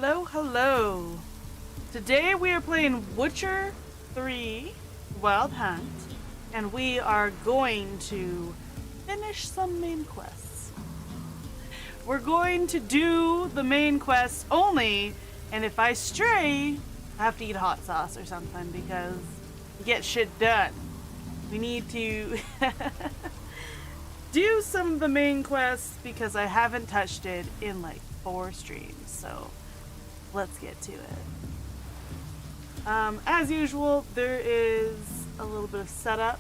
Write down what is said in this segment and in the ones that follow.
Hello, hello. Today we are playing Witcher 3 Wild Hunt, and we are going to finish some main quests. We're going to do the main quests only, and if I stray, I have to eat hot sauce or something because you get shit done. We need to do some of the main quests because I haven't touched it in like 4 streams, so let's get to it. As usual, there is a little bit of setup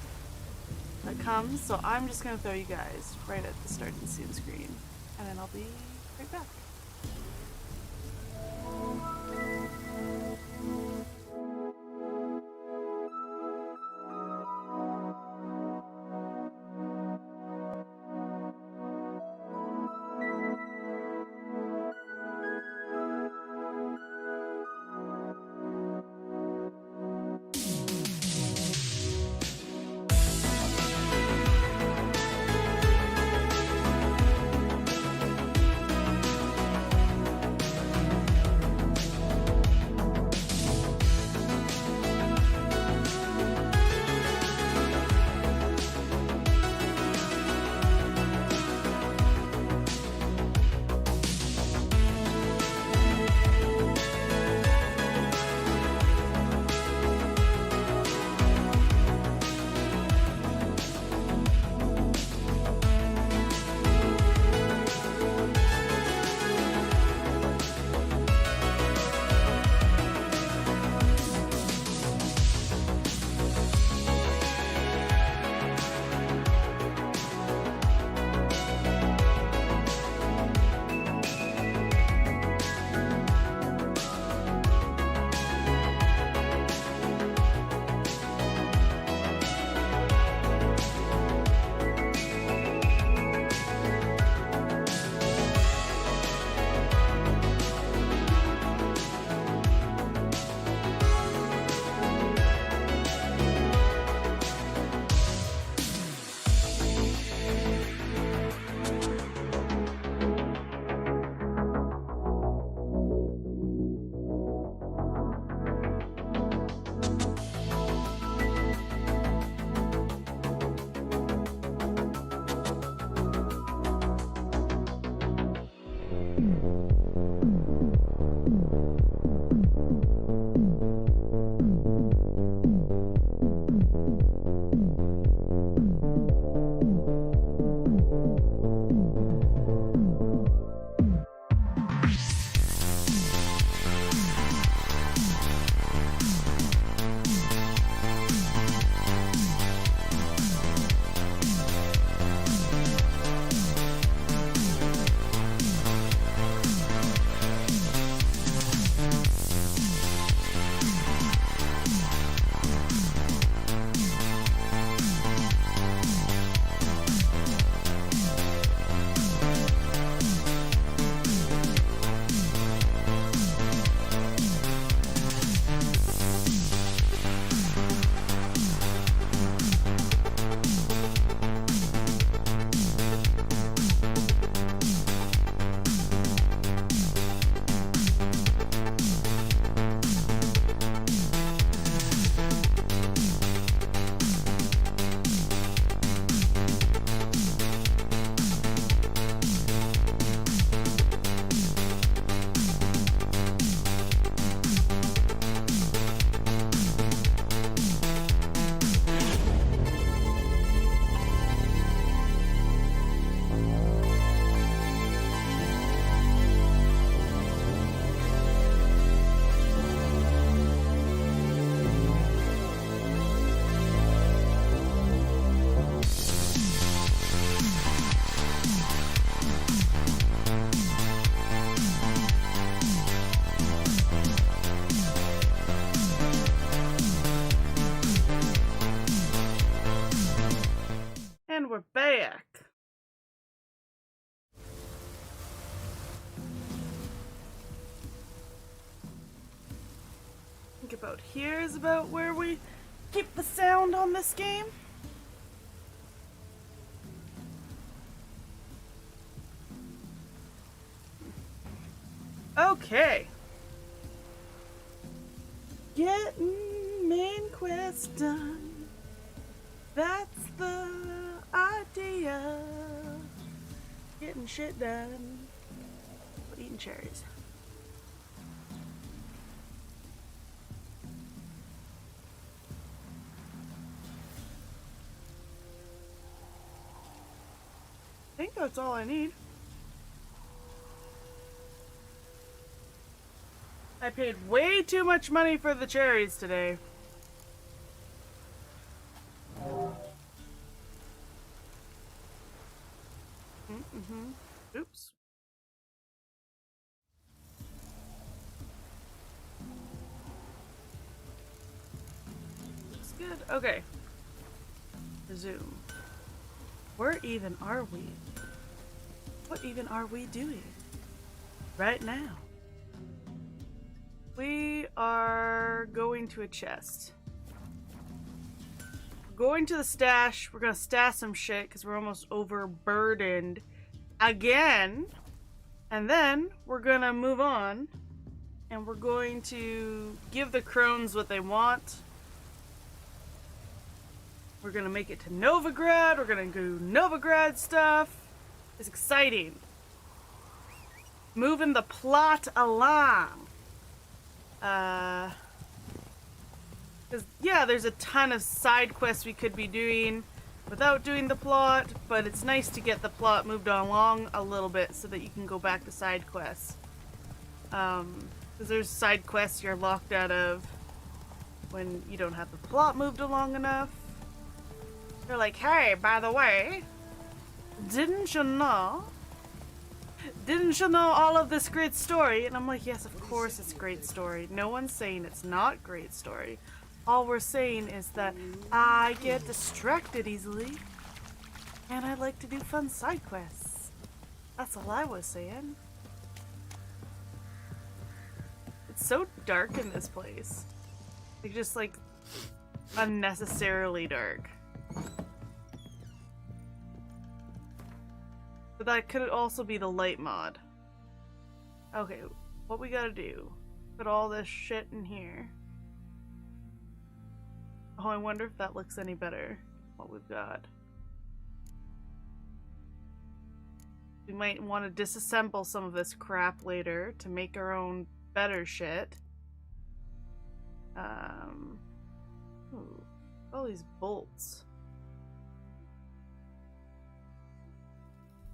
that comes, so I'm just going to throw you guys right at the start of the screen, and then I'll be right back. And we're back. I think about here is about where we keep the sound on this game. Okay. Getting main quest done. That's the idea. Getting shit done. Eating cherries. I think that's all I need. I paid way too much money for the cherries today. Oops. Looks good. Okay. Resume. Where even are we? What even are we doing right now? We are going to a chest. We're going to the stash. We're gonna stash some shit because we're almost overburdened again. And then we're gonna move on. And we're going to give the crones what they want. We're gonna make it to Novigrad. We're gonna do Novigrad stuff. It's exciting. Moving the plot along. Because, yeah, there's a ton of side quests we could be doing without doing the plot, but it's nice to get the plot moved along a little bit so that you can go back to side quests. Because there's side quests you're locked out of when you don't have the plot moved along enough. They're like, hey, by the way, didn't you know all of this great story? And I'm like, yes, of course it's great story. No one's saying it's not great story. All we're saying is that I get distracted easily, and I like to do fun side quests. That's all I was saying. It's so dark in this place. Like, just like unnecessarily dark. But that could also be the light mod. Okay, what we gotta do? Put all this shit in here. Oh, I wonder if that looks any better, what we've got. We might want to disassemble some of this crap later to make our own better shit. Ooh, all these bolts.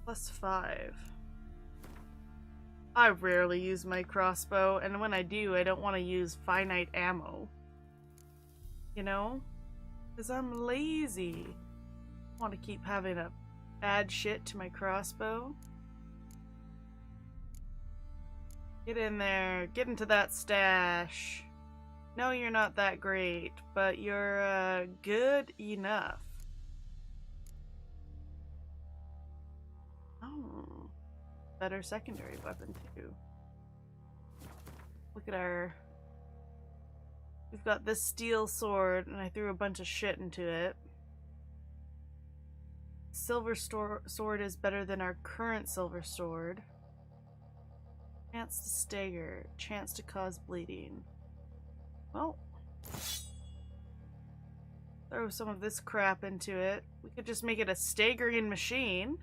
+5. I rarely use my crossbow, and when I do, I don't want to use finite ammo. You know? Because I'm lazy. I want to keep having to add shit to my crossbow. Get in there. Get into that stash. No, you're not that great, but you're good enough. Oh. Better secondary weapon, too. Look at our... We've got this steel sword, and I threw a bunch of shit into it. Silver sword is better than our current silver sword. Chance to stagger. Chance to cause bleeding. Well. Throw some of this crap into it. We could just make it a staggering machine.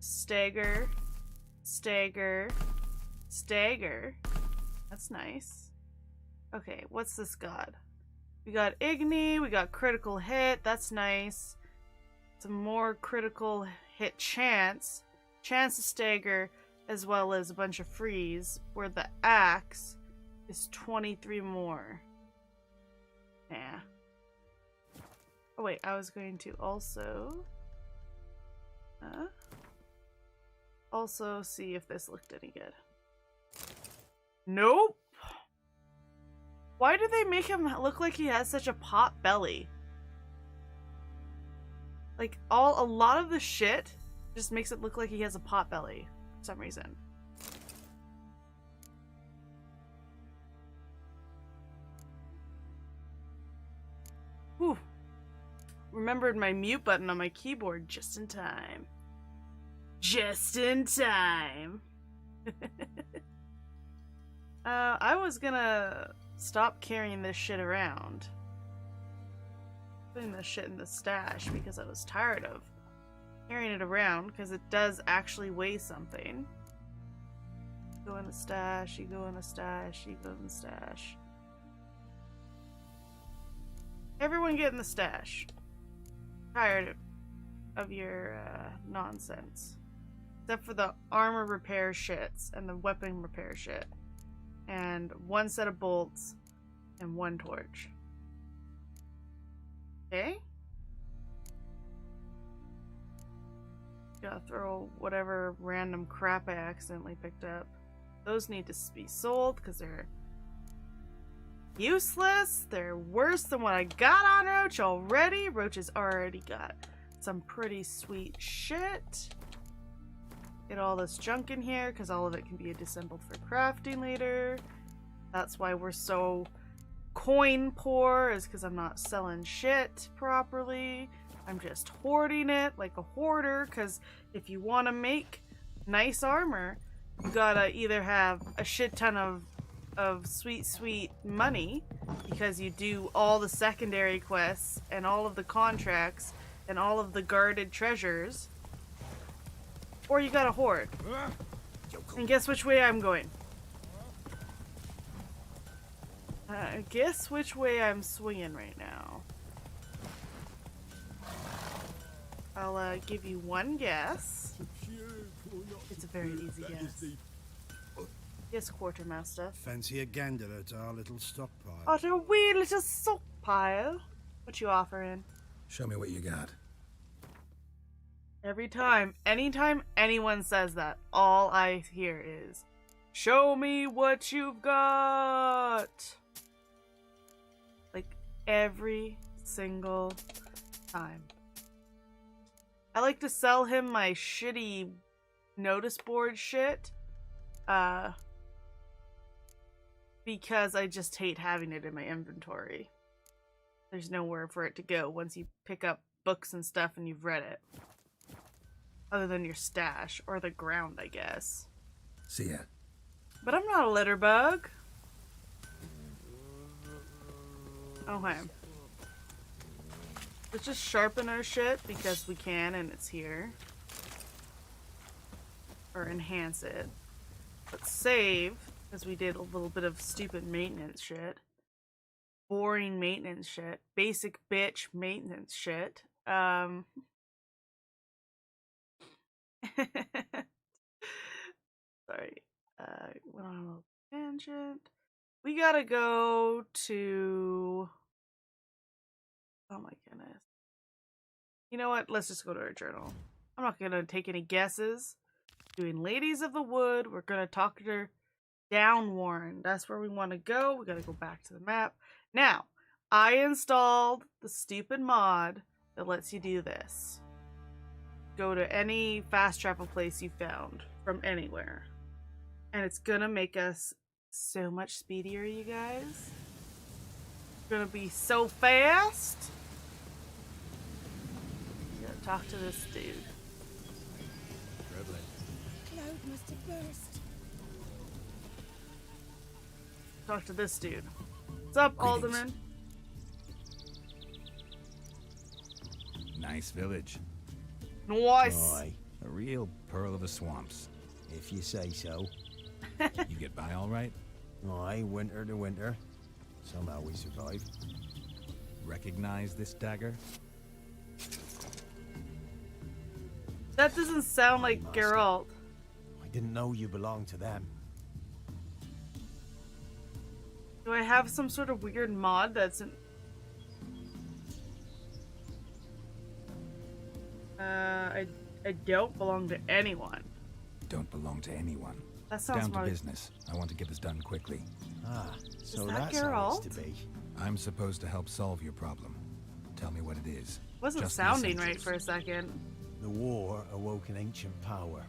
Stagger. Stagger. Stagger. That's nice. Okay, what's this got? We got Igni, we got critical hit, that's nice. Some more critical hit chance. Chance to stagger, as well as a bunch of freeze, where the axe is 23 more. Yeah. Oh wait, I was going to also... also see if this looked any good. Nope! Why do they make him look like he has such a pot belly? Like, a lot of the shit just makes it look like he has a pot belly for some reason. Whew. Remembered my mute button on my keyboard just in time. Just in time. I was gonna stop carrying this shit around. Putting this shit in the stash because I was tired of carrying it around because it does actually weigh something. Go in the stash, you go in the stash, you go in the stash. Everyone get in the stash. Tired of your nonsense. Except for the armor repair shits and the weapon repair shit. And one set of bolts and one torch. Okay? Gotta throw whatever random crap I accidentally picked up. Those need to be sold because they're useless. They're worse than what I got on Roach already. Roach has already got some pretty sweet shit. Get all this junk in here because all of it can be disassembled for crafting later. That's why we're so coin poor, is because I'm not selling shit properly. I'm just hoarding it like a hoarder, because if you want to make nice armor, you gotta either have a shit ton of sweet money, because you do all the secondary quests and all of the contracts and all of the guarded treasures, or you gotta hoard. And guess which way I'm going? Guess which way I'm swinging right now. I'll give you one guess. It's a very easy guess. Yes, Quartermaster. Fancy a gander at our little stockpile? At a wee little stockpile? What you offering? Show me what you got. Every time, anytime anyone says that, all I hear is, show me what you've got! Like, every single time. I like to sell him my shitty notice board shit, because I just hate having it in my inventory. There's nowhere for it to go once you pick up books and stuff and you've read it. Other than your stash, or the ground, I guess. See ya. But I'm not a litter bug. Okay. Let's just sharpen our shit because we can and it's here. Or enhance it. Let's save, because we did a little bit of stupid maintenance shit. Boring maintenance shit. Basic bitch maintenance shit. Sorry. Went on a little tangent. We gotta go to... Oh my goodness. You know what? Let's just go to our journal. I'm not gonna take any guesses. Doing Ladies of the Wood. We're gonna talk to her Downwarren. That's where we want to go. We gotta go back to the map. Now, I installed the stupid mod that lets you do this. Go to any fast travel place you found from anywhere. And it's gonna make us so much speedier, you guys. It's gonna be so fast. You gotta talk to this dude. Cloud must have burst. Talk to this dude. What's up, Greetings. Alderman? Nice village. Nice. Aye, A real pearl of the swamps. if you say so. You get by all right? Aye, winter to winter. Somehow we survive. Recognize this dagger? That doesn't sound like Master. Geralt. I didn't know you belonged to them. Do I have some sort of weird mod that's an... I don't belong to anyone. Don't belong to anyone. That sounds Down to more... business. I want to get this done quickly. Ah, so that that's how Geralt? it's to be. I'm supposed to help solve your problem. Tell me what it is. Wasn't Just the sounding right essentials. for a second. The war awoke an ancient power.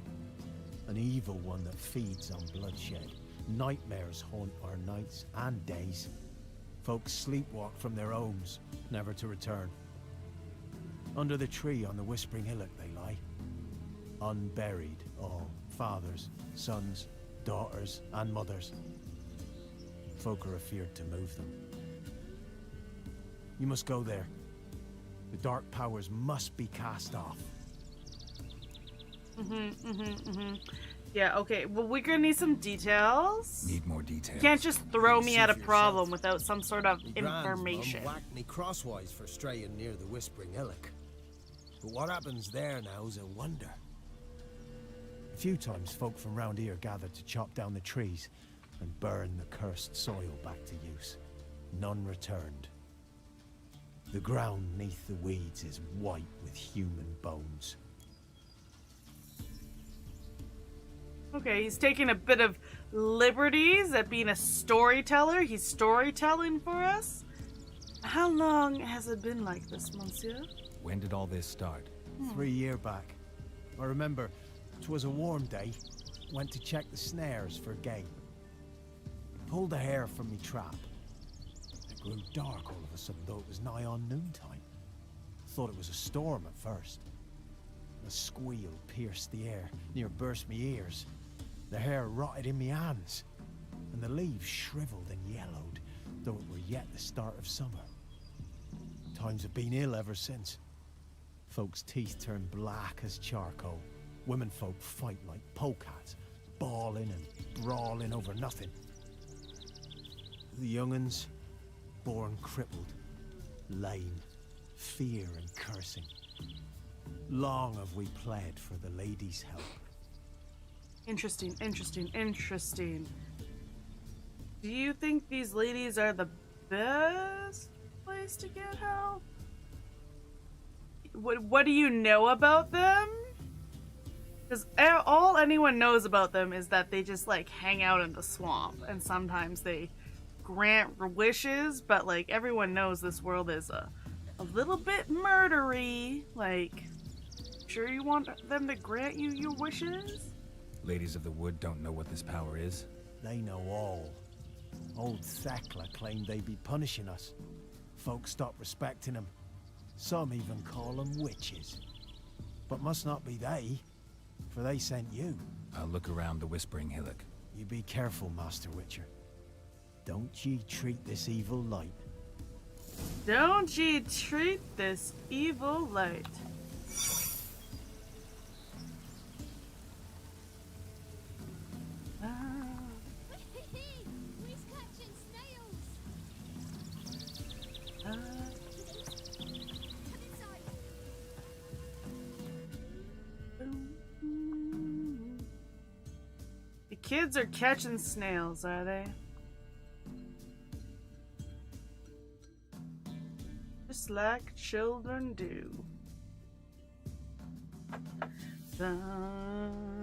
An evil one that feeds on bloodshed. Nightmares haunt our nights and days. Folks sleepwalk from their homes, never to return. Under the tree on the Whispering Hillock they lie. Unburied all, fathers, sons, daughters, and mothers. folk are afeard to move them. You must go there. The dark powers must be cast off. Yeah, okay. Well, we're gonna need some details. Need more details. You can't just throw me See at a for problem yourself. without some sort of Me grand's information. mum whacked me crosswise for straying near the Whispering Hillock. But what happens there now is a wonder. A few times folk from round here gathered to chop down the trees and burn the cursed soil back to use. None returned. The ground neath the weeds is white with human bones. Okay, he's taking a bit of liberties at being a storyteller. He's storytelling for us. How long has it been like this, monsieur? When did all this start? 3 year back. I remember 'twas a warm day. Went to check the snares for game. Pulled a hare from me trap. It grew dark all of a sudden, though it was nigh on noontime. Thought it was a storm at first. A squeal pierced the air, near burst me ears. The hair rotted in me hands, and the leaves shriveled and yellowed, though it were yet the start of summer. Times have been ill ever since. Folks' teeth turn black as charcoal. Women folk fight like polecats, bawling and brawling over nothing. The young'uns, born crippled, lame, fear and cursing. Long have we pled for the lady's help. Interesting, interesting, interesting. Do you think these ladies are the best place to get help? What do you know about them? Because all anyone knows about them is that they just like hang out in the swamp, and sometimes they grant wishes, but like everyone knows this world is a little bit murdery. Like, sure you want them to grant you your wishes? Ladies of the Wood don't know what this power is? They know all. Old Thekla claimed they'd be punishing us. Folks stopped respecting them. Some even call them witches. But must not be they, for they sent you. I'll look around the Whispering Hillock. You be careful, Master Witcher. Don't ye treat this evil light. Don't ye treat this evil light. We's catching snails. Come inside. The kids are catching snails, are they? Just like children do. Dun.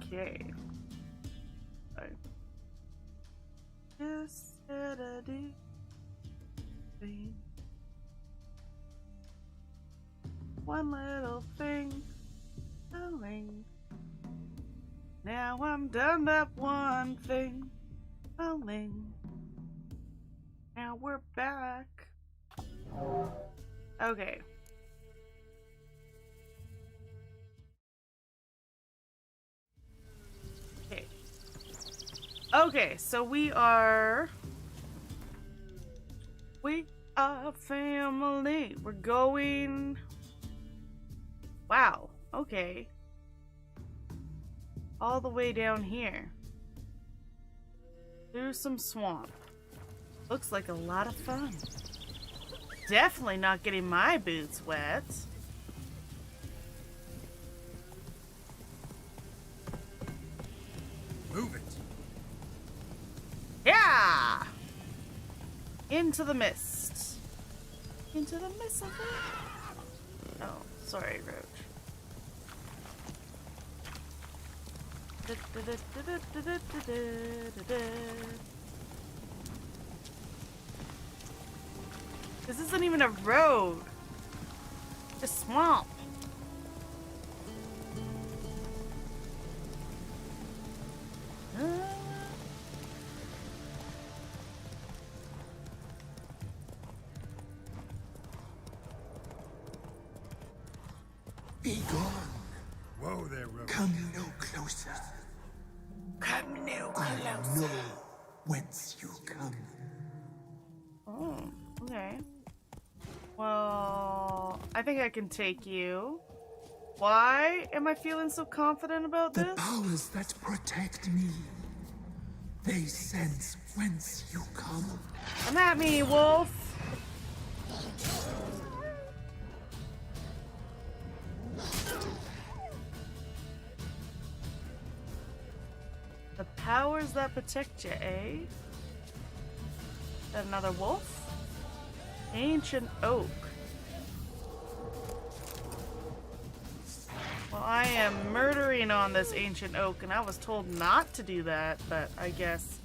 Okay. Sorry. Just said a deep thing. One little thing. Darling. Now I'm done that one thing. Darling. Now we're back. Okay. Okay, so we are family. We're going. Wow. Okay. All the way down here. Through some swamp. Looks like a lot of fun. Definitely not getting my boots wet. Move it. Yeah! Into the mist. Into the mist of it. Sorry, Roach. This isn't even a road. It's a swamp. Be gone. Whoa there, Roach. Come no closer. Come no I know whence you come. Oh, okay. Well, I think I can take you. Why am I feeling so confident about The this? powers that protect me, they sense whence you come. Come at me, wolf. The powers that protect you, eh? Another wolf? Ancient oak. Well, I am murdering on this ancient oak, and I was told not to do that, but I guess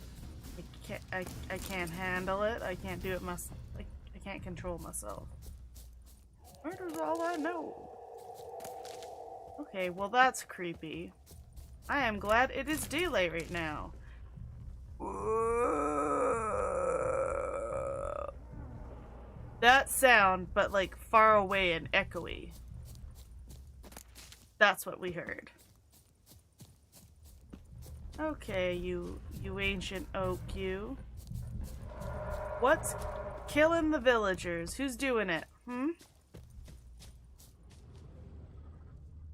I can't handle it. I can't do it myself. I can't control myself. Murder's all I know. Okay, well that's creepy. I am glad it is daylight right now. That sound, but like far away and echoey. That's what we heard. Okay, you ancient oak, you. What's killing the villagers? Who's doing it?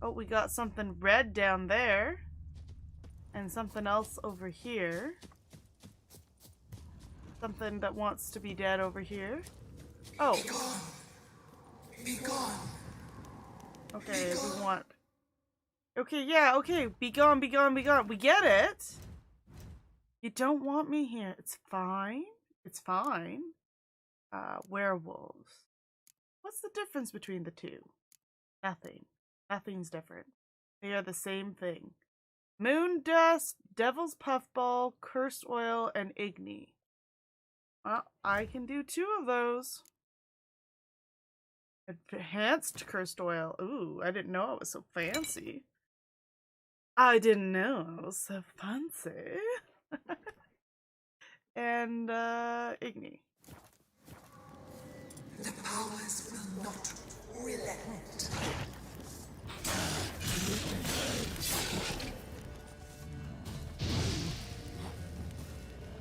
Oh, we got something red down there. And something else over here. Something that wants to be dead over here. Oh. Be gone. Be gone. Okay, we want... Okay, yeah, okay. Be gone, be gone, be gone. We get it. You don't want me here. It's fine. It's fine. Werewolves. What's the difference between the two? Nothing. Nothing's different. They are the same thing. Moon dust, devil's puffball, cursed oil, and igni. Well, I can do 2 of those. Enhanced cursed oil. Ooh, I didn't know it was so fancy. I didn't know it was so fancy. And, igni. The powers will not relent.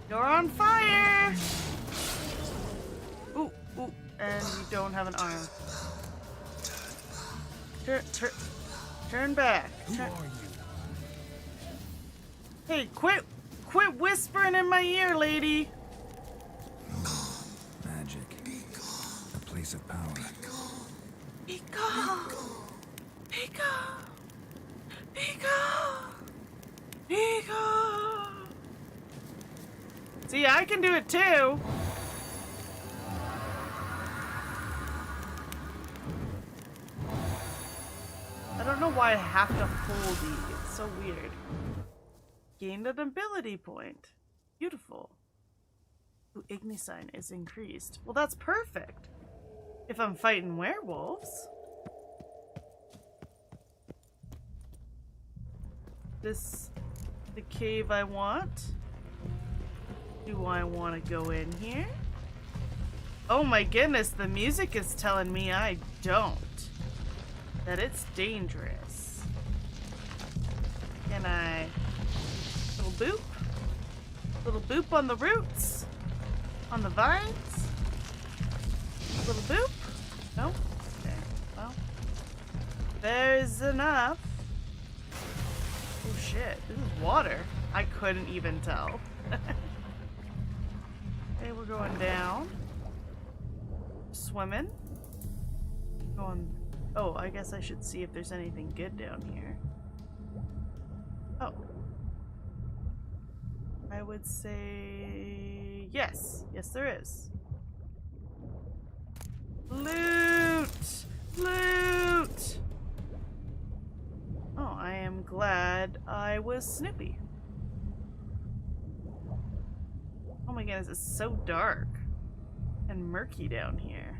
You're on fire! Ooh, ooh, and you don't have an arm. Turn back. Turn. Hey, quit whispering in my ear, lady. Magic. A place of power. Be gone. Be gone. Be gone. Be gone. See, I can do it too. I don't know why I have to hold these. It's so weird. Gained an ability point. Beautiful. Ooh, Igni sign is increased. Well, that's perfect. If I'm fighting werewolves. This the cave I want. Do I want to go in here? Oh my goodness, the music is telling me I don't. That it's dangerous. Can I... Little boop? Little boop on the roots? On the vines? Little boop? No? Okay, well. There's enough. Oh shit, this is water. I couldn't even tell. Okay, we're going down. Swimming. Going... Oh, I guess I should see if there's anything good down here. Oh. I would say... Yes. Yes, there is. Loot! Loot! I'm glad I was Snoopy. Oh my goodness, it's so dark and murky down here.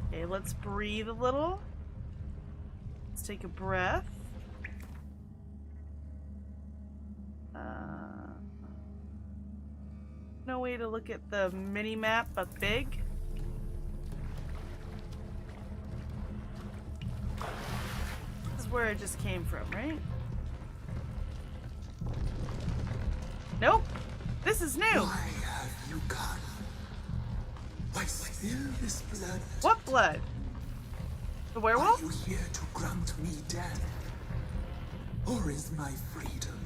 Okay, let's breathe a little. Let's take a breath. No way to look at the mini map, but big. This is where I just came from, right? Nope. This is new. Why have you come? Why spill this blood? What blood? The Are werewolf? you here to grant me death? Or is my freedom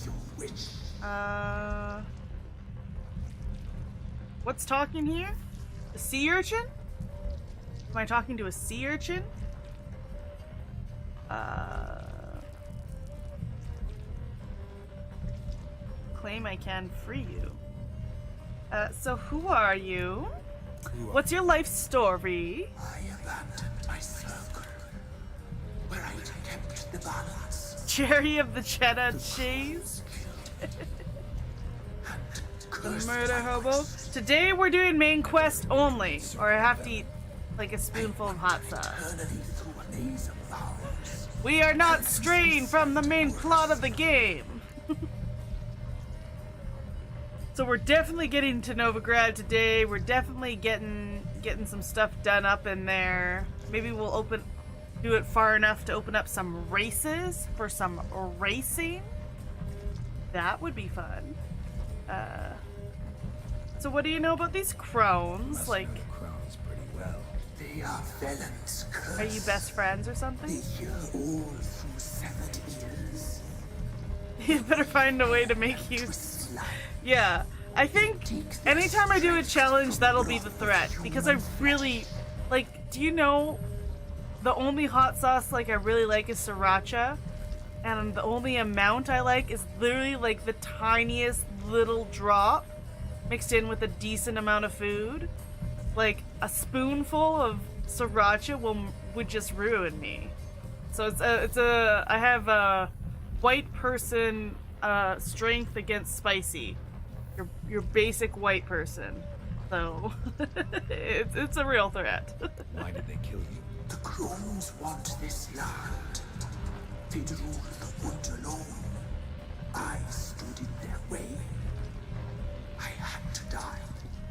your wish? What's talking here? A sea urchin? Am I talking to a sea urchin? Claim I can free you. So who are you? What's your life story? I abandoned my circle, where I kept the balance. Cherry of the cheddar cheese? The murder hobo? Today we're doing main quest only, or I have to eat like a spoonful of hot sauce. Eternally through a maze of hours. We are not straying from the main plot of the game. So we're definitely getting to Novigrad today. We're definitely getting some stuff done up in there. Maybe we'll do it far enough to open up some races for some racing. That would be fun. So what do you know about these crones? Must Like, know the Crown's pretty well. They are felons cursed. are you best friends or They something? hear all through severed ears. You better find a way to make you. Twists life. Yeah, I think anytime I do a challenge, that'll be the threat. Because I really, like, do you know, the only hot sauce, like, I really like is sriracha. And the only amount I like is literally, like, the tiniest little drop mixed in with a decent amount of food. Like, a spoonful of sriracha would just ruin me. So I have a white person strength against spicy. Your basic white person. So it's a real threat. Why did they kill you? The crones want this land. They'd rule the wood alone. I stood in their way. I had to die.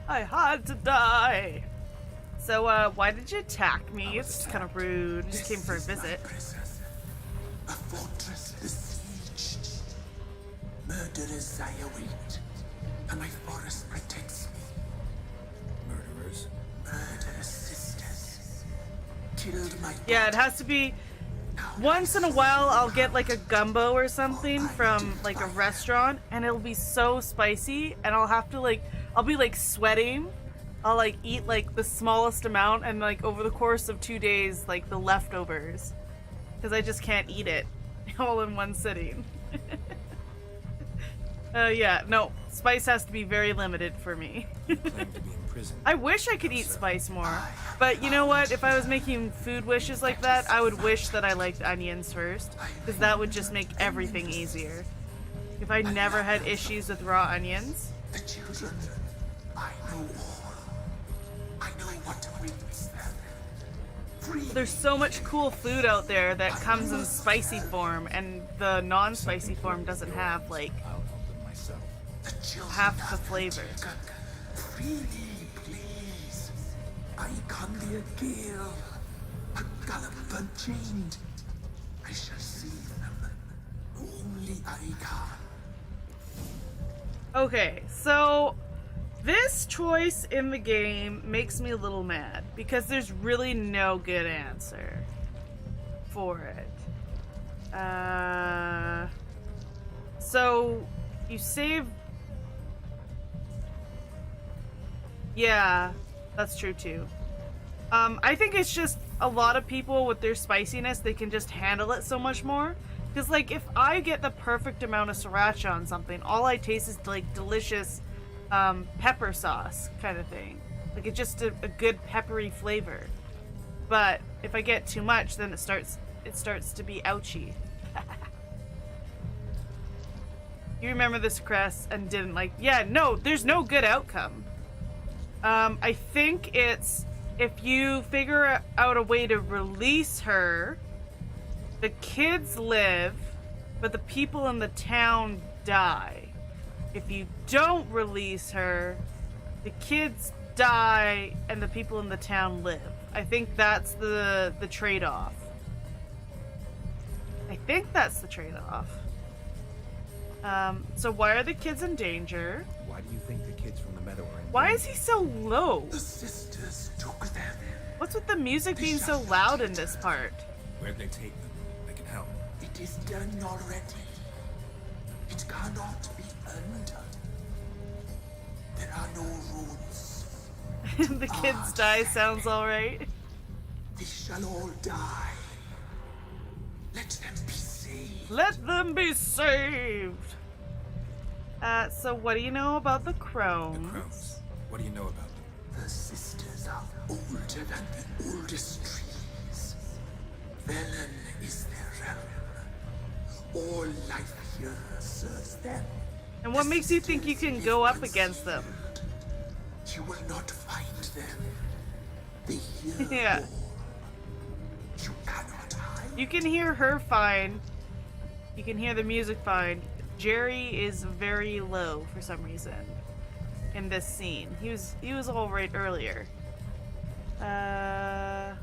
I had to die. So why did you attack me? It's kind of rude. Just came for a This is my visit. prison. A fortress besieged. Murderers I await, and my forest protects me. Murderers? Murderous sisters killed my Yeah, it has to be. Once in a while, I'll get like a gumbo or something from like a restaurant, and it'll be so spicy, and I'll have to I'll be like sweating. I'll like eat like the smallest amount, and like over the course of 2 days, like the leftovers, because I just can't eat it all in one sitting. Yeah, no, spice has to be very limited for me. You claim to be in prison. I wish I could eat spice more, but you know what? If I was making food wishes like that, I would wish that I liked onions first, because that would just make everything easier. If I never had issues with raw onions. The children. I know all. I know what awaits them. Free. There's so much cool food out there that comes in spicy form, and the non-spicy form doesn't have like I'll help them myself. The children half the have flavor. Free me, please. I can be a gale, a gallop unchained. I shall see them. Only I can. Okay, so this choice in the game makes me a little mad because there's really no good answer for it. So you save. Yeah, that's true too. I think it's just a lot of people with their spiciness, they can just handle it so much more. Because, like, if I get the perfect amount of sriracha on something, all I taste is, like, delicious pepper sauce kind of thing. Like, it's just a good peppery flavor. But if I get too much, then it starts to be ouchy. You remember this, Cress, and didn't like... Yeah, no, there's no good outcome. I think it's... If you figure out a way to release her, the kids live, but the people in the town die. If you don't release her, the kids die and the people in the town live. I think that's the trade-off. I think that's the trade-off. So why are the kids in danger? Why do you think the kids from the meadow are in Why danger? is he so low? The sisters took them. What's with the music being so loud in this part? Where'd they take them? I can help. It is done already. It cannot be undone. There are no rules. The kids die sounds alright. They shall all die. Let them be saved. Let them be saved! So what do you know about the The crones? crones. What do you know about them? The sisters are older than the oldest trees. Velen is their realm. All life here serves them. And what makes you think you can go up against them? You will not find them. They hear Yeah. all. You cannot hide. You can hear her fine. You can hear the music fine. Jerry is very low for some reason in this scene. He was all right earlier. Gotta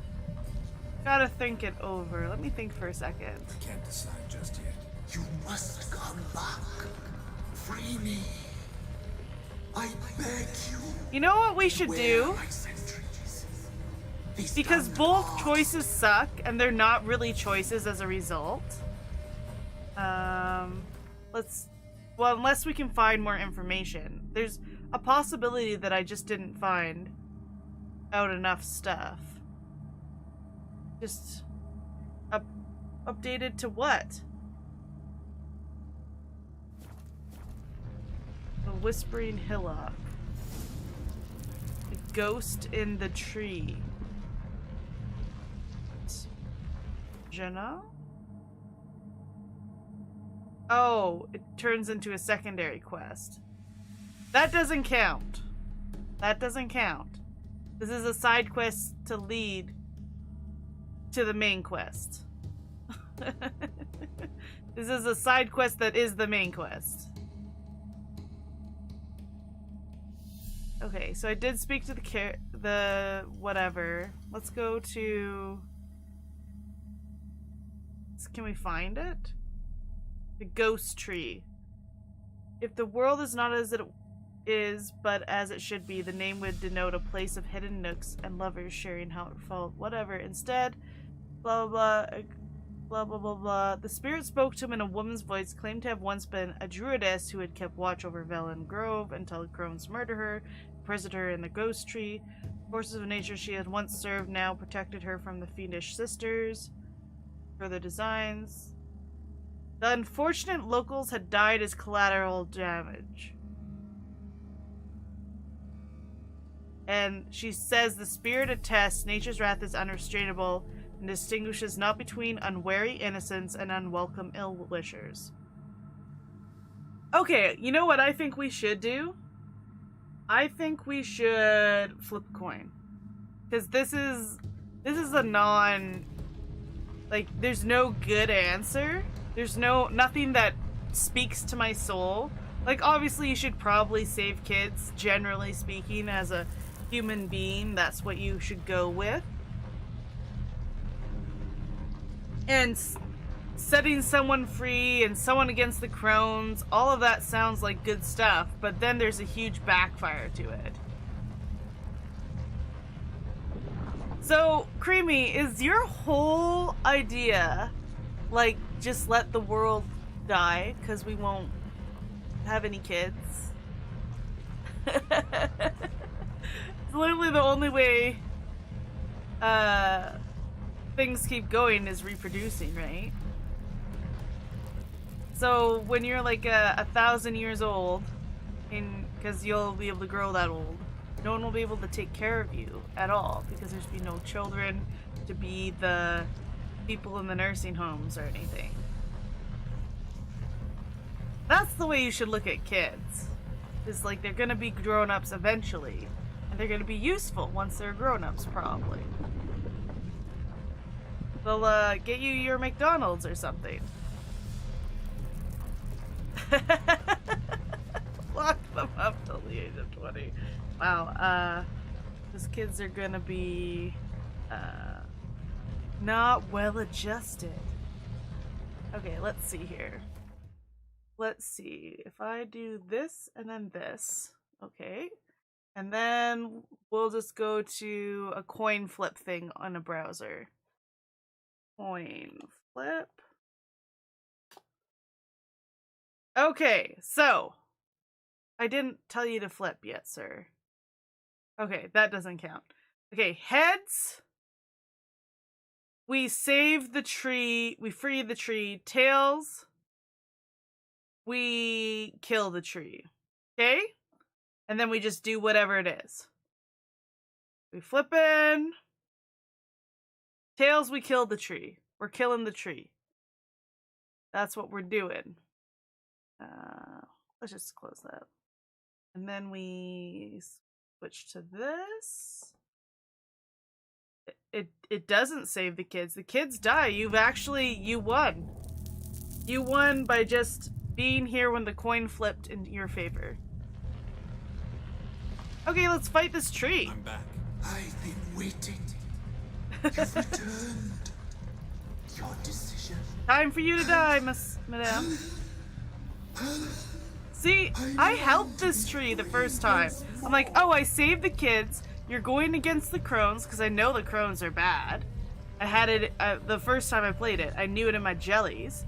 think it over. Let me think for a second. I can't decide just yet. You must come back. Free me. I beg you. You know what we should Where do? are my sentries? They Because stand both guard. choices suck, and they're not really choices as a result. Well, unless we can find more information. There's a possibility that I just didn't find out enough stuff. Just updated to what? The Whispering Hillock. The ghost in the tree. Jenna? Oh, it turns into a secondary quest. That doesn't count. That doesn't count. This is a side quest to lead to the main quest. This is a side quest that is the main quest. Okay, so I did speak to the whatever. Let's go to... Can we find it? The ghost tree. If the world is not as it is, but as it should be, the name would denote a place of hidden nooks and lovers sharing how it felt. Whatever. Instead, blah blah blah, blah blah blah blah. The spirit spoke to him in a woman's voice, claimed to have once been a druidess who had kept watch over Velen Grove until the crones murdered her, imprisoned her in the ghost tree. Forces of nature she had once served now protected her from the fiendish sisters. Further designs. The unfortunate locals had died as collateral damage. And she says the spirit attests nature's wrath is unrestrainable and distinguishes not between unwary innocents and unwelcome ill-wishers. Okay, you know what I think we should do? I think we should flip a coin. Because this is a non... Like, there's no good answer. There's nothing that speaks to my soul. Like, obviously you should probably save kids, generally speaking, as a human being. That's what you should go with. And setting someone free and someone against the crones, all of that sounds like good stuff, but then there's a huge backfire to it. So, Creamy, is your whole idea, like, just let the world die because we won't have any kids? It's literally the only way things keep going is reproducing, right? So when you're like 1,000 years old, because you'll be able to grow that old, no one will be able to take care of you at all because there's be no children to be the people in the nursing homes or anything. That's the way you should look at kids. It's like they're gonna be grown-ups eventually, and they're gonna be useful once they're grown-ups, probably. They'll get you your McDonald's or something. Lock them up till the age of 20. Wow, those kids are gonna be not well adjusted. Okay, let's see here. Let's see. If I do this and then this, okay. And then we'll just go to a coin flip thing on a browser. Coin flip. Okay, so I didn't tell you to flip yet, sir. Okay, that doesn't count. Okay, heads. We save the tree. We free the tree. Tails. We kill the tree. Okay? And then we just do whatever it is. We flip in. Tails, we kill the tree. We're killing the tree. That's what we're doing. Let's just close that. And then we switch to this. It doesn't save the kids. The kids die. You won. You won by just being here when the coin flipped in your favor. Okay, let's fight this tree. I'm back. I've been waiting. You've returned. Your decision. Time for you to die, madame. See, I helped this tree the first time. I'm like, oh, I saved the kids. You're going against the crones, because I know the crones are bad. I had it the first time I played it. I knew it in my jellies.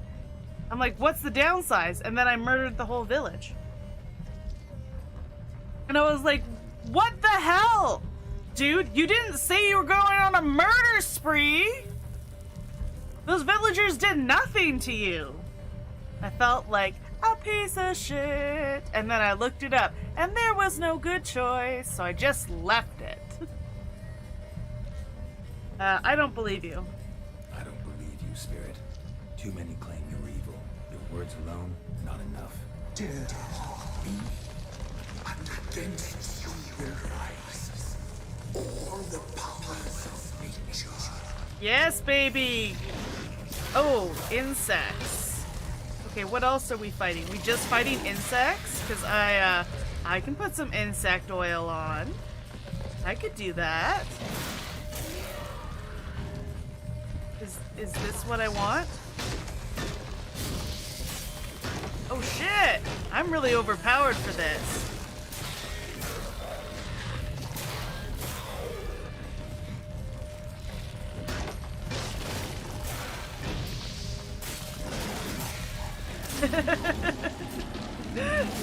I'm like, what's the downside? And then I murdered the whole village. And I was like, what the hell? Dude, you didn't say you were going on a murder spree. Those villagers did nothing to you. I felt like a piece of shit. And then I looked it up, and there was no good choice, so I just left it. I don't believe you. I don't believe you, Spirit. Too many claim you're evil. Your words alone, not enough. Dare to harm me, and against you will rise all the powers of nature. Yes, baby! Oh, insects. Okay, what else are we fighting? We just fighting insects? Because I can put some insect oil on. I could do that. Is this what I want? Oh shit! I'm really overpowered for this.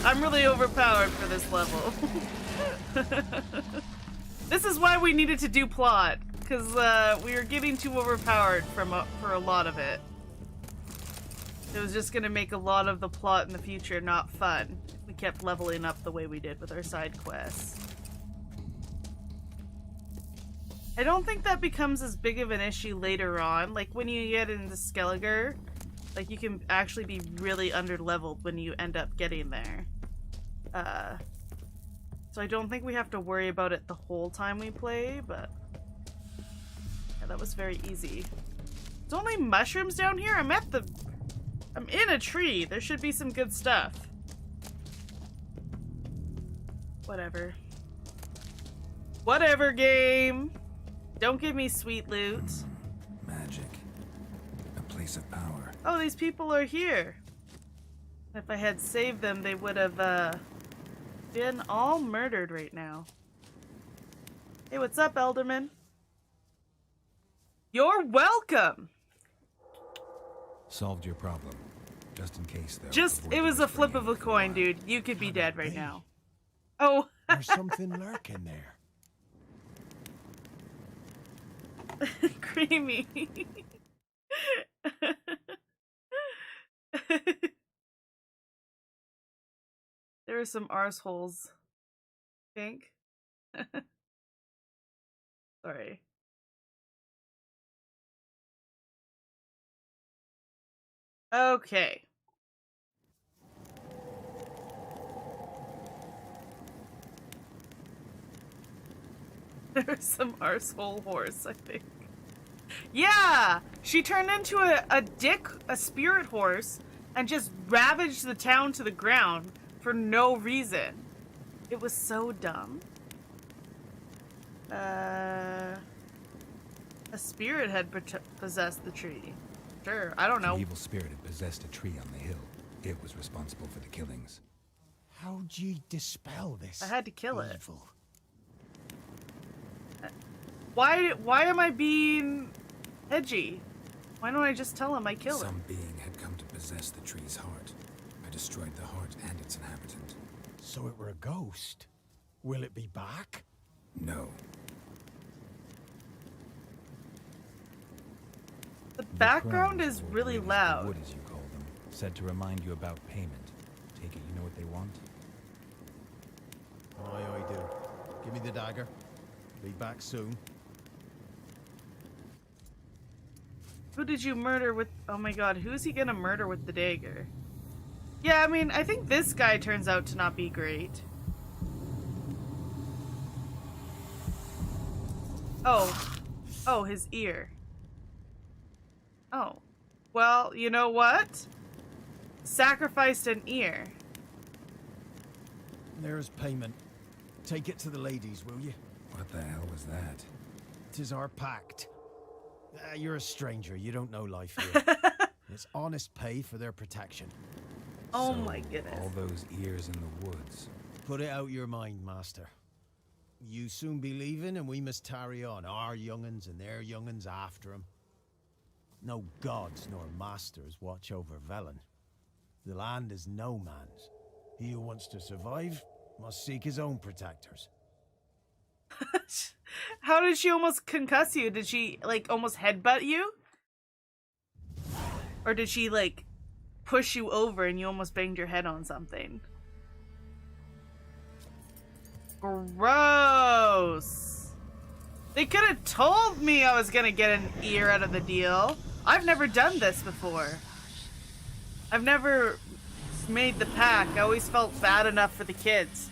I'm really overpowered for this level. This is why we needed to do plot, because we were getting too overpowered for a lot of it. It was just going to make a lot of the plot in the future not fun. We kept leveling up the way we did with our side quests. I don't think that becomes as big of an issue later on. Like when you get into Skelliger, like you can actually be really under-leveled when you end up getting there. So I don't think we have to worry about it the whole time we play, but yeah, that was very easy. There's only mushrooms down here? I'm in a tree. There should be some good stuff. Whatever. Whatever, game. Don't give me sweet loot. Magic. A place of power. Oh, these people are here. If I had saved them, they would have been all murdered right now. Hey, what's up, Elderman? You're welcome! Solved your problem. Just in case, though. It was a flip of a coin, dude. You could be dead right now. Oh. There's something lurking there. Creamy. There are some arseholes. Think. Sorry. Okay. There's some arsehole horse, I think. Yeah! She turned into a spirit horse, and just ravaged the town to the ground for no reason. It was so dumb. A spirit had possessed the tree. Sure, I don't know. An evil spirit had possessed a tree on the hill. It was responsible for the killings. How'd ye dispel this? I had to kill it. evil? Why am I being edgy? Why don't I just tell him I killed him? Some being had come to possess the tree's heart. I destroyed the heart and its inhabitant. So it were a ghost. Will it be back? No. The background crones, is or really ladies of the loud. wood, as you call them, said to remind you about payment. Take it you know what they want? Aye, I do. Give me the dagger. Be back soon. Who did you murder with... Oh my god, who's he gonna murder with the dagger? Yeah, I mean, I think this guy turns out to not be great. Oh. Oh, his ear. Oh. Well, you know what? Sacrificed an ear. There's payment. Take it to the ladies, will you? What the hell was that? 'Tis our pact. You're a stranger. You don't know life here. It's honest pay for their protection. Oh So, my goodness. all those ears in the woods. Put it out your mind, master. You soon be leaving, and we must tarry on, our young'uns and their young'uns after 'em. No gods nor masters watch over Velen. The land is no man's. He who wants to survive must seek his own protectors. How did she almost concuss you? Did she, like, almost headbutt you? Or did she, like, push you over and you almost banged your head on something? Gross! They could have told me I was gonna get an ear out of the deal. I've never done this before. I've never made the pack. I always felt bad enough for the kids.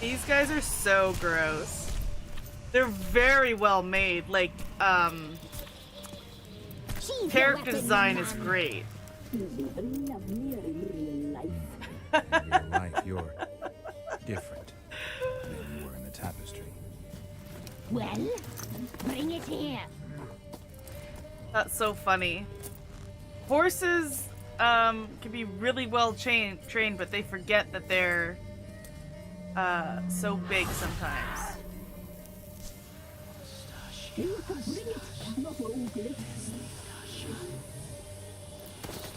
These guys are so gross. They're very well made. Like, character design is great. In real life, you're different than you were in the tapestry. Well, bring it here. That's so funny. Horses can be really well trained, but they forget that they're so big sometimes.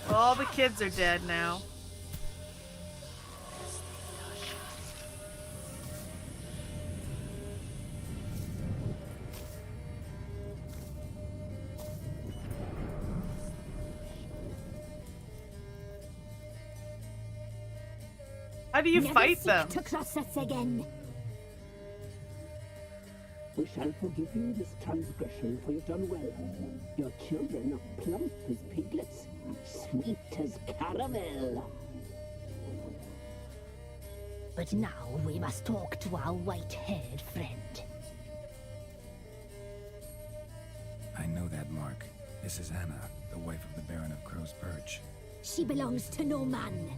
Well, all the kids are dead now. How do you fight them? To cross us again. We shall forgive you this transgression, for you've done well. Your children are plump as piglets, sweet as caramel. But now we must talk to our white-haired friend. I know that mark. This is Anna, the wife of the Baron of Crow's Perch. She belongs to no man.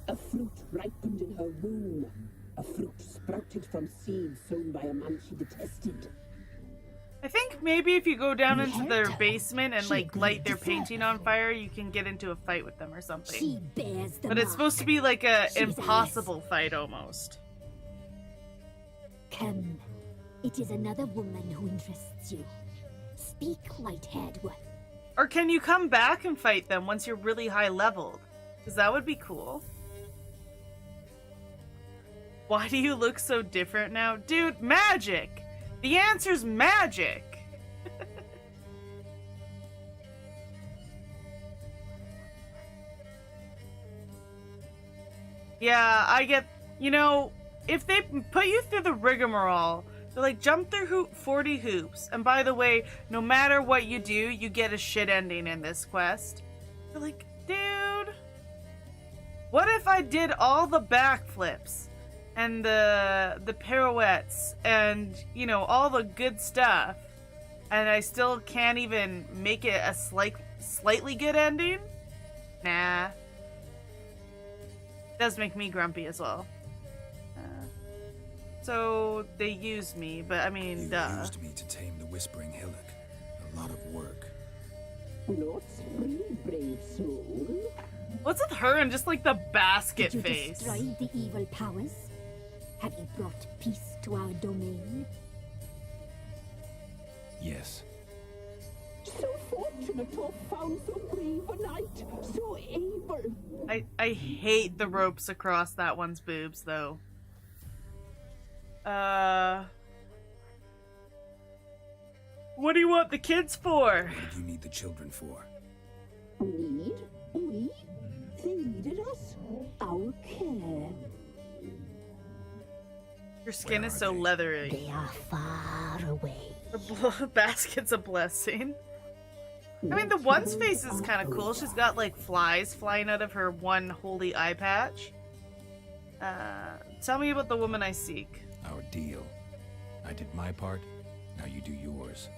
A fruit ripened in her womb. A fruit sprouted from seeds sown by a man she detested. I think maybe if you go down into Let their her. basement and She like light their agreed to painting on fire, you can get into a fight with them or something. She bears the But it's mark. supposed to be like a She's impossible fight almost. Come. It is another woman who interests you. Speak, white-haired one. Or can you come back and fight them once you're really high leveled? Because that would be cool. Why do you look so different now? Dude, magic! The answer's magic! Yeah, I get, you know, if they put you through the rigmarole, they're like, jump through 40 hoops. And by the way, no matter what you do, you get a shit ending in this quest. They're like, dude, what if I did all the backflips and the pirouettes and, you know, all the good stuff, and I still can't even make it a slightly good ending? Nah. Does make me grumpy as well. So they used me, but I mean, You duh. used me to tame the Whispering Hillock. A lot of work. Not free, brave soul. What's with her and just like the basket Did you face? destroy the evil powers? Have you brought peace to our domain? Yes. So fortunate to have found so brave a knight, so able. I hate the ropes across that one's boobs, though. What do you want the kids for? What do you need the children for? Need? We? They needed us. Our care. Your skin Where is are so they? leathery. They are far away. The basket's a blessing. I mean, the one's face is kind of cool. She's got like flies flying out of her one holy eye patch. Tell me about the woman I seek. Our deal. I did my part, now you do yours.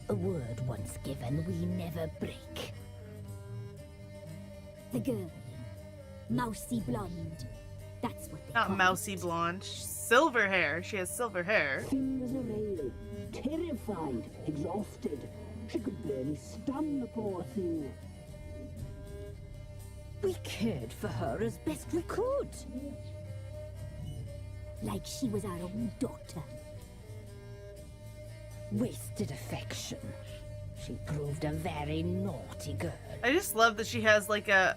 A word once given, we never break. The girl. Mousy blonde. That's what they Not call mousy it. blonde. Silver hair. She has silver hair. Thin as a rail, terrified, exhausted. She could barely stand, the poor thing. We cared for her as best we could. Like she was our own daughter. Wasted affection. She proved a very naughty girl. I just love that she has like a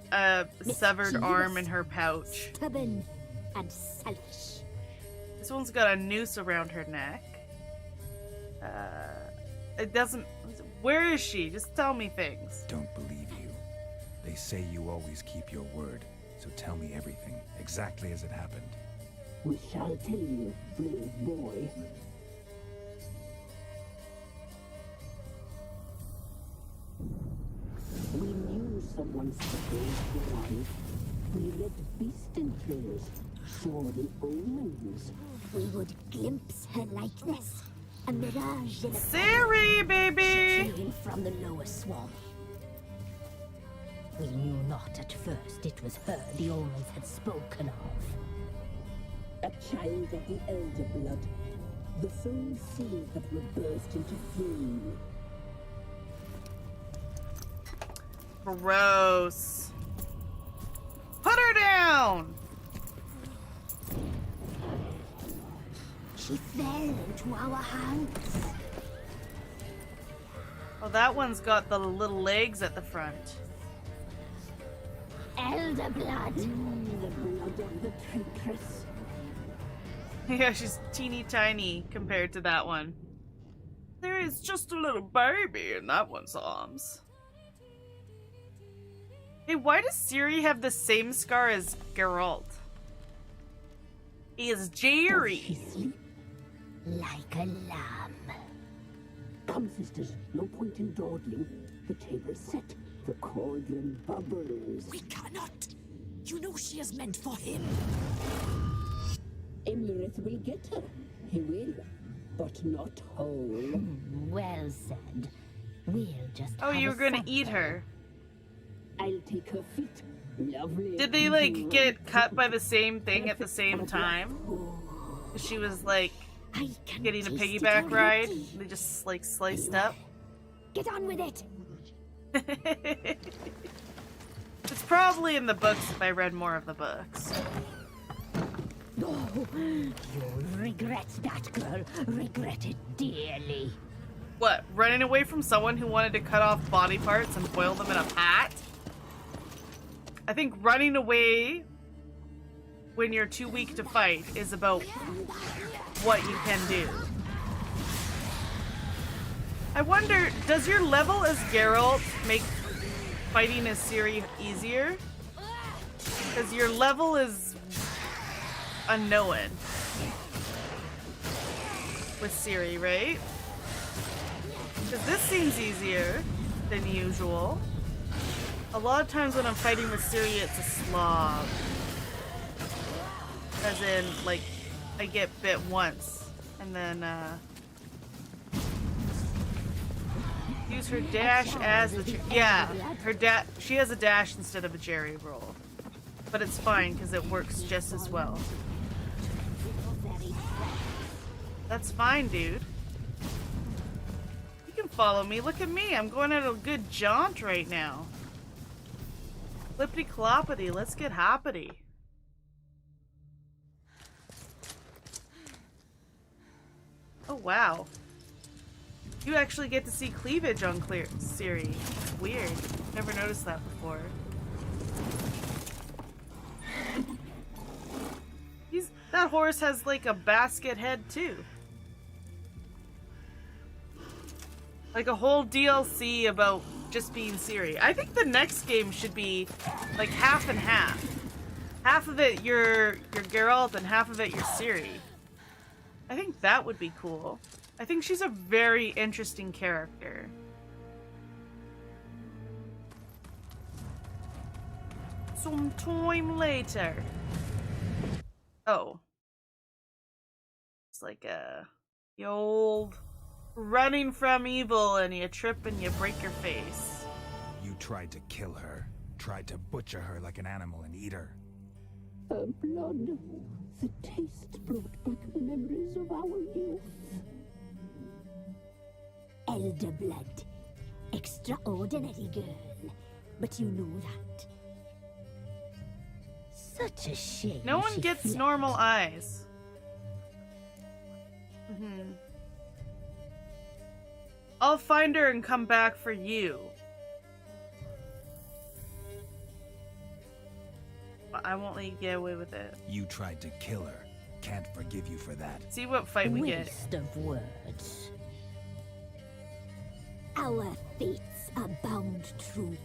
severed Mischievous. arm in her pouch. Stubborn and selfish. This one's got a noose around her neck. It doesn't... Where is she? Just tell me things. Don't believe you. They say you always keep your word, so tell me everything, exactly as it happened. We shall tell you, brave boy. We knew someone supposed to life. We read beast enclosed, saw the omens. We would glimpse her likeness. A mirage in a Ciri, baby! came from the lower swamp. We knew not at first it was her the omens had spoken of. A child of the elder blood. The soul seed that will burst into flame. Gross. Put her down! She fell into our hands. Well, that one's got the little legs at the front. Elder blood. The blood of the traitress. Yeah, she's teeny tiny compared to that one. There is just a little baby in that one's arms. Hey, why does Ciri have the same scar as Geralt? He is She Jerry. sleep. Like a lamb. Come, sisters, no point in dawdling. The table's set. The cauldron bubbles. We cannot. You know she is meant for him. Emlyrith will get her. He will, but not whole. Well said. We'll just Oh, have you a were gonna sample. eat her. I'll take her feet. Lovely. Did they, like, get cut by the same thing at the same time? She was, like, I can getting a taste it piggyback ride. already. They just, like, sliced up. Get on with it. It's probably in the books if I read more of the books. Oh, you'll regret that, girl. Regret it dearly. What, running away from someone who wanted to cut off body parts and boil them in a pot? I think running away when you're too weak to fight is about what you can do. I wonder, does your level as Geralt make fighting as Ciri easier? Because your level is unknown with Ciri, right? Because this seems easier than usual. A lot of times when I'm fighting with Ciri, it's a slog. As in, like, I get bit once, and then, use her dash as the yeah, she has a dash instead of a Jerry roll. But it's fine, because it works just as well. That's fine, dude. You can follow me. Look at me. I'm going at a good jaunt right now. Flippity cloppity. Let's get hoppity. Oh, wow. You actually get to see cleavage on Ciri. Weird. Never noticed that before. That horse has like a basket head too. Like a whole DLC about just being Ciri. I think the next game should be like half and half. Half of it you're Geralt and half of it you're Ciri. I think that would be cool. I think she's a very interesting character. Some time later. Oh. It's like the old running from evil and you trip and you break your face. You tried to kill her. Tried to butcher her like an animal and eat her. Her blood. The taste brought back memories of our youth. Elder blood. Extraordinary girl. But you know that. Such a shame. No one she gets fled. normal eyes. I'll find her and come back for you. But I won't let you get away with it. You tried to kill her. Can't forgive you for that. See what fight we get. Waste of words. Our fates are bound true.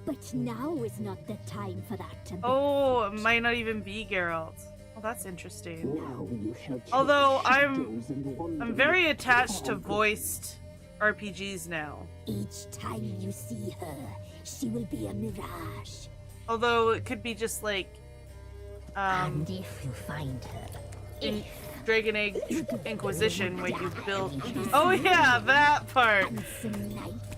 But now is not the time for that to be. Oh, it might not even be Geralt. Well, that's interesting. Now you shall Although chase I'm shadows and wander very in attached to fog. voiced RPGs now. Each time you see her, she will be a mirage. Although it could be just like And if you find her, in Dragon Age Inquisition where you build. Oh yeah, that part.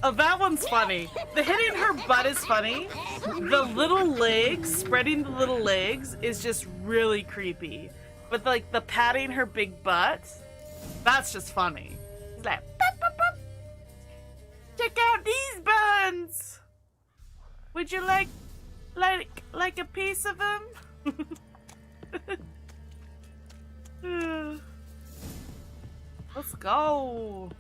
Oh, that one's funny. The hitting her butt is funny. The little legs, spreading the little legs, is just really creepy. But like the patting her big butt, that's just funny. He's like, "Pop, pop, pop. Check out these buns. Would you like a piece of them?" Let's go.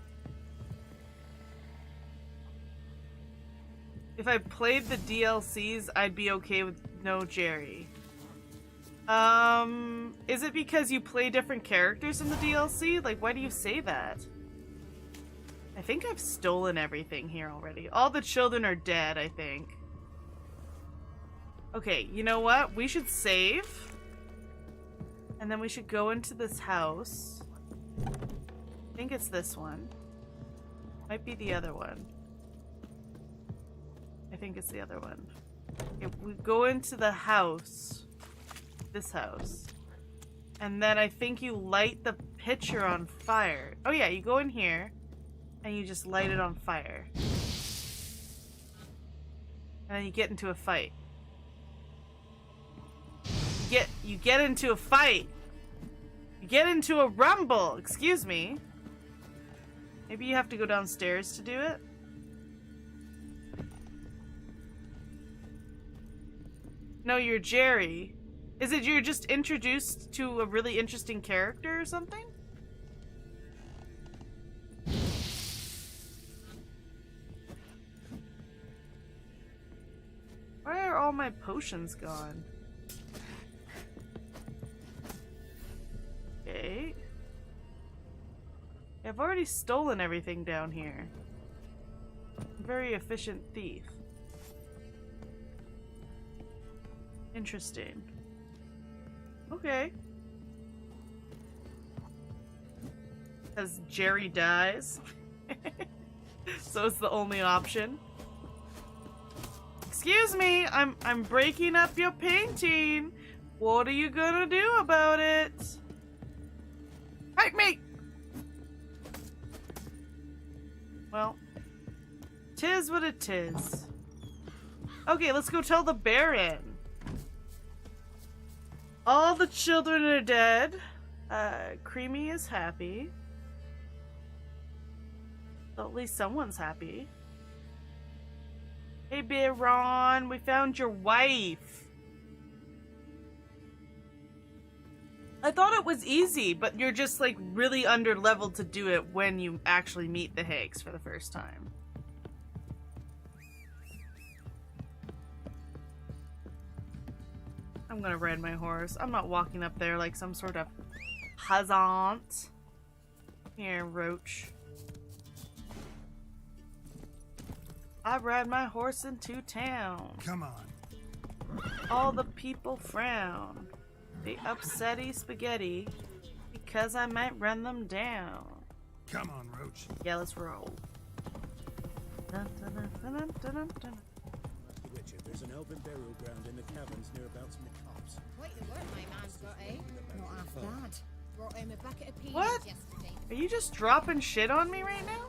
If I played the DLCs, I'd be okay with no Jerry. Is it because you play different characters in the DLC? Like, why do you say that? I think I've stolen everything here already. All the children are dead, I think. Okay, you know what? We should save. And then we should go into this house. I think it's this one. Might be the other one. I think it's the other one. If we go into the house, this house, and then I think you light the picture on fire. Oh yeah, you go in here, and you just light it on fire. And then you get into a fight. You get into a fight. You get into a rumble. Excuse me. Maybe you have to go downstairs to do it. No, you're Jerry. Is it you're just introduced to a really interesting character or something? Why are all my potions gone? Okay. I've already stolen everything down here. Very efficient thief. Interesting. Okay. Because Jerry dies. So it's the only option. Excuse me, I'm breaking up your painting. What are you gonna do about it? Fight me! Well, tis what it is. Okay, let's go tell the Baron. All the children are dead. Creamy is happy. So at least someone's happy. Hey, Baron, we found your wife. I thought it was easy, but you're just like really under-leveled to do it when you actually meet the Hags for the first time. I'm gonna ride my horse. I'm not walking up there like some sort of peasant. Here, Roach. I ride my horse into town. Come on. All the people frown. They upsetty spaghetti because I might run them down. Come on, Roach. Yeah, let's roll. Dun, dun, dun, dun, dun, dun, dun, dun. Richard, there's an elven burial ground in the caverns near about some cops. Quite the work my man's got, eh? Not half bad. Brought him a bucket of peas What? yesterday. Are you just dropping shit on me right now?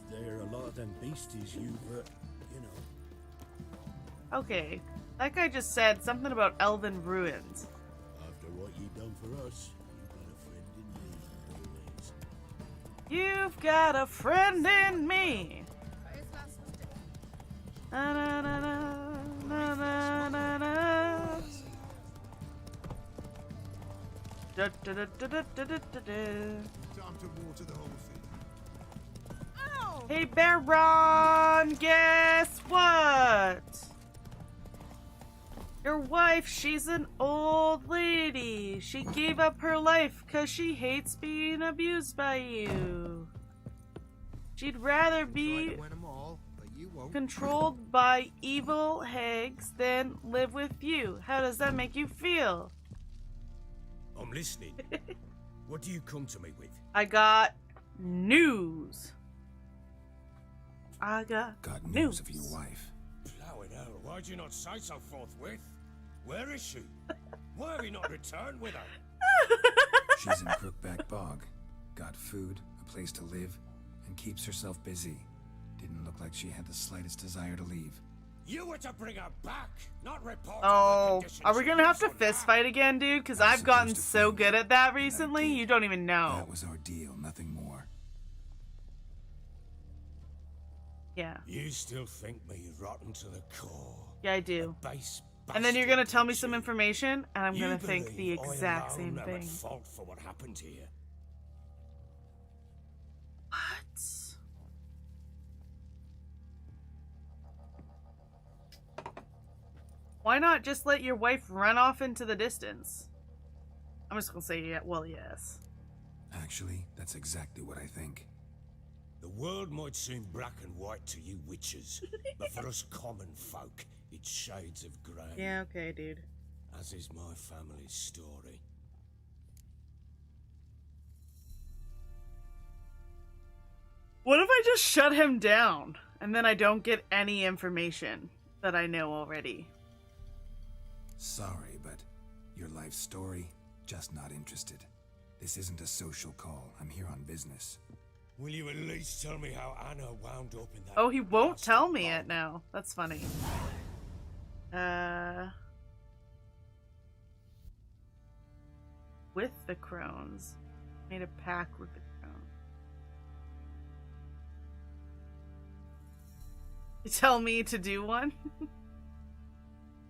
There are a lot of them beasties you've, you know. Okay. That guy just said something about elven ruins. After what you done for us, you've got a friend in me, always. You've got a friend in me. Na, na, na, na, na, na, na. Da, da, da, da, da, da, da, da. Time to water the whole thing. Oh! Hey, Baron, guess what? Your wife, she's an old lady. She gave up her life because she hates being abused by you. She'd rather be controlled by evil hags than live with you. How does that make you feel? I'm listening. What do you come to me with? I got news. I got news of your wife. Plowing hell, why'd you not say so forthwith? Where is she? Why have you not returned with her? She's in Crookback Bog. Got food, a place to live, and keeps herself busy. Didn't look like she had the slightest desire to leave. You were to bring her back, not report. Oh, are we gonna have to fist fight again, dude? Because I've gotten so good at that recently, you don't even know. That was our deal, nothing more. Yeah. You still think me rotten to the core. Yeah, I do. Base And then you're gonna tell me some information, and I'm gonna You think the believe I exact alone same am thing. at fault for what happened here. What? Why not just let your wife run off into the distance? I'm just gonna say, yeah, well, yes. Actually, that's exactly what I think. The world might seem black and white to you witches, but for us common folk, it's shades of grey. Yeah, okay, dude. As is my family's story. What if I just shut him down, and then I don't get any information that I know already? Sorry, but your life story, just not interested. This isn't a social call. I'm here on business. Will you at least tell me how Anna wound up in that? Oh, he won't tell me it now. That's funny. With the crones. Made a pact with the crones. You tell me to do one?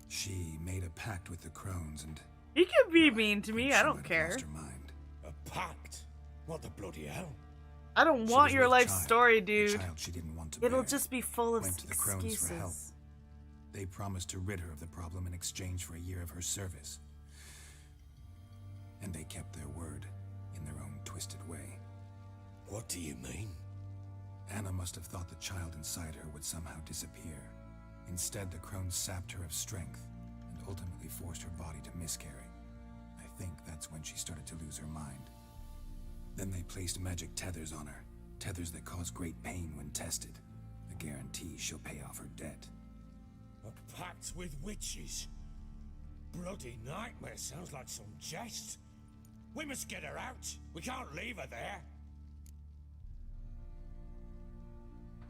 She made a pact with the crones and... You can be mean to me, I don't had care. lost her mind. A pact? What the bloody hell? I don't She want was your with life child, story, a dude. child she didn't want to It'll bear. just be full of Went to the crones for help. excuses. They promised to rid her of the problem in exchange for a year of her service. And they kept their word, in their own twisted way. What do you mean? Anna must have thought the child inside her would somehow disappear. Instead, the crones sapped her of strength, and ultimately forced her body to miscarry. I think that's when she started to lose her mind. Then they placed magic tethers on her. Tethers that cause great pain when tested. A guarantee she'll pay off her debt. A pact with witches? Bloody nightmare, sounds like some jest. We must get her out. We can't leave her there.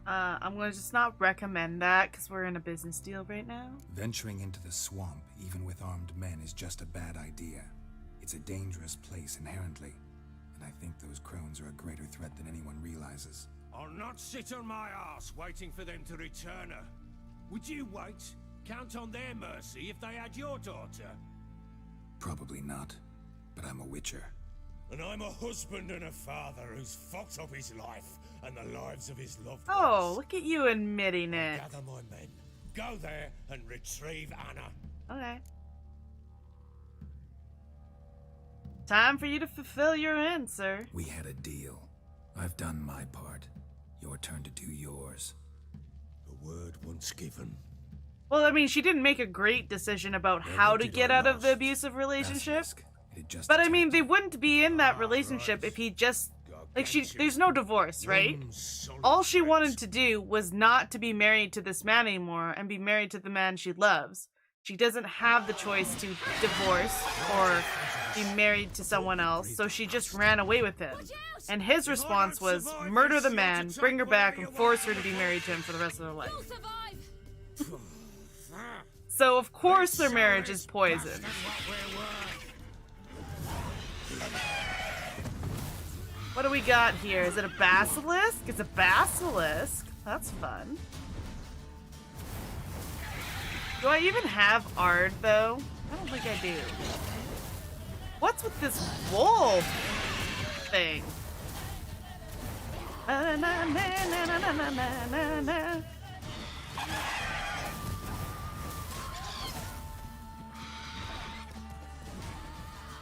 I'm going to just not recommend that because we're in a business deal right now. Venturing into the swamp, even with armed men, is just a bad idea. It's a dangerous place inherently, and I think those crones are a greater threat than anyone realizes. I'll not sit on my ass waiting for them to return her. Would you wait? Count on their mercy if they had your daughter? Probably not, but I'm a witcher. And I'm a husband and a father who's fucked up his life and the lives of his loved ones. Oh, look at you admitting it. Gather my men. Go there and retrieve Anna. Okay. Time for you to fulfill your end, sir. We had a deal. I've done my part. Your turn to do yours. A word once given. Well, I mean, she didn't make a great decision about how to get out of the abusive relationship. But I mean, they wouldn't be in that relationship if he just... Like, there's no divorce, right? All she wanted to do was not to be married to this man anymore and be married to the man she loves. She doesn't have the choice to divorce or be married to someone else, so she just ran away with him. And his response was, murder the man, bring her back, and force her to be married to him for the rest of her life. So, of course, their marriage is poisoned. What do we got here? Is it a basilisk? It's a basilisk. That's fun. Do I even have Ard, though? I don't think I do. What's with this wolf thing? Na, na, na, na, na, na, na, na.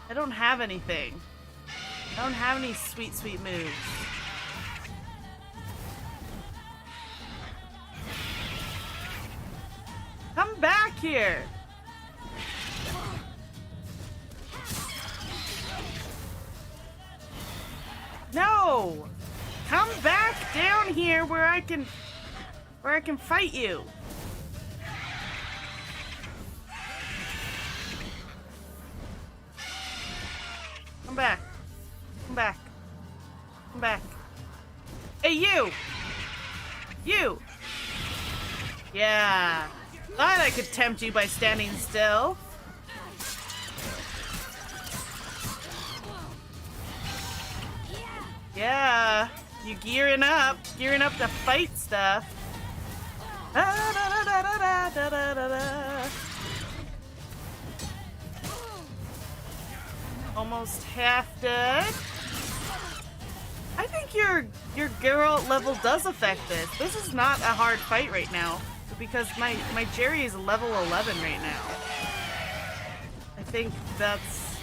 I don't have anything. I don't have any sweet, sweet moves. Come back here! No! Come back down here where I can fight you. Come back. Come back. Come back. Hey, you! You! Yeah. Thought I could tempt you by standing still. Yeah. You gearing up to fight stuff. Almost half dead. I think your Geralt level does affect this. This is not a hard fight right now because my Jerry is level 11 right now. I think that's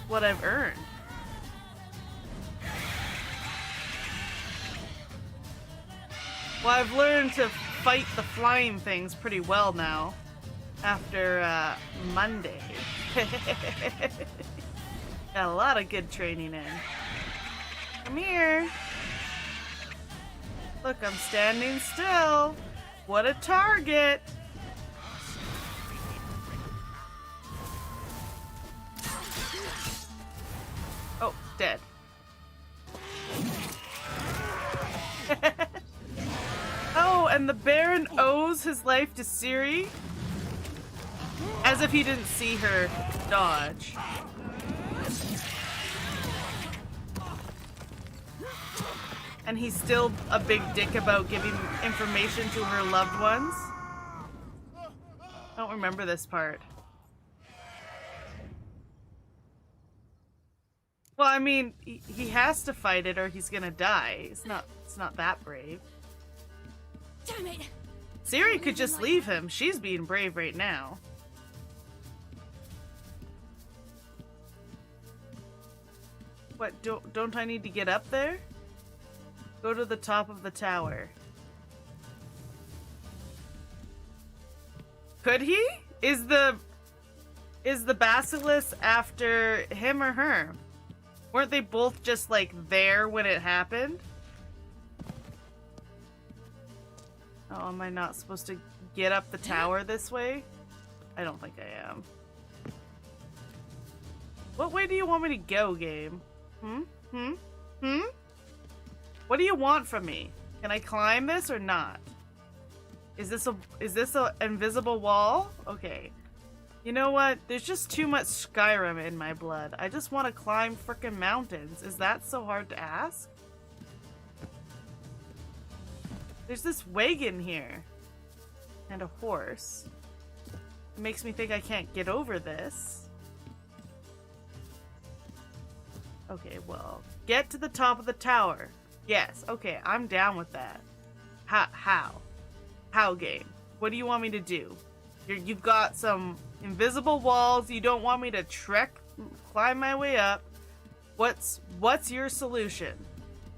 what I've earned. Well, I've learned to fight the flying things pretty well now after Monday. Got a lot of good training in. Come here. Look, I'm standing still. What a target. Oh, dead. Oh, and the Baron owes his life to Ciri? As if he didn't see her dodge. And he's still a big dick about giving information to her loved ones? I don't remember this part. Well, I mean, he has to fight it or he's gonna die. It's not that brave. Damn it! Ciri could just leave him. She's being brave right now. What, don't I need to get up there? Go to the top of the tower. Could he? Is the basilisk after him or her? Weren't they both just, like, there when it happened? Oh, am I not supposed to get up the tower this way? I don't think I am. What way do you want me to go, game? What do you want from me? Can I climb this or not? Is this a invisible wall? Okay. You know what? There's just too much Skyrim in my blood. I just want to climb frickin' mountains. Is that so hard to ask? There's this wagon here. And a horse. It makes me think I can't get over this. Okay, well, get to the top of the tower. Yes, okay, I'm down with that. How? How, game? What do you want me to do? You've got some invisible walls. You don't want me to climb my way up. What's your solution?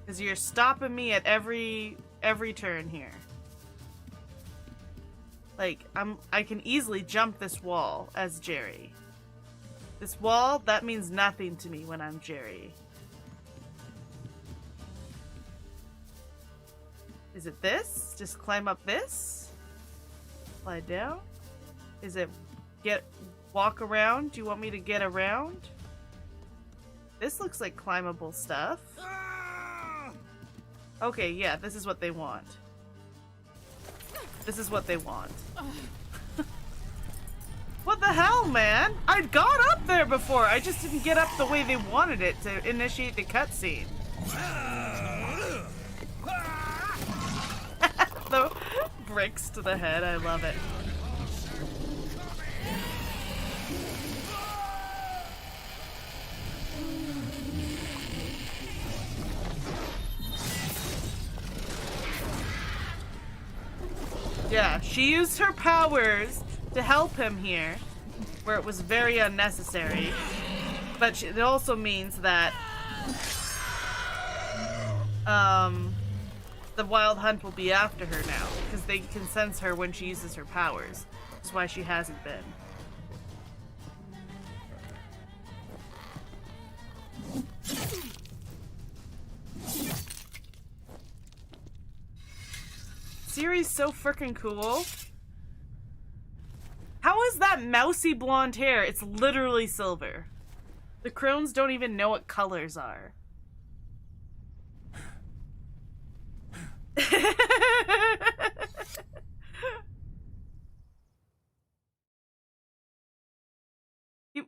Because you're stopping me at every turn here. Like, I can easily jump this wall as Jerry. This wall, that means nothing to me when I'm Jerry. Is it this? Just climb up this? Slide down? Is it walk around? Do you want me to get around? This looks like climbable stuff. Okay, yeah, this is what they want. This is what they want. What the hell, man? I got up there before. I just didn't get up the way they wanted it to initiate the cutscene. The bricks to the head. I love it. Yeah, she used her powers to help him here, where it was very unnecessary. But it also means that the Wild Hunt will be after her now, because they can sense her when she uses her powers. That's why she hasn't been. Ciri's so freaking cool. How is that mousy blonde hair? It's literally silver. The crones don't even know what colors are.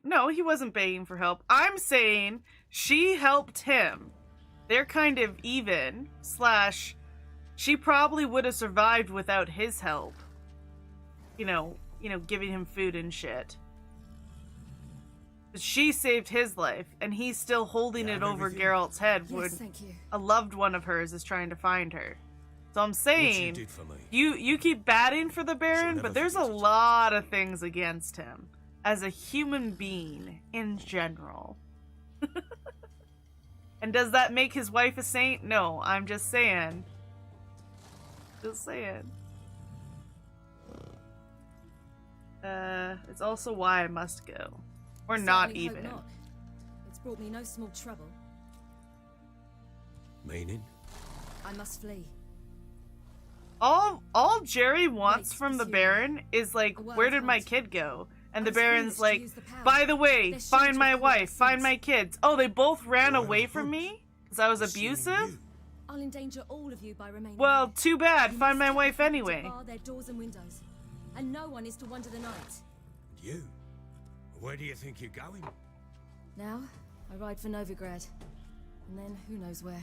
No, he wasn't begging for help. I'm saying she helped him. They're kind of even, slash, she probably would have survived without his help. You know, giving him food and shit. But she saved his life, and he's still holding it over Geralt's head when a loved one of hers is trying to find her. So I'm saying, you keep batting for the Baron, but there's a lot of things against him as a human being in general. And does that make his wife a saint? No, I'm just saying. Just saying. It's also why I must go. Or not even. Not. It's brought me no small trouble. Meaning? I must flee. All Jerry wants from the Baron is like, where did my kid go? And the Baron's like, by the way, find my wife, find my kids. Oh, they both ran away from me? Because I was abusive? I'll endanger all of you by remaining. Well, too bad. Find my wife anyway. Bar their doors and windows. And no one is to wander the night. You? Where do you think you're going? Now, I ride for Novigrad. And then who knows where.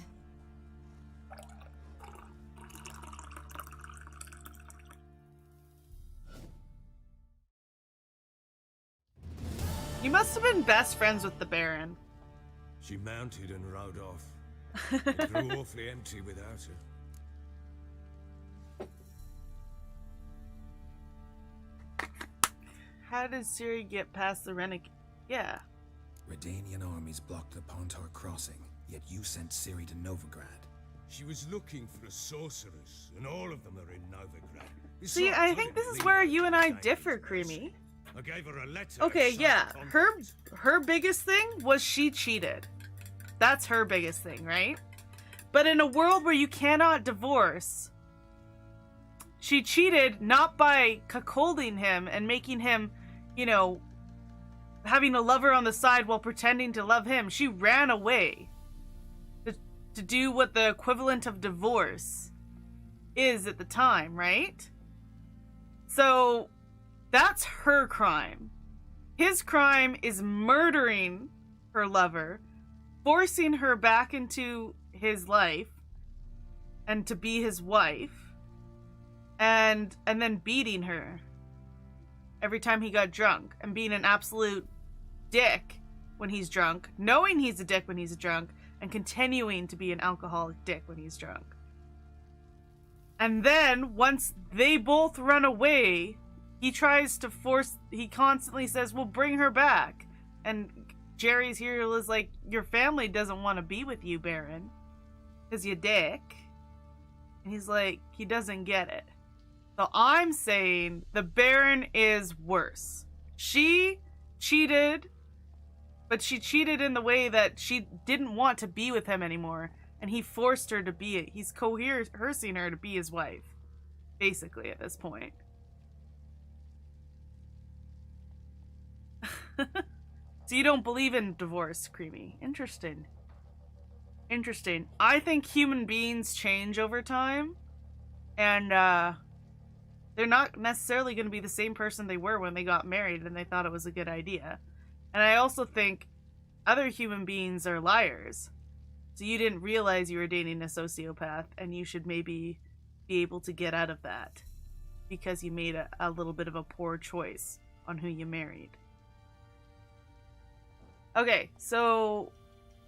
You must have been best friends with the Baron. She mounted and rode off. It grew awfully empty without her. How did Ciri get past the renegade? Yeah. Redanian armies blocked the Pontar crossing, yet you sent Ciri to Novigrad. She was looking for a sorceress, and all of them are in Novigrad. See, I think this is where you and I differ, Creamy. I gave her a letter. Okay, yeah. Her biggest thing was she cheated. That's her biggest thing, right? But in a world where you cannot divorce, she cheated not by cuckolding him and making him, you know, having a lover on the side while pretending to love him. She ran away to do what the equivalent of divorce is at the time, right? So that's her crime. His crime is murdering her lover, forcing her back into his life and to be his wife, and then beating her every time he got drunk, and being an absolute dick when he's drunk, knowing he's a dick when he's drunk, and continuing to be an alcoholic dick when he's drunk. And then once they both run away, he constantly says, well, bring her back. And Jerry's here is like, your family doesn't want to be with you, Baron, because you're dick. And he's like, he doesn't get it. So I'm saying the Baron is worse. She cheated, but she cheated in the way that she didn't want to be with him anymore, and he forced her to be it. He's coercing her to be his wife, basically, at this point. So you don't believe in divorce, Creamy. Interesting. Interesting. I think human beings change over time, and they're not necessarily going to be the same person they were when they got married and they thought it was a good idea. And I also think other human beings are liars. So you didn't realize you were dating a sociopath, and you should maybe be able to get out of that because you made a little bit of a poor choice on who you married. Okay, so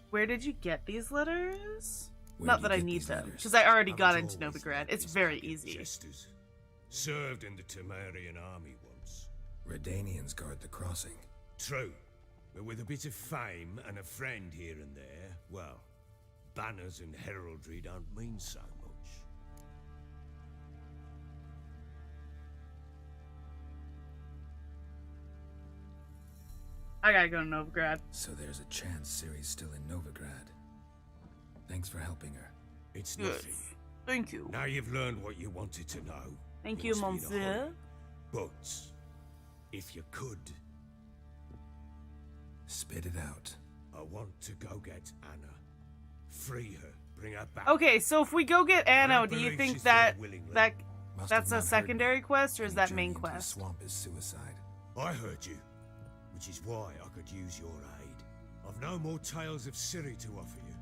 where did you get these letters? Not that I need them, because I already got into Novigrad. It's very easy. Jesters. Served in the Temerian army once. Redanians guard the crossing. True, but with a bit of fame and a friend here and there, well, banners and heraldry don't mean so much. I gotta go to Novigrad. So there's a chance Ciri's still in Novigrad. Thanks for helping her. It's nothing. Yes. Thank you. Now you've learned what you wanted to know. Thank you, monsieur. But, if you could... Spit it out. I want to go get Anna. Free her. Bring her back. Okay, so if we go get Anna, do you believe think she's that there willingly. Must that's have a not secondary heard me. quest, or is Any that journey main into the quest? swamp is suicide. I heard you, which is why I could use your aid. I've no more tales of Ciri to offer you,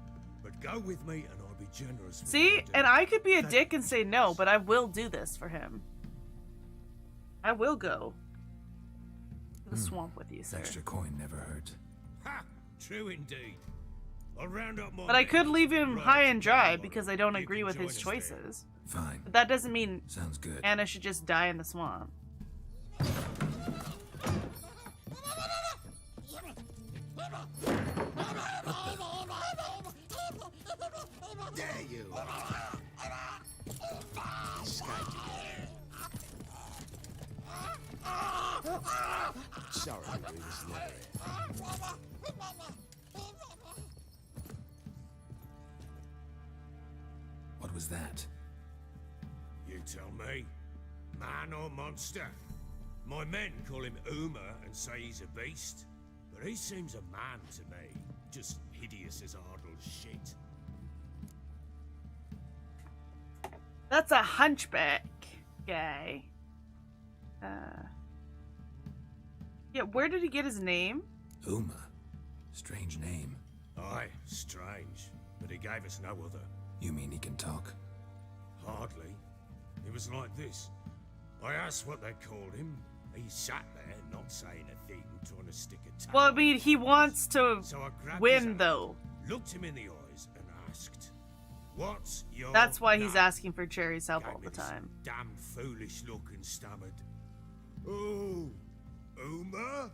but go with me and I'll be generous with See, what I do. and I could be a Thank dick you. and say no, but I will do this for him. I will go to the swamp with you, sir. Extra coin never hurt. Ha! True indeed. I'll round up my But I could men, leave him ride high to and dry Galactic. because I don't You agree can with join his us there. choices. Fine. But that doesn't mean Sounds good. Anna should just die in the swamp. Dare you! Sorry, we was never here. What was that? You tell me. Man or monster? My men call him Uma and say he's a beast, but he seems a man to me. Just hideous as Ardle's shit. That's a hunchback guy. Yeah, where did he get his name? Uma. Strange name. Aye, strange, but he gave us no other. You mean he can talk? Hardly. It was like this. I asked what they called him. He sat there, not saying a thing, trying to stick a tail. Well, I mean, he wants to So I grabbed his win, hand, though. looked him in the eyes, and asked, "What's your That's why he's name?" asking for Cherry's help Gave all me the this time. Damn foolish look and stammered, "Oh, Uma,"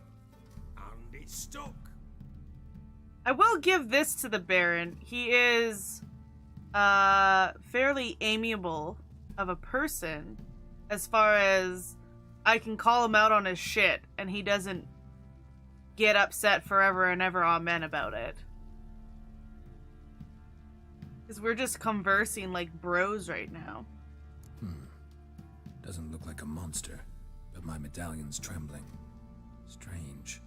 and it stuck. I will give this to the Baron. He is fairly amiable of a person, as far as I can call him out on his shit and he doesn't get upset forever and ever amen about it. Because we're just conversing like bros right now. Doesn't look like a monster, but my medallion's trembling. Strange.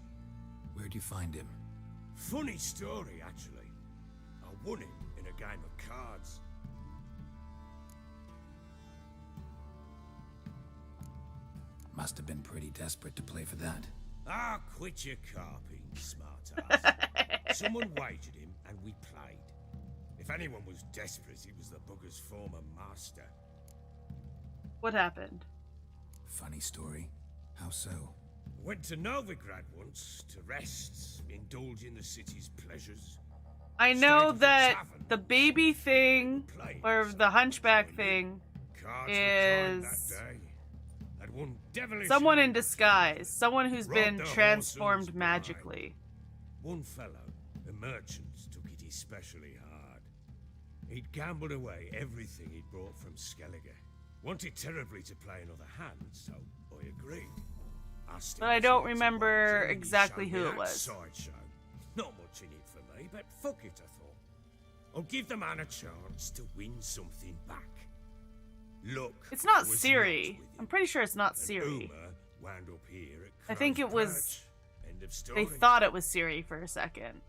Where'd you find him? Funny story, actually. I won him in a game of cards. Must have been pretty desperate to play for that. Ah, quit your carping, smart-ass. Someone wagered him, and we played. If anyone was desperate, it was the bugger's former master. What happened? Funny story. How so? Went to Novigrad once to rest, indulge in the city's pleasures. I know Stayed at that tavern, the baby thing, played or the hunchback thing, cards were kind that is day. Had one devilish someone in hand. disguise. Someone who's Robbed been the horses transformed blind. magically. One fellow, a merchant, took it especially hard. He'd gambled away everything he'd brought from Skellige. Wanted terribly to play another hand, so I agreed. Asked him But I if don't he remember wanted, and he exactly showed who me it that was. sideshow. Not much in it for me, but fuck it, I thought. I'll give the man a chance to win something back. Look, It's not was Ciri. not with I'm him. pretty sure it's not And Ciri. Uma wound up here at I think Crow's it was- Perch. End of story. They thought it was Ciri for a second.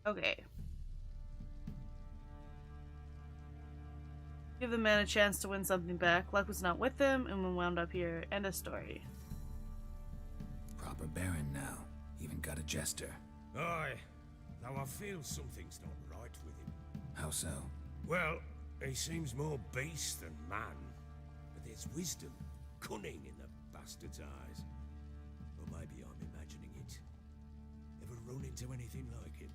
Okay. Give the man a chance to win something back. Luck was not with them, and we wound up here. End of story. Proper baron now. Even got a jester. Aye. Though I feel something's not right with him. How so? Well, he seems more beast than man. But there's wisdom, cunning in the bastard's eyes. Or maybe I'm imagining it. Ever run into anything like him?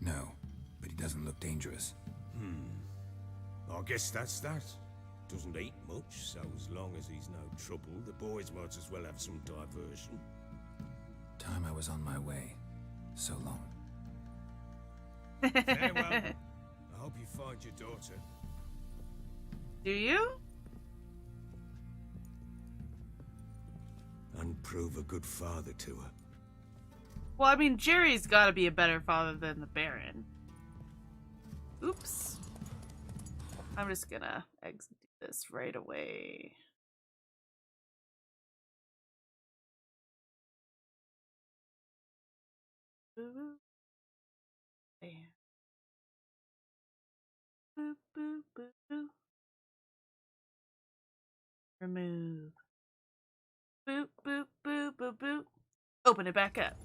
No, but he doesn't look dangerous. I guess that's that. Doesn't eat much, so as long as he's no trouble, the boys might as well have some diversion. Time I was on my way. So long. Farewell. I hope you find your daughter. Do you? And prove a good father to her. Well, I mean, Jerry's got to be a better father than the Baron. Oops. I'm just gonna exit this right away. Boop. There. Boop, boop, boop, boop. Remove. Boop, boop, boop, boop, boop. Open it back up.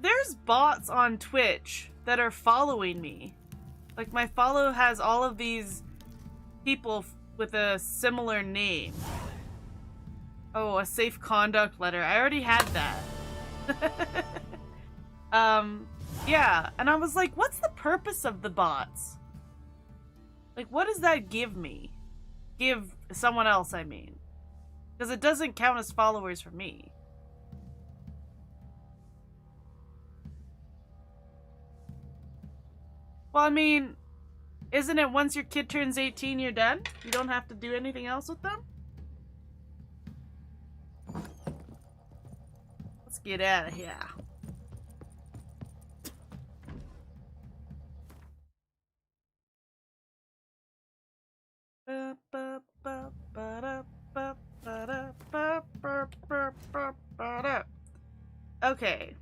There's bots on Twitch that are following me. Like, my follow has all of these people with a similar name. Oh, a safe conduct letter. I already had that. Yeah, and I was like, what's the purpose of the bots? Like, what does that give me? Give someone else, I mean. Because it doesn't count as followers for me. Well, I mean, isn't it once your kid turns 18, you're done? You don't have to do anything else with them? Let's get out of here. Okay.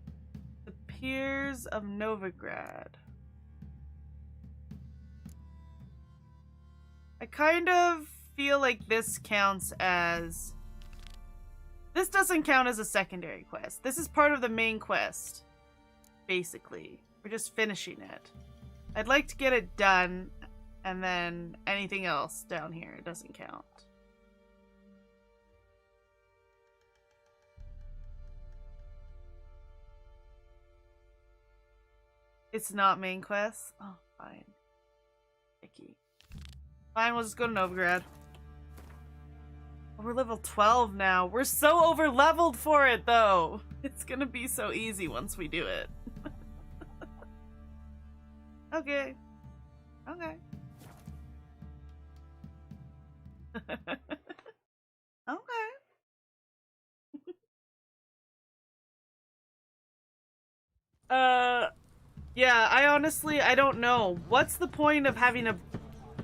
The Piers of Novigrad. I kind of feel like this counts as... This doesn't count as a secondary quest. This is part of the main quest, basically. We're just finishing it. I'd like to get it done, and then anything else down here doesn't count. It's not main quest? Oh, fine. Icky. Fine, we'll just go to Novigrad. We're level 12 now. We're so over-leveled for it, though. It's gonna be so easy once we do it. Okay. Okay. Okay. Yeah, I don't know. What's the point of having a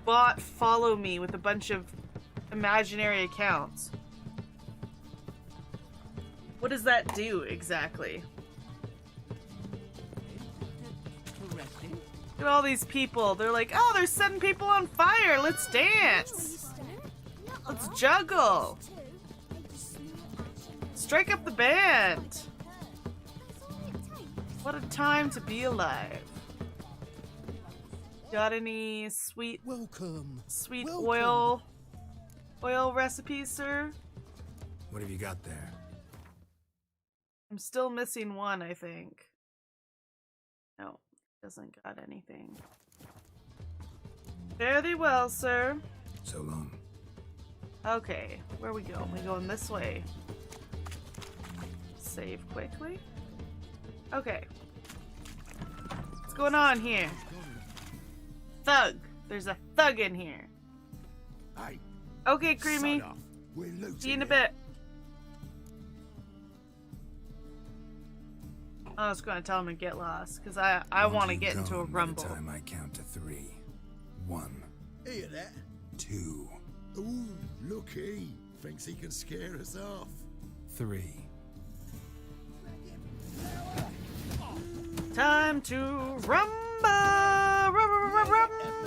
bot follow me with a bunch of imaginary accounts? What does that do exactly? Look at all these people. They're like, oh, they're setting people on fire. Let's dance. Let's juggle. Strike up the band. What a time to be alive. Got any sweet oil recipes, sir? What have you got there? I'm still missing one, I think. No, doesn't got anything. Fare thee well, sir. So long. Okay, where we go? We going this way. Save quickly. Okay. What's going on here? Thug. There's a thug in here. Hey. Okay, Creamy. See you in a bit. I was going to tell him to get lost because I want to get into a rumble. By the time I count to 3. 1. Hear that? 2. Ooh, look, he thinks he can scare us off. 3. Time to rumble!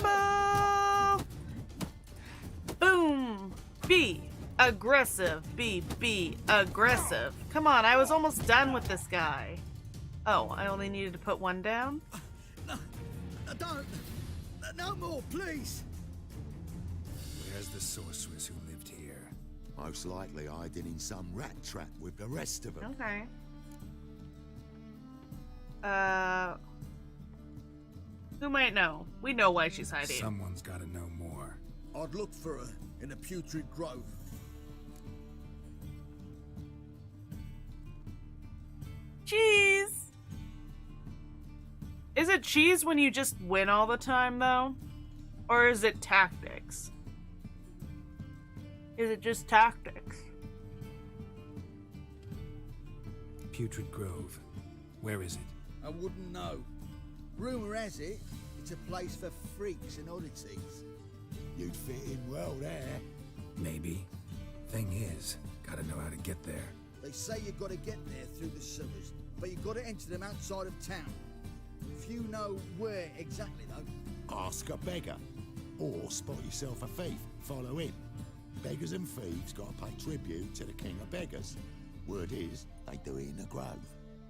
Rumble! Boom! Be aggressive. Be aggressive. Come on, I was almost done with this guy. Oh, I only needed to put one down? No, don't. No more, please. Where's the sorceress who lived here? Most likely hiding in some rat trap with the rest of them. Okay. Who might know? We know why she's hiding. Someone's gotta know more. I'd look for her in a putrid grove. Cheese! Is it cheese when you just win all the time, though? Or is it tactics? Is it just tactics? Putrid Grove. Where is it? I wouldn't know. Rumour has it, it's a place for freaks and oddities. You'd fit in well there. Maybe. Thing is, gotta know how to get there. They say you gotta get there through the sewers, but you gotta enter them outside of town. Few know where exactly, though. Ask a beggar. Or spot yourself a thief. Follow him. Beggars and thieves gotta pay tribute to the king of beggars. Word is, they do it in the grove.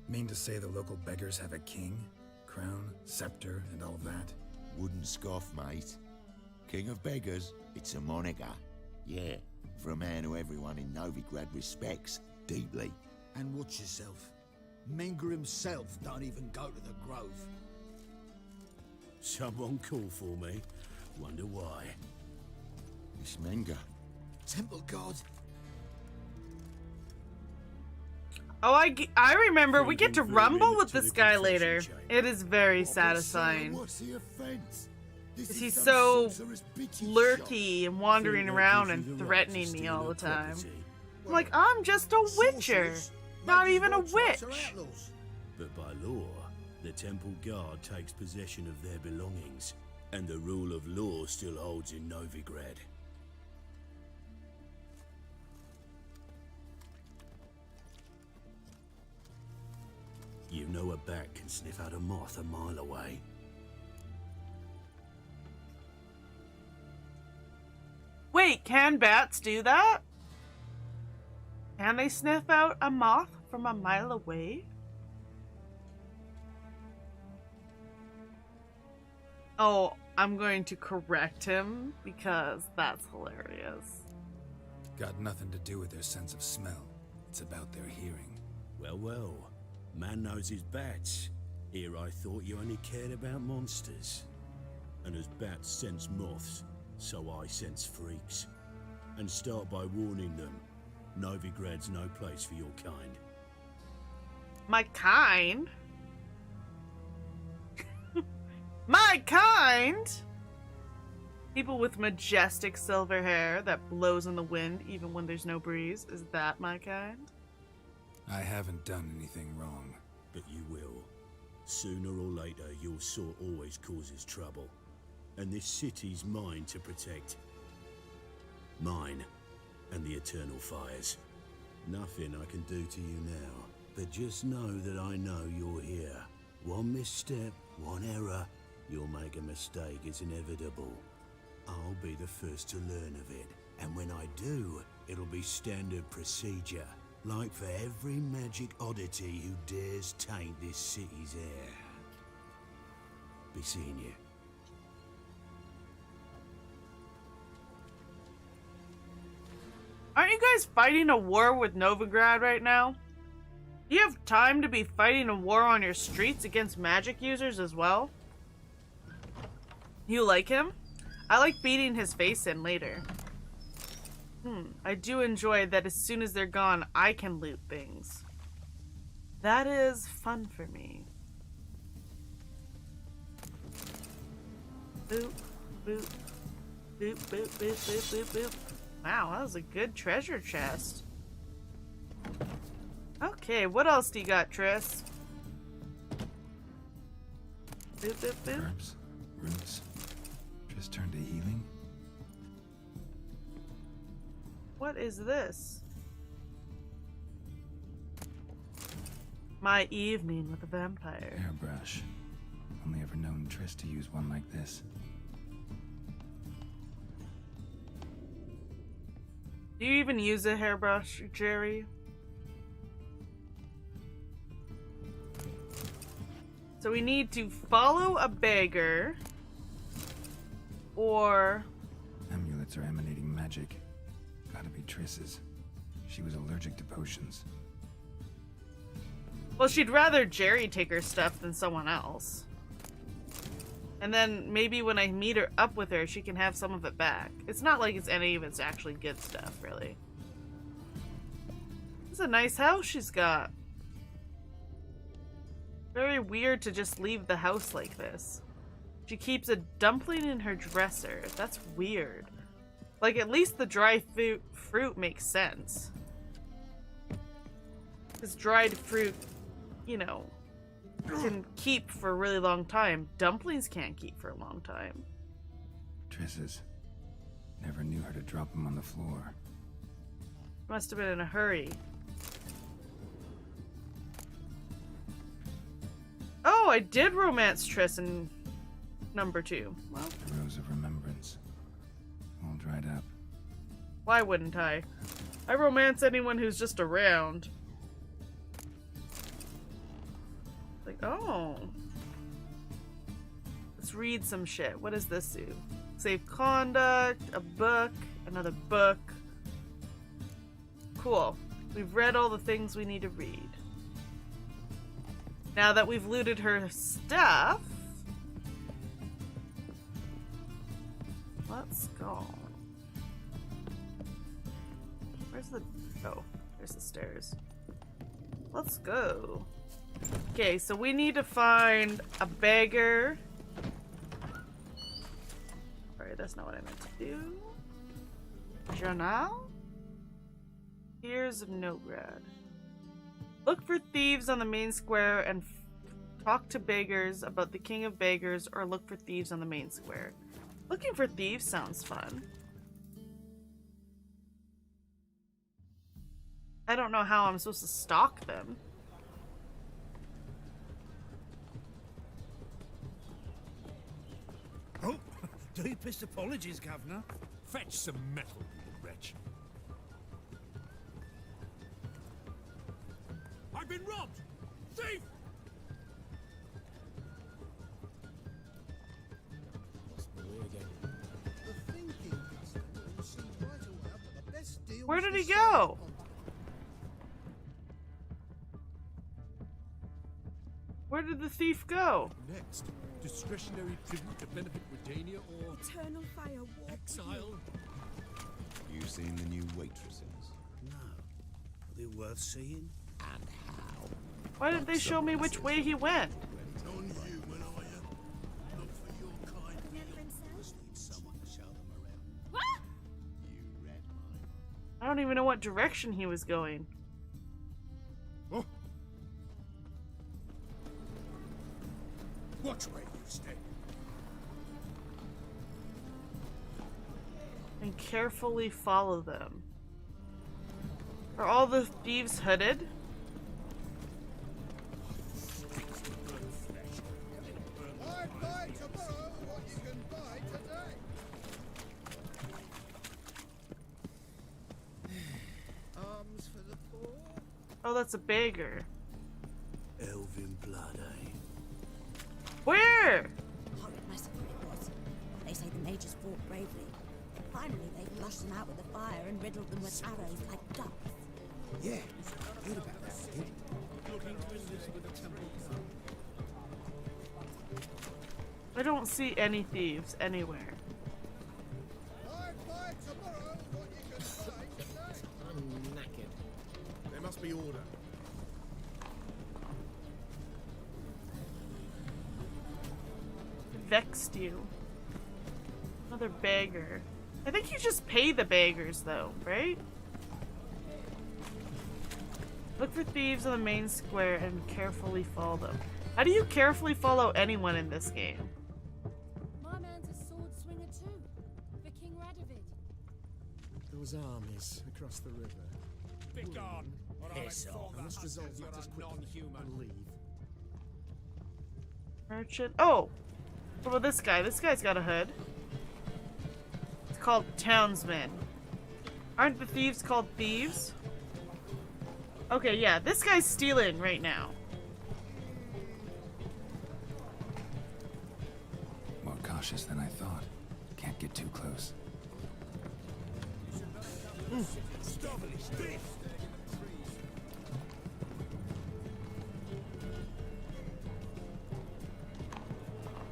Mean to say the local beggars have a king, crown, scepter, and all that? Wouldn't scoff, mate. King of beggars, it's a moniker. Yeah, for a man who everyone in Novigrad respects deeply. And watch yourself. Menger himself don't even go to the grove. Someone call for me. Wonder why. It's Menger. Temple god. Oh, I remember. We get to rumble with this guy later. It is very satisfying. What's the offense? He's so lurky and wandering around and threatening me all the time. I'm like, I'm just a witcher, not even a witch. But by law, the temple guard takes possession of their belongings, and the rule of law still holds in Novigrad. You know a bat can sniff out a moth a mile away. Wait, can bats do that? Can they sniff out a moth from a mile away? Oh, I'm going to correct him because that's hilarious. Got nothing to do with their sense of smell. It's about their hearing. Well, well. Man knows his bats. Here I thought you only cared about monsters. And as bats sense moths, so I sense freaks. And start by warning them, Novigrad's no place for your kind. My kind? My kind? People with majestic silver hair that blows in the wind even when there's no breeze. Is that my kind? I haven't done anything wrong. But you will. Sooner or later, your sort always causes trouble. And this city's mine to protect. Mine and the eternal fires. Nothing I can do to you now. But just know that I know you're here. One misstep, one error, you'll make a mistake. It's inevitable. I'll be the first to learn of it. And when I do, it'll be standard procedure. Like for every magic oddity who dares taint this city's air. Be seeing you. Aren't you guys fighting a war with Novigrad right now? Do you have time to be fighting a war on your streets against magic users as well? You like him? I like beating his face in later. I do enjoy that as soon as they're gone, I can loot things. That is fun for me. Boop, boop, boop, boop, boop, boop, boop, boop. Wow, that was a good treasure chest. Okay, what else do you got, Triss? Boop, boop, boop. Herbs, roots, just turned to healing. What is this? My evening with a vampire. Hairbrush. Only ever known Triss to use one like this. Do you even use a hairbrush, Jerry? So we need to follow a beggar, or... Amulets are emanating magic. Gotta be Triss's. She was allergic to potions. Well, she'd rather Jerry take her stuff than someone else. And then maybe when I meet her up with her, she can have some of it back. It's not like it's any of it's actually good stuff, really. It's a nice house she's got. Very weird to just leave the house like this. She keeps a dumpling in her dresser. That's weird. Like, at least the dry fruit makes sense. Because dried fruit, you know, can keep for a really long time. Dumplings can't keep for a long time. Triss's. Never knew her to drop them on the floor. Must have been in a hurry. Oh, I did romance Triss in number 2. Well, The Rose of Remembrance. All dried up. why wouldn't I? I romance anyone who's just around. Like, oh. Let's read some shit. What does this do? Safe conduct, a book, another book. Cool. We've read all the things we need to read. Now that we've looted her stuff, let's go. Where's the... Oh, there's the stairs. Let's go. Okay, so we need to find a beggar. Alright, that's not what I meant to do. Journal? Tears of Novigrad. Look for thieves on the main square and talk to beggars about the king of beggars, or look for thieves on the main square. Looking for thieves sounds fun. I don't know how I'm supposed to stalk them. Oh, deepest apologies, Governor. Fetch some metal, you wretch. I've been robbed! Thief! Where did he go? Where did the thief go? Next, discretionary tribute to benefit Britannia or Eternal fire walk. exile. You seen the new waitresses? No. Are they worth seeing? And how? Why didn't they show me which way he went? Non-human, are you? I don't even know what direction he was going. Oh. Watch where you step. And carefully follow them. Are all the thieves hooded? Buy tomorrow what you can buy today. Arms for the poor. Oh, that's a beggar. Elven blood, eh? Where? Horrid massacre it was. They say the mages fought bravely. Finally, they flushed them out with the fire and riddled them with arrows like ducks. Yeah, heard about that. I don't see any thieves anywhere. Buy tomorrow what you can buy today. I'm knackered. There must be order. Vexed you. Another beggar. I think you just pay the beggars though, right? Look for thieves on the main square and carefully follow them. How do you carefully follow anyone in this game? My man's a sword swinger too, for King Radovid. Those armies across the river. Begone! Piss off. I must resolve that as quickly and leave. Merchant. Oh! What about this guy? This guy's got a hood. It's called townsman. Aren't the thieves called thieves? Okay, yeah, this guy's stealing right now. More cautious than I thought. Can't get too close.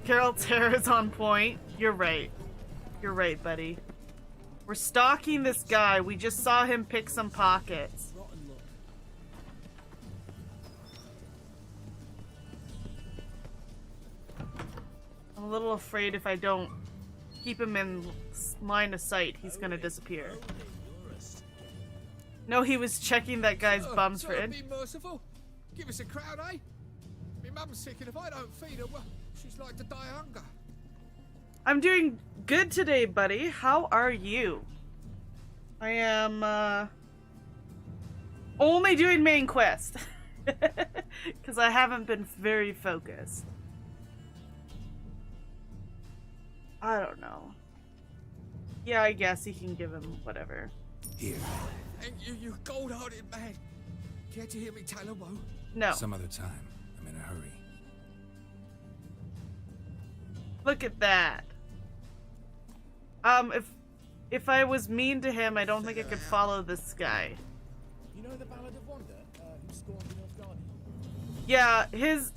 Geralt's hair is on point. You're right. You're right, buddy. We're stalking this guy. We just saw him pick some pockets. I'm a little afraid if I don't keep him in line of sight, he's gonna disappear. No, he was checking that guy's bums for it. Be merciful. Give us a crown, eh? My mum's sick, and if I don't feed her, well, she's like to die of hunger. I'm doing good today, buddy. How are you? I am, only doing main quest. Because I haven't been very focused. I don't know. Yeah, I guess he can give him whatever. Here. And you gold-hearted man. Care to hear me tell a woe? No. Some other time. I'm in a hurry. Look at that. If I was mean to him, I don't think I could follow this guy. You know the Ballad of Wonder? Who scorned the Nilfgaardian? Yeah,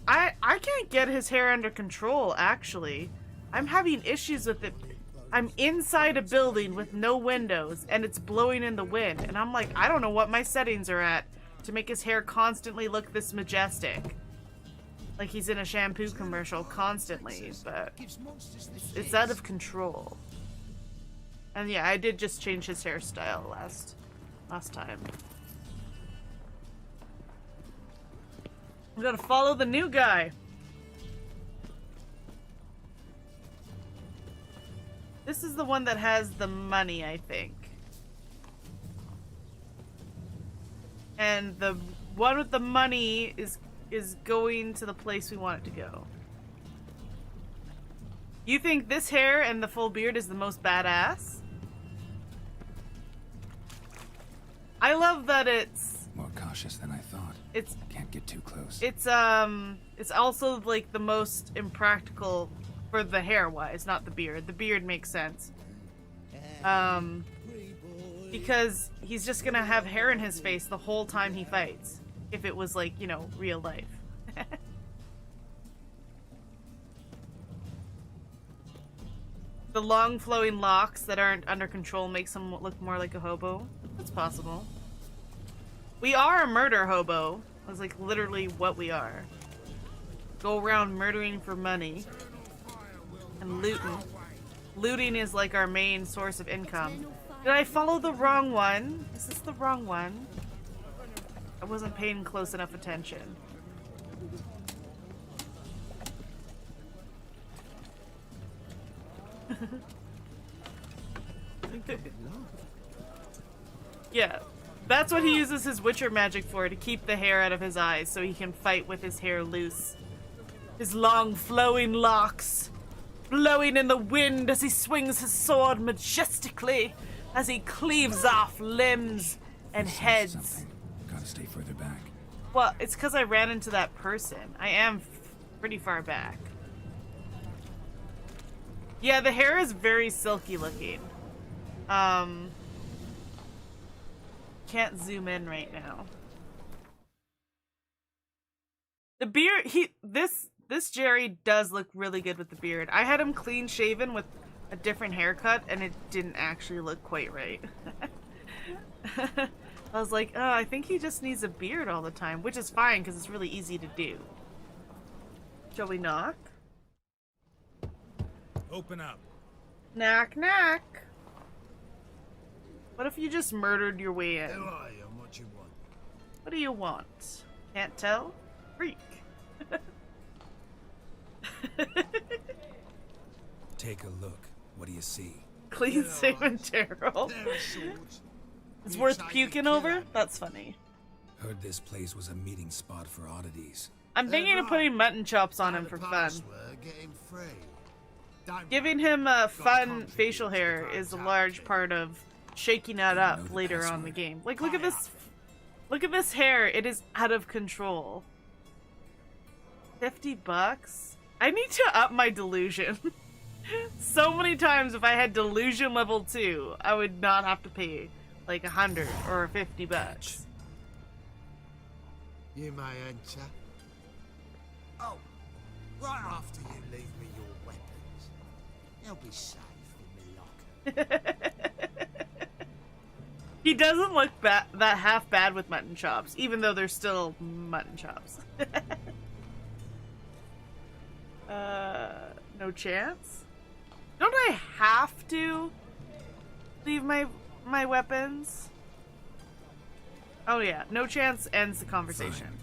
I can't get his hair under control, actually. I'm having issues with it. I'm inside a building with no windows, and it's blowing in the wind, and I'm like, I don't know what my settings are at to make his hair constantly look this majestic. Like he's in a shampoo commercial constantly, but it's out of control. And yeah, I did just change his hairstyle last time. We gotta follow the new guy. This is the one that has the money, I think. And the one with the money is going to the place we want it to go. You think this hair and the full beard is the most badass? I love that it's more cautious than I thought. It's can't get too close. It's also like the most impractical for the hair wise, not the beard. The beard makes sense. Because he's just gonna have hair in his face the whole time he fights. If it was like, you know, real life. The long flowing locks that aren't under control makes him look more like a hobo. That's possible. We are a murder hobo. That's like literally what we are. Go around murdering for money. And looting. Looting is like our main source of income. Eternal fire Did I follow the wrong one? Is this the wrong one? I wasn't paying close enough attention. Yeah, that's what he uses his Witcher magic for, to keep the hair out of his eyes so he can fight with his hair loose. His long flowing locks blowing in the wind as he swings his sword majestically as he cleaves off limbs and heads. Gotta stay further back. Well, it's because I ran into that person. I am pretty far back. Yeah, the hair is very silky looking. Can't zoom in right now. The beard, this Jerry does look really good with the beard. I had him clean shaven with a different haircut and it didn't actually look quite right. I was like, oh, I think he just needs a beard all the time, which is fine because it's really easy to do. Shall we knock? Open up. Knock, knock. What if you just murdered your way in? Who are you and what you want? What do you want? Can't tell? Freak. Take a look. What do you see? Clean shaven Geralt. It's worth puking over? That's funny. Heard this place was a meeting spot for oddities. I'm thinking of putting mutton chops on him for fun. Giving him a fun facial hair is a large part of shaking that up later on in the game. Like, look at this. Look at this hair. It is out of control. $50? I need to up my delusion. So many times if I had delusion level 2, I would not have to pay like 100 or $50. You may enter. Oh, right after you leave me your weapons. They'll be safe in my locker. He doesn't look that half bad with mutton chops, even though they're still mutton chops. No chance? Don't I have to leave my weapons? Oh yeah, no chance ends the conversation. Fine.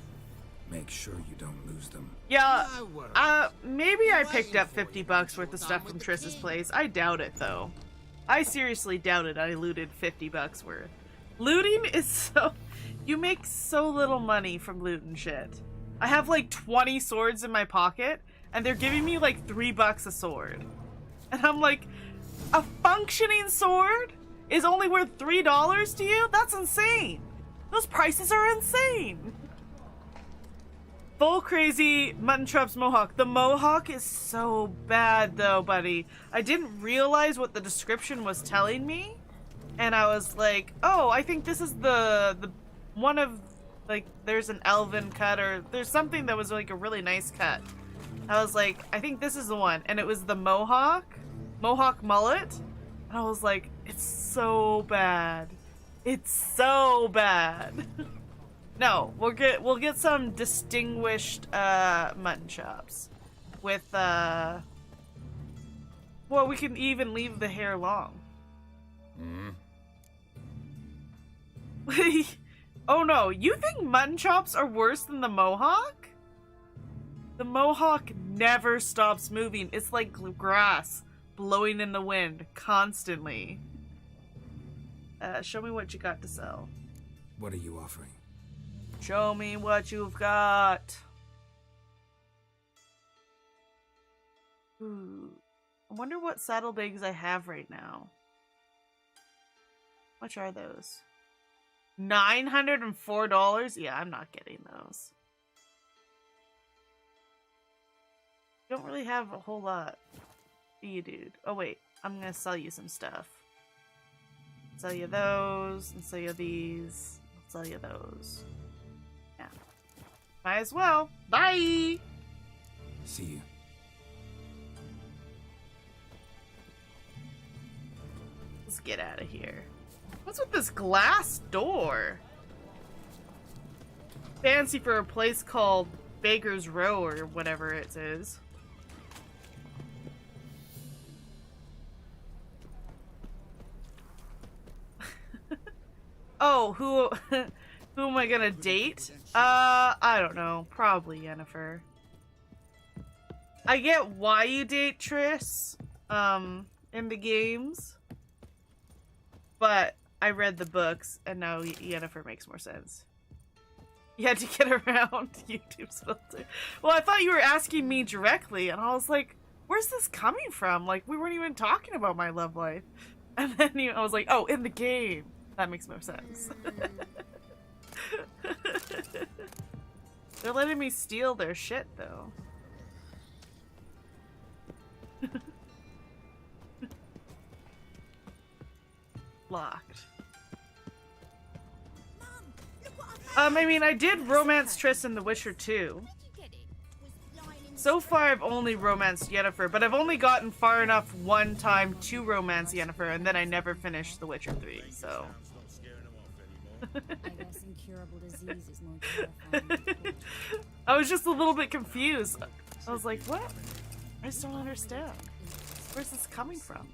Make sure you don't lose them. Yeah, maybe I picked up $50 worth of stuff from Triss's place. I doubt it though. I seriously doubt it. I looted $50 worth. Looting is so... You make so little money from looting shit. I have like 20 swords in my pocket, and they're giving me like $3 a sword. And I'm like, a functioning sword is only worth $3 to you? That's insane. Those prices are insane. Full crazy mutton chops mohawk. The mohawk is so bad though, buddy. I didn't realize what the description was telling me. And I was like, oh, I think this is the one of, like, there's an elven cut or there's something that was like a really nice cut. I was like, I think this is the one. And it was the mohawk mullet. And I was like, it's so bad. It's so bad. No, we'll get some distinguished mutton chops with well, we can even leave the hair long. Oh no, you think mutton chops are worse than the mohawk? The mohawk never stops moving. It's like grass blowing in the wind constantly. Show me what you got to sell. What are you offering? Show me what you've got. Ooh. I wonder what saddlebags I have right now. How much are those? $904? Yeah, I'm not getting those. Don't really have a whole lot. Do you, dude? Oh wait, I'm gonna sell you some stuff. Sell you those, and sell you these. I'll sell you those. Yeah. Might as well. Bye! See you. Let's get out of here. What's with this glass door? Fancy for a place called Baker's Row or whatever it is. Oh, who who am I gonna date? I don't know. Probably Yennefer. I get why you date Triss, in the games. But I read the books, and now Yennefer makes more sense. You had to get around YouTube's filter. Well, I thought you were asking me directly, and I was like, where's this coming from? Like, we weren't even talking about my love life. And then I was like, oh, in the game. That makes more sense. They're letting me steal their shit, though. Locked. I mean, I did romance Triss in The Witcher 2. So far, I've only romanced Yennefer, but I've only gotten far enough one time to romance Yennefer, and then I never finished The Witcher 3, so... I guess incurable disease is more terrifying. I was just a little bit confused. I was like, what? I just don't understand. Where's this coming from?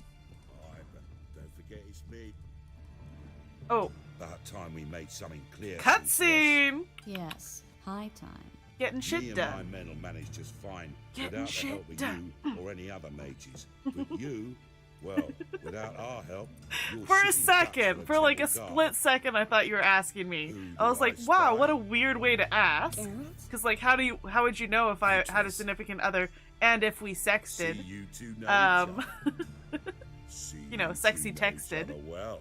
Don't forget it's me. Oh. About time we made something clear. Cutscene! Yes, high time. Getting shit me and done. my men will manage just fine Getting without the shit help of done. you or any other mages. But you, well, without our help, you'll For a sit in second, Dutch for like a garden. split second, I thought you were asking me. Who I was do I like, wow, spy? what a weird way to ask. Because like, how would you know if I had a significant other and if we sexted? See you two know each other. See You know, you sexy two know each texted. other well.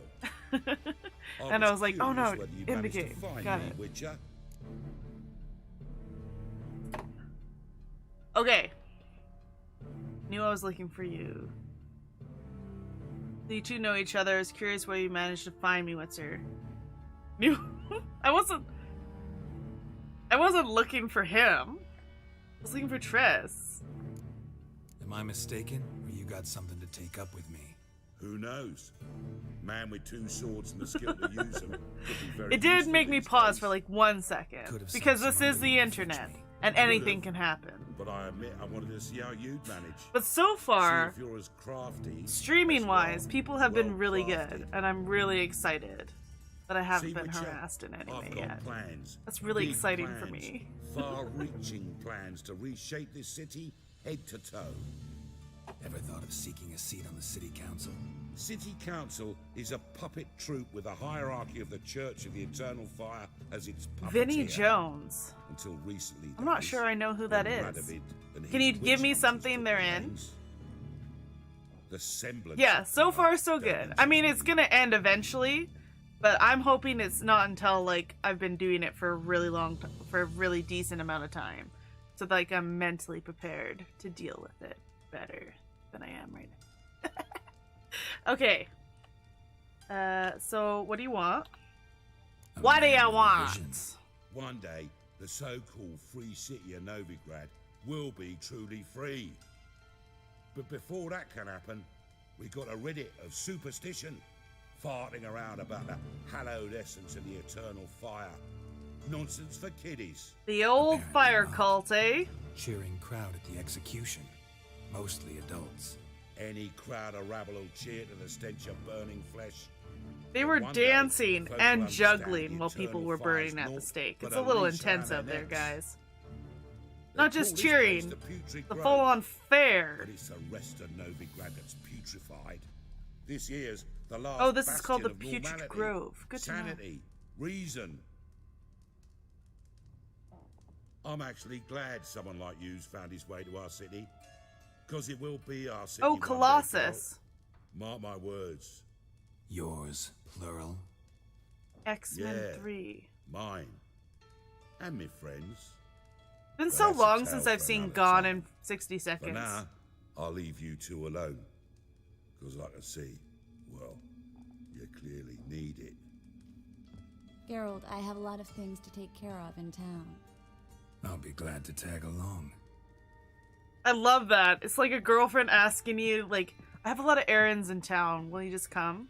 And I was like, oh no, curious whether you in the managed to game. find Got me, it. Witcher. Okay. Knew I was looking for you. You two know each other. I was curious where you managed to find me, Witzer. Knew I wasn't looking for him. I was looking for Triss. Am I mistaken, or you got something to take up with me? Who knows? Man with two swords and the skill to use them. Could be very It did useful make me these pause days. for like 1 second. Could've Because sent this someone is the to fetch internet. me. And anything can happen. But I admit I wanted to see how you'd manage. But so far, See if you're as crafty. streaming wise, as people have been well really crafted. good. And I'm really excited that I haven't See, been Witcher, harassed in any I've way got yet. plans. That's really Big exciting for plans. me. Far-reaching plans to reshape this city head to toe. Ever thought of seeking a seat on the city council? City Council is a puppet troupe with a hierarchy of the Church of the Eternal Fire as its puppeteer. Vinnie Jones. Until recently, I'm not that sure is, I know who that when is. Radovid and Can his you give me witch something hunters they're took the in? reins. The semblance. Yeah, of so power far so good. governs I mean, the it's gonna end eventually, but I'm hoping it's not until like I've been doing it for a really long time, for a really decent amount of time, so that, like I'm mentally prepared to deal with it better than I am right now. Okay. So what do you want? What do you want? One day, the so-called free city of Novigrad will be truly free. But before that can happen, we got to rid it of superstition, farting around about the hallowed essence of the eternal fire. Nonsense for kiddies. The old fire cult, eh? Cheering crowd at the execution. Mostly adults. Any crowd of rabble will cheer to the stench of burning flesh. They But were one day, dancing folk will and understand juggling the while people eternal were fire's burning at the naught stake. but It's a little leash around intense their out there, necks. guys. They Not call just this cheering, place the Putrid the Grove. full-on fair. But it's the rest of Novigrad that's putrefied. This year's the last. Oh, this is called the bastion of Putrid normality, Grove. Good to know. sanity, reason. I'm actually glad someone like you's found his way to our city, because it will be our city. Oh, one day, Colossus. Geralt. Mark my words. Yours, plural. X-Men Yeah. 3. Mine. And my friends. Been But so that's a long tale since for I've seen another Gone time. in 60 For seconds. now, I'll leave you two alone. Because I can see, well, you clearly need it. Geralt, I have a lot of things to take care of in town. I'll be glad to tag along. I love that. It's like a girlfriend asking you, like, I have a lot of errands in town. Will you just come?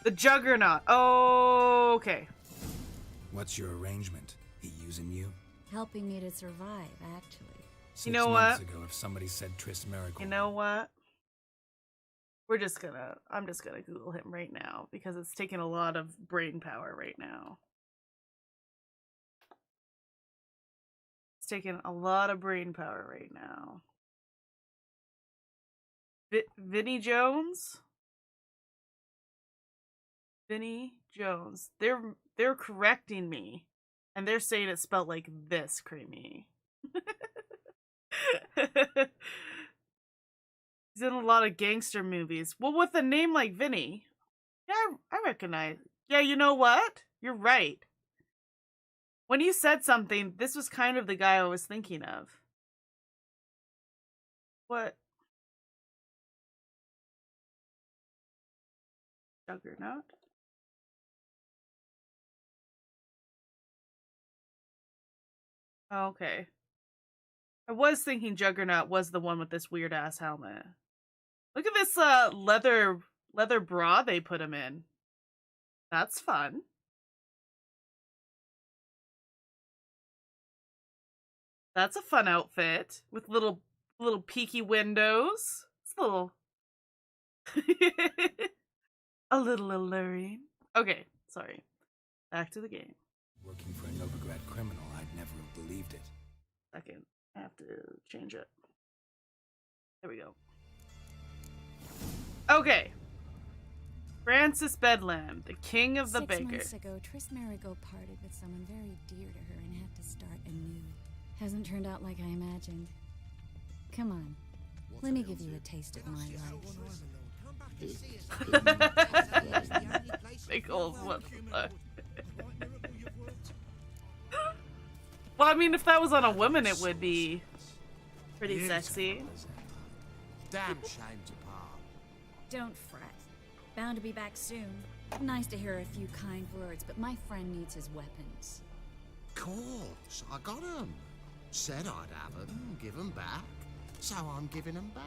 The Juggernaut. Oh, okay. What's your arrangement? He using you? Helping me to survive, actually. 6 You know months what? ago, if somebody said Triss Miracle, You know what? I'm just gonna Google him right now because it's taking a lot of brain power right now. It's taking a lot of brain power right now. Vinnie Jones? Vinnie Jones. They're correcting me. And they're saying it's spelled like this, Creamy. He's in a lot of gangster movies. Well, with a name like Vinny, yeah, I recognize. Yeah, you know what? You're right. When you said something, this was kind of the guy I was thinking of. What? Juggernaut? Oh, okay. I was thinking Juggernaut was the one with this weird ass helmet. Look at this leather bra they put him in. That's fun. That's a fun outfit with little peeky windows. It's a little a little alluring. Okay, sorry. Back to the game. Working for a Novigrad criminal, I'd never have believed it. Second, I have to change it. There we go. Okay. Francis Bedlam, the king of the baker. 6 months ago, Triss Marigold parted with someone very dear to her and had to start anew. Hasn't turned out like I imagined. Come on, let me give you a taste of my life. Big old what the fuck. Well, I mean, if that was on a woman, it would be pretty sexy. Damn shame to part. Don't fret. Bound to be back soon. Nice to hear a few kind words, but my friend needs his weapons. Course, I got 'em. Said I'd have 'em, give 'em back. So I'm giving 'em back.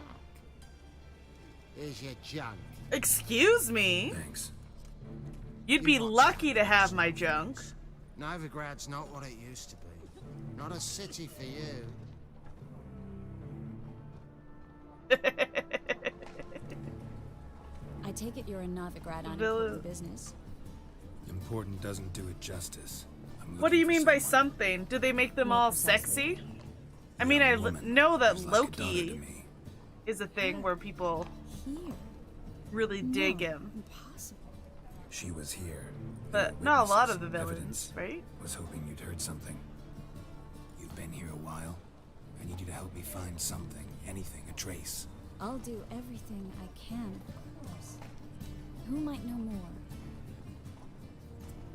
Here's your junk. Excuse me? Thanks. You'd be lucky to have my junk. Novigrad's not what it used to be. Not a city for you. I take it you're a Novigrad on important business. Important doesn't do it justice. What do you mean by something? Do they make them all sexy? I mean, I know that Loki is a thing where people really dig him. Impossible. She was here. But not a lot of the villains, right? Was hoping you'd heard something. You've been here a while. I need you to help me find something, anything, a trace. I'll do everything I can, of course. Who might know more?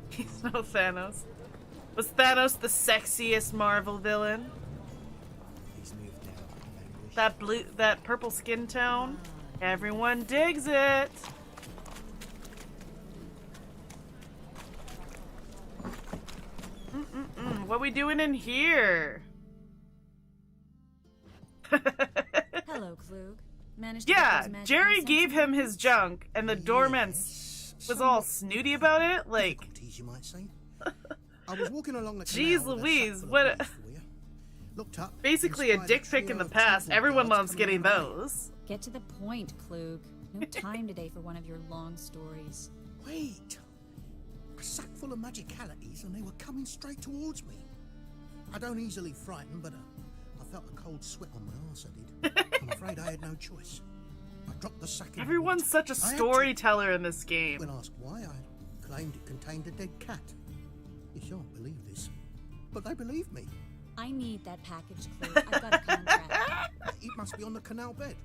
He's no Thanos. Was Thanos the sexiest Marvel villain? That purple skin tone? Everyone digs it! What we doing in here? Hello, Klug. Managed to Yeah, get those magic Jerry incense gave him weapons? his junk, and the doorman was all snooty about it. Like, You might say. I was walking along the jeez canal with a Louise, sack full of what? goods for you. Looked up, Basically a and dick spied pic in trio the of past. temple Everyone guards loves coming getting our way. those. Get to the point, Klug. No time today for one of your long stories. Wait! A sack full of magicalities and they were coming straight towards me. I don't easily frighten, but I felt a cold sweat on my arse, I did. I'm afraid I had no choice. I dropped the sack in Everyone's such a I had to. storyteller in this game. When asked why, I claimed it contained a dead cat. You shan't believe this, but they believed me. I need that package, Klug. I've got a contract. It must be on the canal bed.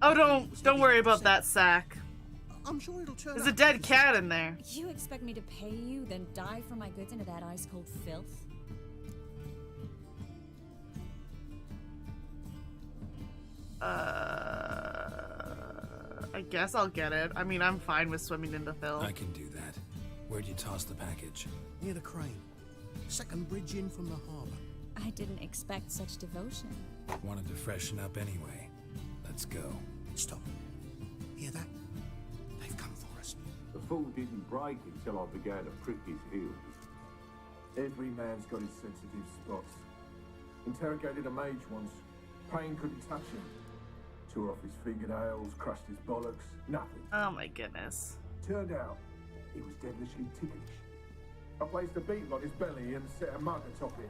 Oh, don't worry about that sack. I'm sure it'll turn There's a out dead cat in there. You expect me to pay you, then dive for my goods into that ice-cold filth? I guess I'll get it. I mean, I'm fine with swimming in the filth. I can do that. Where'd you toss the package? Near the crane. Second bridge in from the harbour. I didn't expect such devotion. Wanted to freshen up anyway. Let's go. Stop. Hear that? They've come for us. The fall didn't break until I began to prick his heels. Every man's got his sensitive spots. Interrogated a mage once. Pain couldn't touch him. Tore off his fingernails, crushed his bollocks, nothing. Oh my goodness. Turned out, he was devilishly ticklish. I placed a beetle on his belly and set a mug atop it.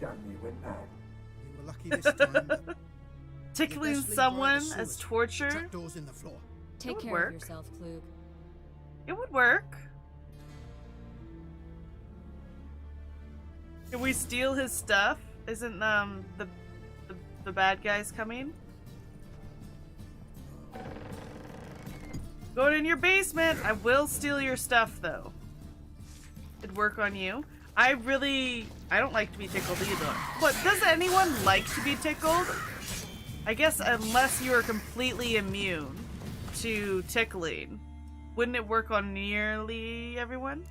Damn near went mad. You were lucky this time. Tickling someone as torture? Trapdoors in the floor. Take care work. of yourself, Klug. It would work. Can we steal his stuff? Isn't the bad guys coming? Going in your basement. I will steal your stuff though. It'd work on you. I don't like to be tickled either. But does anyone like to be tickled? I guess unless you are completely immune to tickling. Wouldn't it work on nearly everyone?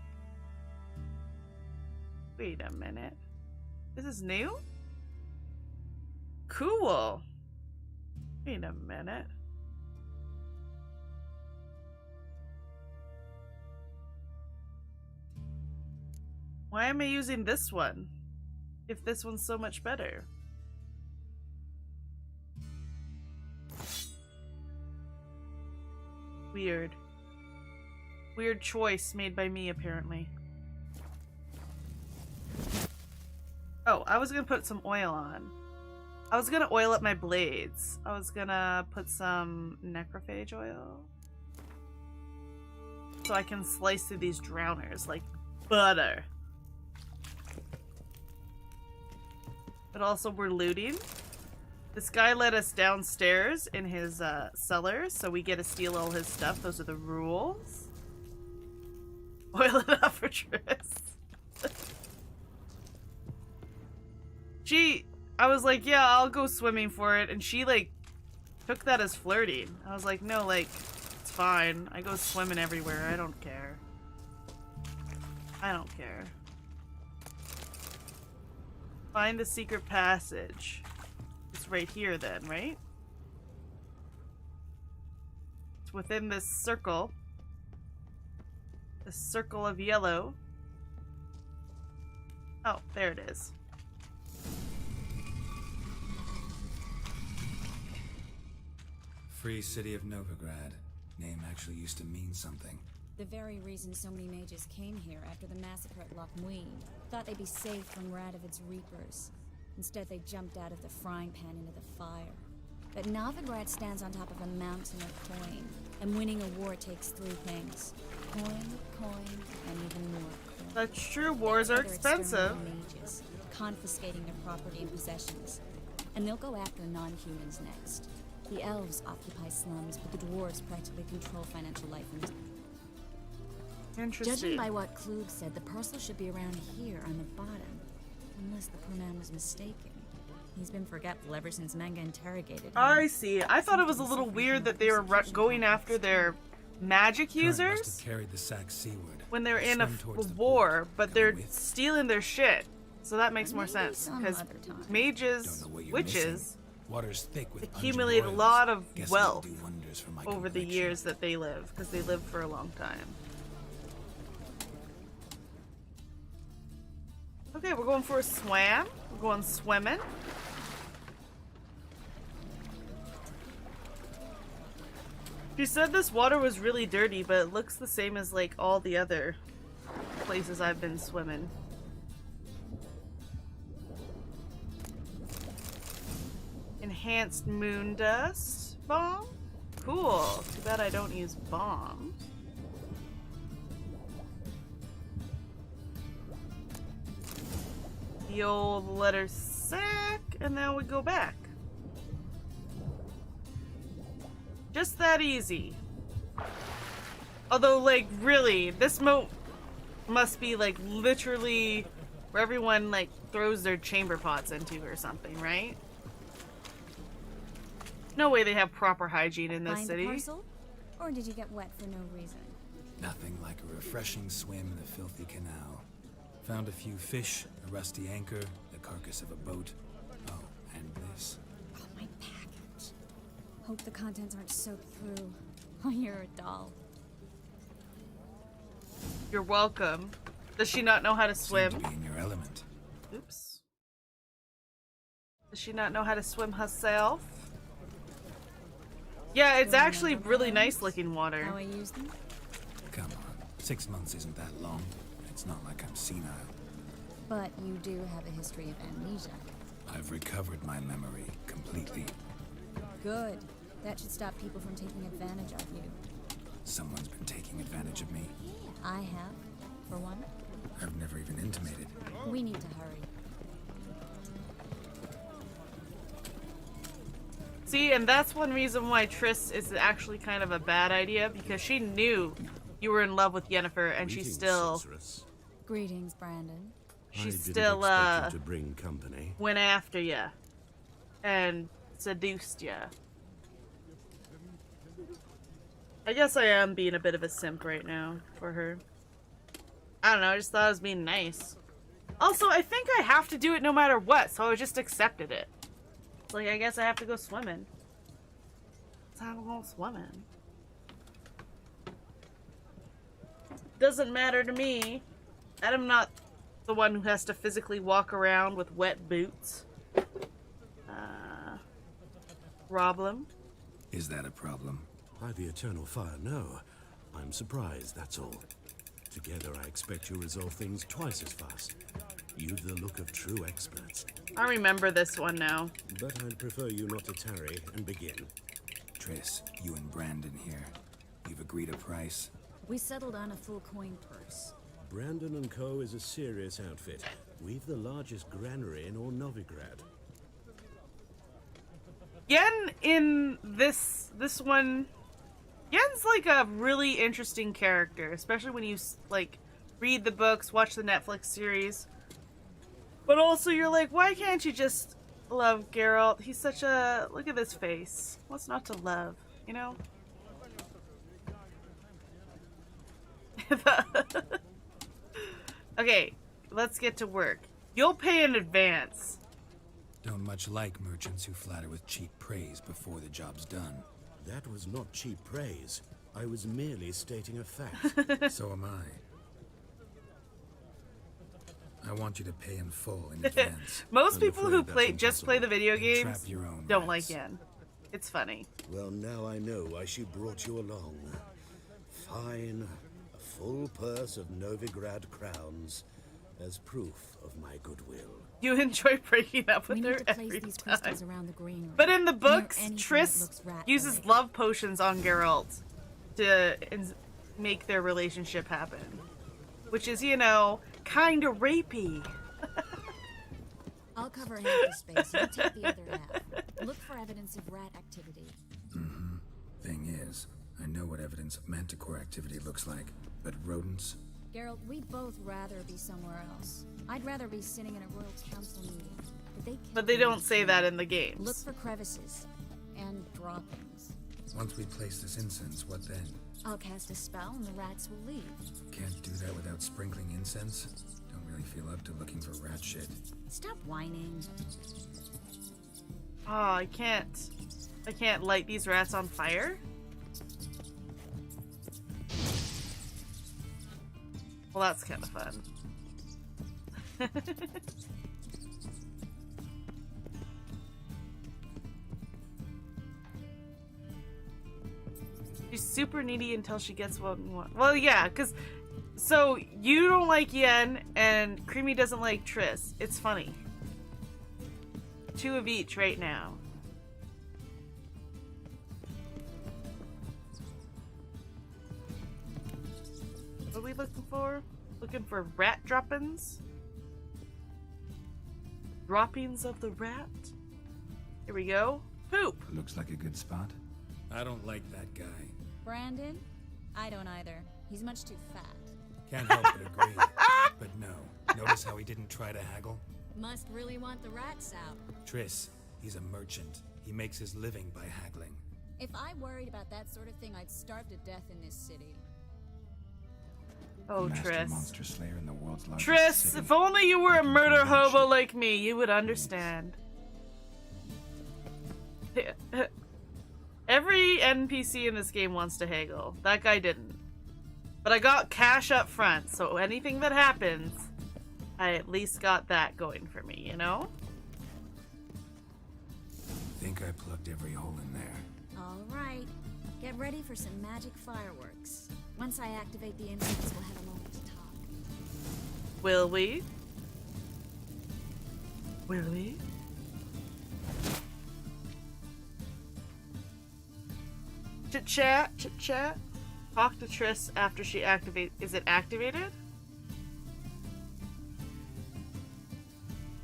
Wait a minute. This is new? Cool. Wait a minute. Why am I using this one? If this one's so much better. Weird. Weird choice made by me, apparently. Oh, I was gonna put some oil on. I was gonna oil up my blades. I was gonna put some necrophage oil. So I can slice through these drowners like butter. But also we're looting. This guy led us downstairs in his cellar, so we get to steal all his stuff. Those are the rules. Oil it up for Triss. I was like, yeah, I'll go swimming for it, and she like took that as flirting. I was like, no, like, it's fine. I go swimming everywhere. I don't care. I don't care. Find the secret passage. It's right here then, right? It's within this circle. The circle of yellow. Oh, there it is. Free city of Novigrad. Name actually used to mean something. The very reason so many mages came here after the massacre at Loch Muin. Thought they'd be safe from Radovid's reapers. Instead, they jumped out of the frying pan into the fire. But Novigrad stands on top of a mountain of coin, and winning a war takes three things. Coin, and even more coin. That's true, wars are expensive. Mages, confiscating their property and possessions. And they'll go after non-humans next. The elves occupy slums, but the dwarves practically control financial life. Interesting. Judging by what Klug said, the parcel should be around here on the bottom. Unless the poor man was mistaken. He's been forgetful ever since Manga interrogated him. I see. I thought it was a little weird that they were going after their magic users Must have carried the sack seaward. when they're in a war, but they're stealing their shit. So that makes more Maybe sense some because other time. mages, witches, Missing. Water's thick with accumulate a unged lot oils. of Guess wealth it'll do wonders for my over the complexion. years that they live because they live for a long time. Okay, we're going for a swam. We're going swimming. She said this water was really dirty, but it looks the same as like all the other places I've been swimming. Enhanced moon dust bomb? Cool. Too bad I don't use bombs. The old letter sack, and now we go back. Just that easy. Although, like, really, this moat must be, like, literally where everyone, like, throws their chamber pots into or something, right? No way they have proper hygiene in this Find city. the parcel? Or did you get wet for no reason? Nothing like a refreshing swim in the filthy canal. Found a few fish, a rusty anchor, the carcass of a boat. Oh, and this. Oh, my package. Hope the contents aren't soaked through. Oh, you're a doll. You're welcome. Does she not know how to swim? Seem to be in your element. Oops. Does she not know how to swim herself? Yeah, it's Still actually remember really my nice looking water. How I used them? Come on, 6 months isn't that long. It's not like I'm senile. But you do have a history of amnesia. I've recovered my memory completely. Good. That should stop people from taking advantage of you. Someone's been taking advantage of me. I have, for one. I've never even intimated. We need to hurry. See, and that's one reason why Triss is actually kind of a bad idea, because she knew you were in love with Yennefer, and she still... Sorceress. Greetings, Brandon. She I didn't still, expect you to bring company. went after ya. And seduced ya. I guess I am being a bit of a simp right now for her. I don't know, I just thought I was being nice. Also, I think I have to do it no matter what, so I just accepted it. It's like, I guess I have to go swimming. So I'm going swimming. Doesn't matter to me. I'm not the one who has to physically walk around with wet boots. Problem? Is that a problem? By the eternal fire, no. I'm surprised, that's all. Together, I expect you resolve things twice as fast. You've the look of true experts. I remember this one now. But I'd prefer you not to tarry and begin. Triss, you and Brandon here. You've agreed a price? We settled on a full coin purse. Brandon and Co. is a serious outfit. We've the largest granary in all Novigrad. Yen in this one, Yen's like a really interesting character, especially when you like read the books, watch the Netflix series. But also you're like, why can't you just love Geralt? He's such a, look at this face. What's not to love, you know? Okay, let's get to work. You'll pay in advance. Don't much like merchants who flatter with cheap praise before the job's done. That was not cheap praise. I was merely stating a fact. So am I. I want you to pay in full in advance. Most people who play the video games Trap your own don't rats. like Yen. It's funny. Well, now I know why she brought you along. Fine. A full purse of Novigrad crowns as proof of my goodwill. You enjoy breaking up with We her need to place every these time. crystals around the greenery. But in the Near books, anything that Triss looks rat uses related. love potions on Geralt to make their relationship happen. Which is, you know, kind of rapey. I'll cover half the space, you take the other half. Look for evidence of rat activity. Mm-hmm. Thing is, I know what evidence of manticore activity looks like, but rodents? Geralt, we'd both rather be somewhere else. I'd rather be sitting in a royal council meeting. But they don't say that in the games. Look for crevices and droppings. Once we place this incense, what then? I'll cast a spell and the rats will leave. Can't do that without sprinkling incense? Don't really feel up to looking for rat shit. Stop whining. Oh, I can't light these rats on fire? Well, that's kind of fun. She's super needy until she gets what we want. Well, yeah, because... So, you don't like Yen, and Creamy doesn't like Triss. It's funny. 2 of each right now. What are we looking for? Looking for rat droppings? Droppings of the rat? Here we go. Poop! Looks like a good spot. I don't like that guy. Brandon? I don't either. He's much too fat. Can't help but agree. But no. Notice how he didn't try to haggle? Must really want the rats out. Triss, he's a merchant. He makes his living by haggling. If I worried about that sort of thing, I'd starve to death in this city. Oh, Master Triss. monster slayer in the world's largest Triss, city. if only you were a murder hobo like me, you would understand. Every NPC in this game wants to haggle. That guy didn't. But I got cash up front, so anything that happens, I at least got that going for me, you know? Think I plugged every hole in there. Alright, get ready for some magic fireworks. Once I activate the incense, we'll have a moment to talk. Will we? Will we? Chit chat, chit chat. Talk to Triss after she activates. Is it activated?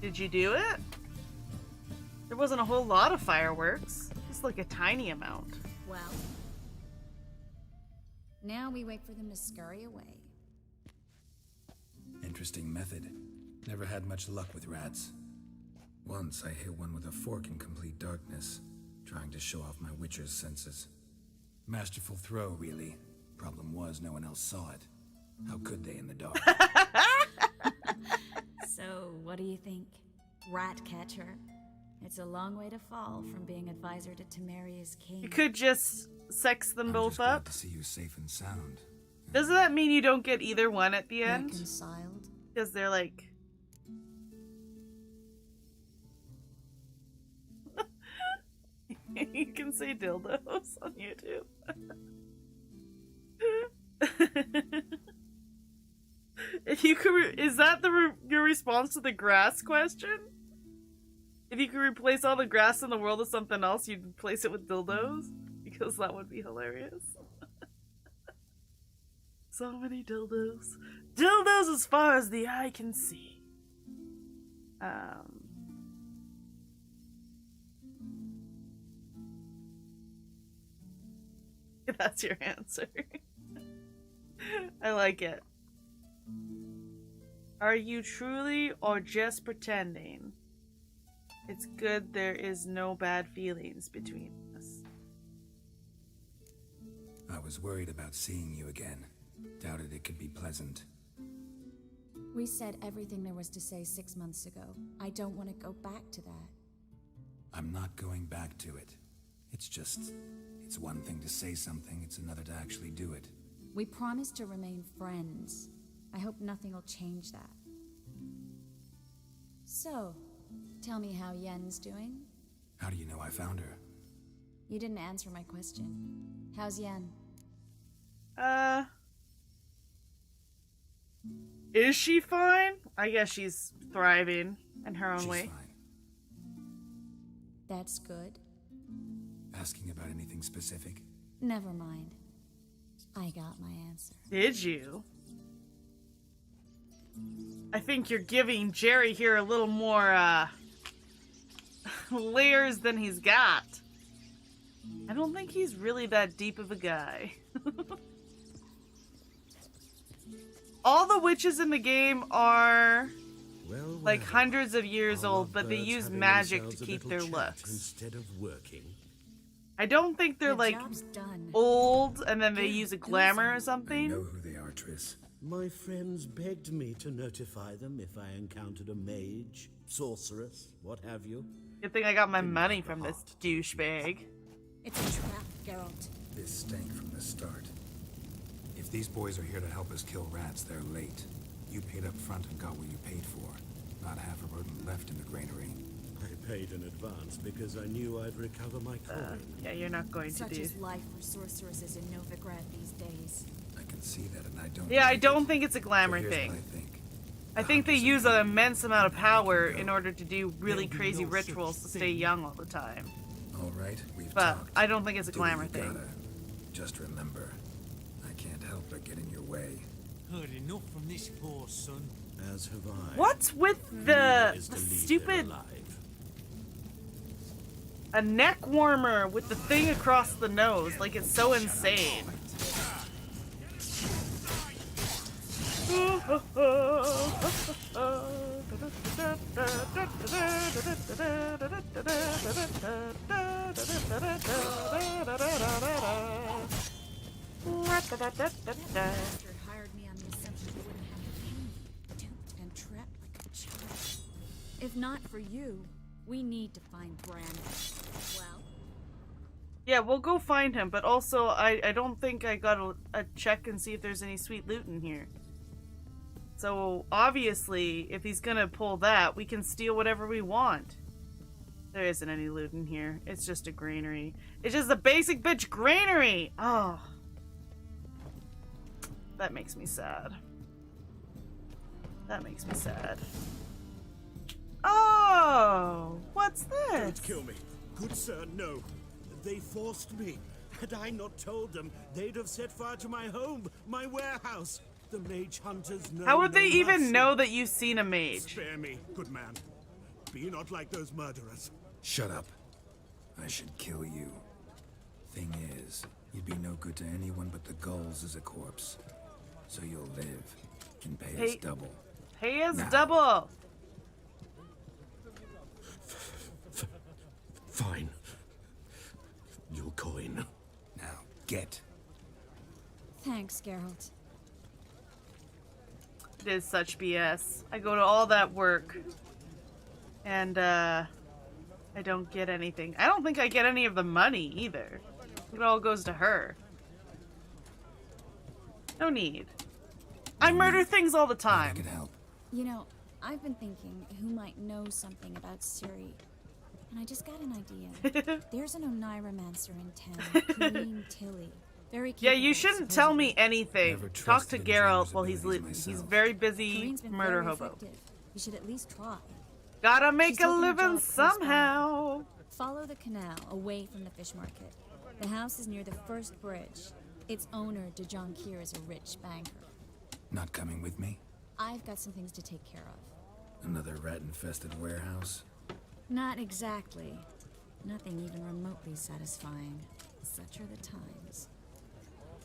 Did you do it? There wasn't a whole lot of fireworks. Just like a tiny amount. Well, now we wait for them to scurry away. Interesting method. Never had much luck with rats. Once I hit one with a fork in complete darkness, trying to show off my witcher's senses. Masterful throw, really. Problem was, no one else saw it. How could they in the dark? So, what do you think? Rat catcher? It's a long way to fall from being advisor to Temeria's king. You could just sex them both up. To see you safe and sound. Doesn't that mean you don't get either one at the end? Reconciled? Because they're like... You can say dildos on YouTube. If you could, is that your response to the grass question? If you could replace all the grass in the world with something else, you'd replace it with dildos? Because that would be hilarious. So many dildos. Dildos as far as the eye can see. That's your answer. I like it. Are you truly or just pretending? It's good there is no bad feelings between us. I was worried about seeing you again. Doubted it could be pleasant. We said everything there was to say 6 months ago. I don't want to go back to that. I'm not going back to it. It's just... It's one thing to say something, it's another to actually do it. We promised to remain friends. I hope nothing will change that. So, tell me how Yen's doing? How do you know I found her? You didn't answer my question. How's Yen? Is she fine? I guess she's thriving in her own way. Fine. That's good. Asking about anything specific? Never mind. I got my answer. Did you? I think you're giving Jerry here a little more, layers than he's got. I don't think he's really that deep of a guy. All the witches in the game are like hundreds of years old, but they use magic to keep their looks. Instead of working. I don't think they're like old and then they use a glamour or something. I know who they are, Triss. My friends begged me to notify them if I encountered a mage, sorceress, what have you. Good thing I got my money from this douchebag. It's a trap, Geralt. This stank from the start. If these boys are here to help us kill rats, they're late. You paid up front and got what you paid for. Not half a rodent left in the granary. I paid in advance because I knew I'd recover my coin. Yeah, you're not going Such to do. is life for sorceresses in Novigrad these days. I can see that, and I don't. Yeah, I don't think it's a glamour So here's thing. what I think. I think they use an immense amount of power in order to do really crazy rituals to stay young all the time. All right, we've But talked. I don't think it's a Do what glamour you thing. gotta. Just remember, I can't help but get in your way. Heard enough from this poor son. As have I. What's with the stupid a neck warmer with the thing across the nose? Like it's so insane. Master hired me on the assumption you wouldn't have pain, duped and trapped like a child. If not for you, we need to find Brandon. Well, Yeah, we'll go find him, but also I don't think I got a check and see if there's any sweet loot in here. So obviously, if he's gonna pull that, we can steal whatever we want. There isn't any loot in here. It's just a granary. It's just a basic bitch granary! Oh. That makes me sad. That makes me sad. Oh! What's this? Don't kill me. Good sir, no. They forced me. Had I not told them, they'd have set fire to my home, my warehouse. The mage hunters know. How would they no even mercy. know that you've seen a mage? Spare me, good man. Be not like those murderers. Shut up. I should kill you. Thing is, you'd be no good to anyone but the gulls as a corpse. So you'll live and pay us double. Pay us Now. double! Fine. Your coin. Now, get. Thanks, Geralt. It is such BS. I go to all that work. And, I don't get anything. I don't think I get any of the money, either. It all goes to her. No need. I murder things all the time. You know, I've been thinking who might know something about Ciri. And I just got an idea. There's an Oneiromancer in town, Queen Tilly. Very Yeah, you capable, shouldn't tell me supposedly. anything. Never Talk to trusted his Geralt while he's abilities he's myself. very busy Corinne's been murder very hobo. effective. You should at least try. Gotta make She's a taken a living job close by. somehow. Follow the canal away from the fish market. The house is near the first bridge. Its owner, Dejonkir, is a rich banker. Not coming with me? I've got some things to take care of. Another rat-infested warehouse? Not exactly. Nothing even remotely satisfying. Such are the times.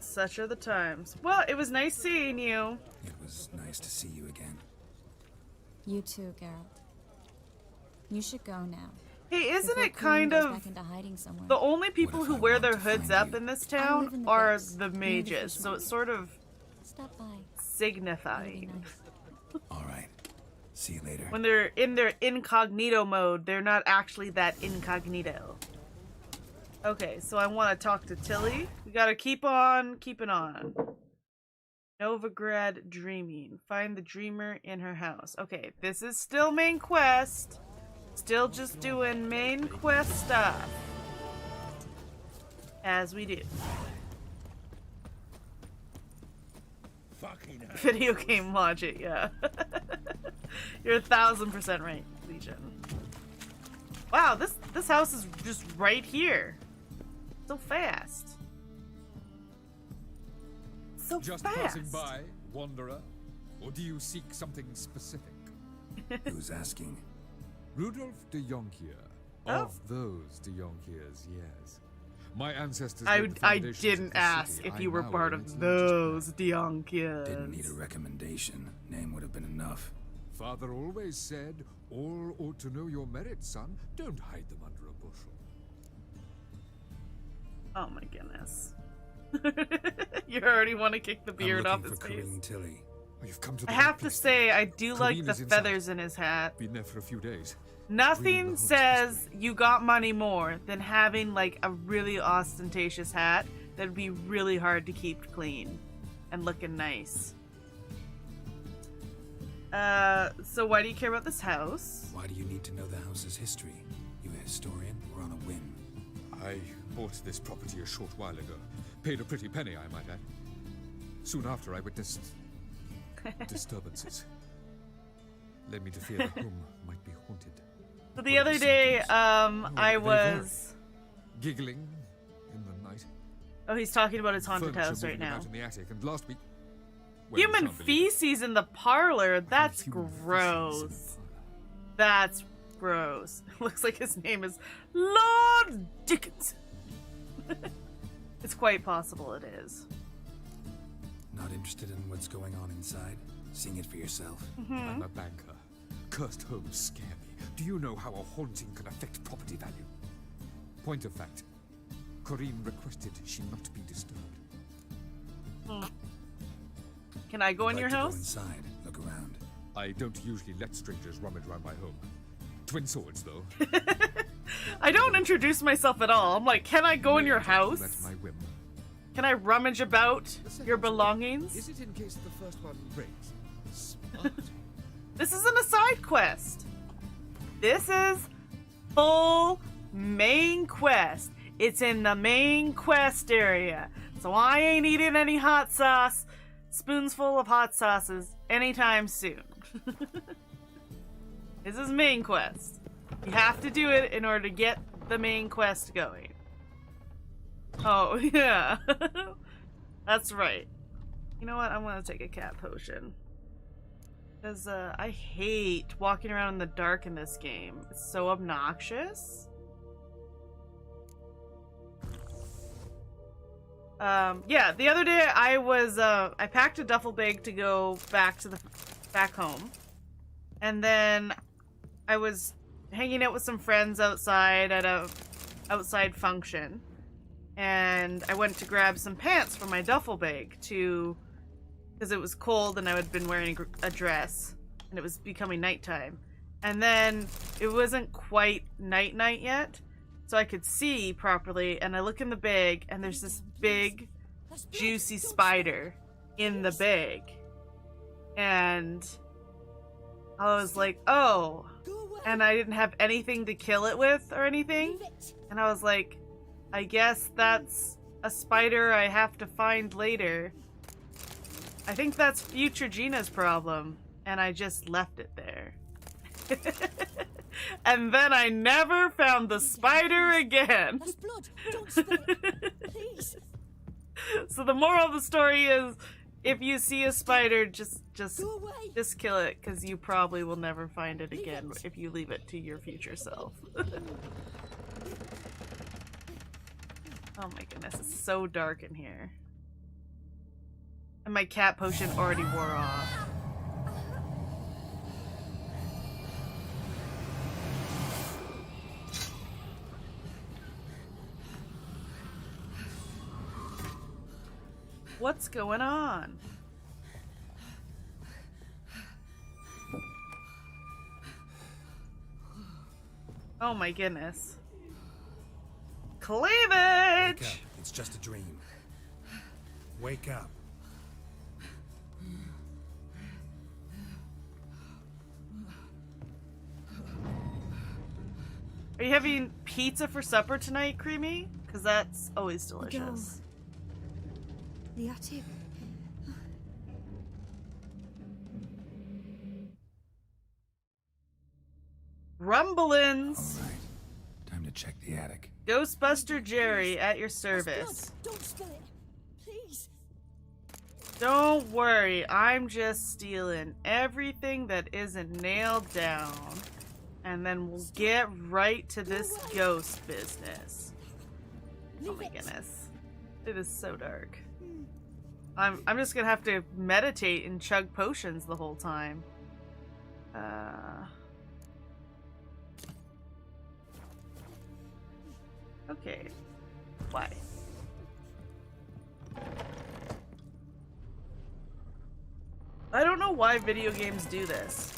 Such are the times. Well, it was nice seeing you. It was nice to see you again. You too, Geralt. You should go now. Hey, isn't Before it Queen kind goes of back into hiding somewhere. the only people who wear their hoods up in this I live town in the are West, the near the mages, fish so it's sort of Stop by. signifying. All right. See you later. When they're in their incognito mode, they're not actually that incognito. Okay, so I want to talk to Tilly. We gotta keep on keeping on. Novigrad dreaming. Find the dreamer in her house. Okay, this is still main quest. Still just doing main quest stuff. As we do. Fucking hell. Video game logic, yeah. You're 1000% right, Legion. Wow, this house is just right here. So fast. So Just fast. passing by, wanderer? Or do you seek something specific? Who's asking? Rudolf de Jonkier. Oh. Of those de Jonkiers, yes. My ancestors I laid the I foundations of didn't the ask city if I you were now part own of its those Dion Didn't need a recommendation. Name would have been enough. Father always said, all ought to know your merit, son. Don't hide them under a bushel. Oh my goodness. You already want to kick the beard off his face. Tilly. Oh, you've come to I the have right to place. say, I do like Corinne the is inside. feathers in his hat. Been there for a few days. Nothing says you got money more than having like a really ostentatious hat that'd be really hard to keep clean and looking nice. So why do you care about this house? Why do you need to know the house's history? You a historian or on a whim? I bought this property a short while ago. Paid a pretty penny, I might add. Soon after, I witnessed disturbances. Led me to fear the home might be haunted. So the other day, I they was... Giggling in the night. Oh, he's talking about his haunted Furniture house right moving now. about in the attic, and last week... well, you Human can't believe it. feces in the parlor? That's gross. That's gross. Looks like his name is Lord Dickens. It's quite possible it is. Not interested in what's going on inside? Seeing it for yourself? I'm a banker. Cursed homes scare me. Do you know how a haunting can affect property value? Point of fact, Corinne requested she not be disturbed. Can I go in I'd your like to house? Go inside. Look around. I don't usually let strangers rummage around my home. Twin swords, though. I don't introduce myself at all. I'm like, can I go in your house? At my whim. Can I rummage about your belongings? Is it in case the first one breaks? Smart. This isn't a side quest. This is full main quest. It's in the main quest area. So I ain't eating any hot sauce, spoonsful of hot sauces anytime soon. This is main quest. You have to do it in order to get the main quest going. Oh, yeah. That's right. You know what? I'm gonna take a cat potion. Because I hate walking around in the dark in this game. It's so obnoxious. Yeah, the other day I was, I packed a duffel bag to go back home. And then I was hanging out with some friends outside at a outside function. And I went to grab some pants from my duffel bag because it was cold and I had been wearing a dress and it was becoming nighttime. And then it wasn't quite night yet, so I could see properly, and I look in the bag and there's this big juicy spider in the bag. And I was like, oh, and I didn't have anything to kill it with or anything. And I was like, I guess that's a spider I have to find later. I think that's future Gina's problem, and I just left it there. And then I never found the spider again. That's blood. Don't spill it. Please. So the moral of the story is, if you see a spider, just kill it, because you probably will never find it again if you leave it to your future self. Oh my goodness, it's so dark in here. And my cat potion already wore off. What's going on? Oh my goodness. Cleavage! Wake up. It's just a dream. Wake up. Are you having pizza for supper tonight, Creamy? Because that's always delicious. The attic. Rumblins! All right. Time to check the attic. Ghostbuster Jerry at your service. Don't spill it. Please. Don't worry, I'm just stealing everything that isn't nailed down. And then we'll get right to this ghost business. Oh my goodness. It is so dark. I'm just gonna have to meditate and chug potions the whole time. Okay. Why? I don't know why video games do this.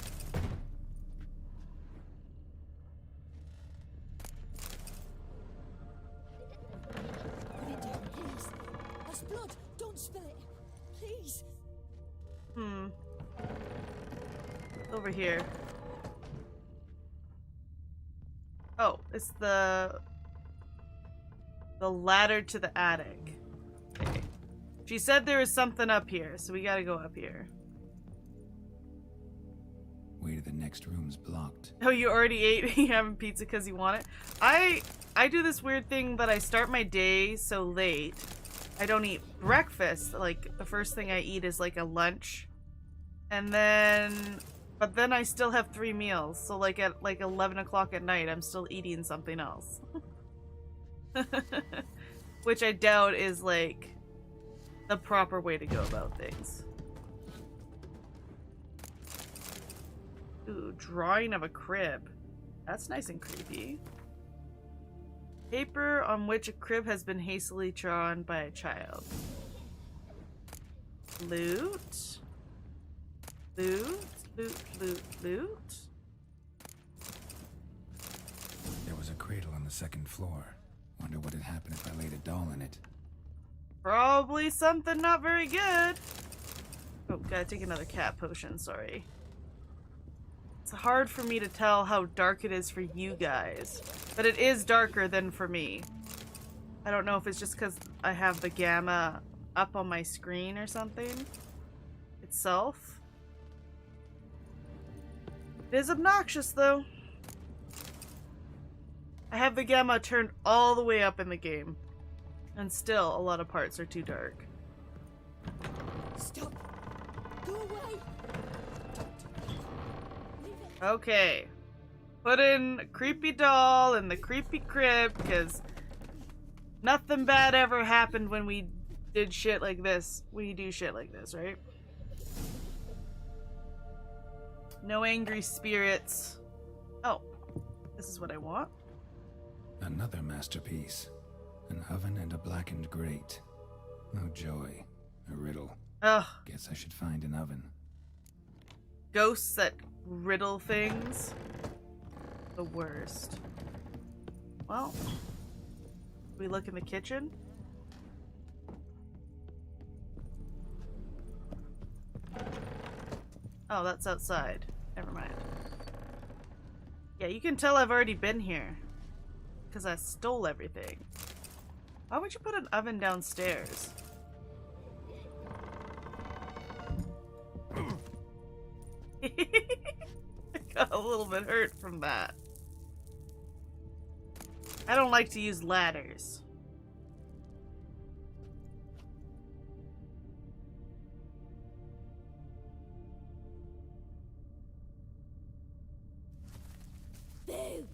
Put it down, please. That's blood. Don't spill it. Please. Over here. Oh, it's the ladder to the attic. Okay. She said there was something up here, so we gotta go up here. Way to the next room's blocked. Oh, you already ate? You having pizza because you want it? I do this weird thing that I start my day so late. I don't eat breakfast. Like, the first thing I eat is like a lunch. And then... But then I still have 3 meals. So like at like 11 o'clock at night, I'm still eating something else. Which I doubt is like the proper way to go about things. Ooh, drawing of a crib. That's nice and creepy. Paper on which a crib has been hastily drawn by a child. Loot. Loot. Loot. Loot. Loot. There was a cradle on the 2nd floor. Wonder what had happened if I laid a doll in it. Probably something not very good. Oh, gotta take another cat potion, sorry. It's hard for me to tell how dark it is for you guys, but it is darker than for me. I don't know if it's just because I have the gamma up on my screen or something itself. It is obnoxious though. I have the gamma turned all the way up in the game, and still a lot of parts are too dark. Stop! Go away! Okay. Put in a creepy doll in the creepy crib, because nothing bad ever happened when we did shit like this. We do shit like this, right? No angry spirits. Oh, this is what I want. Another masterpiece. An oven and a blackened grate. Oh joy. A riddle. Ugh. Guess I should find an oven. Ghosts that riddle things. The worst. Well, we look in the kitchen. Oh, that's outside. Never mind. Yeah, you can tell I've already been here. Because I stole everything. Why would you put an oven downstairs? I got a little bit hurt from that. I don't like to use ladders. Boo!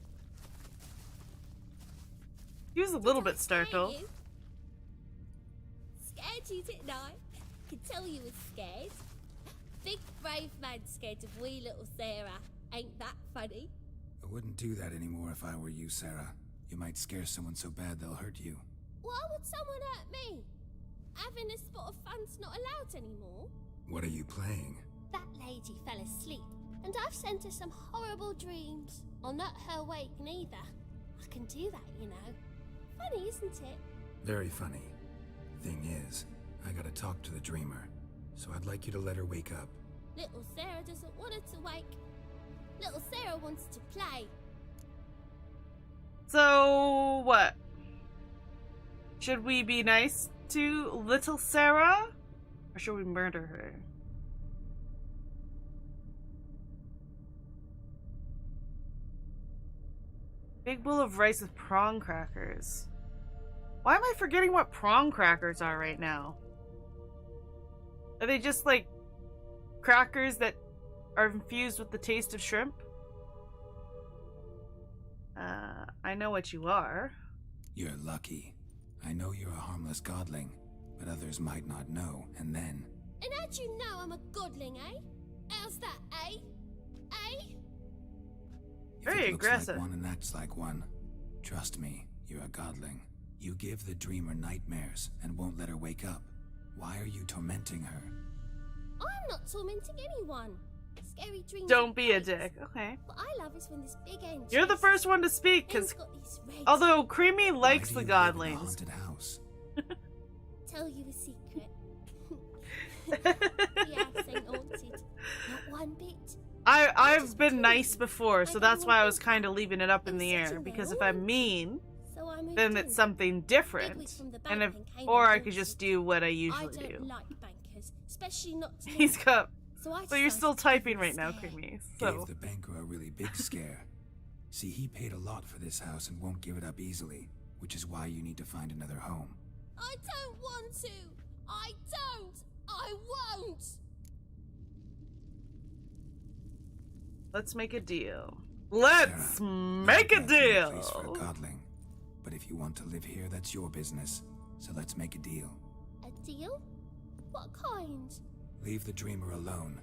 He was a little bit startled. Scared you, didn't I? Could tell you was scared. Big brave man scared of wee little Sarah. Ain't that funny? I wouldn't do that anymore if I were you, Sarah. You might scare someone so bad they'll hurt you. Why would someone hurt me? Having a spot of fun's not allowed anymore. What are you playing? That lady fell asleep, and I've sent her some horrible dreams. I'll not her awake neither. I can do that, you know. Funny, isn't it? Very funny. Thing is, I gotta talk to the dreamer, so I'd like you to let her wake up. Little Sarah doesn't want her to wake. Little Sarah wants to play. So, what? Should we be nice to little Sarah? Or should we murder her? Big bowl of rice with prawn crackers. Why am I forgetting what prawn crackers are right now? Are they just like crackers that are infused with the taste of shrimp? I know what you are. You're lucky. I know you're a harmless godling, but others might not know, and then... And how'd you know I'm a godling, eh? How's that, eh? Eh? Very If it looks aggressive. like one and acts like one, trust me, you're a godling. You give the dreamer nightmares and won't let her wake up. Why are you tormenting her? I'm not tormenting anyone. Scary dreams. Don't be a dick. Okay. What I love is when this big angel. You're the first one to speak, because although Creamy likes the godlings. Tell you a secret. The house ain't haunted. Not one bit. I've been nice before, so that's why I was kind of leaving it up in the air. Because if I'm mean, then it's something different, and if or I could just do what I usually do. I don't like bankers, especially not. He's got. So But you're still typing right now, Creamy. So. Gave the banker a really big scare. See, he paid a lot for this house and won't give it up easily, which is why you need to find another home. I don't want to. I don't. I won't. Let's make a deal. Let's Sarah, make a I've got no deal. place for a godling. But if you want to live here, that's your business. So let's make a deal. A deal? What kind? Leave the dreamer alone.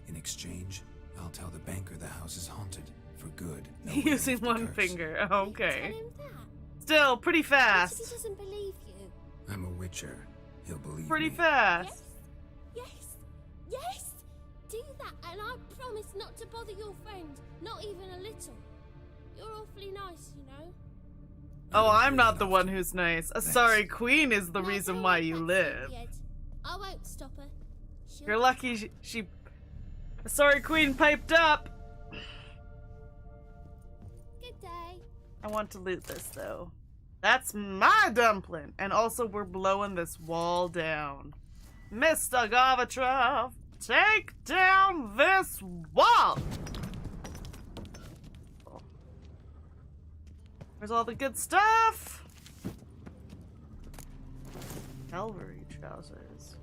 In exchange, I'll tell the banker the house is haunted. For good. No way to Using lift the one curse. finger. Okay. Tell him that. Still pretty What if fast. he doesn't believe you? I'm a witcher. He'll believe Pretty me. fast. Yes. Yes. Do that, and I promise not to bother your friend. Not even a little. You're awfully nice, you know. Oh, I'm not the one who's nice. A sorry queen is the reason why you live. I won't stop her. You're lucky she a sorry queen piped up. Good day. I want to loot this though. That's my dumpling. And also we're blowing this wall down. Mr. Gorbachev, take down this wall! Where's all the good stuff? Cavalry trousers.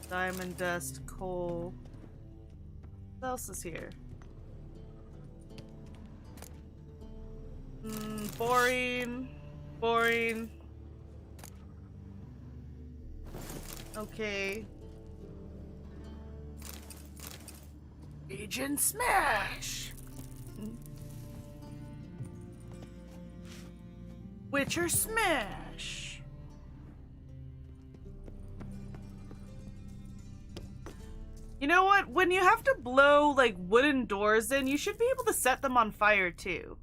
Diamond dust, coal. What else is here? Boring. Boring. Okay. Agent Smash! Witcher Smash! You know what? When you have to blow, like, wooden doors in, you should be able to set them on fire, too.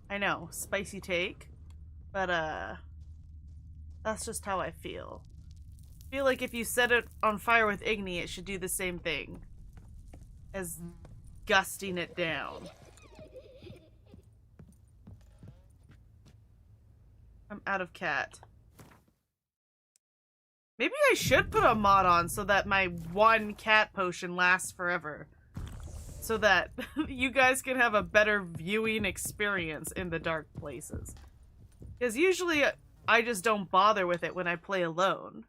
I know, spicy take. But, that's just how I feel. I feel like if you set it on fire with Igni, it should do the same thing as gusting it down. I'm out of cat. Maybe I should put a mod on so that my one cat potion lasts forever. So that you guys can have a better viewing experience in the dark places. Because usually I just don't bother with it when I play alone.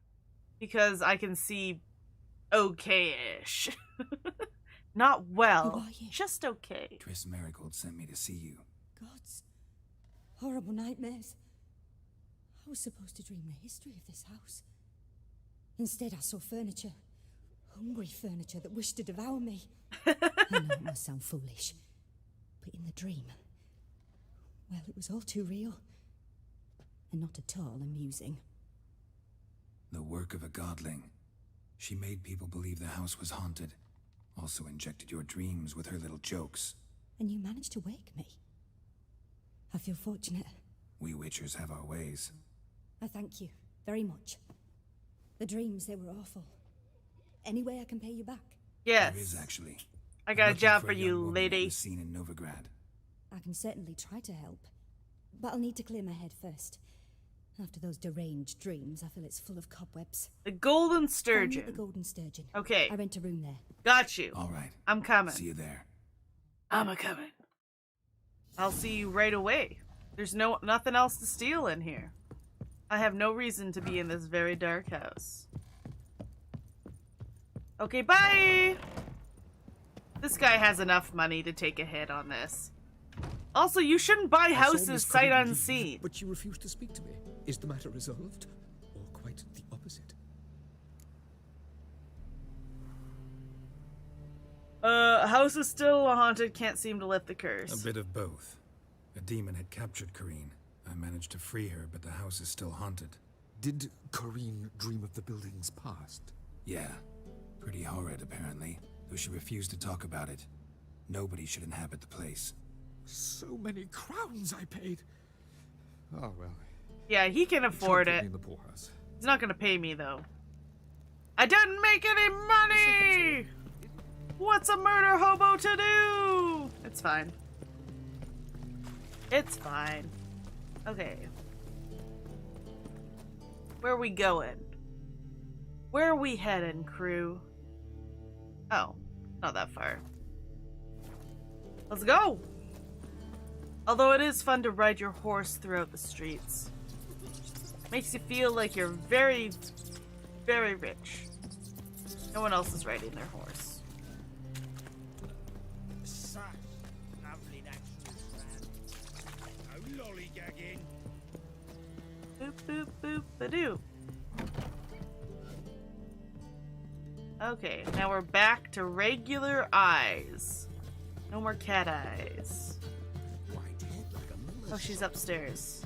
Because I can see okay-ish. Not well, just okay. Triss Marigold sent me to see you. Gods. Horrible nightmares. I was supposed to dream the history of this house. Instead, I saw furniture. Hungry furniture that wished to devour me. I know it must sound foolish, but in the dream, well, it was all too real. And not at all amusing. The work of a godling. She made people believe the house was haunted. Also injected your dreams with her little jokes. And you managed to wake me. I feel fortunate. We Witchers have our ways. I thank you very much. The dreams, they were awful. Any way I can pay you back? Yes. There is, actually. I got a job for for a young you, woman lady. that was seen in Novigrad. I can certainly try to help. But I'll need to clear my head first. After those deranged dreams, I feel it's full of cobwebs. The Golden Sturgeon. The Golden Sturgeon. Okay. I rent a room there. Got you. All right. I'm coming. See you there. I'm a-coming. I'll see you right away. There's nothing else to steal in here. I have no reason to be in this very dark house. Okay, bye! This guy has enough money to take a hit on this. Also, you shouldn't buy houses sight unseen. But you refuse to speak to me. Is the matter resolved? Or quite the opposite? House is still haunted, can't seem to lift the curse. A bit of both. A demon had captured Corrine. I managed to free her, but the house is still haunted. Did Corrine dream of the building's past? Yeah. Pretty horrid, apparently. Though she refused to talk about it. Nobody should inhabit the place. So many crowns I paid. Oh, well. Yeah, he can afford it. In the poorhouse. He's not gonna pay me, though. I didn't make any money! What's a murder hobo to do? It's fine. It's fine. Okay. Where are we going? Where are we heading, crew? Oh, not that far. Let's go! Although it is fun to ride your horse throughout the streets. Makes you feel like you're very, very rich. No one else is riding their horse. Such lovely natural friend. No lollygagging. Boop, boop, boop, ba-doo. Okay, now we're back to regular eyes. No more cat eyes. Oh, she's upstairs.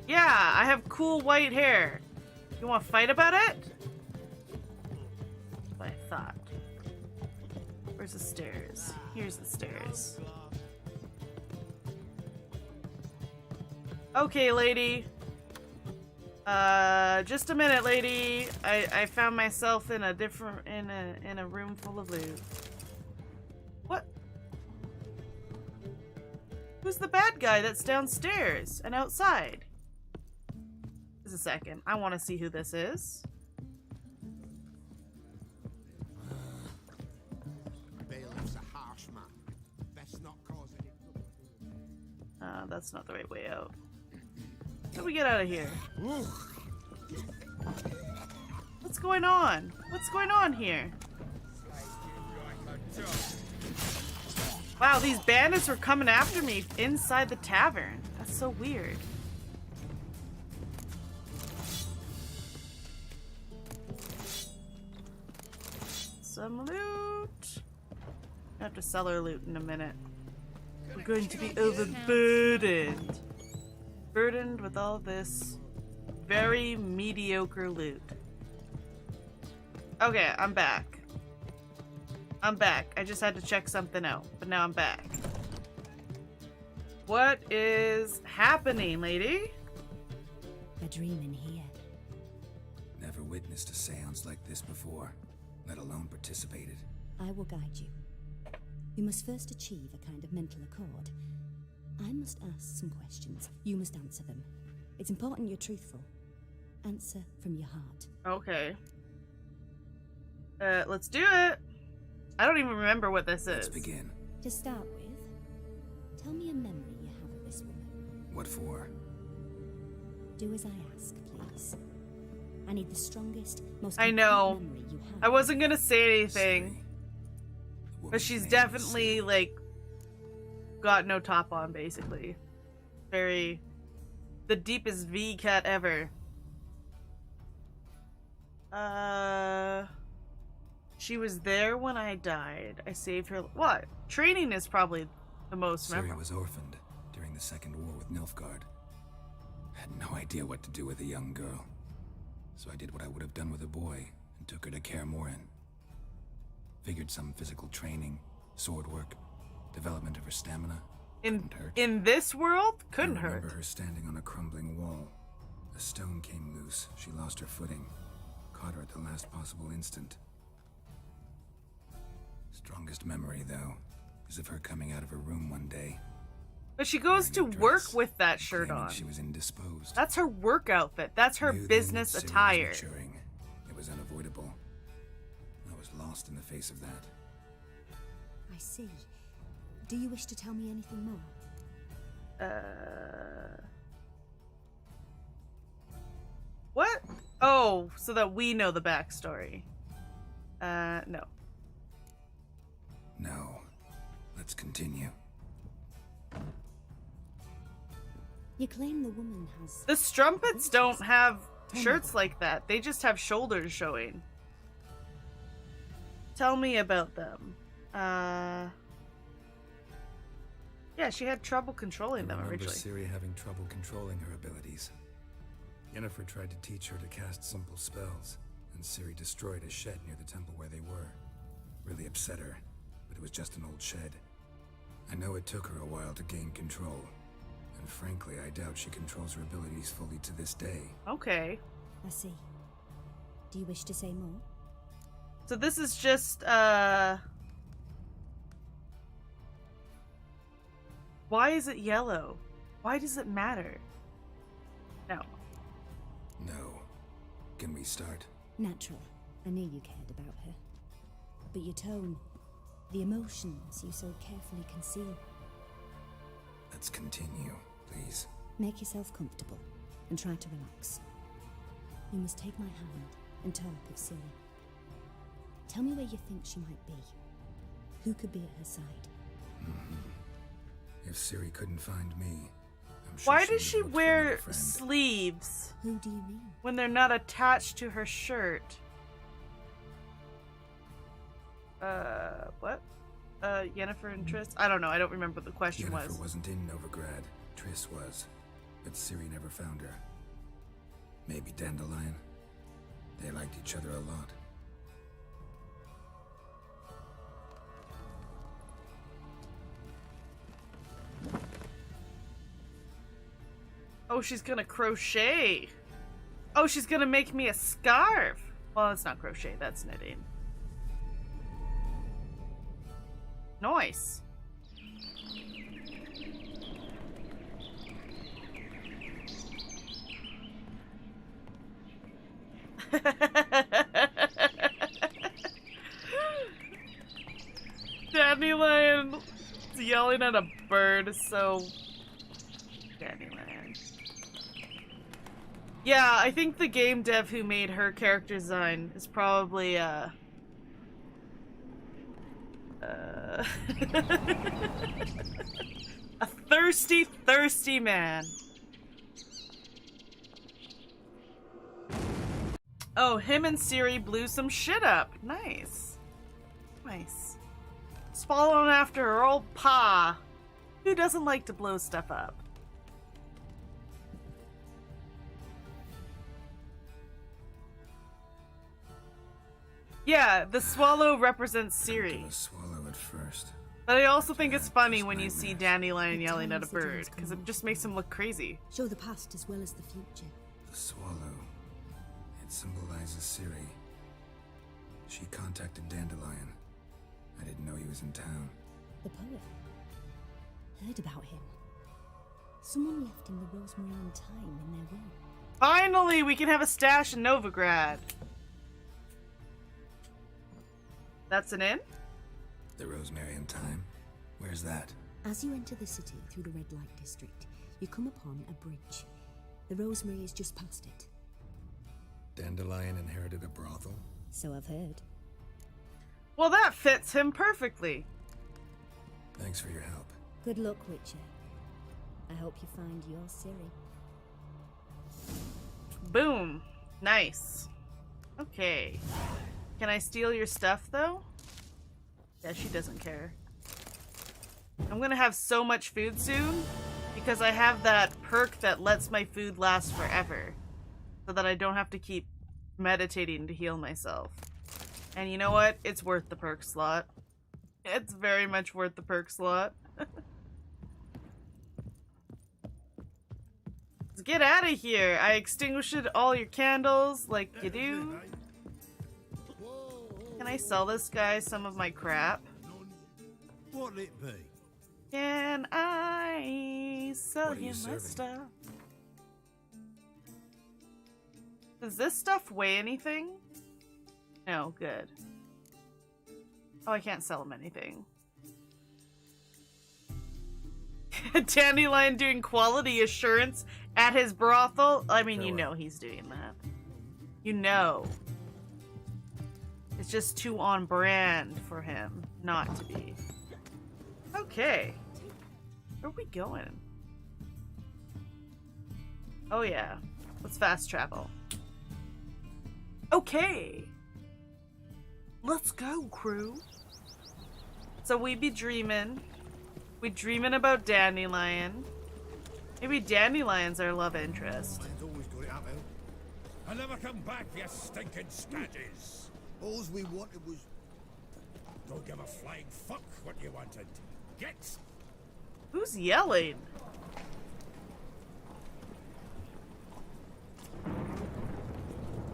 Yeah, I have cool white hair. You want to fight about it? That's what I thought. Where's the stairs? Here's the stairs. Okay, lady. Just a minute, lady. I found myself in a different in a room full of loot. What? Who's the bad guy that's downstairs and outside? Just a second. I want to see who this is. Bailiff's a harsh man. Best not cause any trouble. That's not the right way out. How do we get out of here? What's going on? What's going on here? Wow, these bandits were coming after me inside the tavern. That's so weird. Some loot. I have to sell our loot in a minute. We're going to be overburdened. Burdened with all this very mediocre loot. Okay, I'm back. I'm back. I just had to check something out, but now I'm back. What is happening, lady? A dream in here. Never witnessed a seance like this before, let alone participated. I will guide you. You must first achieve a kind of mental accord. I must ask some questions. You must answer them. It's important you're truthful. Answer from your heart. Okay. Let's do it. I don't even remember what this is. Let's begin. To start with, tell me a memory you have of this woman. What for? Do as I ask, please. I need the strongest, most I know. complete memory you have. I wasn't gonna say anything. But she's definitely, like, got no top on, basically. Very... the deepest V-cat ever. She was there when I died. I saved her... What? Training is probably the most Ciri memorable. was orphaned during the Second War with Nilfgaard. Had no idea what to do with a young girl. So I did what I would have done with a boy and took her to Kaer Morhen. Figured some physical training, sword work, development of her stamina. In this world? Couldn't I hurt. remember her standing on a crumbling wall. A stone came loose. She lost her footing. Caught her at the last possible instant. Strongest memory, though, is of her coming out of her room one day. But she goes to work with that shirt on. She was indisposed. That's her work outfit. That's her Knew then business that Ciri was attire. maturing. It was unavoidable. I was lost in the face of that. I see. Do you wish to tell me anything more? What? Oh, so that we know the backstory. No. No. Let's continue. You claim the woman has... The strumpets don't have shirts like that. They just have shoulders showing. Tell me about them. Yeah, she had trouble controlling them originally. Ciri having trouble controlling her abilities. Yennifer tried to teach her to cast simple spells, and Ciri destroyed a shed near the temple where they were. Really upset her, but it was just an old shed. I know it took her a while to gain control, and frankly, I doubt she controls her abilities fully to this day. Okay. I see. Do you wish to say more? So this is just, why is it yellow? Why does it matter? No. No. Can we start? Naturally. I knew you cared about her. But your tone, the emotions you so carefully conceal. Let's continue, please. Make yourself comfortable and try to relax. You must take my hand and talk of Ciri. Tell me where you think she might be. Who could be at her side? If Ciri couldn't find me, I'm sure Why she does would she have looked for wear another friend. sleeves? Who do you mean? When they're not attached to her shirt. What? Yennefer and Triss? I don't know. I don't remember what the question Yennefer was. wasn't in Novigrad. Triss was. But Ciri never found her. Maybe Dandelion. They liked each other a lot. Oh, she's gonna crochet. Oh, she's gonna make me a scarf. Well, that's not crochet. That's knitting. Dandelion yelling at a bird, so... Dandelion. Yeah, I think the game dev who made her character design is probably, a thirsty, thirsty man. Oh, him and Ciri blew some shit up. Nice. Nice. Just following after her old pa. Who doesn't like to blow stuff up? Yeah, the swallow represents Ciri. The swallow at first. But I also think it's funny when you see Dandelion yelling at a bird, because it just makes him look crazy. Show the past as well as the future. The swallow. It symbolizes Ciri. She contacted Dandelion. I didn't know he was in town. The poet. Heard about him. Someone left him the Rosemarin Time in their will. Finally, we can have a stash in Novigrad. That's an inn? The Rosemarin Time? Where's that? As you enter the city through the Red Light District, you come upon a bridge. The Rosemary is just past it. Dandelion inherited a brothel? So I've heard. Well, that fits him perfectly. Thanks for your help. Good luck, Witcher. I hope you find your Ciri. Boom. Nice. Okay. Can I steal your stuff, though? Yeah, she doesn't care. I'm gonna have so much food soon because I have that perk that lets my food last forever. So that I don't have to keep meditating to heal myself. And you know what? It's worth the perk slot. It's very much worth the perk slot. Let's get out of here. I extinguished all your candles like you do. Can I sell this guy some of my crap? What'll it be? Can I sell What are you him my serving? stuff? Does this stuff weigh anything? No, good. Oh, I can't sell him anything. Dandelion doing quality assurance at his brothel? I mean, you know he's doing that. You know. It's just too on brand for him not to be. Okay. Where are we going? Oh yeah. Let's fast travel. Okay. Let's go, crew. So we be dreaming. We dreaming about Dandelion. Maybe Dandelion's our love interest. Always got it up, I'll never come back, you stinking stagges. All we wanted was... Don't give a flying fuck what you wanted. Get! Who's yelling?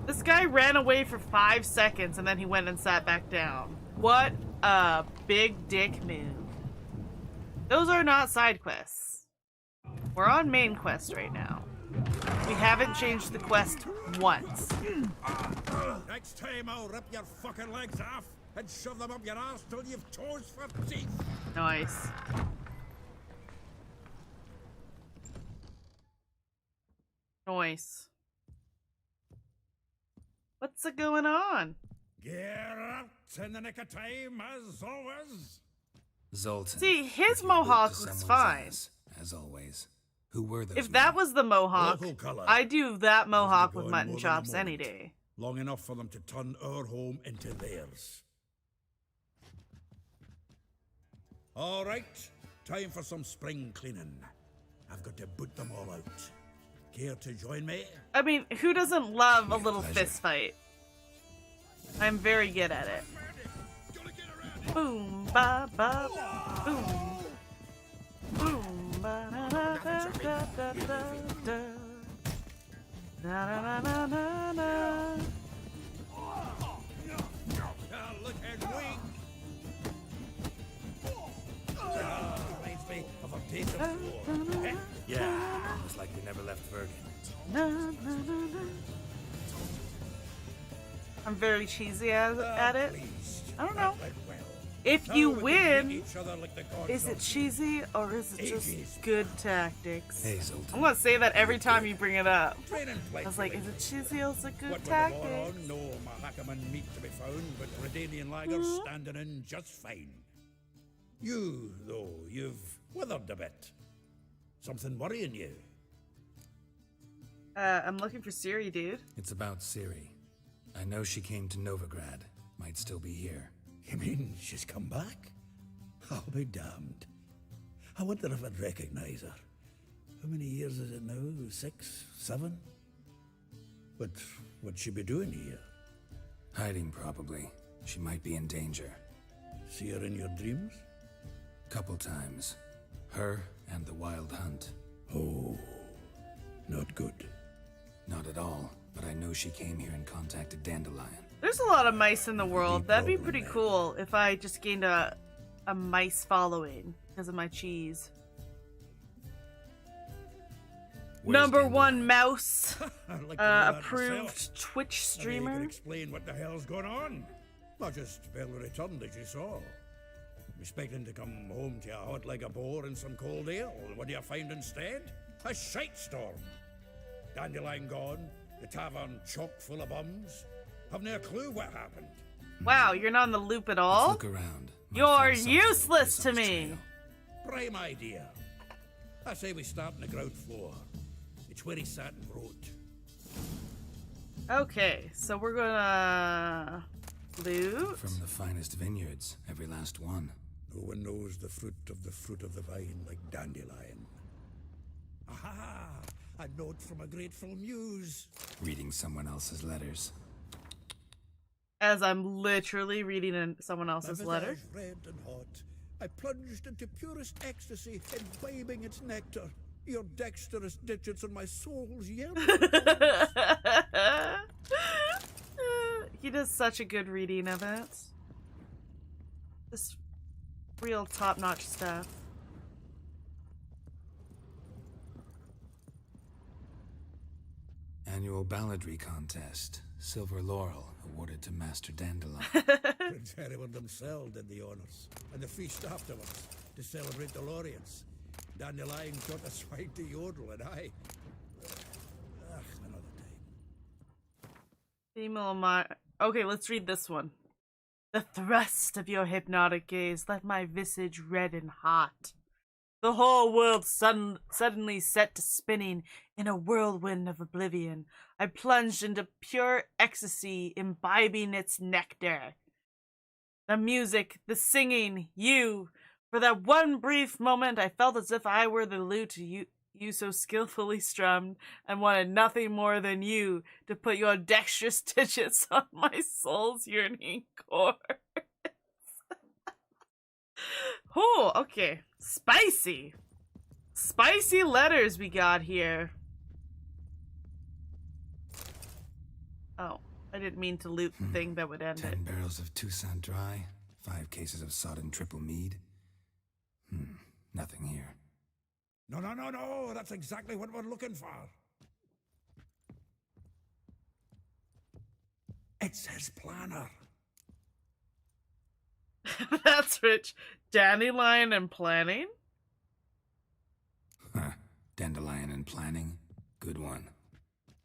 This guy ran away for 5 seconds and then he went and sat back down. What a big dick move. Those are not side quests. We're on main quest right now. We haven't changed the quest once. Next time I'll rip your fucking legs off and shove them up your ass till you've toes for teeth. Nice. Nice. What's going on? Geralt in the nick of time, as always. Zoltan. See, his If you mohawk looked to looks someone's fine. eyes, as always. Who were those If that was the mohawk, Local colour. I'd do that mohawk with Going mutton more than a chops any moment. day. Long enough for them to turn our home into theirs. All right, time for some spring cleaning. I've got to boot them all out. Care to join me? I mean, who doesn't love a little fist fight? I'm very good at it. Boom, ba, ba, boom. Boom, ba, da, da, da, da, da, da, da. Da, da, da, da, da. Look at me! Reminds me of a piece of floor. Yeah, almost like we never left Vergen. Na, na, na, na. I'm very cheesy at it. I don't know. That went well. If Now you we can win, hit each other like the gods is it of- cheesy or is it just good tactics? Hazelton. I'm gonna say that every time you bring it up. Training I was like, is it cheesy or is it good What with the tactics? war on, no Mahakaman meat to be found, but Redanian lagers standing in just fine. You, though, you've withered a bit. Something worrying you? I'm looking for Ciri, dude. It's about Ciri. I know she came to Novigrad. Might still be here. You mean she's come back? I'll be damned. I wonder if I'd recognize her. How many years is it now? 6, 7? But what'd she be doing here? Hiding, probably. She might be in danger. See her in your dreams? Couple times. Her and the Wild Hunt. Oh, not good. Not at all, but I know she came here and contacted Dandelion. There's a lot of mice in the world. That'd be pretty cool if I just gained a mice following because of my cheese. Number one mouse, I'd like to know that approved myself. Twitch Maybe you streamer. could explain what the hell's going on. I just barely returned, as you saw. Expecting to come home to a hot like a boar and some cold ale. What do you find instead? A shitestorm. Dandelion gone, the tavern chock full of bums. Have no clue what happened. Wow, you're not in the loop at all? Look around. You're useless to me. Prime idea. I say we start on the ground floor. It's where he sat and wrote. Okay, so we're gonna loot. From the finest vineyards, every last one. No one knows the fruit of the vine like Dandelion. Aha! A note from a grateful muse. Reading someone else's letters. As I'm literally reading in someone else's My letter. visage red and hot, I plunged into purest ecstasy, imbibing its nectar. Your dexterous digits on my soul's yellow. He does such a good reading of it. Just real top-notch stuff. Annual balladry contest. Silver laurel awarded to Master Dandelion. Prince Hereward himself did the honors, and the feast afterwards to celebrate the laureates. Dandelion taught us swine to yodel, and I. Another time. Female Okay, let's read this one. The thrust of your hypnotic gaze left my visage red and hot. The whole world suddenly set to spinning in a whirlwind of oblivion. I plunged into pure ecstasy, imbibing its nectar. The music, the singing, you. For that one brief moment, I felt as if I were the lute you so skillfully strummed, and wanted nothing more than you to put your dexterous digits on my soul's yearning chords. Oh, okay. Spicy. Spicy letters we got here. Oh, I didn't mean to loot the thing that would end 10 it. barrels of Toussaint Dry, 5 cases of sodden triple mead. Nothing here. No, that's exactly what we're looking for. It's his planner. That's rich. Dandelion and planning? Huh. Dandelion and planning. Good one.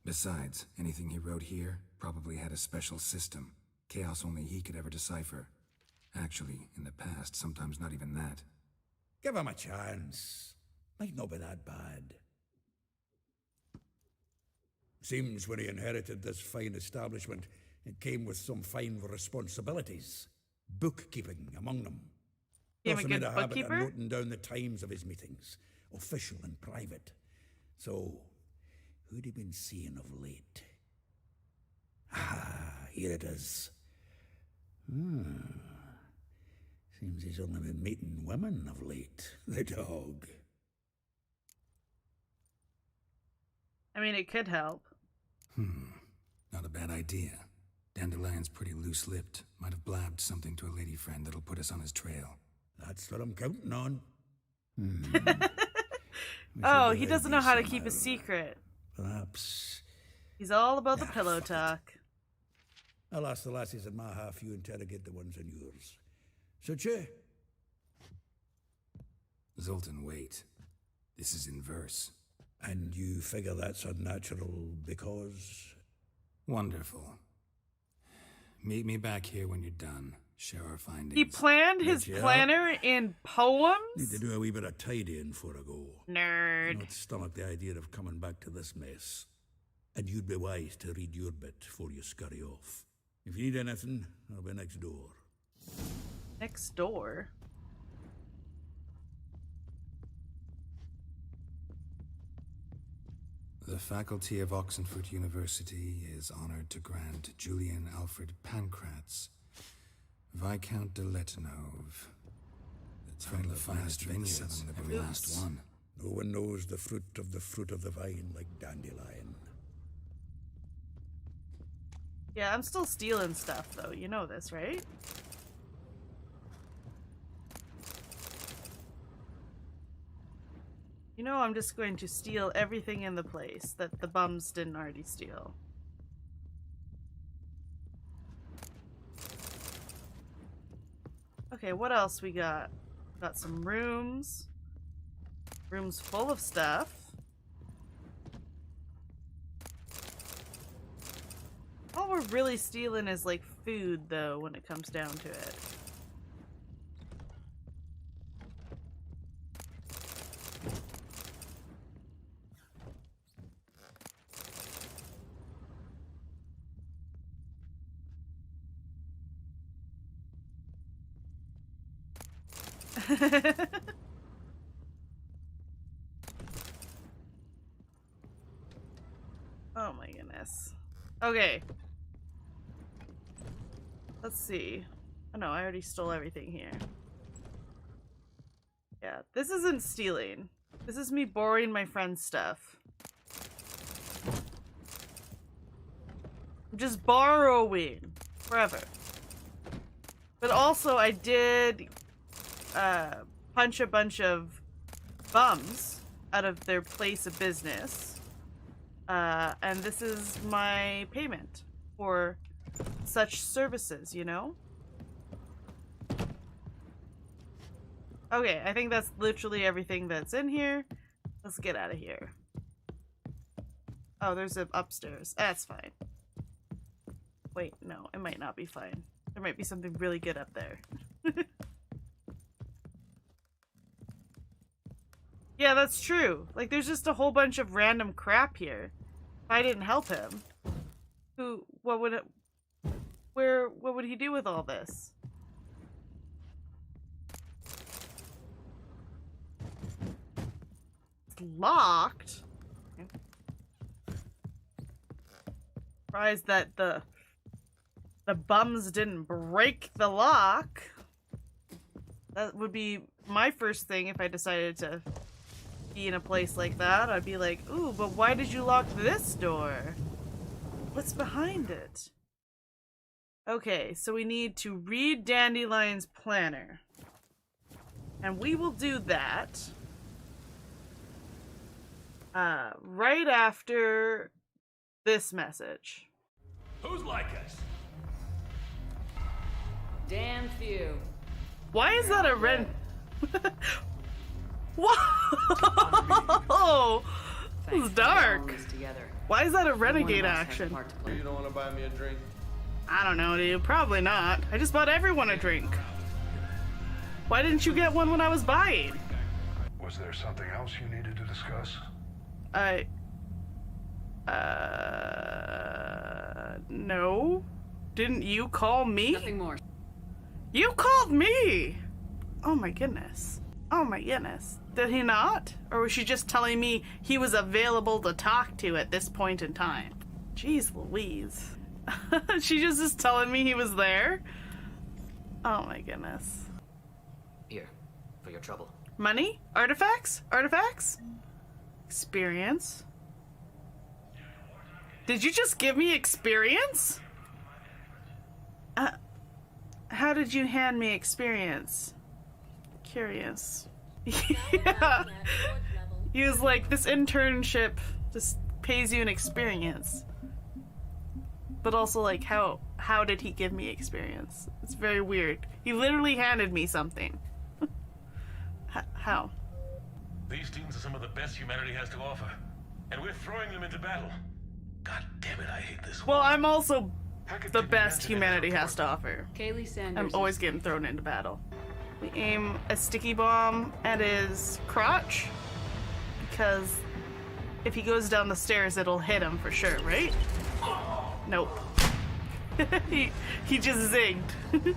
Besides, anything he wrote here probably had a special system. Chaos only he could ever decipher. Actually, in the past, sometimes not even that. Give him a chance. Might not be that bad. Seems when he inherited this fine establishment, it came with some fine responsibilities. Bookkeeping among them. Became a Also good made a habit of bookkeeper? noting down the times of his meetings, official and private. So, who'd he been seeing of late? Ah, here it is. Seems he's only been meeting women of late. The dog. I mean, it could help. Not a bad idea. Dandelion's pretty loose-lipped. Might have blabbed something to a lady friend that'll put us on his trail. That's what I'm counting on. Oh, he doesn't know how to keep a secret. Perhaps. He's all about the pillow talk. I'll ask the lassies in my half, you interrogate the ones in yours. Such a? Zoltan, wait. This is in verse. And you figure that's unnatural because? Wonderful. Meet me back here when you're done. Share our findings. He planned his planner in poems? Need to do a wee bit of tidying for a go. Nerd. Not stomach the idea of coming back to this mess. And you'd be wise to read your bit before you scurry off. If you need anything, I'll be next door. Next door? The faculty of Oxenford University is honored to grant Julian Alfred Pancratz, Viscount de Letenove, from the finest vineyards, every last one. No one knows the fruit of the vine like Dandelion. Yeah, I'm still stealing stuff, though. You know this, right? You know I'm just going to steal everything in the place that the bums didn't already steal. Okay, what else we got? Got some rooms. Rooms full of stuff. All we're really stealing is like food, though, when it comes down to it. Oh my goodness. Okay. Let's see. Oh no, I already stole everything here. Yeah, this isn't stealing. This is me borrowing my friend's stuff. I'm just borrowing forever. But also, I did punch a bunch of bums out of their place of business. And this is my payment for such services, you know? Okay, I think that's literally everything that's in here. Let's get out of here. Oh, there's an upstairs. That's fine. Wait, no, it might not be fine. There might be something really good up there. Yeah, that's true. Like, there's just a whole bunch of random crap here. If I didn't help him, what would he do with all this? It's locked. Okay. Surprised that the bums didn't break the lock. That would be my first thing if I decided to be in a place like that. I'd be like, ooh, but why did you lock this door? What's behind it? Okay, so we need to read Dandelion's planner. And we will do that right after this message. Who's like us? Damn few. Why is that a red? Whoa! This is dark. Why is that a renegade action? You don't want to buy me a drink? I don't know, dude. Probably not. I just bought everyone a drink. Why didn't you get one when I was buying? Was there something else you needed to discuss? No. Didn't you call me? Nothing more. You called me! Oh my goodness. Oh my goodness. Did he not? Or was she just telling me he was available to talk to at this point in time? Jeez Louise. She just is telling me he was there? Oh my goodness. Here, for your trouble. Money? Artifacts? Artifacts? Experience? Did you just give me experience? How did you hand me experience? Curious. Yeah. He was like, this internship just pays you an experience. But also, like, how how did he give me experience? It's very weird. He literally handed me something. How? These students are some of the best humanity has to offer, and we're throwing them into battle. God damn it, I hate this. Well, I'm also the best humanity has to offer. Kaylee Sanders. I'm always getting thrown into battle. We aim a sticky bomb at his crotch, because if he goes down the stairs, it'll hit him for sure, right? Nope. he just zigged.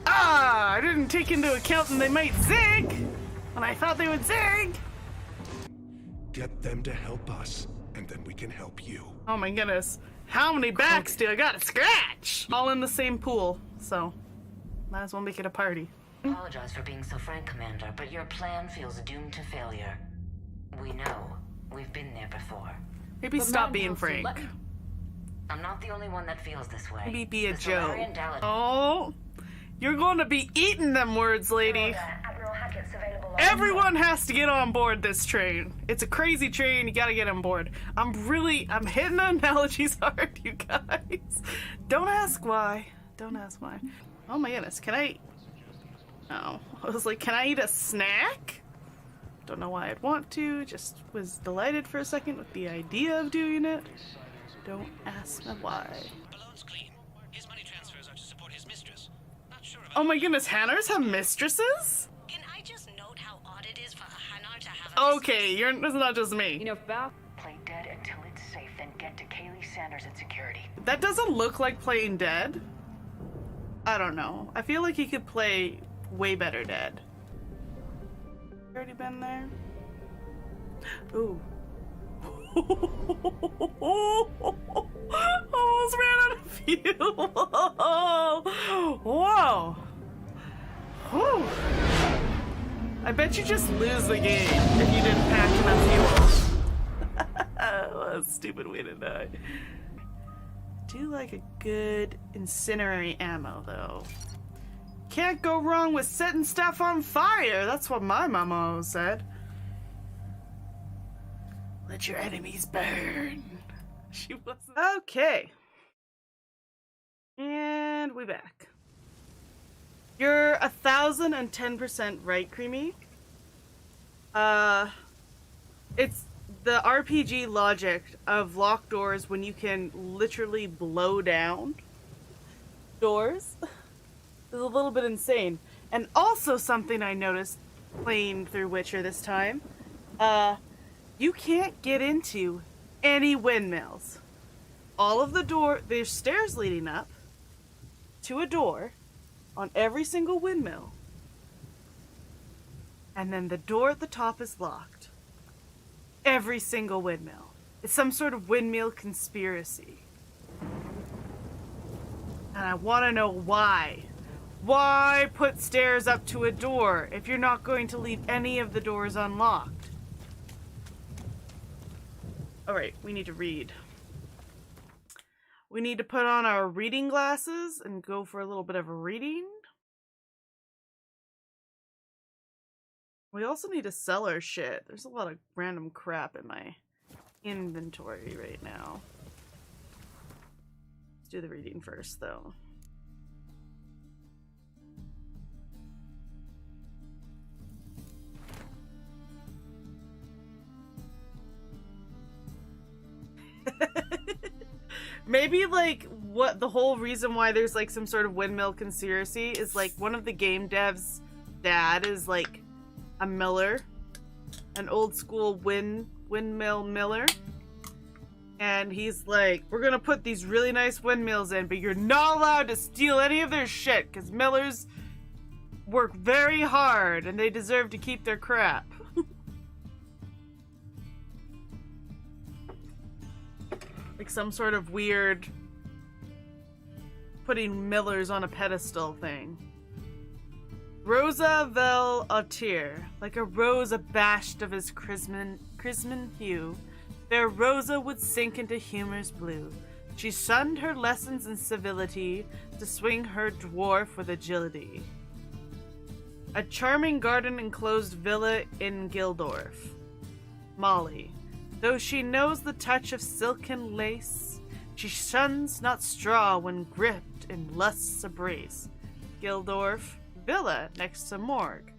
I didn't take into account that they might zig when I thought they would zig. Get them to help us, and then we can help you. Oh my goodness. How many backs do I got to scratch? All in the same pool, so might as well make it a party. Apologize for being so frank, Commander, but your plan feels doomed to failure. We know. We've been there before. Maybe stop being frank. I'm not the only one that feels this way. Maybe be a The Joe. Solarian Galactic- Oh, you're going to be eating them words, lady. Everyone has to get on board this train. It's a crazy train. You gotta get on board. I'm hitting the analogies hard, you guys. Don't ask why. Don't ask why. Oh my goodness, can I... Oh, I was like, can I eat a snack? Don't know why I'd want to. Just was delighted for a second with the idea of doing it. Don't ask me why. Oh my goodness, Hannars have mistresses? Okay, it's not just me. You know, play dead until it's safe, then get to Kaylee Sanders at security. That doesn't look like playing dead. I don't know. I feel like he could play way better dead. Already been there? Ooh. Almost ran out of fuel. Whoa. Whew. I bet you just lose the game if you didn't pack enough fuel. What a stupid way to die. Do like a good incendiary ammo though. Can't go wrong with setting stuff on fire. That's what my mama always said. Let your enemies burn. She wasn't. Okay. And we back. You're 1,010% right, Creamy. It's the RPG logic of locked doors when you can literally blow down doors is a little bit insane. And also something I noticed playing through Witcher this time, you can't get into any windmills. All of there's stairs leading up to a door on every single windmill. And then the door at the top is locked. Every single windmill. It's some sort of windmill conspiracy. And I want to know why. Why put stairs up to a door if you're not going to leave any of the doors unlocked? Alright, we need to read. We need to put on our reading glasses and go for a little bit of a reading. We also need to sell our shit. There's a lot of random crap in my inventory right now. Let's do the reading first, though. Maybe, like, what the whole reason why there's, like, some sort of windmill conspiracy is, like, one of the game devs' dad is, like, a miller. An old school windmill miller. And he's like, we're gonna put these really nice windmills in, but you're not allowed to steal any of their shit, because millers work very hard, and they deserve to keep their crap. Like some sort of weird putting millers on a pedestal thing. Rosa vel autir, like a rose abashed of his chrisman hue, fair Rosa would sink into humor's blue. She shunned her lessons in civility to swing her dwarf with agility. A charming garden-enclosed villa in Gildorf. Molly, though she knows the touch of silken lace, she shuns not straw when gripped steeped in lust's embrace. Gildorf, villa next to morgue.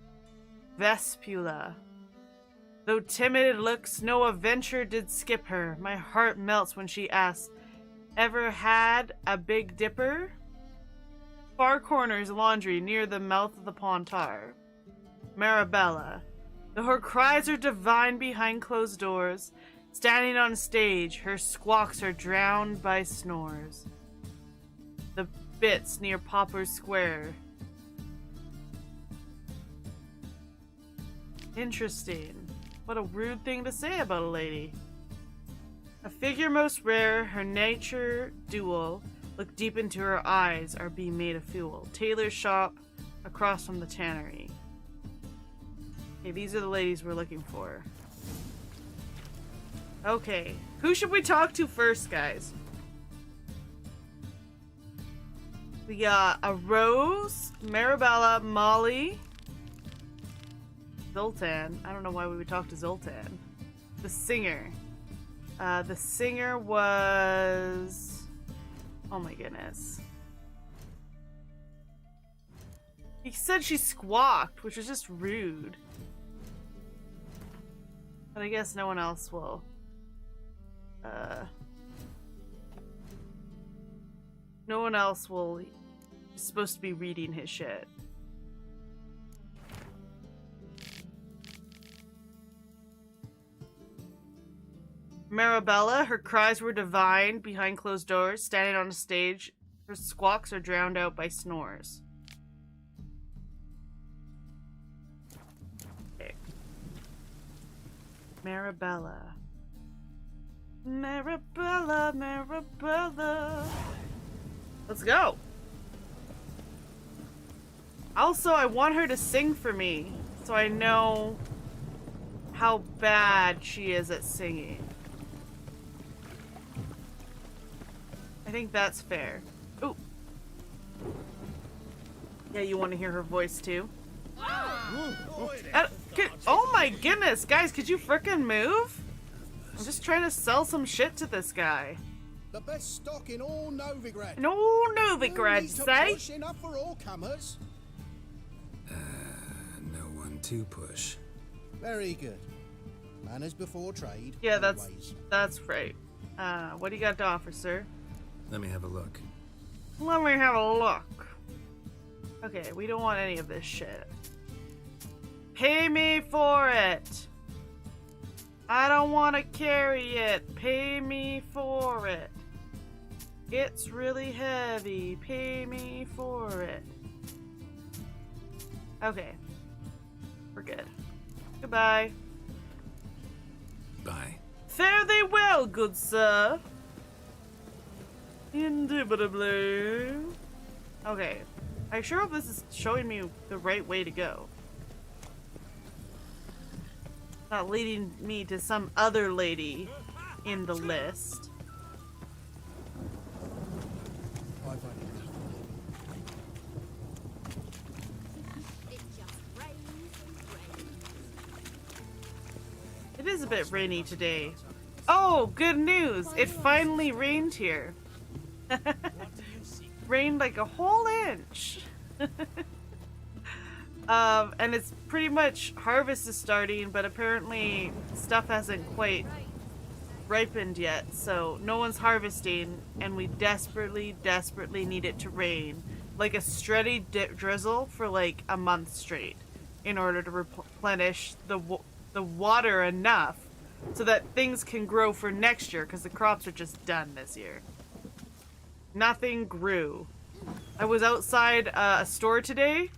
Vespula. Though timid looks, no adventure did skip her. My heart melts when she asks, ever had a Big Dipper? Far corners laundry near the mouth of the Pontar. Marabella. Though her cries are divine behind closed doors, standing on stage, her squawks are drowned by snores. The bits near Poplar Square. Interesting. What a rude thing to say about a lady. A figure most rare, her nature dual. Look deep into her eyes, are being made a fool. Tailor's shop across from the tannery. Okay, these are the ladies we're looking for. Okay, who should we talk to first, guys? We got a Rose, Marabella, Molly, Zoltan. I don't know why we would talk to Zoltan. The singer. The singer was... Oh my goodness. He said she squawked, which was just rude. But I guess no one else will. No one else will. Is supposed to be reading his shit. Marabella, her cries were divine behind closed doors, standing on a stage. Her squawks are drowned out by snores. Okay. Marabella. Marabella, Marabella. Let's go. Also, I want her to sing for me, so I know how bad she is at singing. I think that's fair. Ooh. Yeah, you want to hear her voice too? Oh my goodness, guys, could you frickin' move? I'm just trying to sell some shit to this guy. The best stock in all Novigrad. No Novigrad, say? Push enough for all comers. No one to push. Very good. Manners before trade. Yeah, always. that's right. What do you got to offer, sir? Let me have a look. Let me have a look. Okay, we don't want any of this shit. Pay me for it. I don't want to carry it. Pay me for it. It's really heavy. Pay me for it. Okay. We're good. Goodbye. Bye. Fare thee well, good sir. Indubitably. Okay. I sure hope this is showing me the right way to go. Not leading me to some other lady in the list. It is a bit rainy today. Oh, good news! It finally rained here. Rained like a whole inch. And it's pretty much harvest is starting, but apparently stuff hasn't quite ripened yet, so no one's harvesting, and we desperately need it to rain, like a steady drizzle for like a month straight, in order to replenish the water enough so that things can grow for next year, because the crops are just done this year. Nothing grew. I was outside a store today,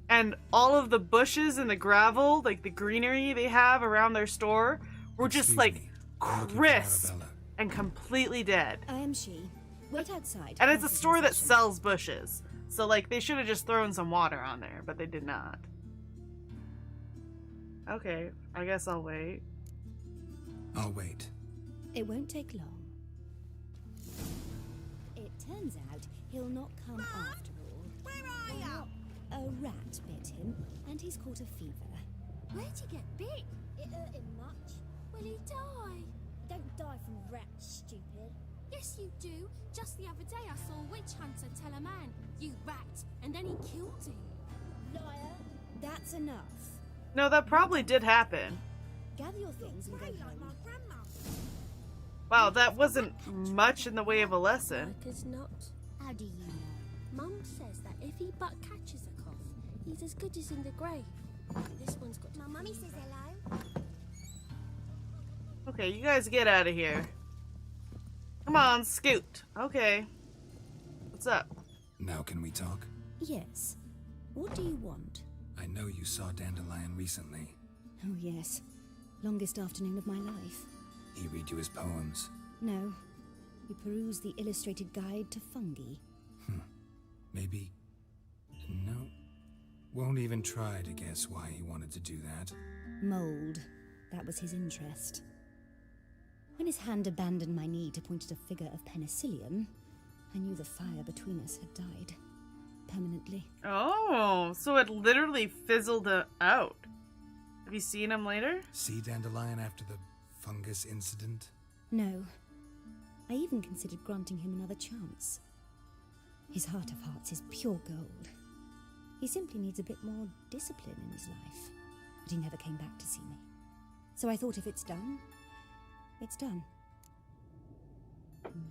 and all of the bushes and the gravel, like the greenery they have around their store, were just like crisp and completely dead. I am she. Wait outside. And it's a store that sells bushes. So like they should have just thrown some water on there, but they did not. Okay, I guess I'll wait. I'll wait. It won't take long. It turns out he'll not come after all. Where are you? A rat bit him, and he's caught a fever. Where'd you get bit? It hurt him much. Will he die? Don't die from rats, stupid. Yes, you do. Just the other day I saw a witch hunter tell a man, "You rat," and then he killed him. Liar. That's enough. No, that probably did happen. Gather your things and go home. Wow, that wasn't much in the way of a lesson. Like as not. How do you know? Mum says that if he but catches a cough, he's as good as in the grave. This one's got. My mummy says hello. Okay, you guys get out of here. Come on, scoot. Okay. What's up? Now can we talk? Yes. What do you want? I know you saw Dandelion recently. Oh, yes. Longest afternoon of my life. He read you his poems. No. You peruse the illustrated guide to fungi. Maybe... No. Won't even try to guess why he wanted to do that. Mold. That was his interest. When his hand abandoned my knee to point at a figure of penicillium, I knew the fire between us had died. Permanently. Oh, so it literally fizzled out. Have you seen him later? See Dandelion after the fungus incident? No. I even considered granting him another chance. His heart of hearts is pure gold. He simply needs a bit more discipline in his life. But he never came back to see me. So I thought if it's done, it's done.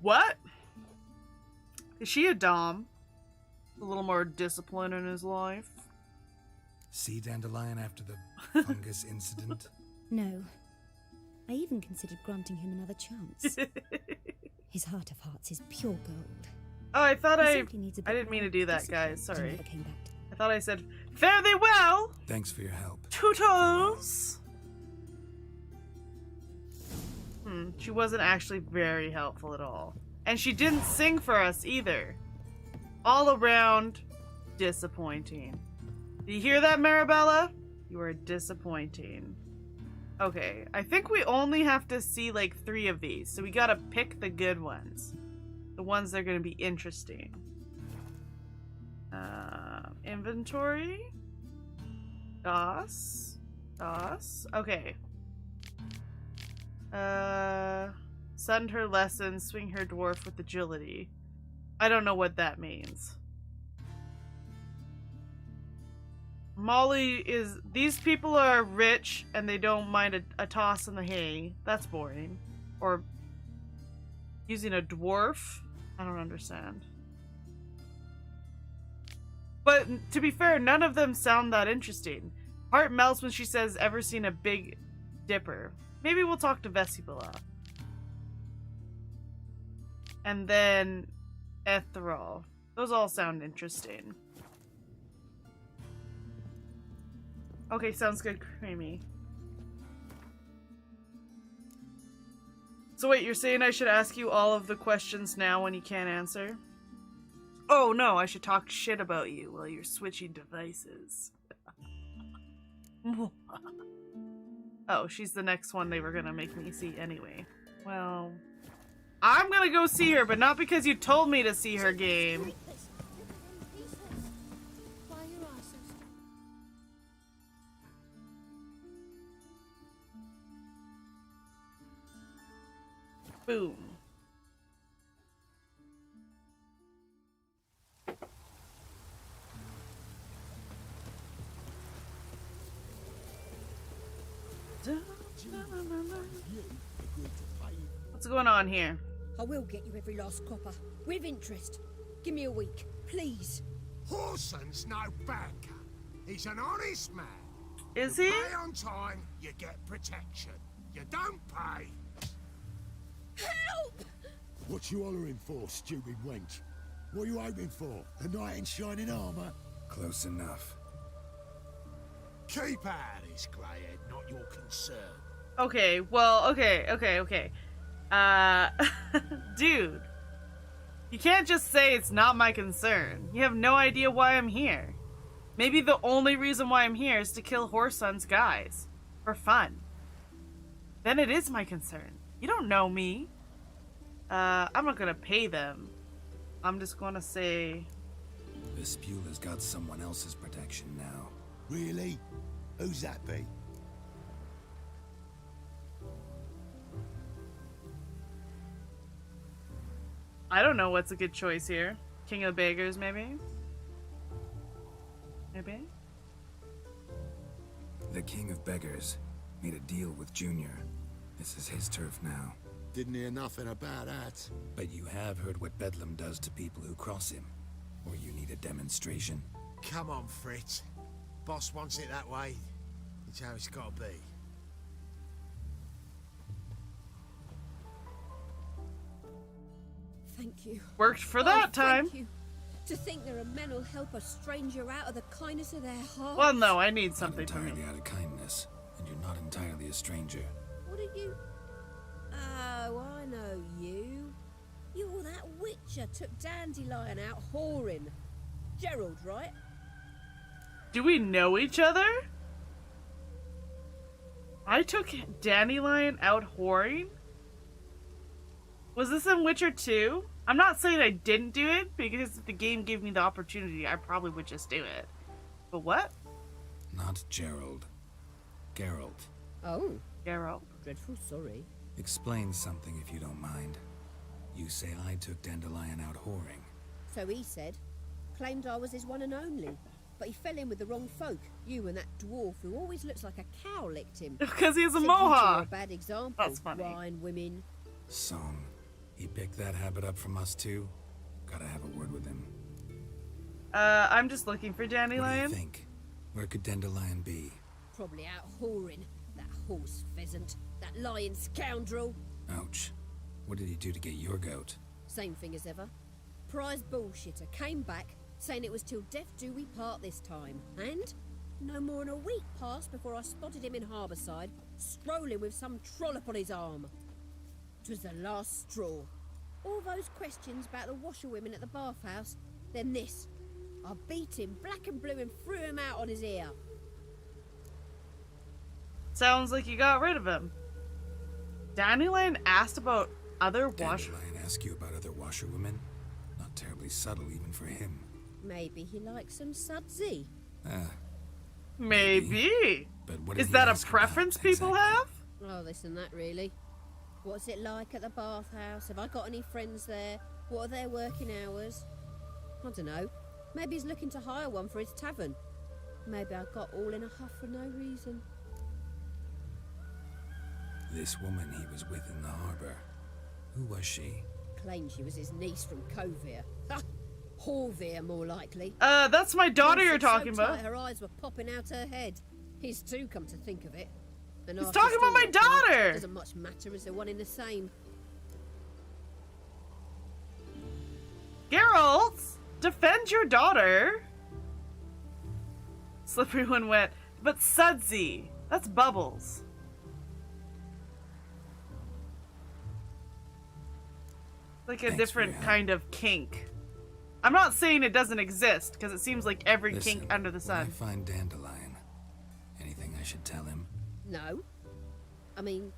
What? Is she a dom? A little more discipline in his life? See Dandelion after the fungus incident? No. I even considered granting him another chance. His heart of hearts is pure gold. Oh, I thought I needs a bit didn't mean to do that, discipline. guys. Sorry. He never came back. I thought I said, fare thee well! Thanks for your help. Toodles! She wasn't actually very helpful at all. And she didn't sing for us either. All around, disappointing. Do you hear that, Marabella? You are disappointing. Okay, I think we only have to see like 3 of these, so we gotta pick the good ones. The ones that are gonna be interesting. Inventory. DOS. Okay. Send her lessons, swing her dwarf with agility. I don't know what that means. Molly is... These people are rich and they don't mind a toss in the hay. That's boring. Or using a dwarf? I don't understand. But to be fair, none of them sound that interesting. Heart melts when she says, ever seen a big dipper? Maybe we'll talk to Vesibula. And then Ethereal. Those all sound interesting. Okay, sounds good, Creamy. So wait, you're saying I should ask you all of the questions now when you can't answer? Oh no, I should talk shit about you while you're switching devices. Oh, she's the next one they were gonna make me see anyway. Well, I'm gonna go see her, but not because you told me to see her, game. Boom. What's going on here? I will get you every last copper. With interest. Give me a week, please. Horson's no banker. He's an honest man. Is You he? pay on time, you get protection. You don't pay. Help! What you hollering for, stupid wench? What are you hoping for? A knight in shining armour? Close enough. Keep out of this, greyhead, not your concern. Okay, well, okay. Dude. You can't just say it's not my concern. You have no idea why I'm here. Maybe the only reason why I'm here is to kill Whoreson's guys. For fun. Then it is my concern. You don't know me. I'm not gonna pay them. I'm just gonna say... Vespula's got someone else's protection now. Really? Who's that be? I don't know what's a good choice here. King of Beggars, maybe? Maybe? The King of Beggars made a deal with Junior. This is his turf now. Didn't hear nothing about that. But you have heard what Bedlam does to people who cross him. Or you need a demonstration? Come on, Fritz. Boss wants it that way. It's how it's got to be. Thank you. Worked for that time. Thank you. To think there are men who'll help a stranger out of the kindness of their heart. Well, no, I need something from you. Not entirely out of kindness, and you're not entirely a stranger. What are you? Oh, I know you. You're that witcher took Dandelion out whoring. Geralt, right? Do we know each other? I took Dandelion out whoring? Was this in Witcher 2? I'm not saying I didn't do it, because if the game gave me the opportunity, I probably would just do it. But what? Not Gerald. Geralt. Oh. Geralt. Dreadful sorry. Explain something if you don't mind. You say I took Dandelion out whoring. So he said. Claimed I was his one and only. But he fell in with the wrong folk. You and that dwarf who always looks like a cow licked him. Because he's a Said mohawk. You a bad example. That's funny. Wine, women. Song. He picked that habit up from us too? Gotta have a word with him. I'm just looking for Dandelion. What do you think? Where could Dandelion be? Probably out whoring. That horse pheasant. That lying scoundrel. Ouch. What did he do to get your goat? Same thing as ever. Prize bullshitter came back, saying it was till death do we part this time. And no more than a week passed before I spotted him in Harbourside, strolling with some trollop on his arm. 'Twas the last straw. All those questions about the washerwomen at the bathhouse, then this. I beat him black and blue and threw him out on his ear. Sounds like you got rid of him. Dandelion asked about other Dandelion asked you about other washerwomen? Not terribly subtle even for him. Maybe he likes some sudsy. Maybe. But what is that a preference people have? Oh, this and that, really. What's it like at the bathhouse? Have I got any friends there? What are their working hours? I don't know. Maybe he's looking to hire one for his tavern. Maybe I got all in a huff for no reason. This woman he was with in the harbor. Who was she? Claimed she was his niece from Kovir. Ha! Horvir, more likely. That's my daughter you're talking so about. Her eyes were popping out her head. His too, come to think of it. And He's after talking about my all that, daughter! Doesn't much matter as they're one in the same. Geralt, defend your daughter. Slippery when wet. But sudsy. That's bubbles. Like a different kind of kink. I'm not saying it doesn't exist, because it seems like every kink under the sun. When I find Dandelion, anything I should tell him? No. I mean,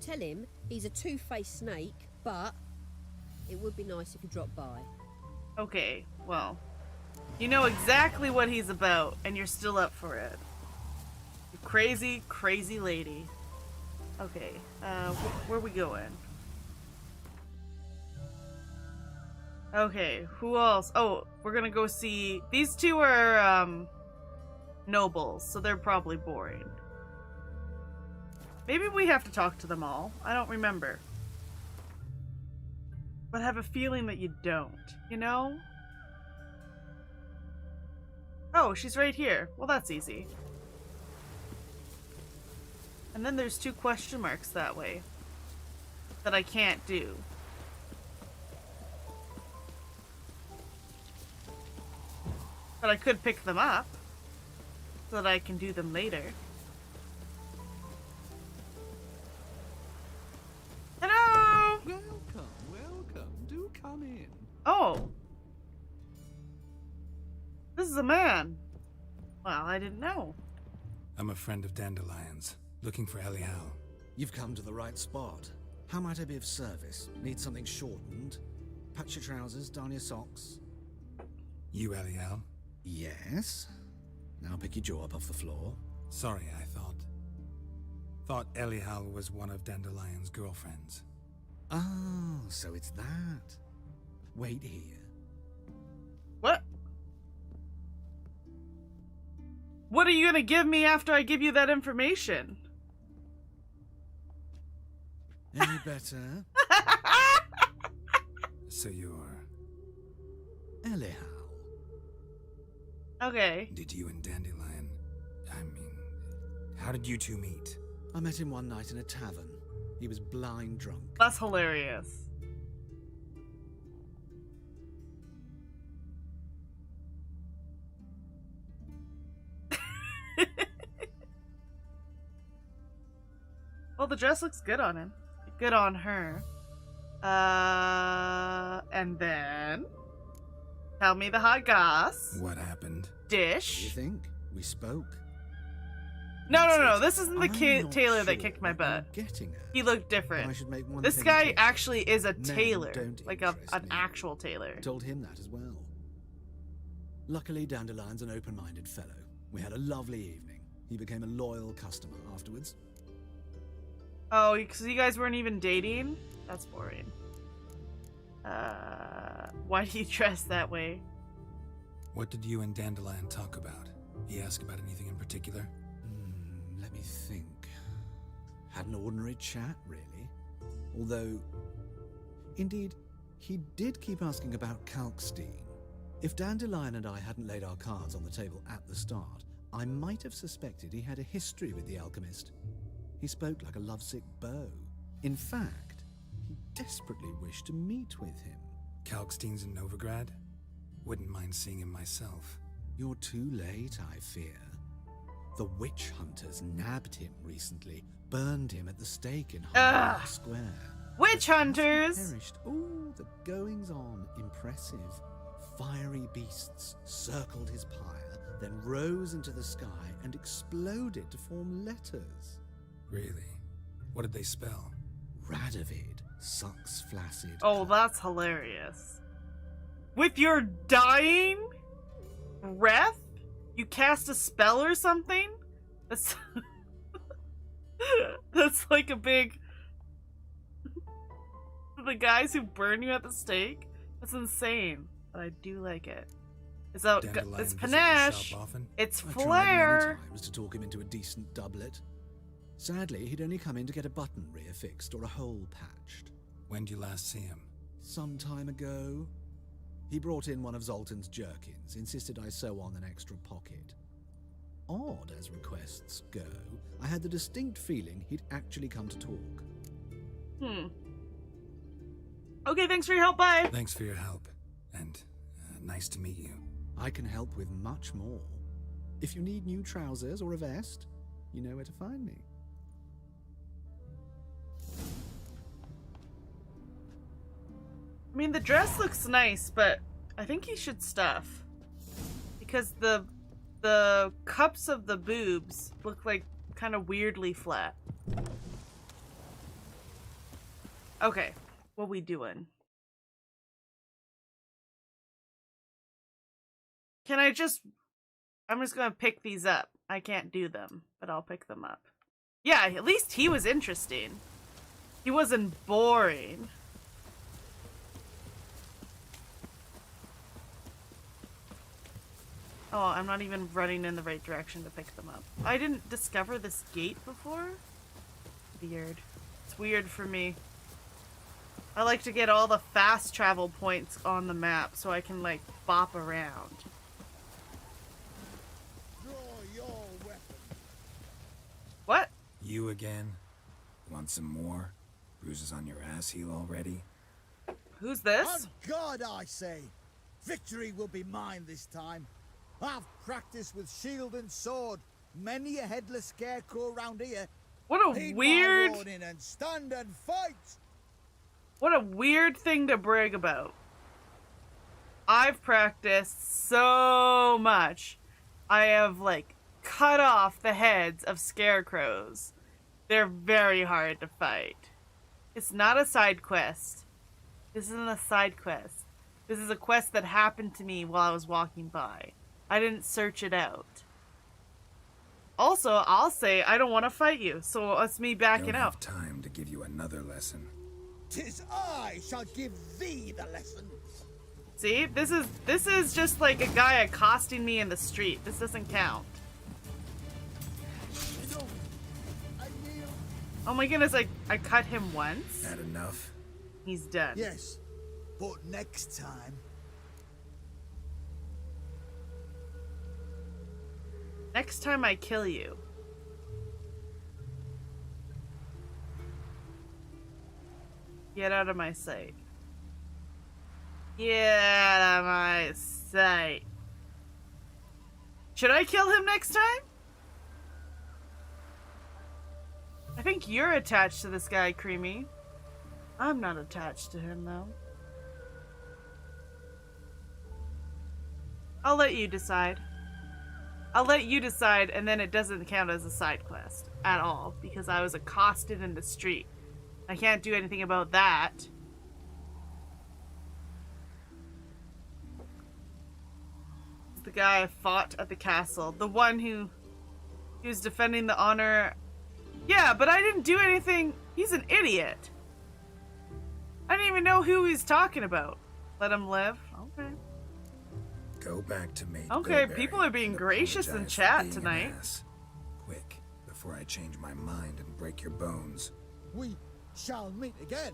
tell him he's a two-faced snake, but it would be nice if he dropped by. Okay, well, you know exactly what he's about, and you're still up for it. You crazy, crazy lady. Okay, where are we going? Okay, who else? Oh, we're gonna go see... These two are, nobles, so they're probably boring. Maybe we have to talk to them all. I don't remember. But I have a feeling that you don't, you know? Oh, she's right here. Well, that's easy. And then there's 2 question marks that way. That I can't do. But I could pick them up. So that I can do them later. Hello! Welcome, welcome. Do come in. Oh. This is a man. Well, I didn't know. I'm a friend of Dandelion's, looking for Elial. You've come to the right spot. How might I be of service? Need something shortened? Patch your trousers, darn your socks. You Elial? Yes. Now pick your jaw up off the floor. Sorry, I thought Elial was one of Dandelion's girlfriends. Oh, so it's that. Wait here. What? What are you gonna give me after I give you that information? Any better? So you're... Anyhow. Okay. Did you and Dandelion... I mean... How did you two meet? I met him one night in a tavern. He was blind drunk. That's hilarious. Well, the dress looks good on him. Good on her. And then... Tell me the hot goss. What happened? Dish. What do you think? We spoke. No. This isn't the tailor that sure kicked my butt. Getting at. He looked different. I should make one This thing guy clear. actually is a Men tailor. don't Like interest an me. actual tailor. Told him that as well. Luckily, Dandelion's an open-minded fellow. We had a lovely evening. He became a loyal customer afterwards. Oh, because you guys weren't even dating? That's boring. Why do you dress that way? What did you and Dandelion talk about? He asked about anything in particular? Let me think. Had an ordinary chat, really. Although, indeed, he did keep asking about Kalkstein. If Dandelion and I hadn't laid our cards on the table at the start, I might have suspected he had a history with the alchemist. He spoke like a lovesick beau. In fact, he desperately wished to meet with him. Kalkstein's in Novigrad? Wouldn't mind seeing him myself. You're too late, I fear. The witch hunters nabbed him recently, burned him at the stake in High Square. Witch hunters! Perished. Ooh, the goings on, impressive. Fiery beasts circled his pyre, then rose into the sky and exploded to form letters. Really? What did they spell? Radovid sucks flaccid. Oh, that's hilarious. With your dying breath? You cast a spell or something? That's... That's like a big... The guys who burn you at the stake? That's insane. But I do like it. It's panache. It's I tried flair. many times to talk him into a decent doublet. Sadly, he'd only come in to get a button reaffixed or a hole patched. When did you last see him? Some time ago. He brought in one of Zoltan's jerkins, insisted I sew on an extra pocket. Odd as requests go, I had the distinct feeling he'd actually come to talk. Okay, thanks for your help, bye. Thanks for your help. And nice to meet you. I can help with much more. If you need new trousers or a vest, you know where to find me. I mean, the dress looks nice, but I think he should stuff. Because the cups of the boobs look like kind of weirdly flat. Okay, what we doing? Can I just... I'm just gonna pick these up. I can't do them, but I'll pick them up. Yeah, at least he was interesting. He wasn't boring. Oh, I'm not even running in the right direction to pick them up. I didn't discover this gate before? Weird. It's weird for me. I like to get all the fast travel points on the map so I can, like, bop around. Draw your weapon. What? You again? Want some more? Bruises on your ass heel already? Who's this? On God, I say! Victory will be mine this time. I've practiced with shield and sword. Many a headless scarecrow round here. What a Heed my weird... warning and stand and fight! What a weird thing to brag about. I've practiced so much. I have, like, cut off the heads of scarecrows. They're very hard to fight. It's not a side quest. This isn't a side quest. This is a quest that happened to me while I was walking by. I didn't search it out. Also, I'll say I don't want to fight you, so it's me backing Don't out. have time to give you another lesson. 'Tis I shall give thee the lesson. See, this is just like a guy accosting me in the street. This doesn't count. Oh my goodness, I cut him once. That enough? He's done. Yes, but next time. Next time I kill you. Get out of my sight. Get out of my sight. Should I kill him next time? I think you're attached to this guy, Creamy. I'm not attached to him, though. I'll let you decide. I'll let you decide, and then it doesn't count as a side quest at all, because I was accosted in the street. I can't do anything about that. The guy I fought at the castle. The one who was defending the honor. Yeah, but I didn't do anything. He's an idiot. I didn't even know who he's talking about. Let him live. Okay. Go back to me. Okay, people are being gracious in chat tonight. Quick, before I change my mind and break your bones. We shall meet again.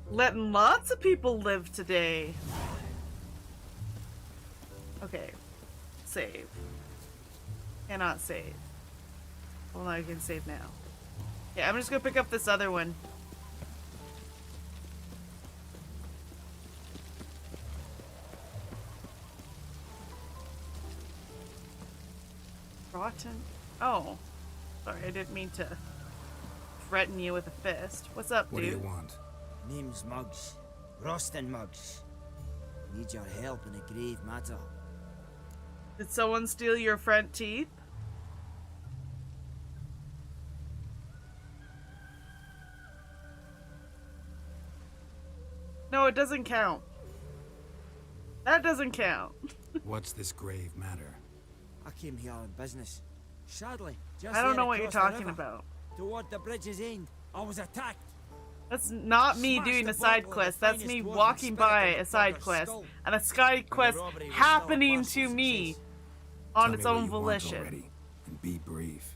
Letting lots of people live today. Okay. Save. Cannot save. Well, I can save now. Yeah, I'm just gonna pick up this other one. Rotten. Oh. Sorry, I didn't mean to threaten you with a fist. What's up, dude? What do you want? Name's Muggs. Rostin Muggs. Need your help in a grave matter. Did someone steal your front teeth? No, it doesn't count. That doesn't count. What's this grave matter? I came here on business. Sadly, just I don't there know what you're across the talking river, about. Toward the bridge's end, I was attacked. That's not me doing a side quest. That's me walking by a side quest. And a side quest happening to me on its own volition. And be brief.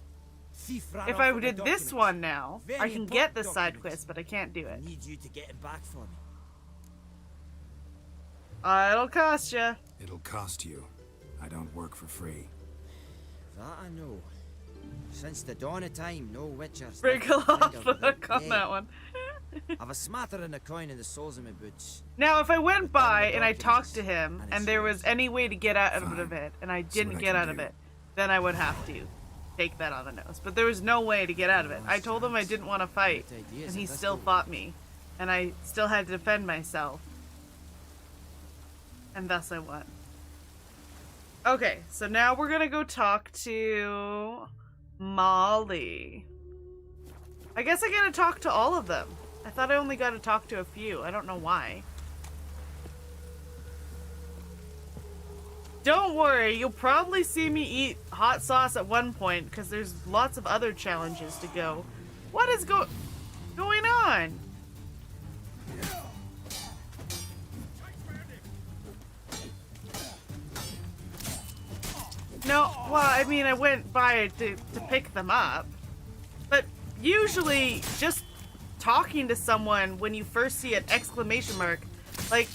If I did this one now, I can get this side quest, but I can't do it. Need you to get him back for me. It'll cost you. It'll cost you. I don't work for free. That I know. Since the dawn of time, no witchers. Wriggle off the hook on that one. I've a smattering of coin in the soles of my boots. Now, if I went by and I talked to him, and there was any way to get out of it, and I didn't get out of it, then I would have to take that on the nose. But there was no way to get out of it. I told him I didn't want to fight, and he still fought me. And I still had to defend myself. And thus I won. Okay, so now we're gonna go talk to Molly. I guess I gotta talk to all of them. I thought I only got to talk to a few. I don't know why. Don't worry, you'll probably see me eat hot sauce at one point because there's lots of other challenges to go. What is going on? No, well, I mean, I went by to pick them up. But usually, just talking to someone when you first see an exclamation mark, like,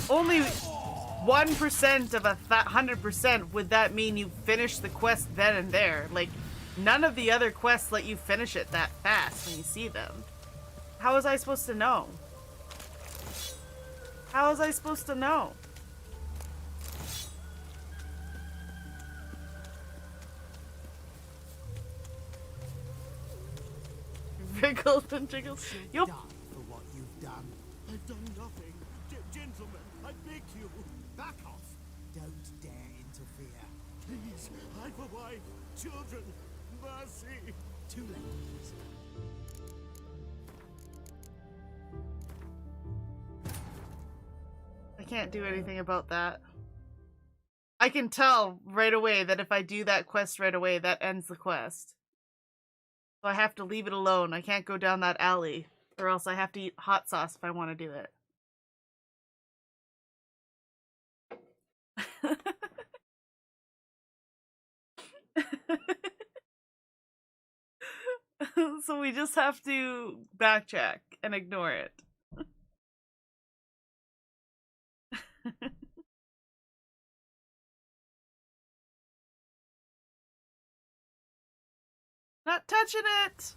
only 1% of 100% would that mean you finish the quest then and there. Like, none of the other quests let you finish it that fast when you see them. How was I supposed to know? How was I supposed to know? Wriggles and jiggles. You'll for what you've done. I've done nothing. Gentlemen, I beg you, back off. Don't dare interfere. Please, I've a wife, children, mercy. Too late. I can't do anything about that. I can tell right away that if I do that quest right away, that ends the quest. So I have to leave it alone. I can't go down that alley, or else I have to eat hot sauce if I want to do it. So we just have to backtrack and ignore it. Not touching it!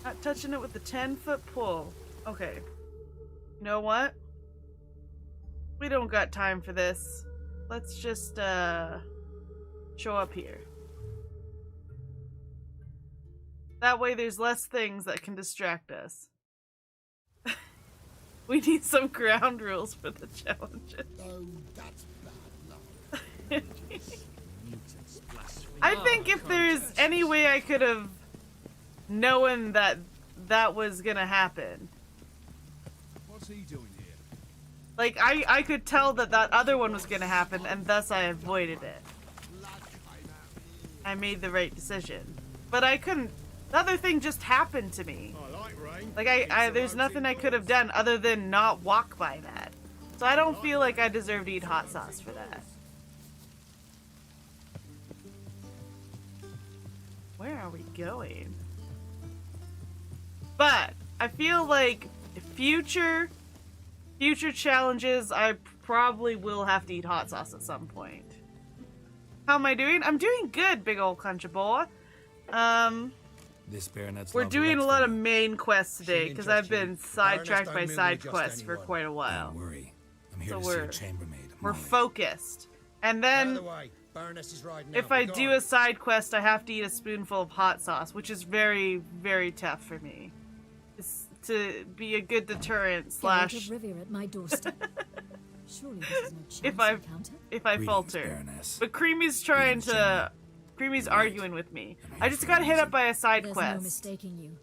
Not touching it with the 10-foot pole. Okay. You know what? We don't got time for this. Let's just, show up here. That way there's less things that can distract us. We need some ground rules for the challenges. Oh, that's bad luck. I think if there's any way I could have known that that was gonna happen. What's he doing here? Like, I could tell that that other one was gonna happen, and thus I avoided it. I made the right decision. But I couldn't... The other thing just happened to me. Like, there's nothing I could have done other than not walk by that. So I don't feel like I deserve to eat hot sauce for that. Where are we going? But I feel like future challenges, I probably will have to eat hot sauce at some point. How am I doing? I'm doing good, big old country boy. This baronet's We're love doing a elects lot them. of main quests today because I've been Baroness sidetracked don't by merely side adjust quests for anyone. quite a while. Don't worry. I'm here So to see we're a chambermaid. we're Molly. focused. And then Baroness is riding if out. I Be do gone. a side quest, I have to eat a spoonful of hot sauce, which is very, very tough for me. It's to be a good deterrent Geralt slash of Rivia at my doorstep. Surely this is no chance if I falter. But Creamy's trying to Creamy's arguing with me. I just got hit up by a side There's quest no mistaking you.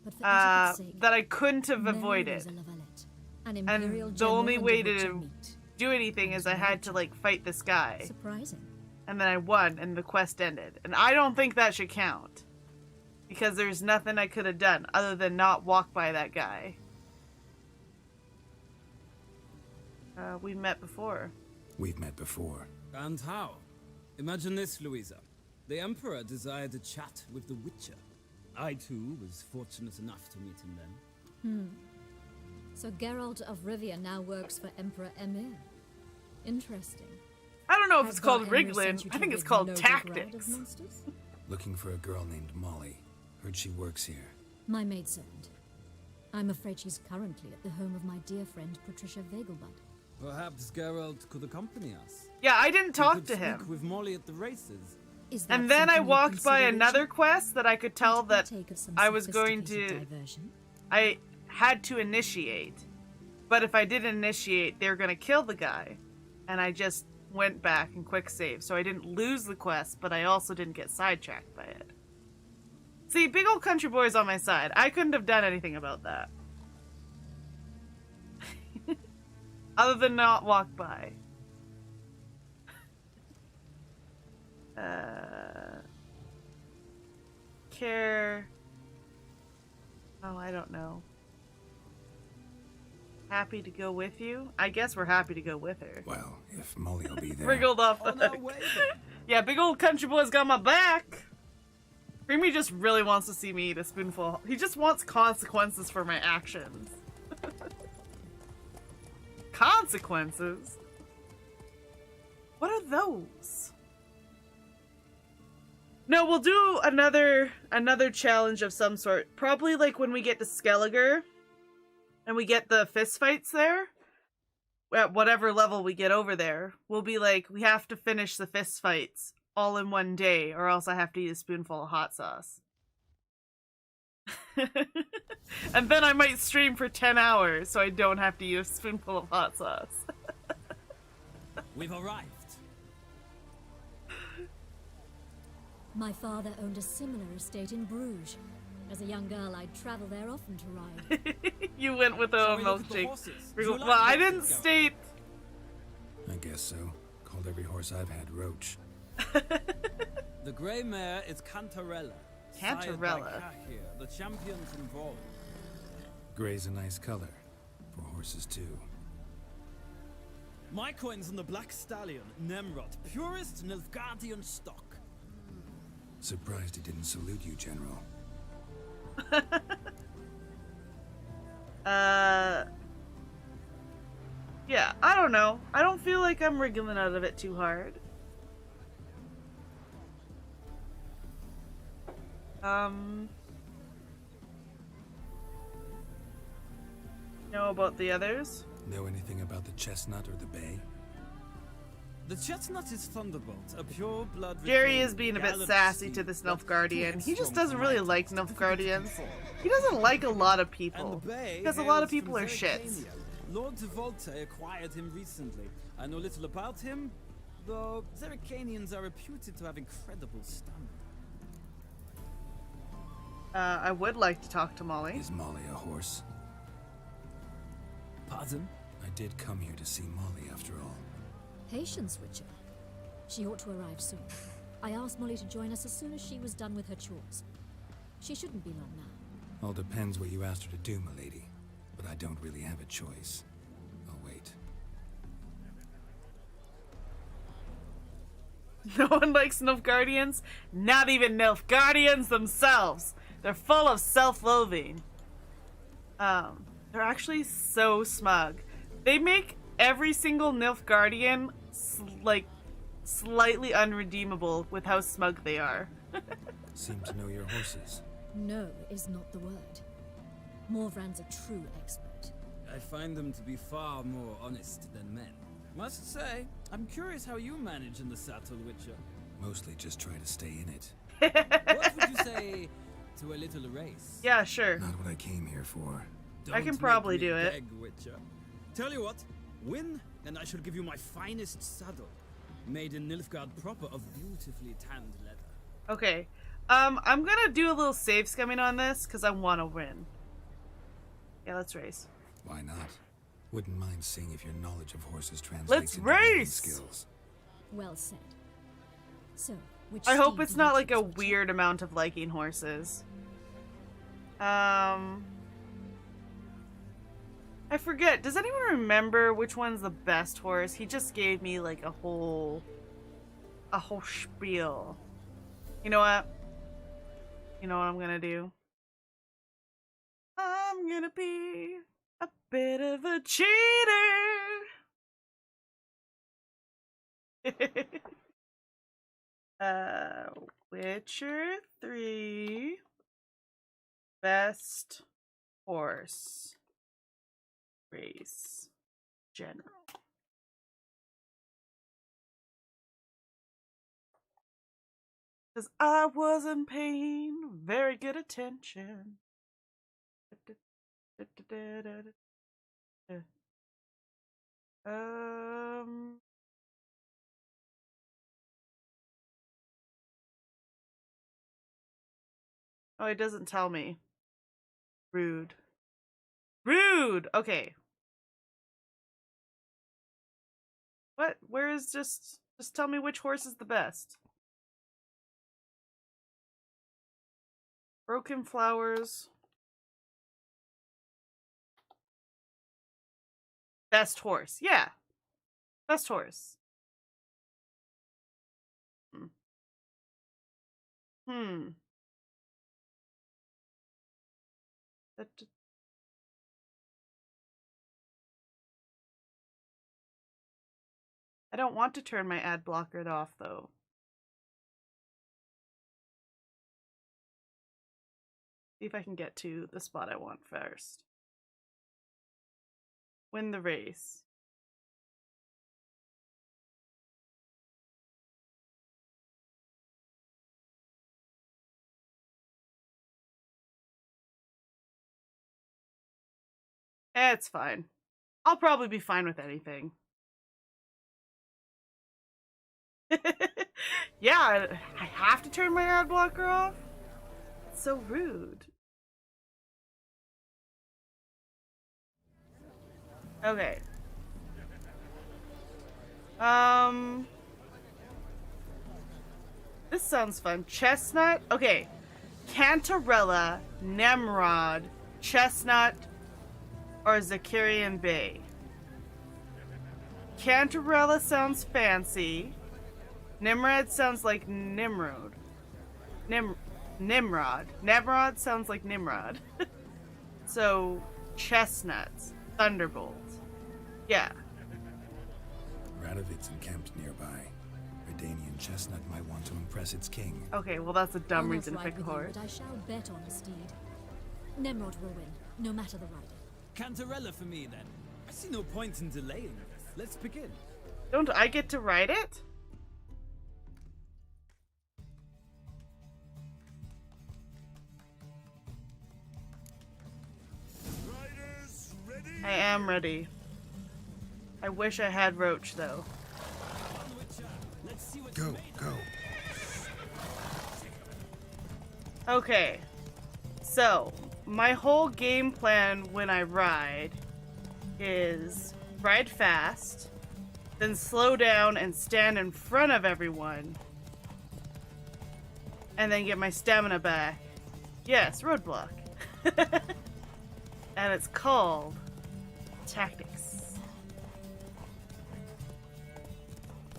But for etiquette's sake, that I couldn't have Mary avoided. was a Lavalette, an And imperial the general only under way which you to meet. do anything is I had to like fight this guy. Surprising. And then I won and the quest ended. And I don't think that should count. Because there's nothing I could have done other than not walk by that guy. We met before. We've met before. And how? Imagine this, Louisa. The Emperor desired a chat with the Witcher. I, too, was fortunate enough to meet him then. So Geralt of Rivia now works for Emperor Emir. Interesting. I don't know if Has it's called Gar Emir wriggling. sent you I to think it's rid called Novigrad of tactics. monsters? Looking for a girl named Molly. Heard she works here. My maidservant. I'm afraid she's currently at the home of my dear friend Patricia Vegelbud. Perhaps Geralt could accompany us. Yeah, I didn't We talk could to speak him. with Molly at the races. Is that And then I something you walked by consider another ritual? quest that I could tell that Partake of some I was going to... sophisticated diversion? I had to initiate. But if I didn't initiate, they were going to kill the guy. And I just went back and quick save. So I didn't lose the quest, but I also didn't get sidetracked by it. See, big old country boy's on my side. I couldn't have done anything about that. Other than not walk by. Care... Oh, I don't know. Happy to go with you? I guess we're happy to go with her. Well, if Molly will be there. Wriggled off the hook. Yeah, big old country boy's got my back. Creamy just really wants to see me eat a spoonful. He just wants consequences for my actions. Consequences? What are those? No, we'll do another challenge of some sort. Probably like when we get to Skelliger and we get the fist fights there. At whatever level we get over there, we'll be like, we have to finish the fist fights all in one day or else I have to eat a spoonful of hot sauce. And then I might stream for 10 hours so I don't have to eat a spoonful of hot sauce. We've arrived. My father owned a similar estate in Bruges. As a young girl, I'd travel there often to ride. You went with a Shall we look at the milkshake. horses? Well, Do you like I horses, didn't Geralt? state... I guess so. Called every horse I've had Roach. The grey mare is Cantarella. Cantarella. Sired by Cahir, the champion from Vol. Gray's a nice color. For horses, too. My coin's on the Black Stallion, Nemrod, purest Nilfgaardian stock. Surprised he didn't salute you, General. Yeah, I don't know. I don't feel like I'm wriggling out of it too hard. Know about the others? Know anything about the chestnut or the bay? The chestnut is Thunderbolt, a pure blood. Jerry is being a bit sassy to this Nilfgaardian. He just doesn't really like Nilfgaardians. He doesn't like a lot of people. Because a lot of people are shits. Lord de Volte acquired him recently. I know little about him, though Zerrikanians are reputed to have incredible stamina. I would like to talk to Molly. Is Molly a horse? Pardon? I did come here to see Molly after all. Patience, Witcher. She ought to arrive soon. I asked Molly to join us as soon as she was done with her chores. She shouldn't be long now. All depends what you asked her to do, milady. But I don't really have a choice. I'll wait. No one likes Nilfgaardians? Not even Nilfgaardians themselves. They're full of self-loathing. They're actually so smug. They make every single Nilfgaardian slightly unredeemable with how smug they are. Seem to know your horses. No is not the word. Morvran's a true expert. I find them to be far more honest than men. Must say, I'm curious how you manage in the saddle, Witcher. Mostly just try to stay in it. What would you say to a little race? Yeah, sure. Not what I came here for. I can probably do it. Beg, Witcher. Tell you what, win, and I shall give you my finest saddle, made in Nilfgaard proper of beautifully tanned leather. Okay, I'm gonna do a little save scumming on this because I want to win. Yeah, let's race. Why not? Wouldn't mind seeing if your knowledge of horses translates Let's into race! skills. Well said. So, which I hope steed it's do not you like a choose, Witcher? weird amount of liking horses. I forget. Does anyone remember which one's the best horse? He just gave me like a whole spiel. You know what? You know what I'm gonna do? I'm gonna be a bit of a cheater. Witcher 3 best horse race general. Because I wasn't paying very good attention. Oh, it doesn't tell me. Rude. Rude! Okay. What? Where is just tell me which horse is the best. Broken flowers. Best horse. Yeah. Best horse. I don't want to turn my ad blocker off, though. See if I can get to the spot I want first. Win the race. It's fine. I'll probably be fine with anything. Yeah, I have to turn my ad blocker off? It's so rude. Okay. This sounds fun. Chestnut? Okay. Cantarella, Nemrod, Chestnut, or Zakarian Bay? Cantarella sounds fancy. Nimrod sounds like Nimrod. Nimrod. Nimrod sounds like Nimrod. So, chestnuts. Thunderbolt. Yeah. Radovid's encamped nearby. Redanian chestnut might want to impress its king. Okay, well that's a dumb I'll reason not to ride pick a with you, horse. but I shall bet on a steed. Nimrod will win, no matter the rider. Cantarella for me, then. I see no point in delaying this. Let's begin. Don't I get to ride it? I am ready. I wish I had Roach, though. Go, go. Okay. So, my whole game plan when I ride is ride fast, then slow down and stand in front of everyone, and then get my stamina back. Yes, roadblock. And it's called Tactics.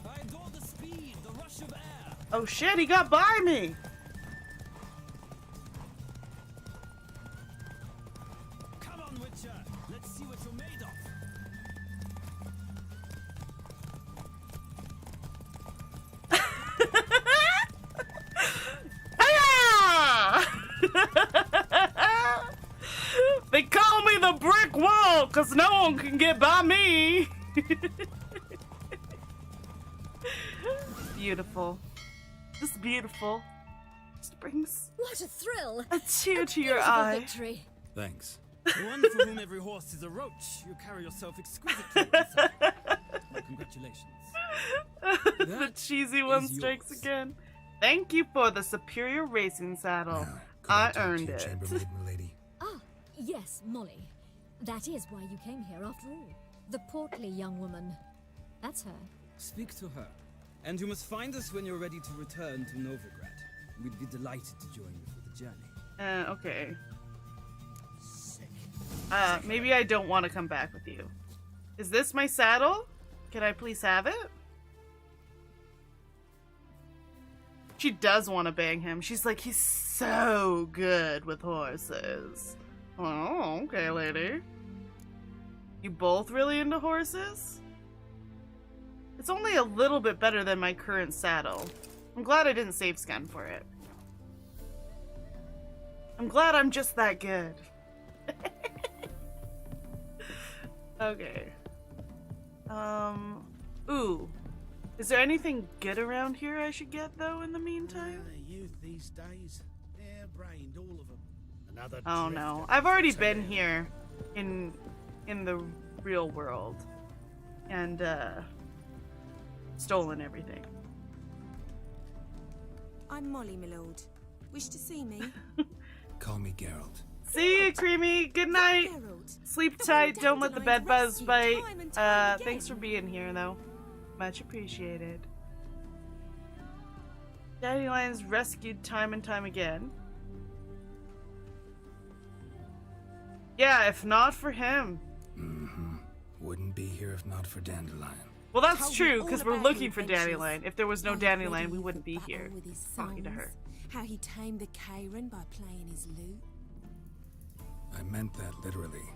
I adore the speed, the rush of air. Oh shit, he got by me! Come on, Witcher. Let's see what you're made of. They call me the brick wall because no one can get by me. Beautiful. Just beautiful. Just brings What a thrill! a tear to your Beautiful eye. victory. Thanks. One for whom every horse is a roach. You carry yourself exquisitely. My congratulations. The That cheesy one is strikes yours. again. Thank you for the superior racing saddle. I earned it. Chambermaid, milady. Ah, yes, Molly. That is why you came here after all. The portly young woman. That's her. Speak to her. And you must find us when you're ready to return to Novigrad. We'd be delighted to join you for the journey. Okay. Maybe I don't want to come back with you. Is this my saddle? Can I please have it? She does want to bang him. She's like, he's so good with horses. Oh, okay, lady. You both really into horses? It's only a little bit better than my current saddle. I'm glad I didn't save scan for it. I'm glad I'm just that good. Okay. Ooh. Is there anything good around here I should get, though, in the meantime? Youth these days, hair-brained, all of them. Another Oh drifter no. I've already to been town. here in the real world. And, stolen everything. I'm Molly, my lord. Wish to see me? Call me Geralt. See you, Creamy. Good night. Sleep tight. Don't let the bed bugs bite. Thanks for being here, though. Much appreciated. Daddy Lion's rescued time and time again. Yeah, if not for him. Mm-hmm. Wouldn't be here if not for Dandelion. Well, that's Tell me true, all because we're about looking your for adventures. Dandelion. If there was no How Dandelion, ready we for wouldn't be battle here with his talking to songs, her. How he tamed the Karen by playing his lute. I meant that literally.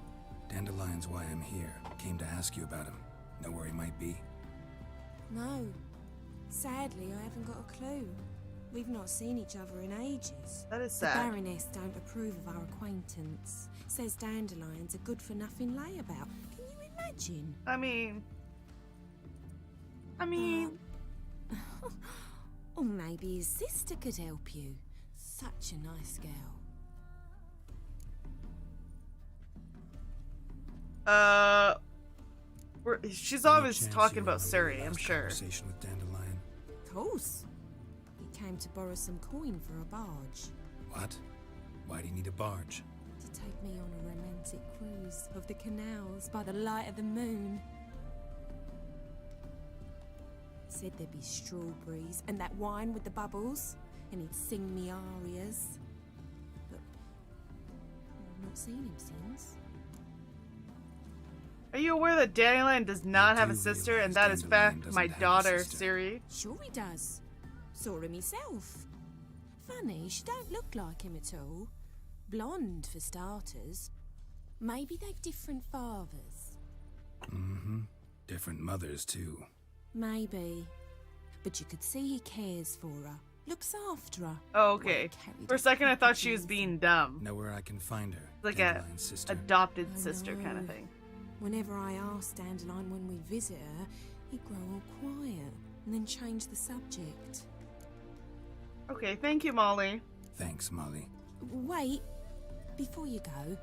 Dandelion's why I'm here. Came to ask you about him. Know where he might be? No. Sadly, I haven't got a clue. We've not seen each other in ages. That is The sad. Baroness don't approve of our acquaintance. Says Dandelion's a good-for-nothing layabout. Can you imagine? I mean... Or maybe his sister could help you. Such a nice girl. She's always talking about Ciri, I'm sure. Conversation with Dandelion. Of course. He came to borrow some coin for a barge. What? Why do you need a barge? To take me on a romantic cruise of the canals by the light of the moon. Said there'd be strawberries and that wine with the bubbles, and he'd sing me arias. But I've not seen him since. Are you aware that Dandelion does not have a sister, and that is fact doesn't my have a daughter, sister. Ciri? Sure he does. Saw him myself. Funny, she don't look like him at all. Blonde, for starters. Maybe they've different fathers. Mm-hmm. Different mothers, too. Maybe. But you could see he cares for her. Looks after her. Oh, okay. For a second, I thought she was being dumb. Know where I can find her. Like a Dandelion's sister. adopted sister kind of thing. Whenever I asked Dandelion when we visit her, he'd grow all quiet and then change the subject. Okay, thank you, Molly. Thanks, Molly. Wait, before you go,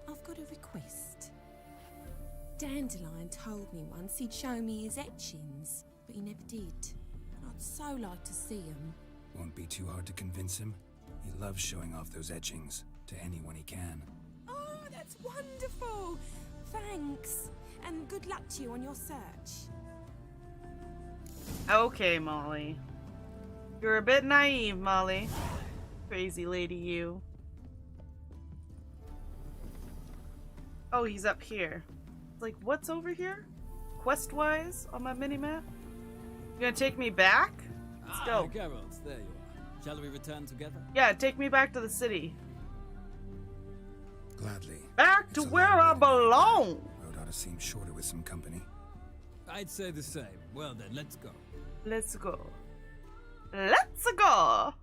I've got a request. Dandelion told me once he'd show me his etchings, but he never did. I'd so like to see them. Won't be too hard to convince him. He loves showing off those etchings to anyone he can. Oh, that's wonderful! Thanks, and good luck to you on your search. Okay, Molly. You're a bit naive, Molly. Crazy lady, you. Oh, he's up here. Like, what's over here? Quest-wise on my mini-map? You gonna take me back? Let's go. Geralt, there you are. Shall we return together? Yeah, take me back to the city. Gladly. Back to where I belong! Road ought to seem shorter with some company. I'd say the same. Well then, let's go. Let's go. Let's go!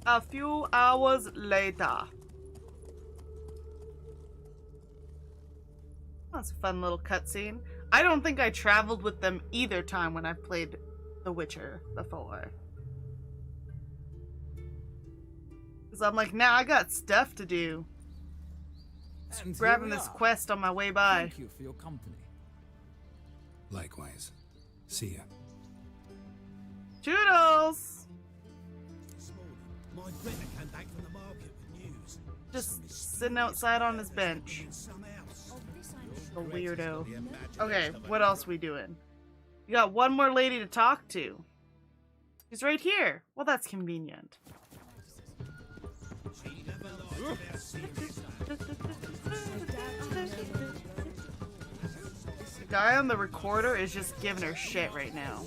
A few hours later. That's a fun little cutscene. I don't think I traveled with them either time when I've played The Witcher before. Because I'm like, nah, I got stuff to do. And Just grabbing here we this are. quest on my way by. Thank you for your company. Likewise. See ya. Toodles! My brother came back from the market with news. Just sitting outside on his bench. A weirdo. Okay, what else we doing? You got one more lady to talk to. She's right here. Well, that's convenient. The guy on the recorder is just giving her shit right now.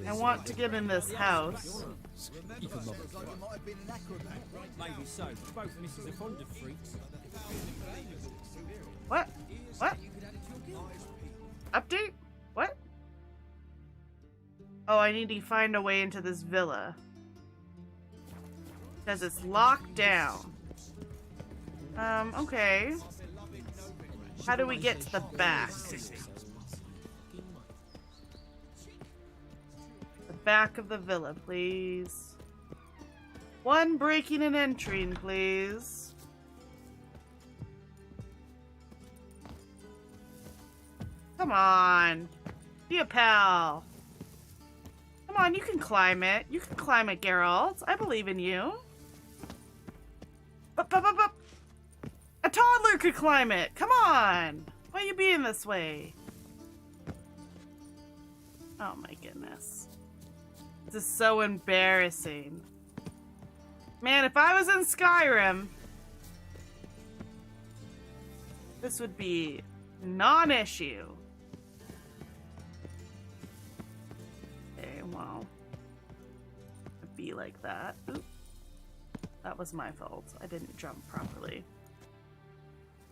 I want to get in this house. Maybe so. Both misses are fond of freaks. What? What? Update? What? Oh, I need to find a way into this villa. Because it's locked down. Okay. How do we get to the back? The back of the villa, please. One breaking and entering, please. Come on. Be a pal. Come on, you can climb it. You can climb it, Geralt. I believe in you. Up. A toddler could climb it. Come on. Why are you being this way? Oh my goodness. This is so embarrassing. Man, if I was in Skyrim, this would be non-issue. Okay, well, it'd be like that. Oop. That was my fault. I didn't jump properly.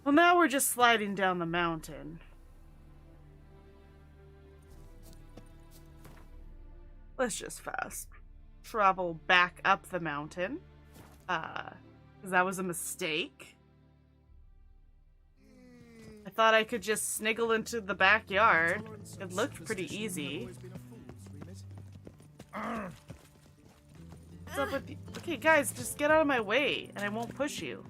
Well, now we're just sliding down the mountain. Let's just fast travel back up the mountain. Because that was a mistake. I thought I could just sniggle into the backyard. It looked pretty easy. What's up with you? Okay, guys, just get out of my way, and I won't push you.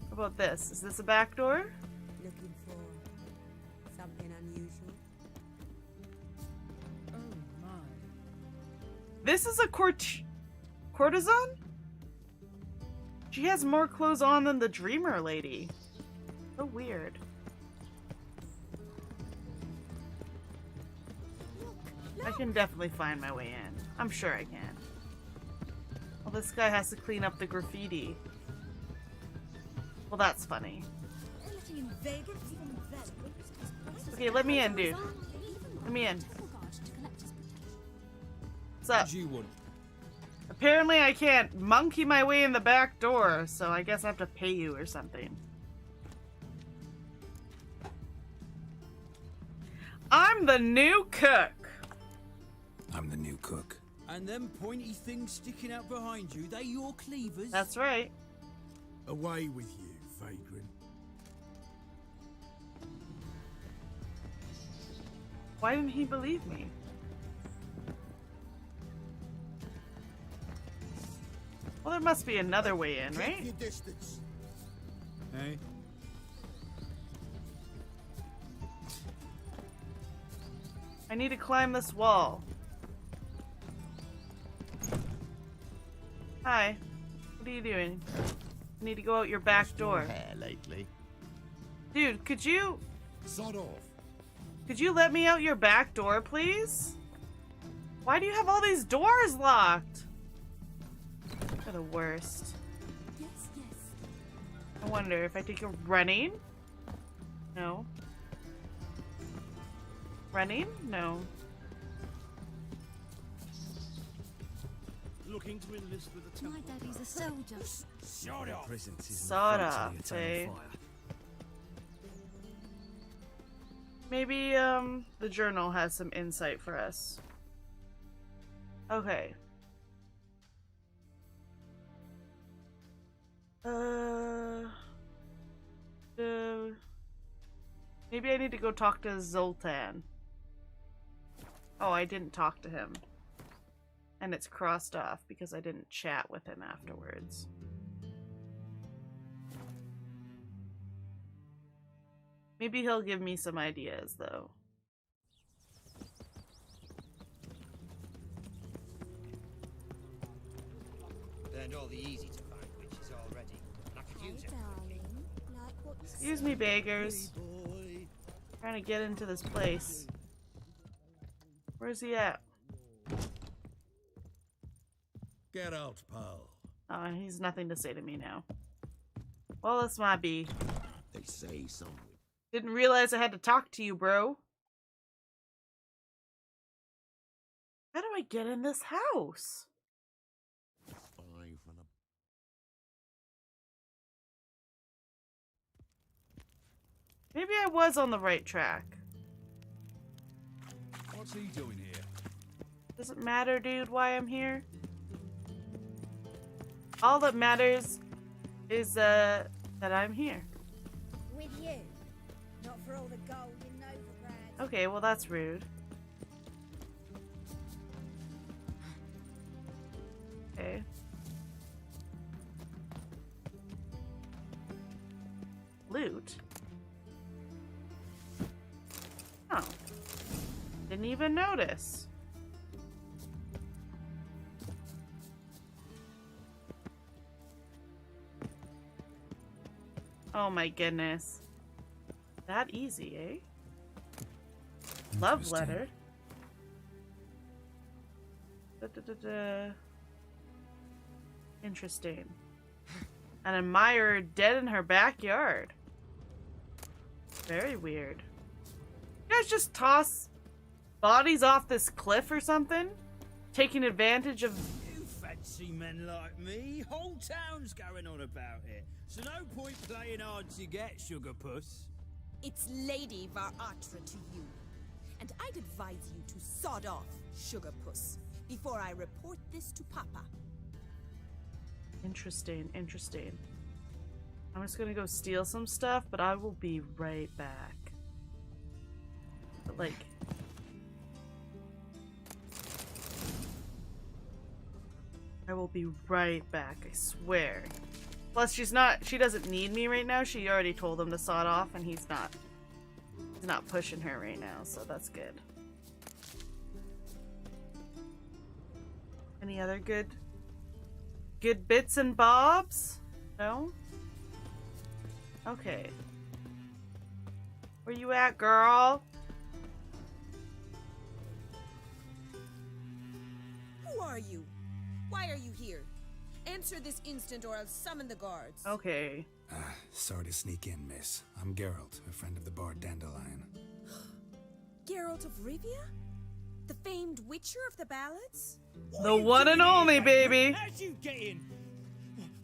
How about this? Is this a back door? Looking for something unusual? Oh my. This is a courtesan? She has more clothes on than the dreamer lady. So weird. I can definitely find my way in. I'm sure I can. Well, this guy has to clean up the graffiti. Well, that's funny. Okay, let me in, dude. Let me in. What's up? What do you want? Apparently I can't monkey my way in the back door, so I guess I have to pay you or something. I'm the new cook. I'm the new cook. And them pointy things sticking out behind you, they your cleavers? That's right. Away with you, vagrant. Why didn't he believe me? Well, there must be another way in, right? Keep your distance. Hey? I need to climb this wall. Hi. What are you doing? I need to go out your back door. Hair lately. Dude, could you... Sod off. Could you let me out your back door, please? Why do you have all these doors locked? You're the worst. Yes, yes. I wonder if I take a running? No. Running? No. Looking to enlist with the My daddy's a soldier. Shut up. Sort of, eh? Maybe, the journal has some insight for us. Okay. Maybe I need to go talk to Zoltan. Oh, I didn't talk to him. And it's crossed off because I didn't chat with him afterwards. Maybe he'll give me some ideas, though. Learned all the easy to find witches already. I could use it. Excuse me, beggars. Trying to get into this place. Where's he at? Get out, pal. He's nothing to say to me now. Well, this might be. They say some. Didn't realize I had to talk to you, bro. How do I get in this house? Maybe I was on the right track. What's he doing here? Does it matter, dude, why I'm here? All that matters is, that I'm here. With you. Not for all the gold in Novigrad. Okay, well that's rude. Okay. Loot? Oh. Didn't even notice. Oh my goodness. That easy, eh? Love letter. Interesting. An admirer dead in her backyard. Very weird. You guys just toss bodies off this cliff or something? Taking advantage of... You fancy men like me? Whole town's going on about it. So no point playing hard to get, sugar puss. It's Lady Varatra to you. And I'd advise you to sod off, sugar puss, before I report this to Papa. Interesting, interesting. I'm just gonna go steal some stuff, but I will be right back. But like... I will be right back, I swear. Plus, she doesn't need me right now. She already told him to sod off, and he's not pushing her right now, so that's good. Any other good bits and bobs? No? Okay. Where you at, girl? are you? Why are you here? Answer this instant or I'll summon the guards. Okay. Sorry to sneak in, miss. I'm Geralt, a friend of the bard Dandelion. Geralt of Rivia? The famed witcher of the ballads? The one and only, baby. How'd you get in?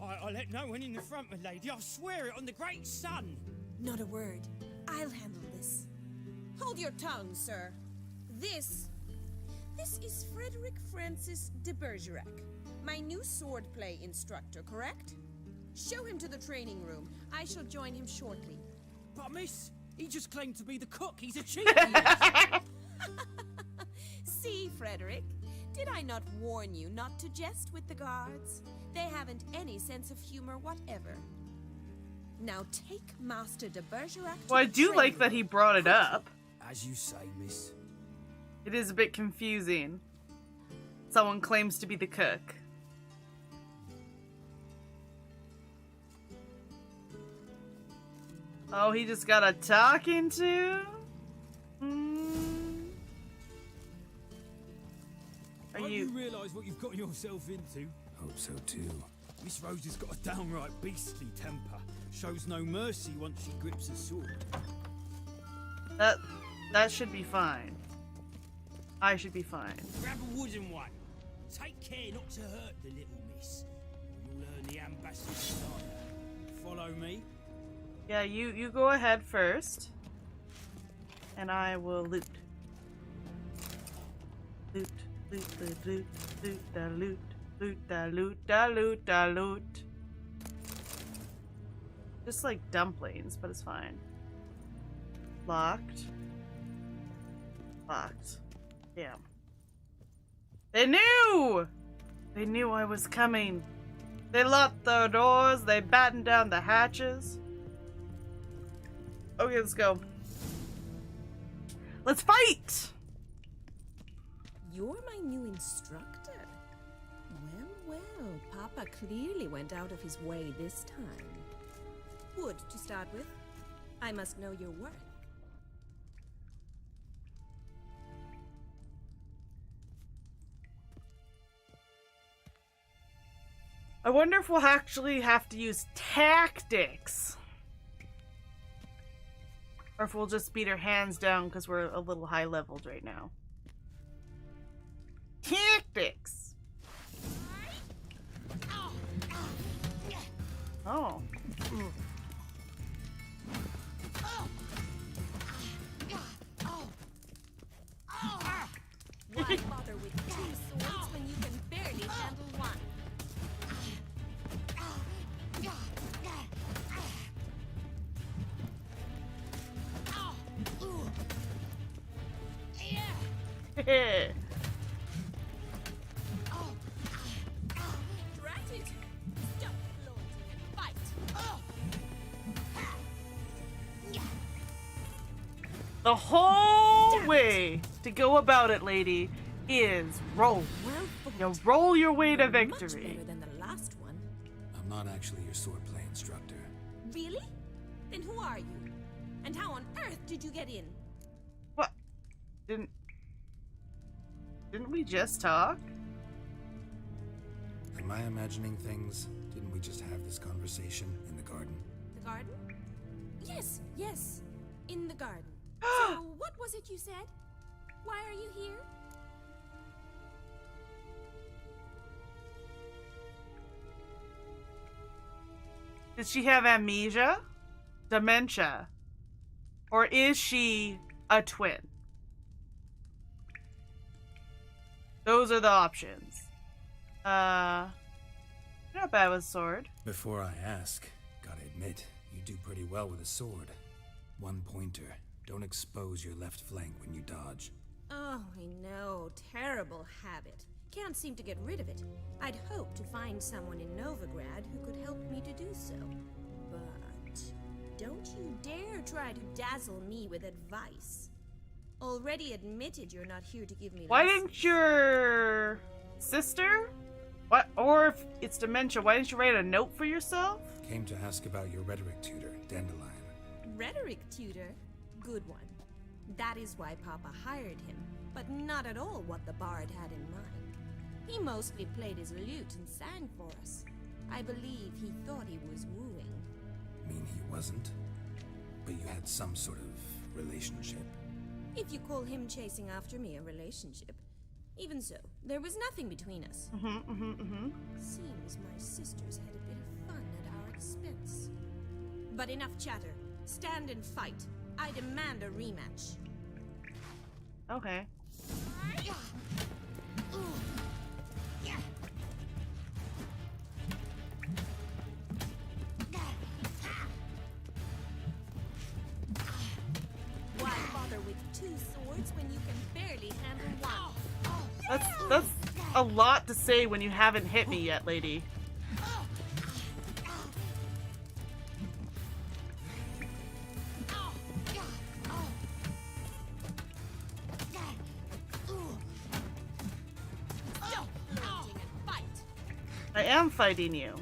I let no one in the front, my lady. I swear it on the great sun. Not a word. I'll handle this. Hold your tongue, sir. This is Frederick Francis de Bergerac, my new swordplay instructor, correct? Show him to the training room. I shall join him shortly. But miss, he just claimed to be the cook. He's a cheat. See, Frederick, did I not warn you not to jest with the guards? They haven't any sense of humor whatever. Now take Master de Bergerac to Well, I the do like training that he room. brought it up. As you say, miss. It is a bit confusing. Someone claims to be the cook. Oh, he just got a talking to? Are Don't you... you realise what you've got yourself into? Hope so too. Miss Rose has got a downright beastly temper. Shows no mercy once she grips a sword. That should be fine. I should be fine. Grab a wooden one. Take care not to hurt the little miss. Or you'll earn the ambassador's honor. Follow me. Yeah, you go ahead first. And I will loot. Loot, loot, loot, loot, loot, da loot, loot, da loot, da loot, da loot. Just like dumplings, but it's fine. Locked. Locked. Damn. They knew! They knew I was coming. They locked the doors, they battened down the hatches. Okay, let's go. Let's fight! You're my new instructor. Well, Papa clearly went out of his way this time. Wood, to start with. I must know your worth. I wonder if we'll actually have to use tactics. Or if we'll just beat our hands down because we're a little high leveled right now. Tactics! Oh. Why bother with two swords when you can barely handle one? Drat it! Stop flaunting and fight! The whole way to go about it, lady, is roll. You roll your way to victory. Much better than the last one. I'm not actually your swordplay instructor. Really? Then who are you? And how on earth did you get in? What? Didn't we just talk? Am I imagining things? Didn't we just have this conversation in the garden? The garden? Yes, in the garden. So, what was it you said? Why are you here? Did she have amnesia? Dementia? Or is she a twin? Those are the options. Not bad with sword. Before I ask, gotta admit, you do pretty well with a sword. One pointer. Don't expose your left flank when you dodge. Oh, I know. Terrible habit. Can't seem to get rid of it. I'd hoped to find someone in Novigrad who could help me to do so. But don't you dare try to dazzle me with advice. Already admitted you're not here to give me Why lessons. didn't your sister? What? Or if it's dementia, why didn't you write a note for yourself? Came to ask about your rhetoric tutor, Dandelion. Rhetoric tutor? Good one. That is why Papa hired him, but not at all what the bard had in mind. He mostly played his lute and sang for us. I believe he thought he was wooing. Mean he wasn't? But you had some sort of relationship? If you call him chasing after me a relationship. Even so, there was nothing between us. Seems my sisters had a bit of fun at our expense. But enough chatter. Stand and fight. I demand a rematch. Okay. Why bother with two swords when you can barely handle one? That's a lot to say when you haven't hit me yet, lady. I am fighting you.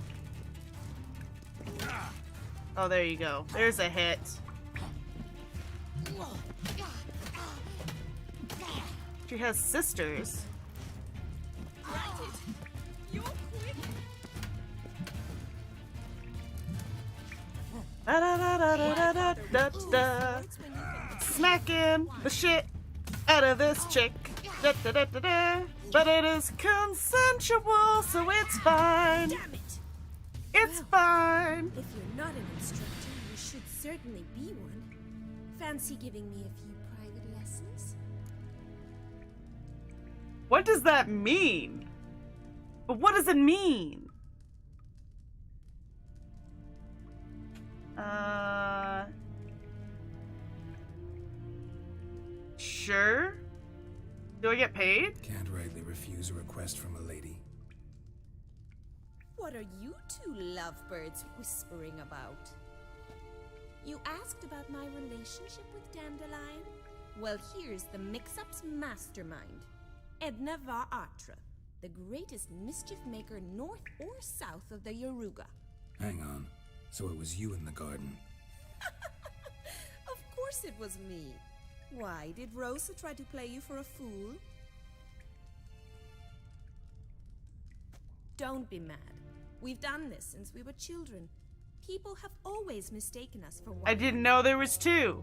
Oh, there you go. There's a hit. She has sisters. Da da da da da da da da. Smacking the shit out of this chick. Da da da da da. But it is consensual, so it's fine. Damn it! It's fine. If you're not an instructor, you should certainly be one. Fancy giving me a few private lessons? What does that mean? But what does it mean? Sure. Do I get paid? Can't rightly refuse a request from a lady. What are you two lovebirds whispering about? You asked about my relationship with Dandelion? Well, here's the mix-up's mastermind. Edna var Atra, the greatest mischief maker north or south of the Yaruga. Hang on. So it was you in the garden? Of course it was me. Why, did Rosa try to play you for a fool? Don't be mad. We've done this since we were children. People have always mistaken us for one. I didn't know there was two.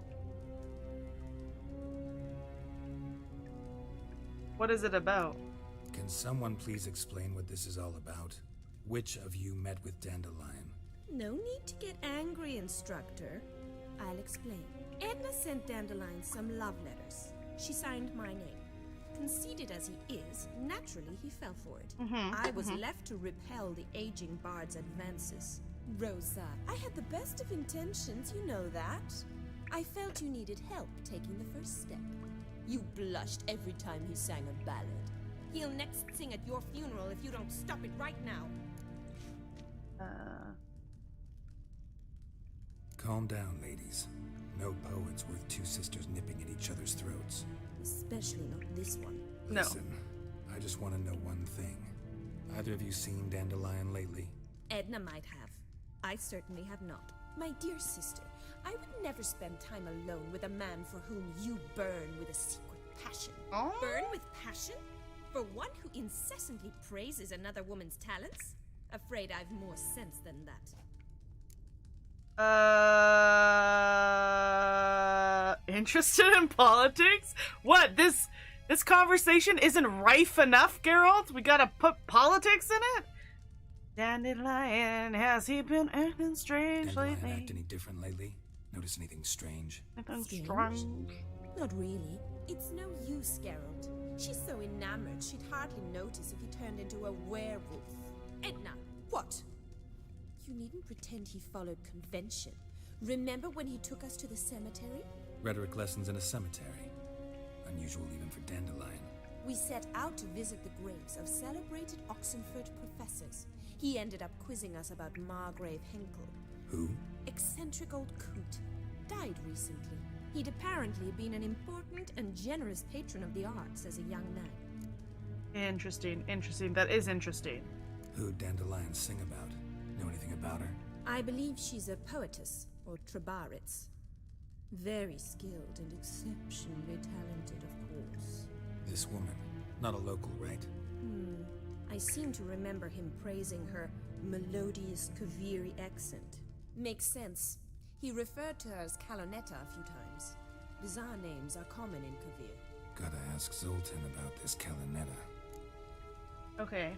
What is it about? Can someone please explain what this is all about? Which of you met with Dandelion? No need to get angry, instructor. I'll explain. Edna sent Dandelion some love letters. She signed my name. Conceited as he is, naturally he fell for it. I was left to repel the aging bard's advances. Rosa, I had the best of intentions, you know that. I felt you needed help taking the first step. You blushed every time he sang a ballad. He'll next sing at your funeral if you don't stop it right now. Calm down, ladies. No poet's worth two sisters nipping at each other's throats. Especially not this one. Listen, I just want to know one thing. Either of you seen Dandelion lately? Edna might have. I certainly have not. My dear sister, I would never spend time alone with a man for whom you burn with a secret passion. Burn with passion? For one who incessantly praises another woman's talents? Afraid I've more sense than that. Interested in politics? What, this conversation isn't rife enough, Geralt? We gotta put politics in it? Dandelion, has he been acting strange lately? Act any different lately? Notice anything strange? Anything strange? Not really. It's no use, Geralt. She's so enamored she'd hardly notice if he turned into a werewolf. Edna, what? You needn't pretend he followed convention. Remember when he took us to the cemetery? Rhetoric lessons in a cemetery. Unusual even for Dandelion. We set out to visit the graves of celebrated Oxenford professors. He ended up quizzing us about Margrave Henkel. Who? Eccentric old coot. Died recently. He'd apparently been an important and generous patron of the arts as a young man. Interesting, interesting. That is interesting. Who'd Dandelion sing about? Know anything about her? I believe she's a poetess, or trabaritz. Very skilled and exceptionally talented, of course. This woman. Not a local, right? I seem to remember him praising her melodious Kaviri accent. Makes sense. He referred to her as Kalonetta a few times. Bizarre names are common in Kavir. Gotta ask Zoltan about this Kalonetta. Okay.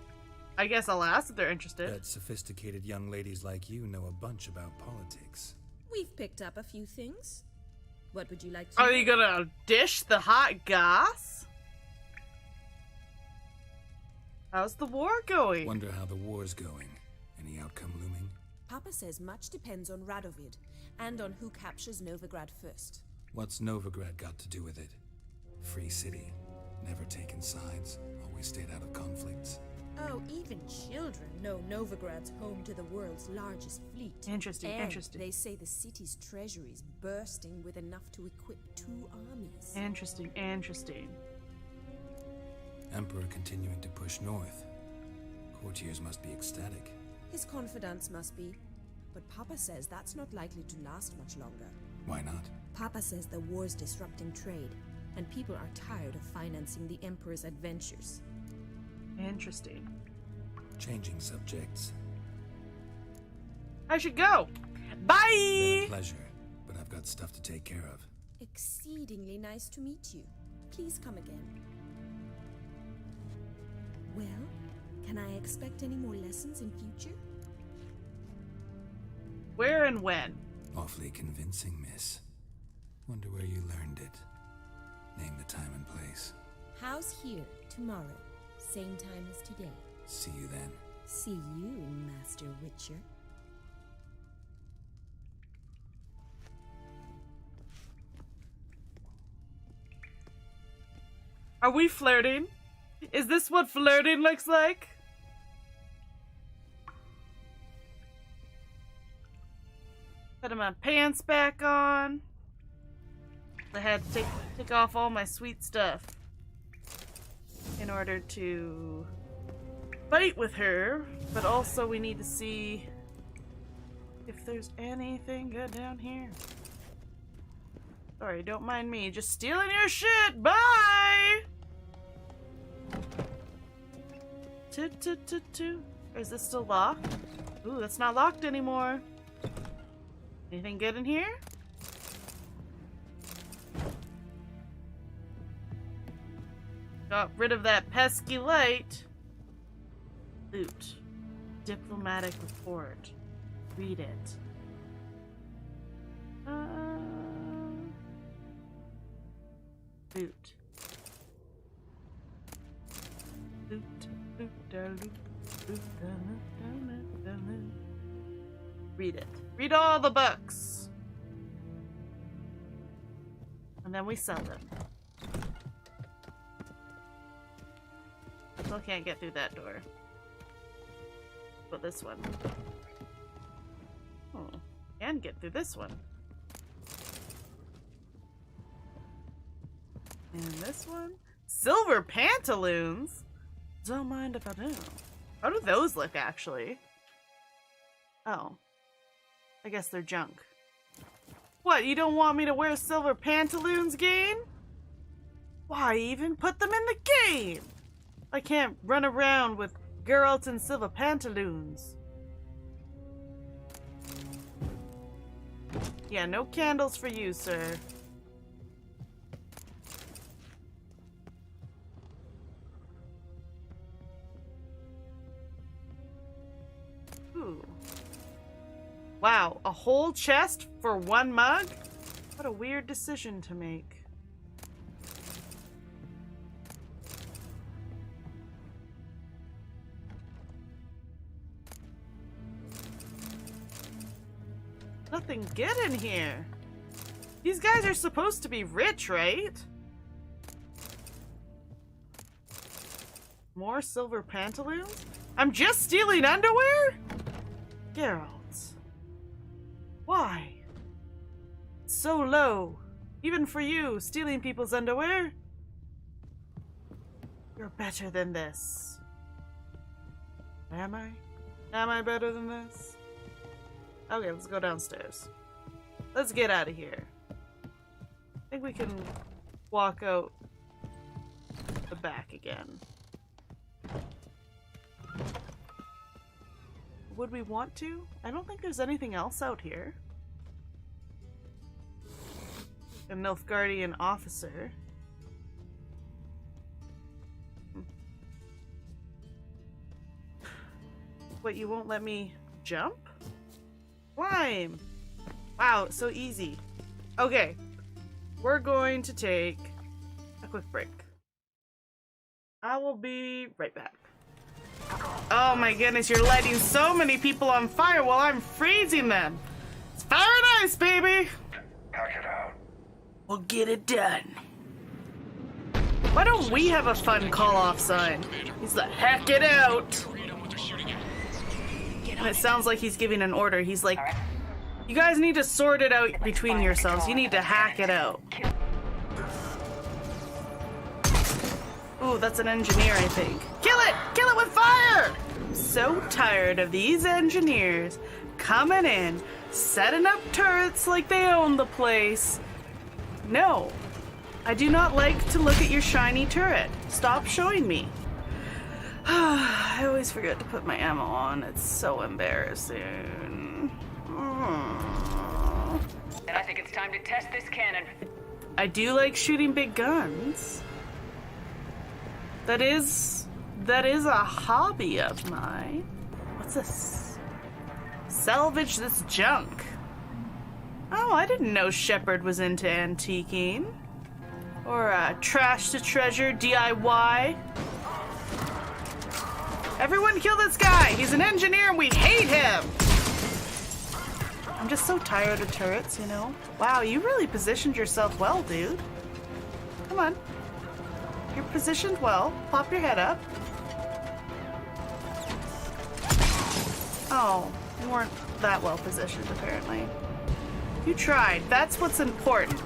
I guess I'll ask if they're interested. Bet sophisticated young ladies like you know a bunch about politics. We've picked up a few things. What would you like to Are know? you gonna dish the hot goss? How's the war going? Wonder how the war's going. Any outcome looming? Papa says much depends on Radovid, and on who captures Novigrad first. What's Novigrad got to do with it? Free city. Never taken sides. Always stayed out of conflicts. Oh, even children know Novigrad's home to the world's largest fleet. Interesting, and interesting. They say the city's treasury's bursting with enough to equip 2 armies. Interesting, interesting. Emperor continuing to push north. Courtiers must be ecstatic. His confidants must be. But Papa says that's not likely to last much longer. Why not? Papa says the war's disrupting trade, and people are tired of financing the Emperor's adventures. Interesting. Changing subjects. I should go. Bye! Been a pleasure, but I've got stuff to take care of. Exceedingly nice to meet you. Please come again. Well, can I expect any more lessons in future? Where and when? Awfully convincing, miss. Wonder where you learned it. Name the time and place. House here, tomorrow. Same time as today. See you then. See you, Master Witcher. Are we flirting? Is this what flirting looks like? Putting my pants back on. I had to take off all my sweet stuff in order to fight with her, but also we need to see if there's anything good down here. Sorry, don't mind me, just stealing your shit. Bye! Is this still locked? Ooh, that's not locked anymore. Anything good in here? Got rid of that pesky light. Loot. Diplomatic report. Read it. Loot. Loot. Read it. Read all the books. And then we sell them. Still can't get through that door. But this one. Oh, can get through this one. And this one? Silver pantaloons? Don't mind if I do. How do those look, actually? Oh. I guess they're junk. What, you don't want me to wear silver pantaloons, game? Why even put them in the game? I can't run around with Geralt and silver pantaloons. Yeah, no candles for you, sir. Ooh. Wow, a whole chest for one mug? What a weird decision to make. Nothing good in here. These guys are supposed to be rich, right? More silver pantaloons? I'm just stealing underwear? Geralt. Why? It's so low. Even for you, stealing people's underwear? You're better than this. Am I? Am I better than this? Okay, let's go downstairs. Let's get out of here. I think we can walk out the back again. would we want to? I don't think there's anything else out here. A Nilfgaardian officer. What, you won't let me jump? Climb! Wow, so easy. Okay, we're going to take a quick break. I will be right back. Oh my goodness, you're lighting so many people on fire while I'm freezing them. It's fire and ice, baby! Hack it out. We'll get it done. Why don't we have a fun call-off sign? He's the heck it out! And it sounds like he's giving an order. He's like, you guys need to sort it out between yourselves. You need to hack it out. Ooh, that's an engineer, I think. Kill it! Kill it with fire! I'm so tired of these engineers coming in, setting up turrets like they own the place. No, I do not like to look at your shiny turret. Stop showing me. I always forget to put my ammo on. It's so embarrassing. And I think it's time to test this cannon. I do like shooting big guns. That is a hobby of mine. What's this? Salvage this junk. Oh, I didn't know Shepard was into antiquing. Or trash to treasure DIY. Everyone kill this guy! He's an engineer and we hate him! I'm just so tired of turrets, you know? Wow, you really positioned yourself well, dude. Come on. You're positioned well. Pop your head up. Oh, you weren't that well positioned, apparently. You tried. That's what's important.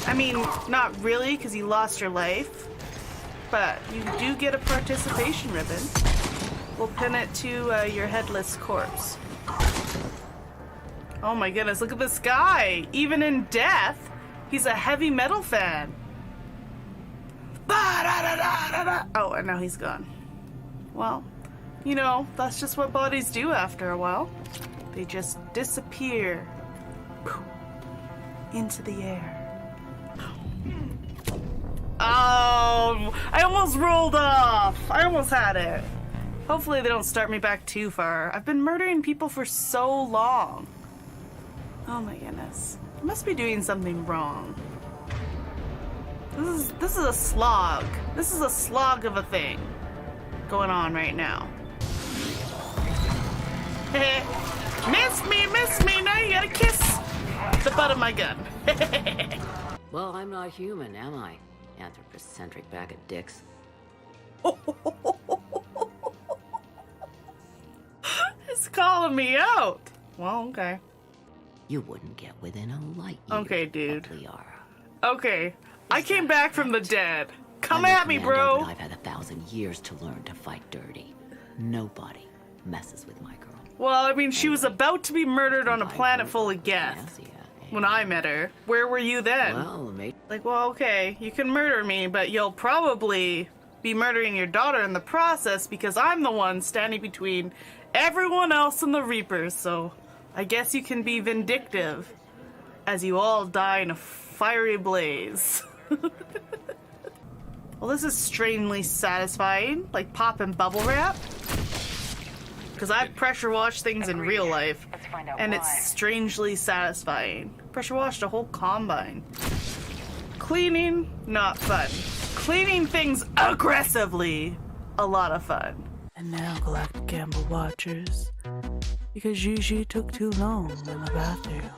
I mean, not really, because you lost your life. But you do get a participation ribbon. We'll pin it to your headless corpse. Oh my goodness, look at this guy! Even in death, he's a heavy metal fan. Oh, and now he's gone. Well, you know, that's just what bodies do after a while. They just disappear into the air. Oh, I almost rolled off. I almost had it. Hopefully they don't start me back too far. I've been murdering people for so long. Oh my goodness. I must be doing something wrong. This is a slog. This is a slog of a thing going on right now. Miss me, now you gotta kiss the butt of my gun. Well, I'm not human, am I? Anthropocentric bag of dicks. It's calling me out. Well, okay. You wouldn't get within a light year. Okay, dude. Of Liara. Okay. I came back from the dead. Come I'm a at me, commando, bro. but I've had 1,000 years to learn to fight dirty. Nobody messes with my girl. Well, I mean, she was about to be murdered on a planet full of Geth when I met her. Where were you then? Well, mate. Like, well, okay, you can murder me, but you'll probably be murdering your daughter in the process because I'm the one standing between everyone else and the Reapers, so I guess you can be vindictive as you all die in a fiery blaze. Well, this is strangely satisfying, like popping bubble wrap. Because I've pressure washed things in real life, and it's strangely satisfying. Pressure washed a whole combine. Cleaning, not fun. Cleaning things aggressively, a lot of fun. And now, Galactic Gamble Watchers, because Juju took too long in the bathroom,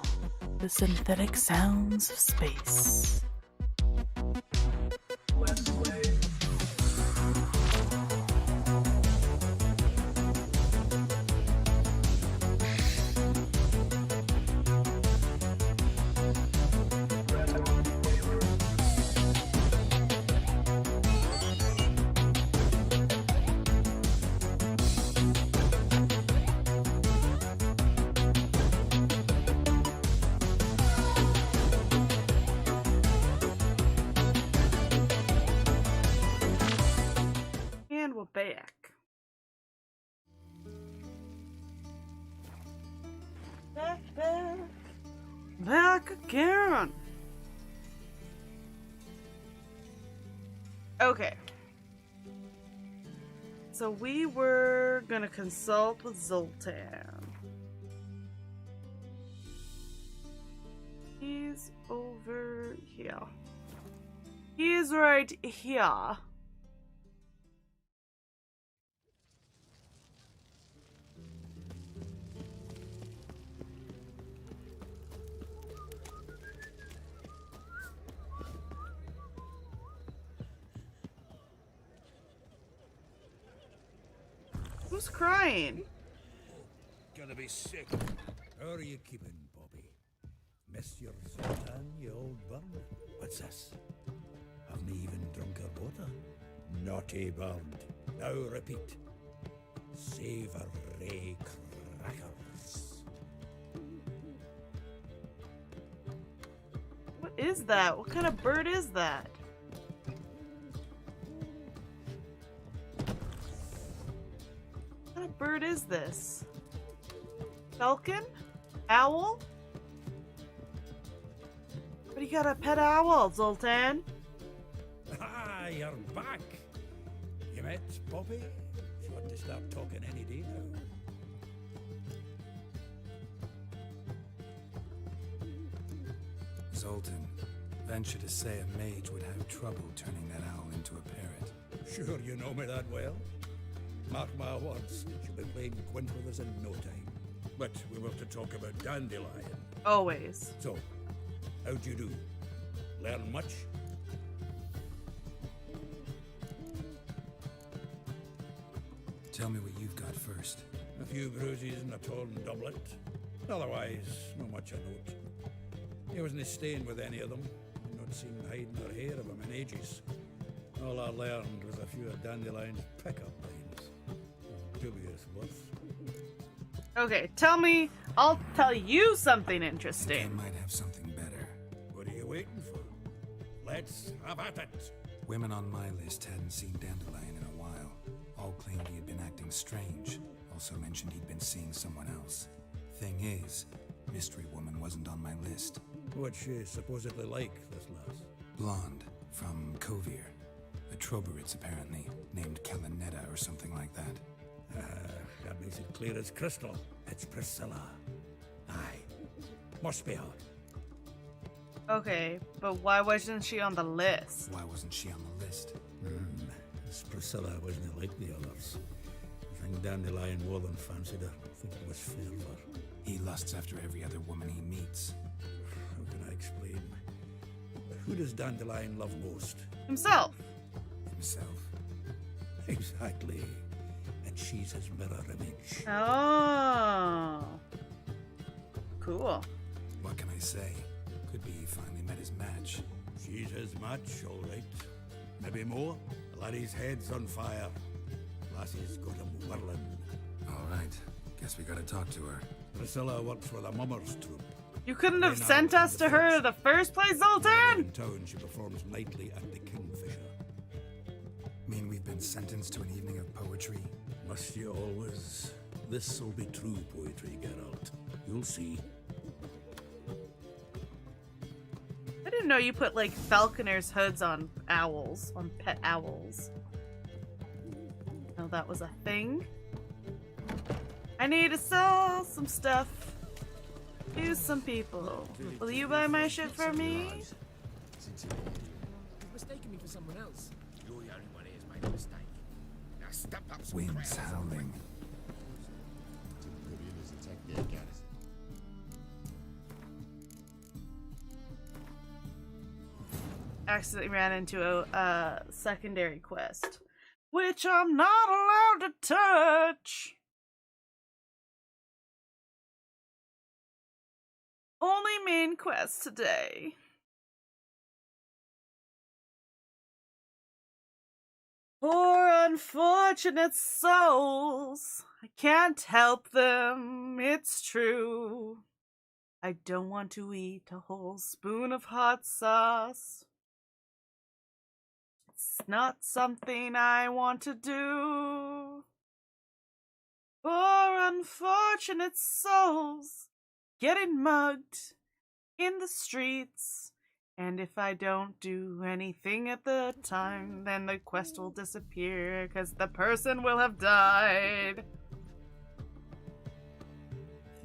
the synthetic sounds of space. Back again. Okay. So we were gonna consult with Zoltan. He's over here. He's right here. Who's crying? Gonna be sick. How are you keeping, Bobby? Monsieur Zoltan, you old burn? What's this? Have me even drunk her water? Naughty bird. Now repeat. Savory crackers. What is that? What kind of bird is that? What kind of bird is this? Falcon? Owl? But you got a pet owl, Zoltan. Ah, you're back. You met Bobby? She ought to start talking any day now. Zoltan, venture to say a mage would have trouble turning that owl into a parrot. Sure you know me that well. Mark my words, she'll be playing Quint with us in no time. But we were to talk about Dandelion. Always. So, how'd you do? Learn much? Tell me what you've got first. A few bruises and a torn doublet. Otherwise, not much of note. He wasn't staying with any of them. I'd not seen hide nor hair of him in ages. All I learned was a few of Dandelion's pickup lines. Dubious worth. Okay, tell me. I'll tell you something I interesting. might have something better. What are you waiting for? Let's have at it. Women on my list hadn't seen Dandelion in a while. All claimed he had been acting strange. Also mentioned he'd been seeing someone else. Thing is, Mystery Woman wasn't on my list. What's she supposedly like, this lass? Blonde, from Kovir. A Troberitz, apparently, named Kalanetta or something like that. That makes it clear as crystal. It's Priscilla. Aye. Must be her. Okay, but why wasn't she on the list? Why wasn't she on the list? This Priscilla wasn't like the others. I think Dandelion more than fancied her. I think it was fervor. He lusts after every other woman he meets. How can I explain? Who does Dandelion love most? Himself. Himself. Exactly. And she's his mirror image. Oh. Cool. What can I say? Could be he finally met his match. She's his match, all right. Maybe more. The laddie's head's on fire. Lassie's got him whirling. All right. Guess we gotta talk to her. Priscilla works for the Mummers troupe. You couldn't have Then sent out us in to her in the first place, Zoltan! In town, she performs nightly at the Kingfisher. Mean we've been sentenced to an evening of poetry? Must you always? This'll be true poetry, Geralt. You'll see. I didn't know you put like falconers' hoods on owls, on pet owls. Oh, that was a thing. I need to sell some stuff to some people. Will you buy my shit for me? You've mistaken me for someone else. You're the only one who's made a mistake. Now step up some Winds howling. Accidentally ran into a secondary quest, which I'm not allowed to touch. Only main quest today. Poor unfortunate souls. I can't help them, it's true. I don't want to eat a whole spoon of hot sauce. It's not something I want to do. Poor unfortunate souls getting mugged in the streets. And if I don't do anything at the time, then the quest will disappear because the person will have died.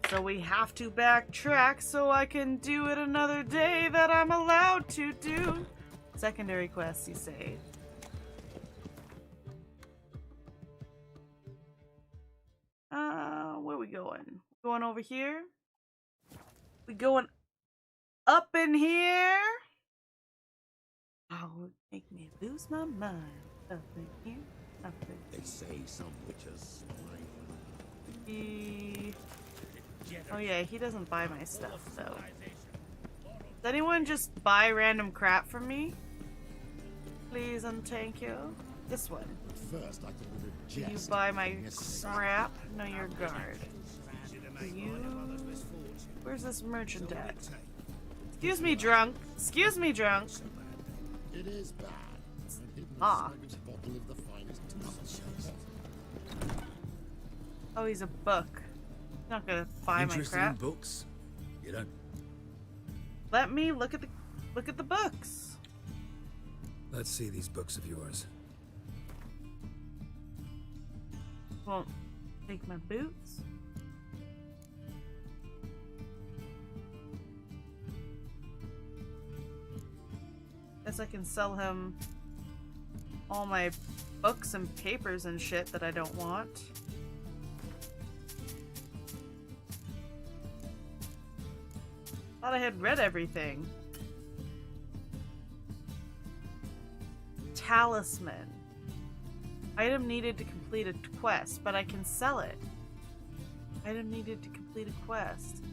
So we have to backtrack so I can do it another day that I'm allowed to do. Secondary quests, you say? Where we going? Going over here? We going up in here? Oh, make me lose my mind. Up in here, up in They say some witches Oh yeah, he doesn't buy my stuff though. Does anyone just buy random crap from me? Please and thank you. This one. First, I thought it would Do you jest. buy my crap? No, you're a guard. You... Where's this merchant at? Excuse me, drunk. Excuse me, drunk. It is bad. Locked. Bottle of the finest Oh, he's a book. He's not gonna buy my Interested crap. in books? You don't. Let me look at the books. Let's see these books of yours. Won't take my boots. Guess I can sell him all my books and papers and shit that I don't want. Thought I had read everything. Talisman. Item needed to complete a quest, but I can sell it. Item needed to complete a quest.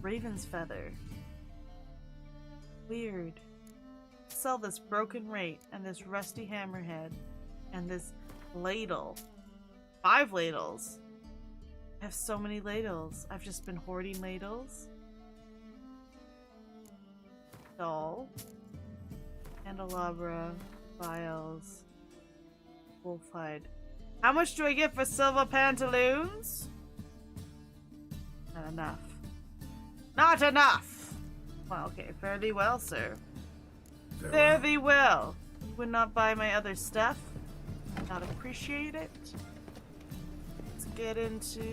Raven's feather. Weird. Sell this broken rate and this rusty hammerhead and this ladle. 5 ladles. I have so many ladles. I've just been hoarding ladles. Doll. Candelabra. Vials. Wolfhide. How much do I get for silver pantaloons? Not enough. Not enough! Well, okay, fare thee well, sir. Fare thee well. You would not buy my other stuff. Not appreciate it. Let's get into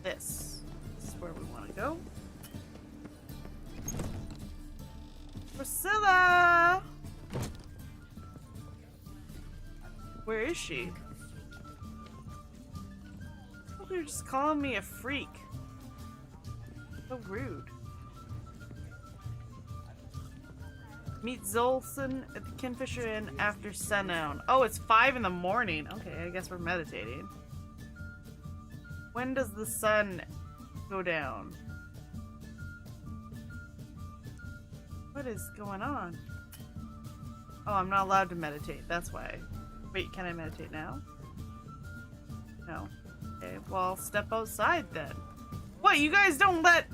this. This is where we want to go. Priscilla! Where is she? Oh, they're just calling me a freak. So rude. Meet Zolson at the Kingfisher Inn after sundown. Oh, it's 5 in the morning. Okay, I guess we're meditating. When does the sun go down? What is going on? Oh, I'm not allowed to meditate. That's why. Wait, can I meditate now? No. Okay, well, I'll step outside then. What, you guys don't let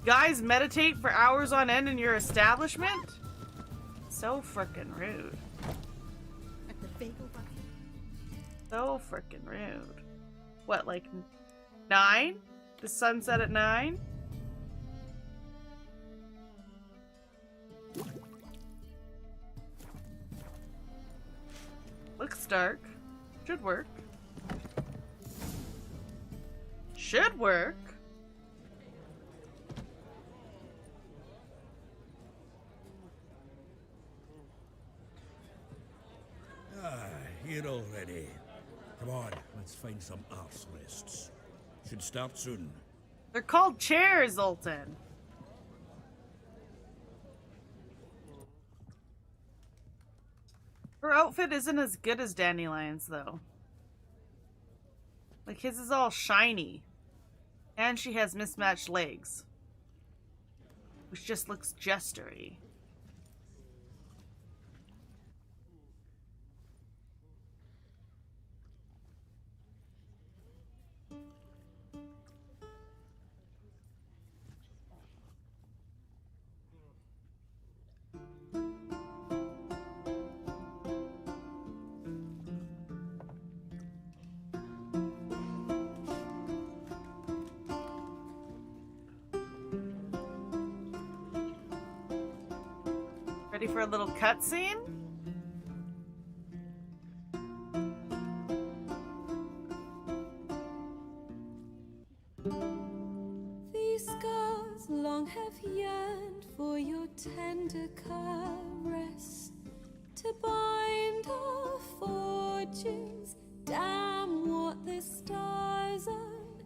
guys meditate for hours on end in your establishment? So frickin' rude. So frickin' rude. What, like 9? The sunset at 9? Looks dark. Should work. Should work. Here already. Come on, let's find some arse rests. Should start soon. They're called chairs, Zoltan. Her outfit isn't as good as Dandelion's, though. Like, his is all shiny. And she has mismatched legs. Which just looks jestery. Ready for a little cutscene? These scars long have yearned for your tender caress, to bind our fortunes. Damn what the stars own.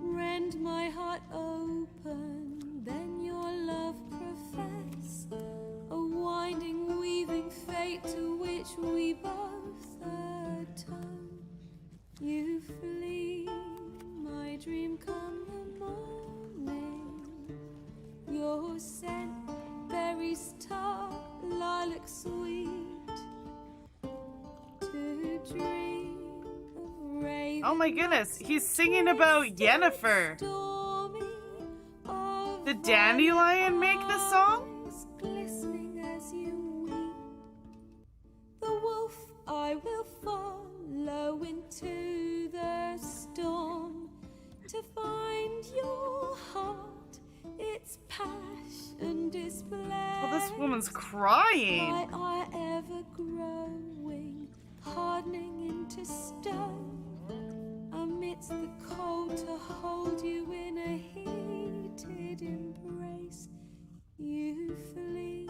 Rend my heart open, then your love profess. A winding, weaving fate to which we both atone. You flee, my dream come the morning. Your scent berries tart, lilac sweet. To dream of raven. Oh my goodness, he's singing about Yennifer. Did Dandelion make this song? Glistening as you weep. The wolf I will follow into the storm to find your heart, its passion display. Well, this woman's crying. My eye ever growing, hardening into stone. Amidst the cold to hold you in a heated embrace. You flee,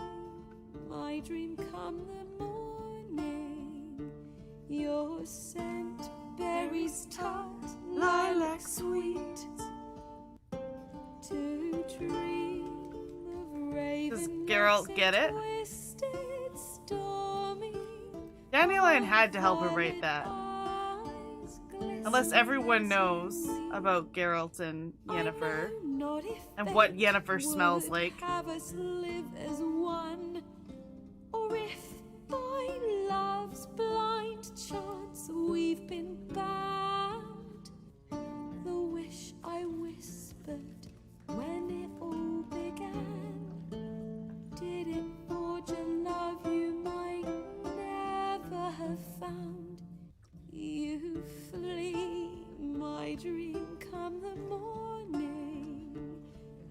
my dream come the morning. Your scent berries tart, lilac sweet. To dream of raven. Does Geralt get it? Twisted, stormy. Dandelion had to help her write that. Unless everyone knows about Geralt and Yennifer and what Yennifer smells like. Have us live as one, or if by love's blind chance we've been bound. The wish I whispered when it all began, did it forge a love you might never have found? You flee, my dream come the morning.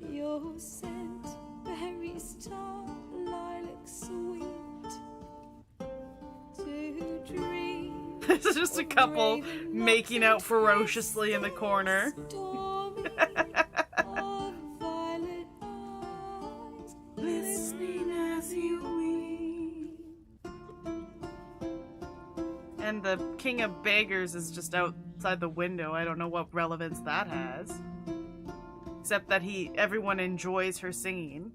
Your scent berries tart, lilac sweet. To dream. This is just a couple making out ferociously in the corner. Listening as you weep. And the King of Beggars is just outside the window. I don't know what relevance that has. Except that everyone enjoys her singing.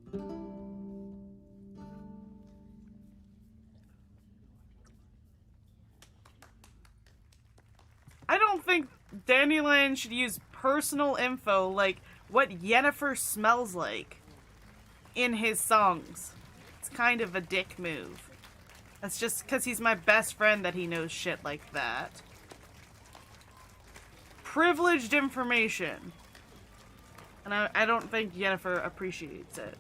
I don't think Dandelion should use personal info like what Yennefer smells like in his songs. It's kind of a dick move. That's just because he's my best friend that he knows shit like that. Privileged information. And I don't think Yennefer appreciates it.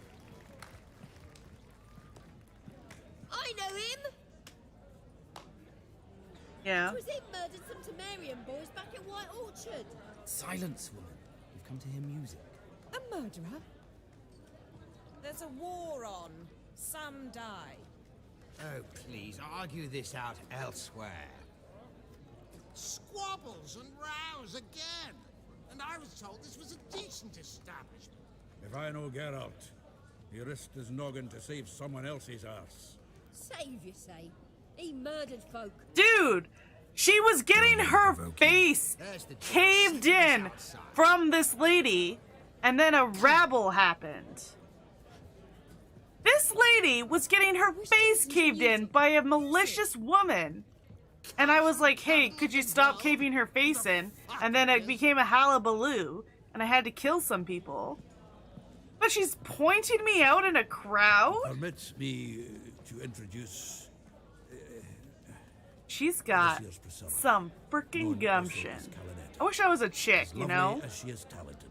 I know him! Yeah. Was he murdered some Temerian boys back at White Orchard? Silence, woman. We've come to hear music. A murderer? There's a war on. Some die. Oh, please, argue this out elsewhere. Squabbles and rows again. And I was told this was a decent establishment. If I know Geralt, he risked his noggin to save someone else's arse. Save, you say? He murdered folk. Dude! She was getting her face caved in from this lady, and then a rabble happened. This lady was getting her face caved in by a malicious woman. And I was like, hey, could you stop caving her face in? And then it became a hullabaloo, and I had to kill some people. But she's pointing me out in a crowd? Permit me to introduce... She's got some freaking gumption. I wish I was a chick, you know? As she is talented.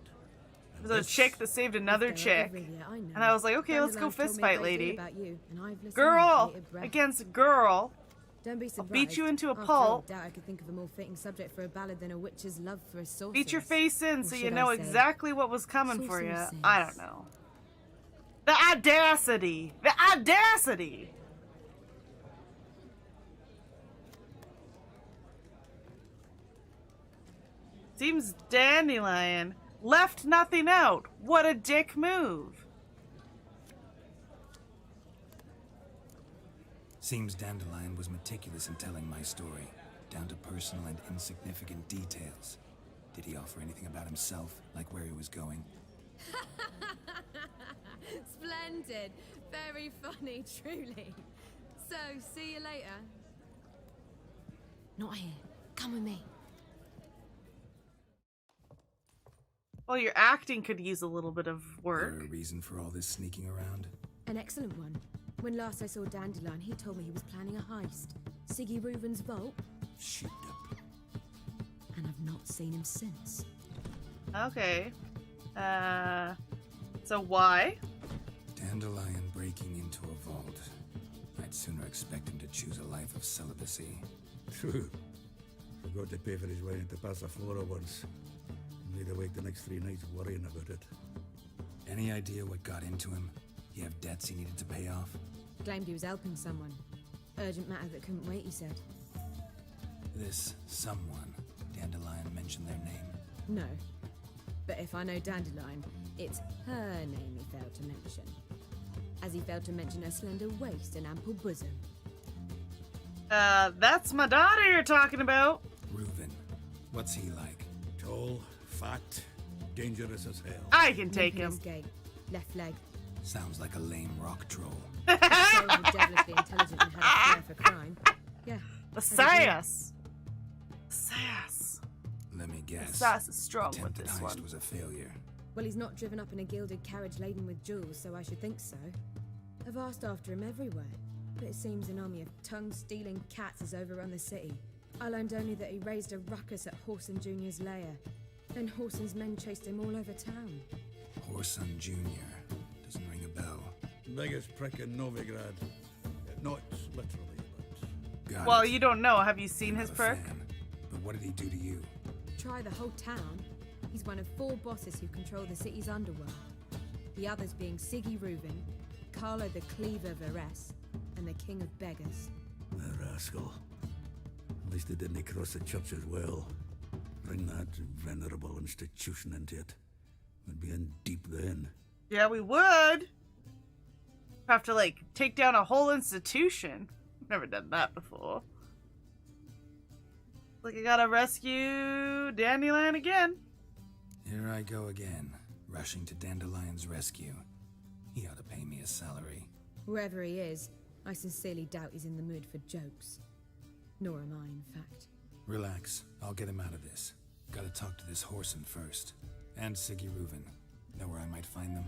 It was a chick that saved another chick. And I was like, okay, let's go fist fight, lady. Girl against girl. Don't be I'll surprised. beat you into a After all, pulp. doubt I could think of a more fitting subject for a ballad than a witch's love for a sorceress. Beat your face in Or so should you I know say, exactly what was coming for you. sorceress. I don't know. The audacity! The audacity! Seems Dandelion left nothing out. What a dick move. Seems Dandelion was meticulous in telling my story, down to personal and insignificant details. Did he offer anything about himself, like where he was going? Splendid. Very funny, truly. So, see you later. Not here. Come with me. Well, your acting could use a little bit of work. There a reason for all this sneaking around? An excellent one. When last I saw Dandelion, he told me he was planning a heist. Siggy Reuven's vault. Shipped up. And I've not seen him since. Okay. So why? Dandelion breaking into a vault. I'd sooner expect him to choose a life of celibacy. True. Forgot to pay for his way into Passaflora once. Laid awake the next 3 nights worrying about it. Any idea what got into him? He have debts he needed to pay off? Claimed he was helping someone. Urgent matter that couldn't wait, he said. This someone, Dandelion mentioned their name? No. But if I know Dandelion, it's her name he failed to mention. As he failed to mention her slender waist and ample bosom. That's my daughter you're talking about. Reuven. What's he like? Tall, fat, dangerous as hell. I can take him. His gait, left leg. Sounds like a lame rock troll. So devilishly intelligent and had a flair for crime. Yeah. The sass. Sass. Let me guess. The sass is strong with Attempted this heist one. was a failure. Well, he's not driven up in a gilded carriage laden with jewels, so I should think so. I've asked after him everywhere, but it seems an army of tongue-stealing cats has overrun the city. I learned only that he raised a ruckus at Whoreson Jr.'s lair. Then Whoreson's men chased him all over town. Whoreson Jr. Doesn't ring a bell. Biggest prick in Novigrad. Not literally, but... Got Well, it. you don't know. Have you seen You're his not a perk? fan. But what did he do to you? Try the whole town. He's one of 4 bosses who control the city's underworld. The others being Siggy Reuven, Carlo the Cleaver Varese, and the King of Beggars. The rascal. At least they didn't cross the church as well. Bring that venerable institution into it. We'd be in deep then. Yeah, we would. Have to, like, take down a whole institution. I've never done that before. Like, I gotta rescue Dandelion again. Here I go again, rushing to Dandelion's rescue. He ought to pay me a salary. Wherever he is, I sincerely doubt he's in the mood for jokes. Nor am I, in fact. Relax, I'll get him out of this. Gotta talk to this Whoreson first. And Siggy Reuven. Know where I might find them?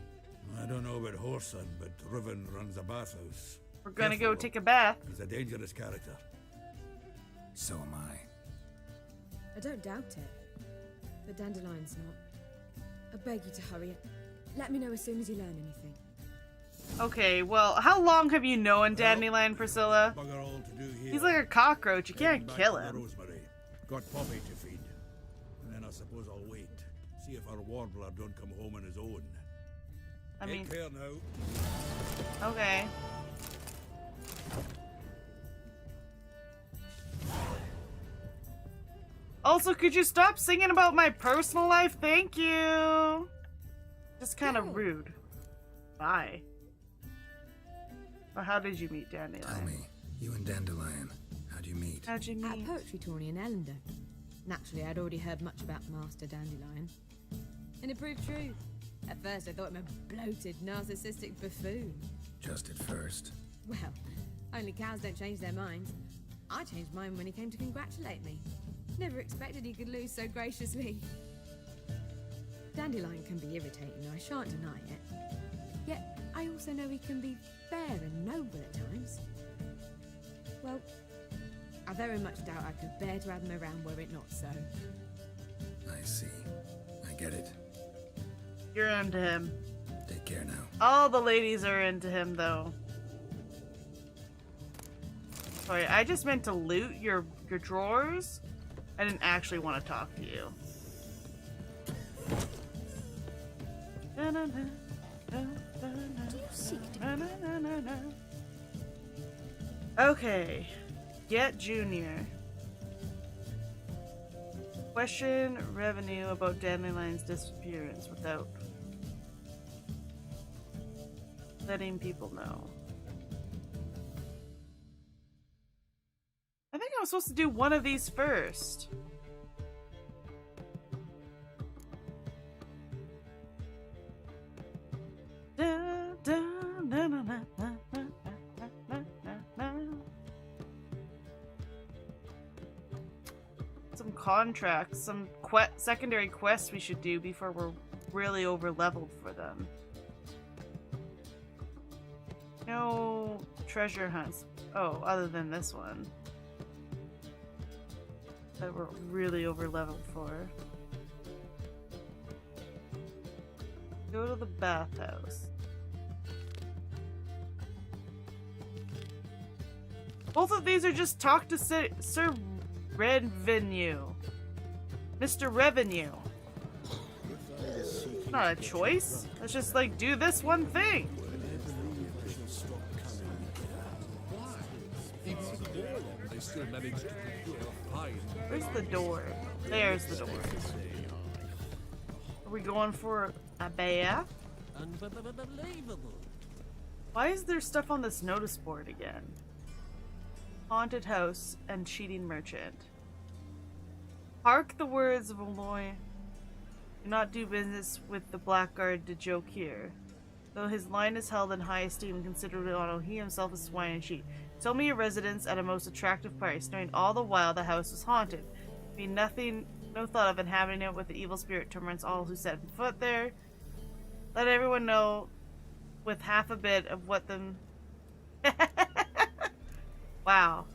I don't know about Whoreson, but Reuven runs a bathhouse. We're gonna Careful, go take a bath. He's a dangerous character. So am I. I don't doubt it. But Dandelion's not. I beg you to hurry it. Let me know as soon as you learn anything. Okay, well, how long have you known Dandelion, Priscilla? Bugger all to do here. He's like a cockroach. You Heading can't back kill to the him. Rosemary. Got Poppy to feed. And then I suppose I'll wait. See if our warbler don't come home on his own. I mean... Take care now. Okay. Also, could you stop singing about my personal life? Thank you. Just kind of rude. Bye. Or how did you meet Dandelion? Tell me, you and Dandelion, how'd you meet? How'd you At a meet? poetry tourney in Ellendon. Naturally, I'd already heard much about Master Dandelion. And it proved true. At first, I thought him a bloated, narcissistic buffoon. Just at first. Well, only cows don't change their minds. I changed mine when he came to congratulate me. Never expected he could lose so graciously. Dandelion can be irritating, I shan't deny it. Yet, I also know he can be fair and noble at times. Well, I very much doubt I could bear to have him around were it not so. I see. I get it. You're into him. Take care now. All the ladies are into him, though. Sorry, I just meant to loot your drawers. I didn't actually want to talk to you. Da-da-da. Okay. Get Junior. Question revenue about Dandelion's disappearance without letting people know. I think I'm supposed to do one of these first. Some contracts, some secondary quests we should do before we're really over leveled for them. No treasure hunts. Oh, other than this one. That we're really over leveled for. Go to the bathhouse. Both of these are just talk to Sir Revenue. Mr. Revenue. Not a choice. Let's just like do this one thing. Where's the door? There's the door. Are we going for a bath? Why is there stuff on this notice board again? Haunted house and cheating merchant. Hark the words of Aloy. Do not do business with the blackguard de joke here. Though his line is held in high esteem, considerably although he himself is swine and cheat. Sold me a residence at a most attractive price, knowing all the while the house was haunted. Be nothing, no thought of inhabiting it with the evil spirit torments all who set foot there. Let everyone know with half a bit of what them. Wow.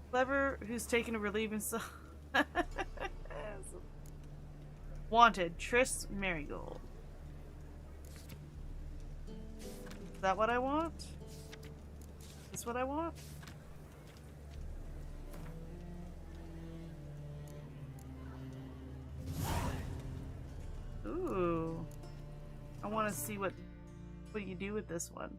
Clever, who's taken to relieve himself. Wanted, Triss Marigold. Is that what I want? Is this what I want? Ooh. I want to see what you do with this one.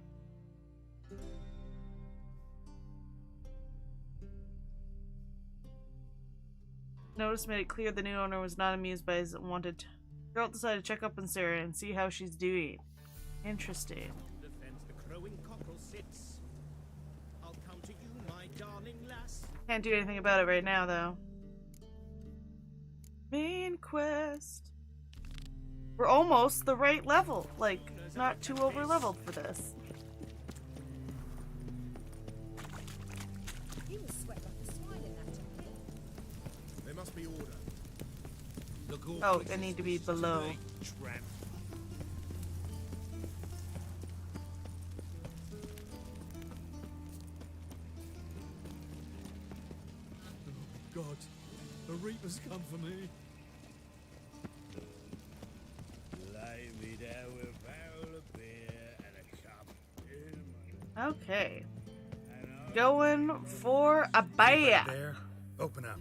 Notice made it clear the new owner was not amused by his wanted. Geralt decided to check up on Ciri and see how she's doing. Interesting. Can't do anything about it right now, though. Main quest. We're almost the right level. Like, not too over leveled for this. There must be order. Oh, I need to be below. God, the Reaper's come for me. Lay me down with a barrel of beer and a cup. Okay. Going for a bath. There. Open up.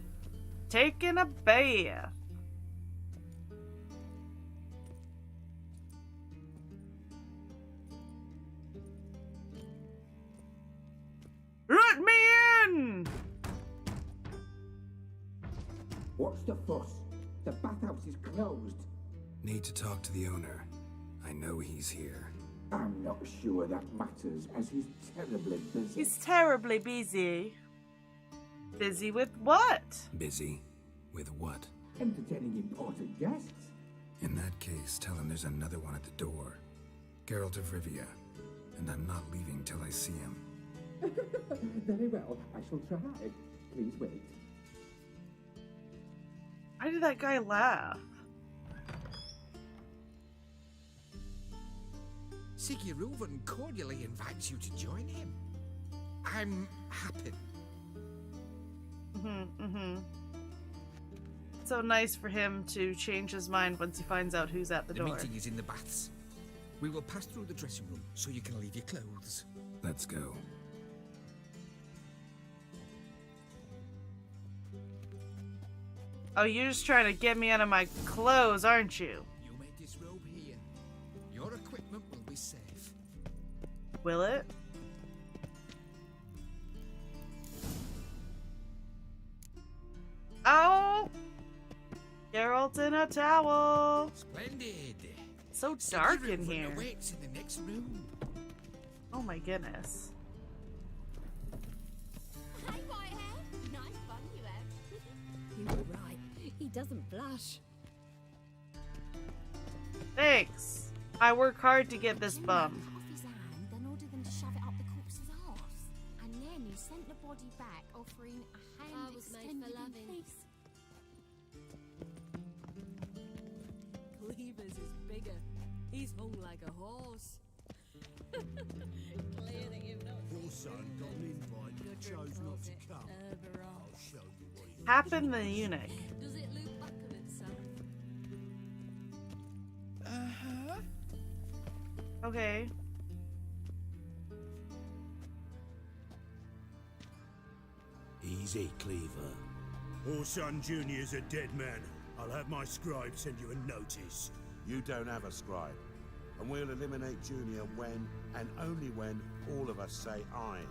Taking a bath. Let me in! What's the fuss? The bathhouse is closed. Need to talk to the owner. I know he's here. I'm not sure that matters, as he's terribly busy. He's terribly busy. Busy with what? Busy? With what? Entertaining important guests. In that case, tell him there's another one at the door. Geralt of Rivia. And I'm not leaving till I see him. Very well, I shall try. Please wait. Why did that guy laugh? Sigiruvan cordially invites you to join him. I'm happy. So nice for him to change his mind once he finds out who's at the door. The meeting is in the baths. We will pass through the dressing room so you can leave your clothes. Let's go. Oh, you're just trying to get me out of my clothes, aren't you? You make this robe here. Your equipment will be safe. Will it? Oh! Geralt in a towel. Splendid. So dark in here. Awaits in the next room. Oh my goodness. Hey, Whitehair. Nice fun you have. You were right. He doesn't blush. Thanks. I work hard to get this bum. Off his hand, then ordered them to shove it up the corpse's arse. And then he sent the body back, offering a hand I was made for extended in loving. peace. Cleaver's is bigger. He's hung like a horse. Clear that you've not Your son got an invite, chose not to come. I'll show you what he Happen the eunuch. Does it look buckle itself? Okay. Easy, Cleaver. Your son Junior's a dead man. I'll have my scribe send you a notice. You don't have a scribe. And we'll eliminate Junior when, and only when, all of us say aye.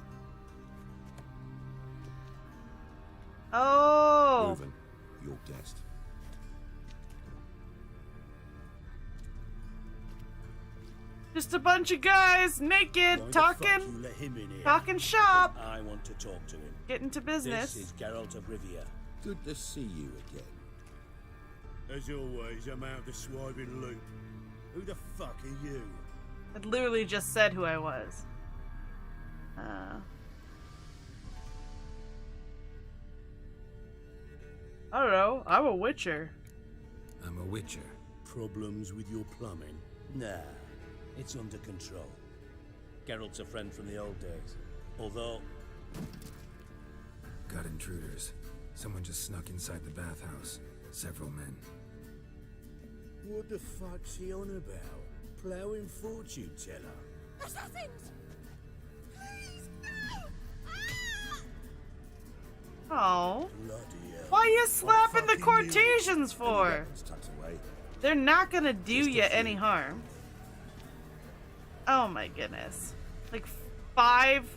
Oh! Reuven, your guest. Just a bunch of guys, naked, talking shop. I want to talk to him. Getting to business. This is Geralt of Rivia. Good to see you again. As always, I'm out the swiving loop. Who the fuck are you? I literally just said who I was. I don't know. I'm a witcher. I'm a witcher. Problems with your plumbing? Nah, it's under control. Geralt's a friend from the old days. Although... Got intruders. Someone just snuck inside the bathhouse. Several men. What the fuck's he on about? Plowing fortune teller? Assassins! Oh. Bloody hell. Why are you slapping the fucking knew it. Cortesians for? Weapons tucked away. They're not gonna do you any harm. Oh my goodness. Like five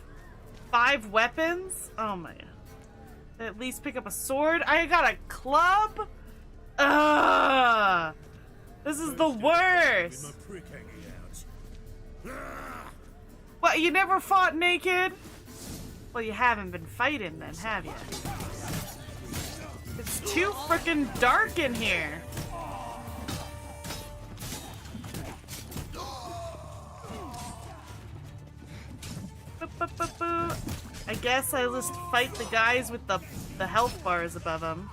weapons? Oh my. At least pick up a sword. I got a club? Ugh. This is the worst. With my prick hanging out. What, you never fought naked? Well, you haven't been fighting then, have you? It's too freaking dark in here. I guess I just fight the guys with the health bars above them.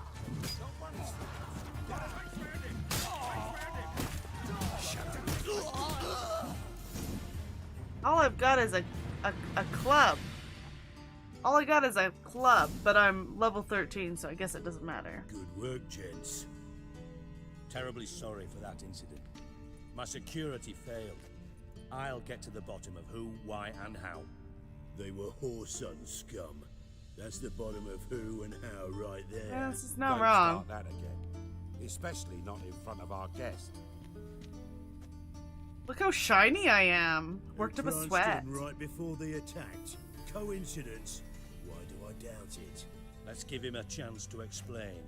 All I've got is a club. All I got is a club, but I'm level 13, so I guess it doesn't matter. Good work, gents. Terribly sorry for that incident. My security failed. I'll get to the bottom of who, why, and how. They were whoreson scum. That's the bottom of who and how right there. Yeah, this is not Don't wrong. start that again. Especially not in front of our guest. Look how shiny I am. Worked up a Pranced sweat. in right before they attacked. Coincidence? Why do I doubt it? Let's give him a chance to explain.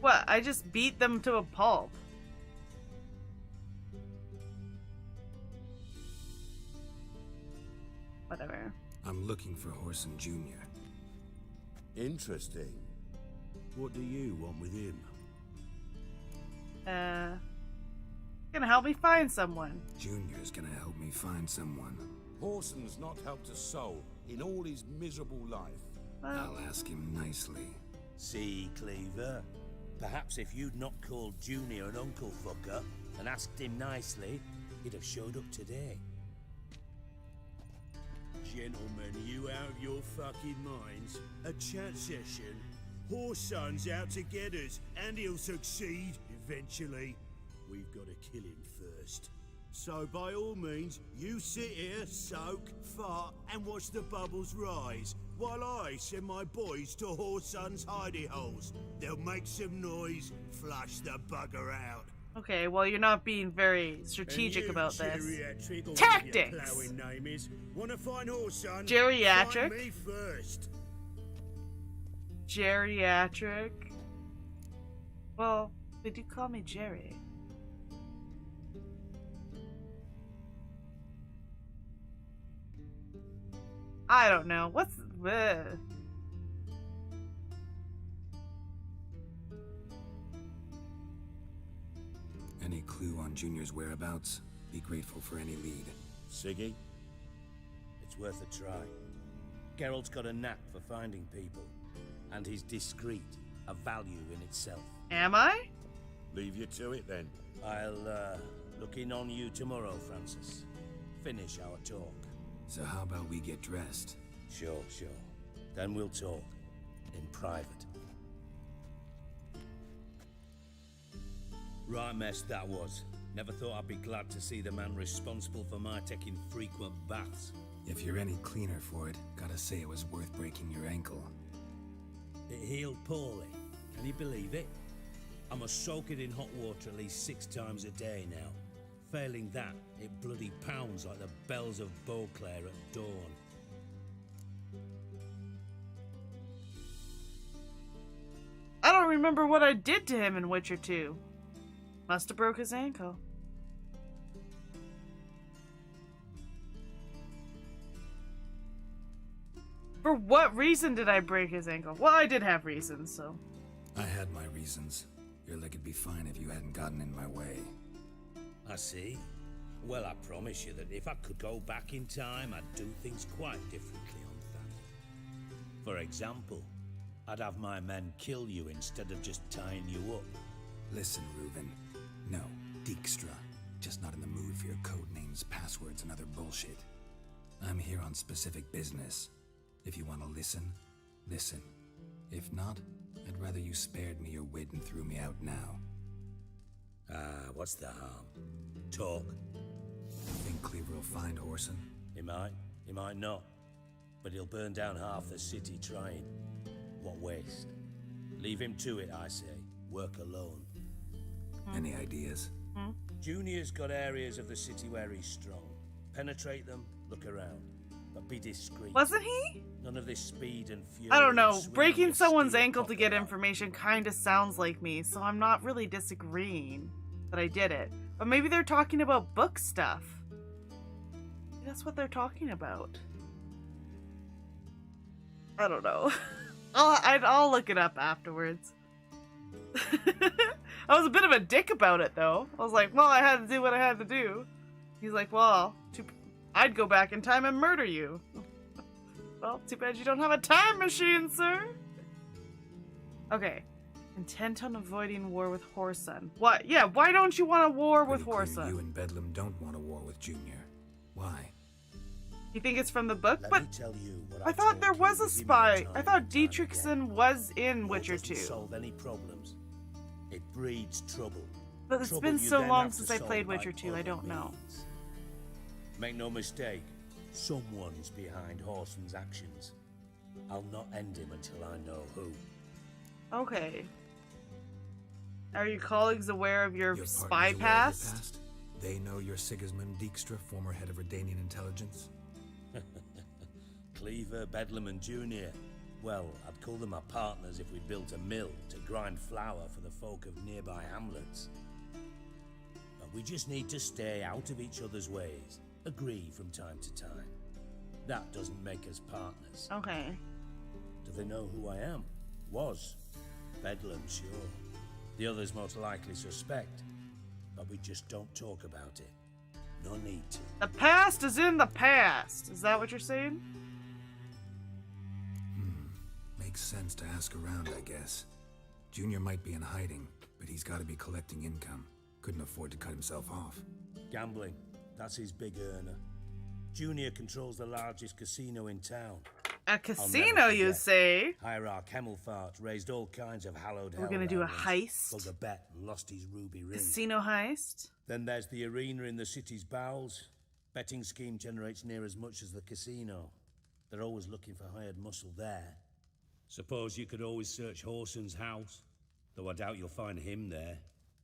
What? I just beat them to a pulp. Whatever. I'm looking for Whoreson Jr. Interesting. What do you want with him? Gonna help me find someone. Junior's gonna help me find someone. Whoreson's not helped a soul in all his miserable life. I'll ask him nicely. See, Cleaver? Perhaps if you'd not called Junior an uncle fucker and asked him nicely, he'd have showed up today. Gentlemen, you out of your fucking minds? A chat session? Whoreson's out to get us, and he'll succeed eventually. We've got to kill him first. So by all means, you sit here, soak, fart, and watch the bubbles rise, while I send my boys to Whoreson's hidey holes. They'll make some noise, flush the bugger out. Okay, well, you're not being very strategic about this. Geriatric, Tactics! Plowing name is. Wanna find Whoreson? Geriatric? Find me first. Geriatric? Well, they do call me Jerry. I don't know. What's... Any clue on Junior's whereabouts? Be grateful for any lead. Siggy, it's worth a try. Geralt's got a knack for finding people, and he's discreet, a value in itself. Am I? Leave you to it then. I'll look in on you tomorrow, Francis. Finish our talk. So how about we get dressed? Sure. Then we'll talk. In private. Right mess that was. Never thought I'd be glad to see the man responsible for my taking frequent baths. If you're any cleaner for it, gotta say it was worth breaking your ankle. It healed poorly. Can you believe it? I must soak it in hot water at least 6 times a day now. Failing that, it bloody pounds like the bells of Beauclair at dawn. I don't remember what I did to him in Witcher 2. Must have broke his ankle. For what reason did I break his ankle? Well, I did have reasons, so... I had my reasons. Your leg would be fine if you hadn't gotten in my way. I see. Well, I promise you that if I could go back in time, I'd do things quite differently on that. For example, I'd have my men kill you instead of just tying you up. Listen, Reuben. No, Dijkstra. Just not in the mood for your code names, passwords, and other bullshit. I'm here on specific business. If you want to listen, listen. If not, I'd rather you spared me your wit and threw me out now. What's the harm? Talk. Think Cleaver will find Whoreson? He might not. But he'll burn down half the city trying. What waste? Leave him to it, I say. Work alone. Any ideas? Junior's got areas of the city where he's strong. Penetrate them, look around. But be discreet. Wasn't he? None of this speed and fury. I don't know. Breaking someone's ankle to get information kind of sounds like me, so I'm not really disagreeing that I did it. But maybe they're talking about book stuff. Maybe that's what they're talking about. I don't know. I'll look it up afterwards. I was a bit of a dick about it, though. I was like, well, I had to do what I had to do. He's like, well, I'd go back in time and murder you. Well, too bad you don't have a time machine, sir. Okay. Intent on avoiding war with Whoreson. What? Yeah, why don't you want a war with Whoreson? You and Bedlam don't want a war with Junior. Why? You think it's from the book? Let me tell you what I thought there was a spy. I thought Dietrichson was in Witcher 2. Solve any problems. It breeds trouble. But it's been so long since I played Witcher 2, I don't know. Make no mistake, someone's behind Whoreson's actions. I'll not end him until I know who. Okay. Are your colleagues aware of your spy partners aware of your past? past? They know you're Sigismund Dijkstra, former head of Redanian intelligence? Cleaver, Bedlam, and Junior. Well, I'd call them our partners if we built a mill to grind flour for the folk of nearby hamlets. But we just need to stay out of each other's ways. Agree from time to time. That doesn't make us partners. Okay. Do they know who I am? Was. Bedlam, sure. The others most likely suspect. But we just don't talk about it. No need to. The past is in the past. Is that what you're saying? Makes sense to ask around, I guess. Junior might be in hiding, but he's got to be collecting income. Couldn't afford to cut himself off. Gambling. That's his big earner. Junior controls the largest casino in town. A casino, you say? Hierarch Hemmelfart raised all kinds of hallowed We're gonna do a heist? Bugger bet and lost his ruby ring. Casino heist? Then there's the arena in the city's bowels. Betting scheme generates near as much as the casino. They're always looking for hired muscle there. Suppose you could always search Horson's house. Though I doubt you'll find him there.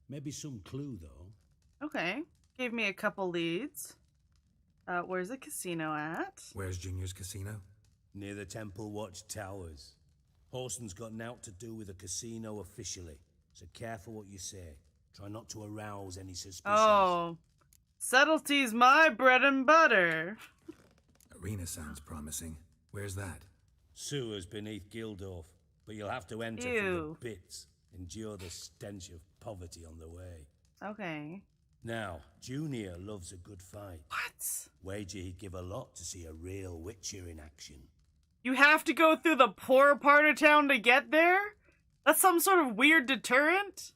Maybe some clue, though. Okay. Gave me a couple leads. Where's the casino at? Where's Junior's casino? Near the Temple Watch Towers. Horson's got naught to do with the casino officially. So careful what you say. Try not to arouse any suspicions. Oh. Subtlety's my bread and butter. Arena sounds promising. Where's that? Sewers beneath Gildorf. But you'll have to enter Ew. through the pits. Endure the stench of poverty on the way. Okay. Now, Junior loves a good fight. What? Wager he'd give a lot to see a real Witcher in action. You have to go through the poor part of town to get there? That's some sort of weird deterrent?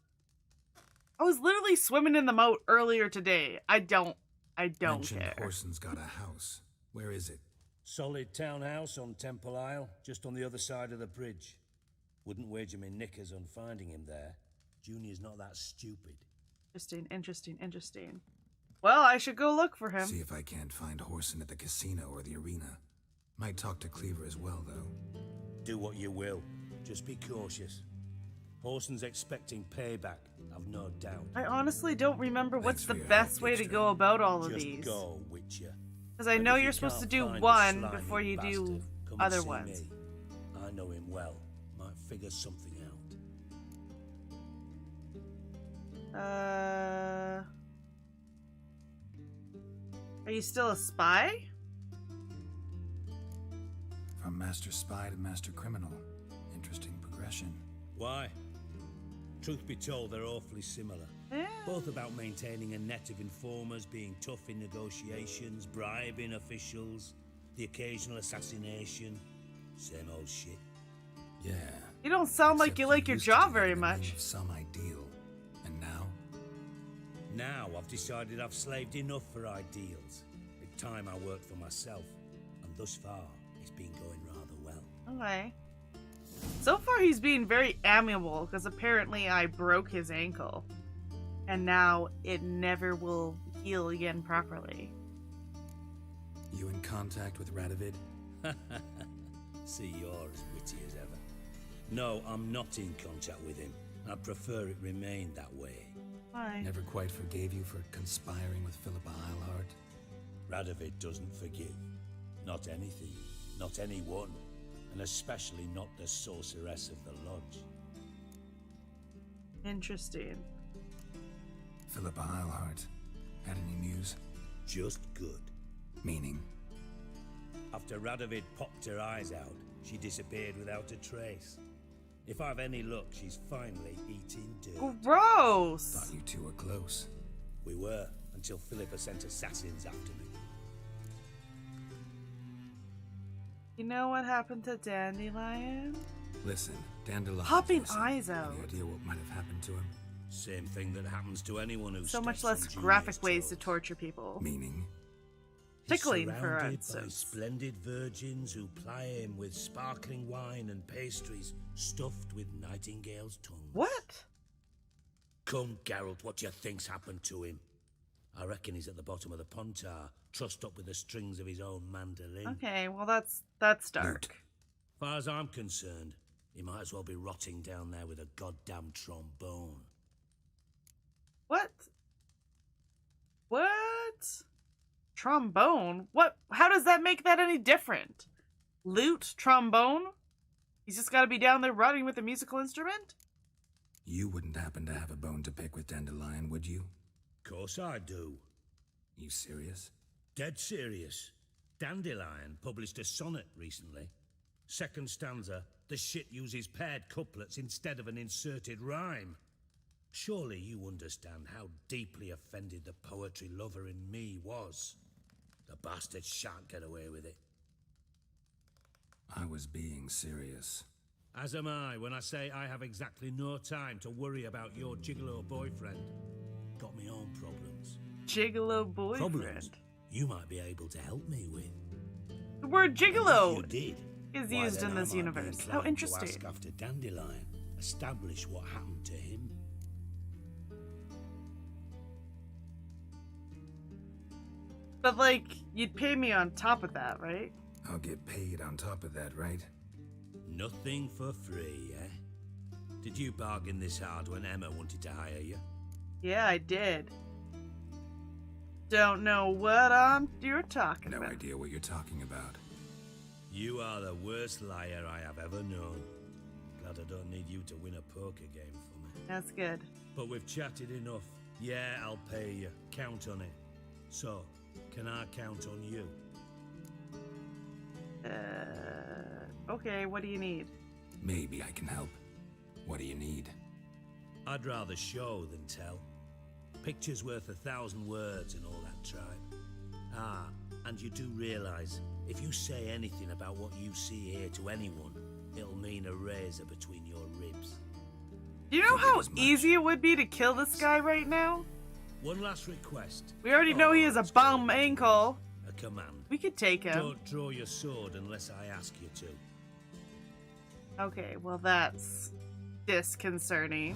I was literally swimming in the moat earlier today. I don't Mentioned care. Horson's got a house. Where is it? Solid townhouse on Temple Isle, just on the other side of the bridge. Wouldn't wager me knickers on finding him there. Junior's not that stupid. Interesting. Well, I should go look for him. See if I can't find Horson at the casino or the arena. Might talk to Cleaver as well, though. Do what you will. Just be cautious. Horson's expecting payback, I've no doubt. I honestly don't remember what's the best way to go about all of these. Just go, Witcher. Because I know you're supposed to do one before you do other ones. Me. I know him well. Might figure something out. Are you still a spy? From Master Spy to Master Criminal. Interesting progression. Why? Truth be told, they're awfully similar. Both about maintaining a net of informers, being tough in negotiations, bribing officials, the occasional assassination. Same old shit. Yeah. You don't sound like you like your job very much. Some ideal. And now? Now I've decided I've slaved enough for ideals. It's time I worked for myself. And thus far, it's been going rather well. Okay. So far he's being very amiable, because apparently I broke his ankle. And now it never will heal again properly. You in contact with Radovid? See, you're as witty as ever. No, I'm not in contact with him. I'd prefer it remained that way. Why? Never quite forgave you for conspiring with Philippa Eilhart? Radovid doesn't forgive. Not anything. Not anyone. And especially not the sorceress of the lodge. Interesting. Philippa Eilhart. Had any news? Just good. Meaning? After Radovid popped her eyes out, she disappeared without a trace. If I've any luck, she's finally eating dirt. Gross! Thought you two were close. We were, until Philippa sent assassins after me. You know what happened to Dandelion? Listen, Dandelion. Popping eyes out. Any idea what might have happened to him? Same thing that happens to anyone who So much steps less on Junior's graphic ways to toes. torture people. Meaning? Tickling, He's for surrounded instance. by splendid virgins who ply him with sparkling wine and pastries stuffed with nightingale's tongue. What? Come, Geralt, what do you think's happened to him? I reckon he's at the bottom of the Pontar, trussed up with the strings of his own mandolin. Okay, well that's dark. Far as I'm concerned, he might as well be rotting down there with a goddamn trombone. What? Trombone? What? How does that make that any different? Lute? Trombone? He's just gotta be down there rotting with a musical instrument? You wouldn't happen to have a bone to pick with Dandelion, would you? Course I do. You serious? Dead serious. Dandelion published a sonnet recently. Second stanza, the shit uses paired couplets instead of an inserted rhyme. Surely you understand how deeply offended the poetry lover in me was. The bastard shan't get away with it. I was being serious. As am I when I say I have exactly no time to worry about your gigolo boyfriend. Got me own problems. Gigolo boyfriend? Problems you might be able to help me with. The word gigolo! If you did, is Why, used then in I this might be universe. How inclined to interesting. ask after Dandelion, establish what happened to him. But like, you'd pay me on top of that, right? I'll get paid on top of that, right? Nothing for free, eh? Did you bargain this hard when Emma wanted to hire you? Yeah, I did. Don't know what you're talking about. No idea what you're talking about. You are the worst liar I have ever known. Glad I don't need you to win a poker game for me. That's good. But we've chatted enough. Yeah, I'll pay you. Count on it. So, can I count on you? Okay, what do you need? Maybe I can help. What do you need? I'd rather show than tell. Picture's worth 1,000 words and all that tribe. Ah, and you do realise, if you say anything about what you see here to anyone, it'll mean a razor between your ribs. Do you know how easy it would be to kill this guy right now? One last request. We already know he has a bum ankle. A command. We could take him. Don't draw your sword unless I ask you to. Okay, well that's disconcerting.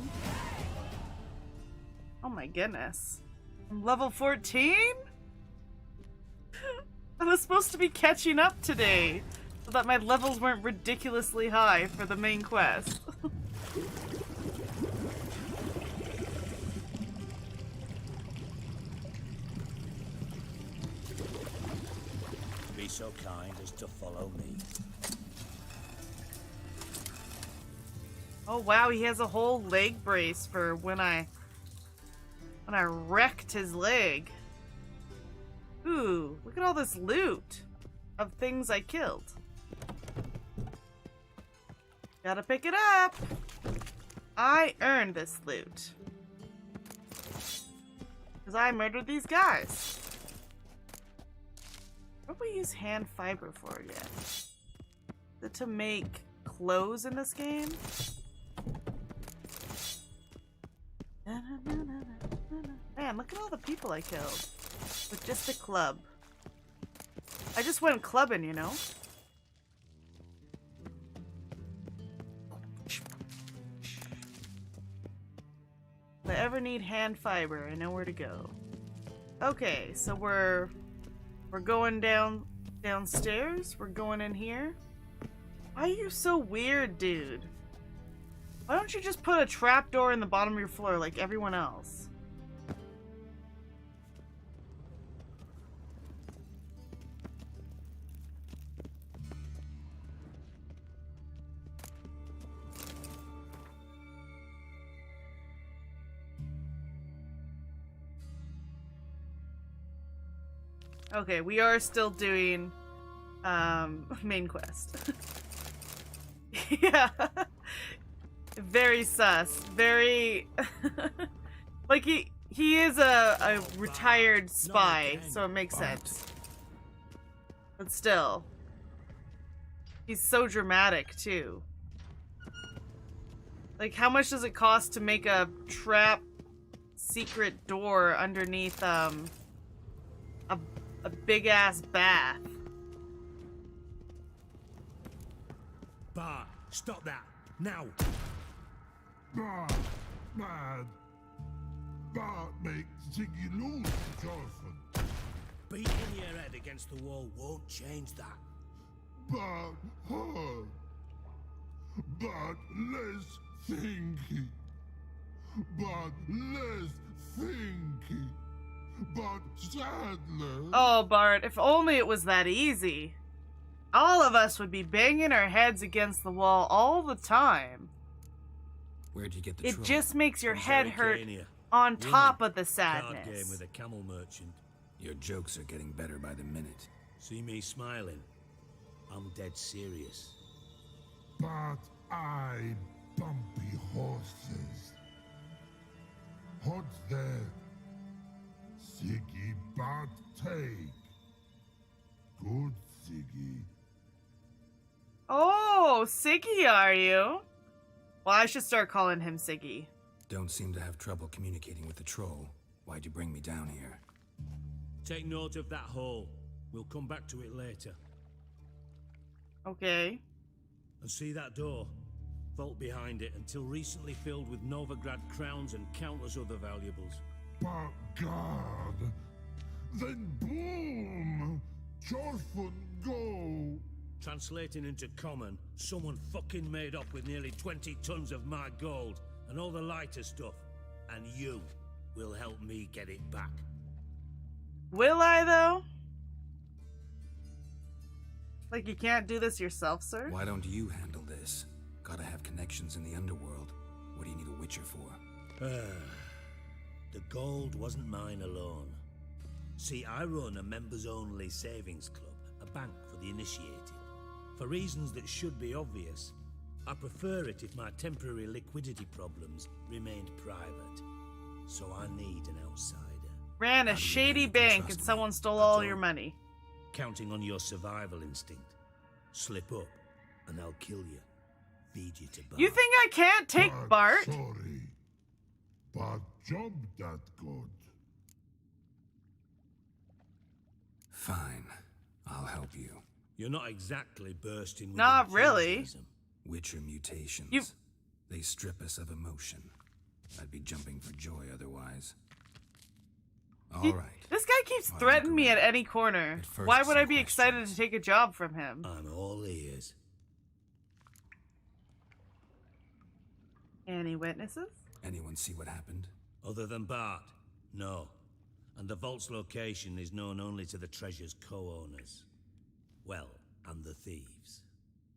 Oh my goodness. I'm level 14? I was supposed to be catching up today so that my levels weren't ridiculously high for the main quest. Be so kind as to follow me. Oh wow, he has a whole leg brace for when I wrecked his leg. Ooh, look at all this loot of things I killed. Gotta pick it up. I earned this loot. Because I murdered these guys. What do we use hand fiber for again? Is it to make clothes in this game? Man, look at all the people I killed with just a club. I just went clubbing, you know? If I ever need hand fiber, I know where to go. Okay, so we're going downstairs. We're going in here. Why are you so weird, dude? Why don't you just put a trapdoor in the bottom of your floor like everyone else? Okay, we are still doing main quest. Yeah. Very sus. Very like he is a retired spy, so it makes sense. But still. He's so dramatic too. Like, how much does it cost to make a trap secret door underneath a big ass bath? Bart, stop that now. Bart, man. Bart makes Ziggy lose his orphan. Beating your head against the wall won't change that. Bart hurt. Bart less thinky. Bart less thinky. Bart sadler. Oh, Bart, if only it was that easy. All of us would be banging our heads against the wall all the time. Where'd you get the It troll? just makes your head hurt Arcania. on top Woman. of the Card game sadness. with a camel merchant. Your jokes are getting better by the minute. See me smiling? I'm dead serious. But I bumpy horses. What's there? Siggy Bart take. Good Siggy. Oh, Siggy, are you? Well, I should start calling him Siggy. Don't seem to have trouble communicating with the troll. Why'd you bring me down here? Take note of that hole. We'll come back to it later. Okay. And see that door? Vault behind it, until recently filled with Novigrad crowns and countless other valuables. But God, then boom! Chorfun go! Translating into common, someone fucking made up with nearly 20 tons of my gold and all the lighter stuff. And you will help me get it back. Will I, though? Like, you can't do this yourself, sir? Why don't you handle this? Gotta have connections in the underworld. What do you need a witcher for? The gold wasn't mine alone. See, I run a members-only savings club, a bank for the initiated. For reasons that should be obvious, I prefer it if my temporary liquidity problems remained private. So I need an outsider. Ran a shady bank and someone stole all your money. Counting on your survival instinct. Slip up, and I'll kill you. Feed you to Bart. You think I can't take Bart? Sorry, but job that good. Fine, I'll help you. You're not exactly bursting with Not really. enthusiasm. Witcher mutations. They strip us of emotion. I'd be jumping for joy otherwise. All right. This guy keeps threatening me at any corner. first, Why would I some be excited to take a job from him? I'm all ears. Any witnesses? Anyone see what happened? Other than Bart? No. And the vault's location is known only to the treasure's co-owners. Well, and the thieves.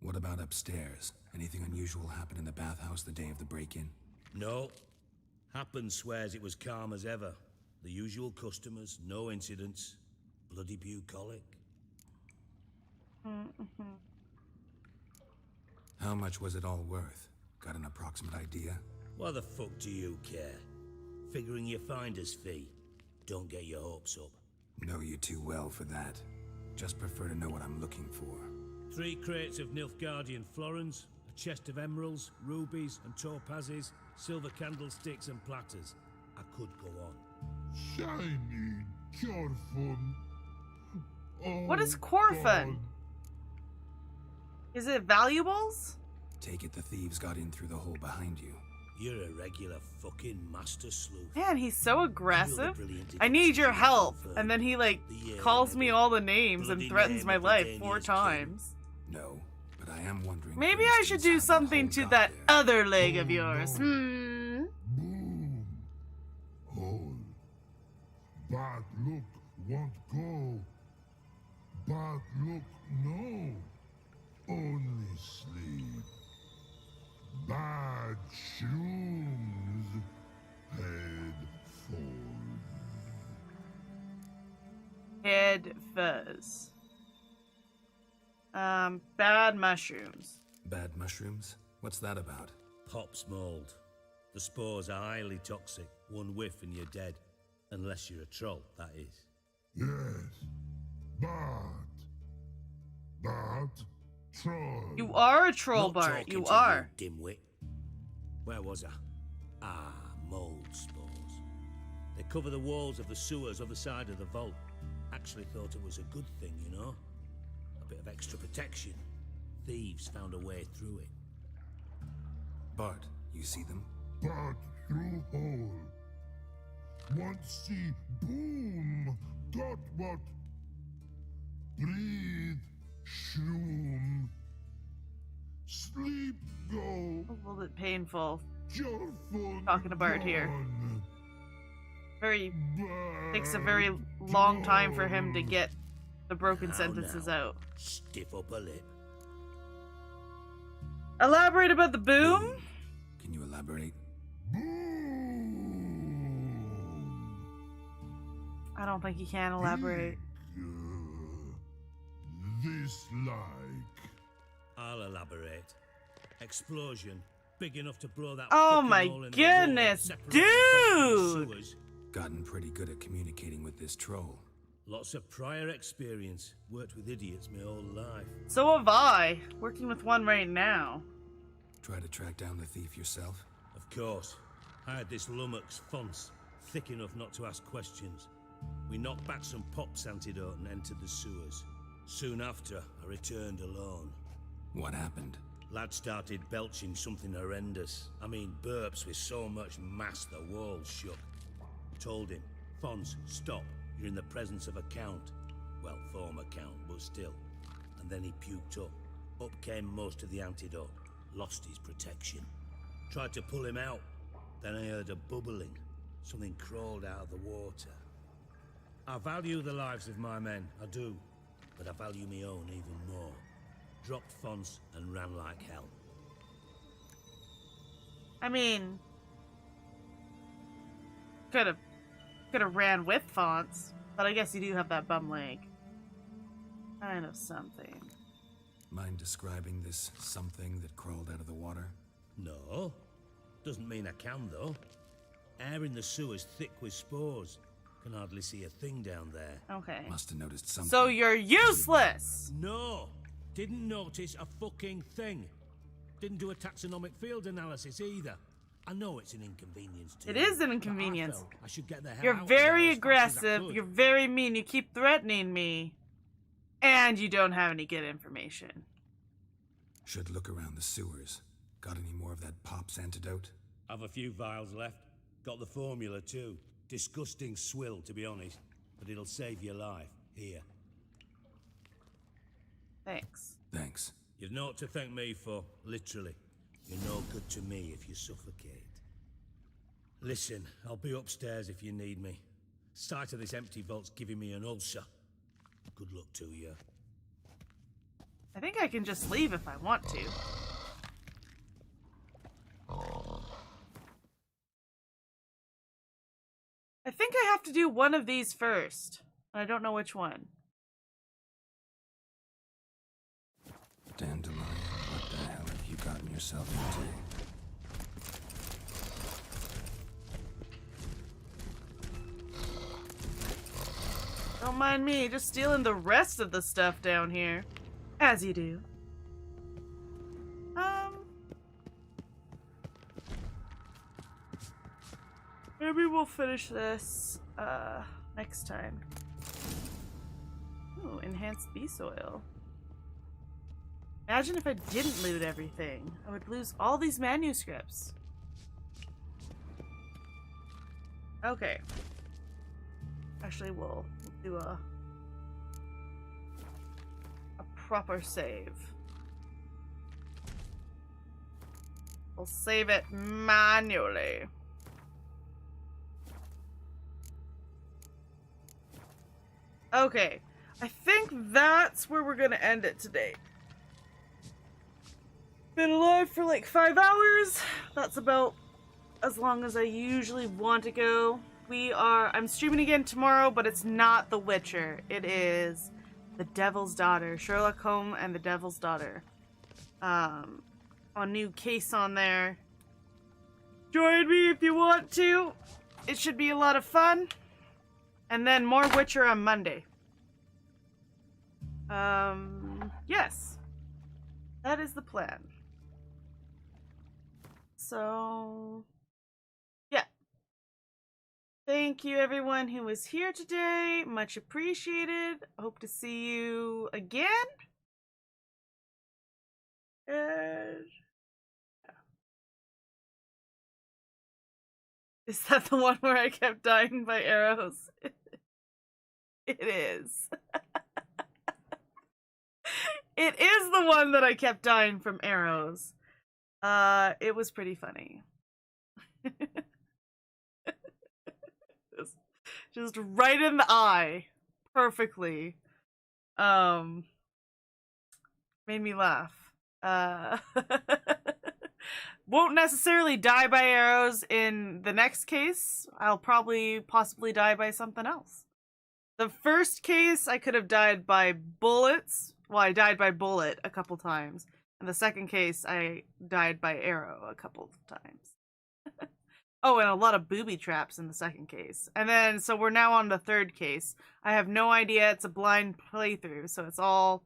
What about upstairs? Anything unusual happen in the bathhouse the day of the break-in? No. Happen swears it was calm as ever. The usual customers, no incidents. Bloody bucolic. How much was it all worth? Got an approximate idea? Why the fuck do you care? Figuring your finder's fee. Don't get your hopes up. Know you too well for that. Just prefer to know what I'm looking for. 3 crates of Nilfgaardian florins, a chest of emeralds, rubies and topazes, silver candlesticks and platters. I could go on. Shiny Chorfun. What is Corfun? Is it valuables? Take it the thieves got in through the hole behind you. You're a regular fucking master sleuth. Man, he's so aggressive. I need your help. And then he, like, calls me all the names and threatens my life 4 times. No, but I am wondering. Maybe I should do something to that other leg of yours. Boom. Hole. Bad look won't go. Bad look no. Only sleep. Bad shoes. Head falls. Head fuzz. Bad mushrooms. Bad mushrooms? What's that about? Pops mold. The spores are highly toxic. One whiff and you're dead. Unless you're a troll, that is. Yes. Bad troll. You are a troll, Not Bart. talking You to are. You, dimwit. Where was I? Ah, mold spores. They cover the walls of the sewers other side of the vault. Actually thought it was a good thing, you know? A bit of extra protection. Thieves found a way through it. Bart, you see them? Bad through hole. Want see boom. Got what? Breathe. Shroom. Sleep go. A little bit painful. Chorfun Talking to Bart here. gone. Takes a very long time for him to get the broken Now, sentences now. out. Stiff up a lip. Elaborate about the boom? Can you elaborate? I don't think he can elaborate. This like. I'll elaborate. Explosion. Big enough to blow that Oh fucking my hole in the wall, goodness, separating the vault from the dude! sewers. Gotten pretty good at communicating with this troll. Lots of prior experience. Worked with idiots my whole life. So have I. Working with one right now. Try to track down the thief yourself? Of course. I had this lummox fonce, thick enough not to ask questions. We knocked back some Pop's antidote and entered the sewers. Soon after, I returned alone. What happened? Lad started belching something horrendous. I mean, burps with so much mass the walls shook. Told him, Fons, stop. You're in the presence of a count. Well, former count, but still. And then he puked up. Up came most of the antidote. Lost his protection. Tried to pull him out. Then I heard a bubbling. Something crawled out of the water. I value the lives of my men, I do. But I value my own even more. Dropped Fons and ran like hell. I mean, could have ran with Fons, but I guess you do have that bum leg. Kind of something. Mind describing this something that crawled out of the water? No. Doesn't mean I can, though. Air in the sewer's thick with spores. Can hardly see a thing down there. Okay. Must have noticed something. So you're useless! No! Didn't notice a fucking thing. Didn't do a taxonomic field analysis either. I know it's an inconvenience to It you, is an but inconvenience. I felt I should get the hell You're out of very there as fast as I aggressive, could. you're very mean, you keep threatening me, and you don't have any good information. Should look around the sewers. Got any more of that Pop's antidote? I've a few vials left. Got the formula too. Disgusting swill, to be honest. But it'll save your life. Here. Thanks. Thanks. You've naught to thank me for, literally. You're no good to me if you suffocate. Listen, I'll be upstairs if you need me. Sight of this empty vault's giving me an ulcer. Good luck to you. I think I can just leave if I want to. I think I have to do one of these first. I don't know which one. Dandelion, what the hell have you gotten yourself into? Don't mind me, just stealing the rest of the stuff down here. As you do. Maybe we'll finish this, next time. Ooh, enhanced bee soil. Imagine if I didn't loot everything. I would lose all these manuscripts. Okay. Actually, we'll do a proper save. We'll save it manually. Okay, I think that's where we're gonna end it today. Been alive for like 5 hours. That's about as long as I usually want to go. I'm streaming again tomorrow, but it's not The Witcher. It is The Devil's Daughter. Sherlock Holmes and The Devil's Daughter. A new case on there. Join me if you want to. It should be a lot of fun. And then more Witcher on Monday. Yes. That is the plan. So, yeah. Thank you everyone who was here today. Much appreciated. Hope to see you again. And yeah. Is that the one where I kept dying by arrows? It is. It is the one that I kept dying from arrows. It was pretty funny. just right in the eye. Perfectly. Made me laugh. Won't necessarily die by arrows in the next case. I'll possibly die by something else. The first case, I could have died by bullets. Well, I died by bullet a couple times. And the second case, I died by arrow a couple of times. Oh, and a lot of booby traps in the second case. And then, so we're now on the third case. I have no idea. It's a blind playthrough, so it's all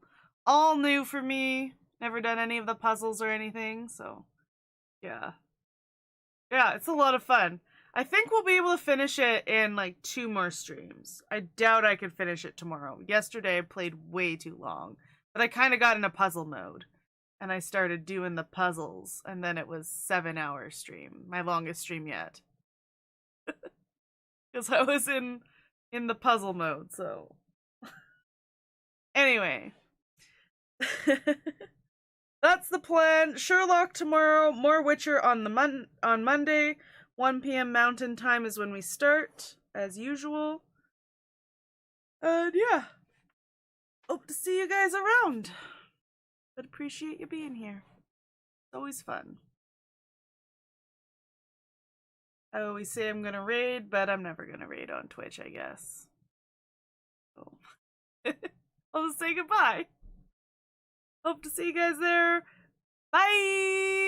new for me. Never done any of the puzzles or anything, so yeah. Yeah, it's a lot of fun. I think we'll be able to finish it in like 2 more streams. I doubt I could finish it tomorrow. Yesterday I played way too long, but I kind of got in a puzzle mode. and I started doing the puzzles, and then it was 7-hour stream, my longest stream yet. Because I was in the puzzle mode, so. Anyway. That's the plan. Sherlock tomorrow, more Witcher on Monday. 1 p.m. Mountain Time is when we start, as usual. And yeah. Hope to see you guys around. But appreciate you being here. It's always fun. I always say I'm gonna raid, but I'm never gonna raid on Twitch, I guess. So. I'll just say goodbye. Hope to see you guys there. Bye!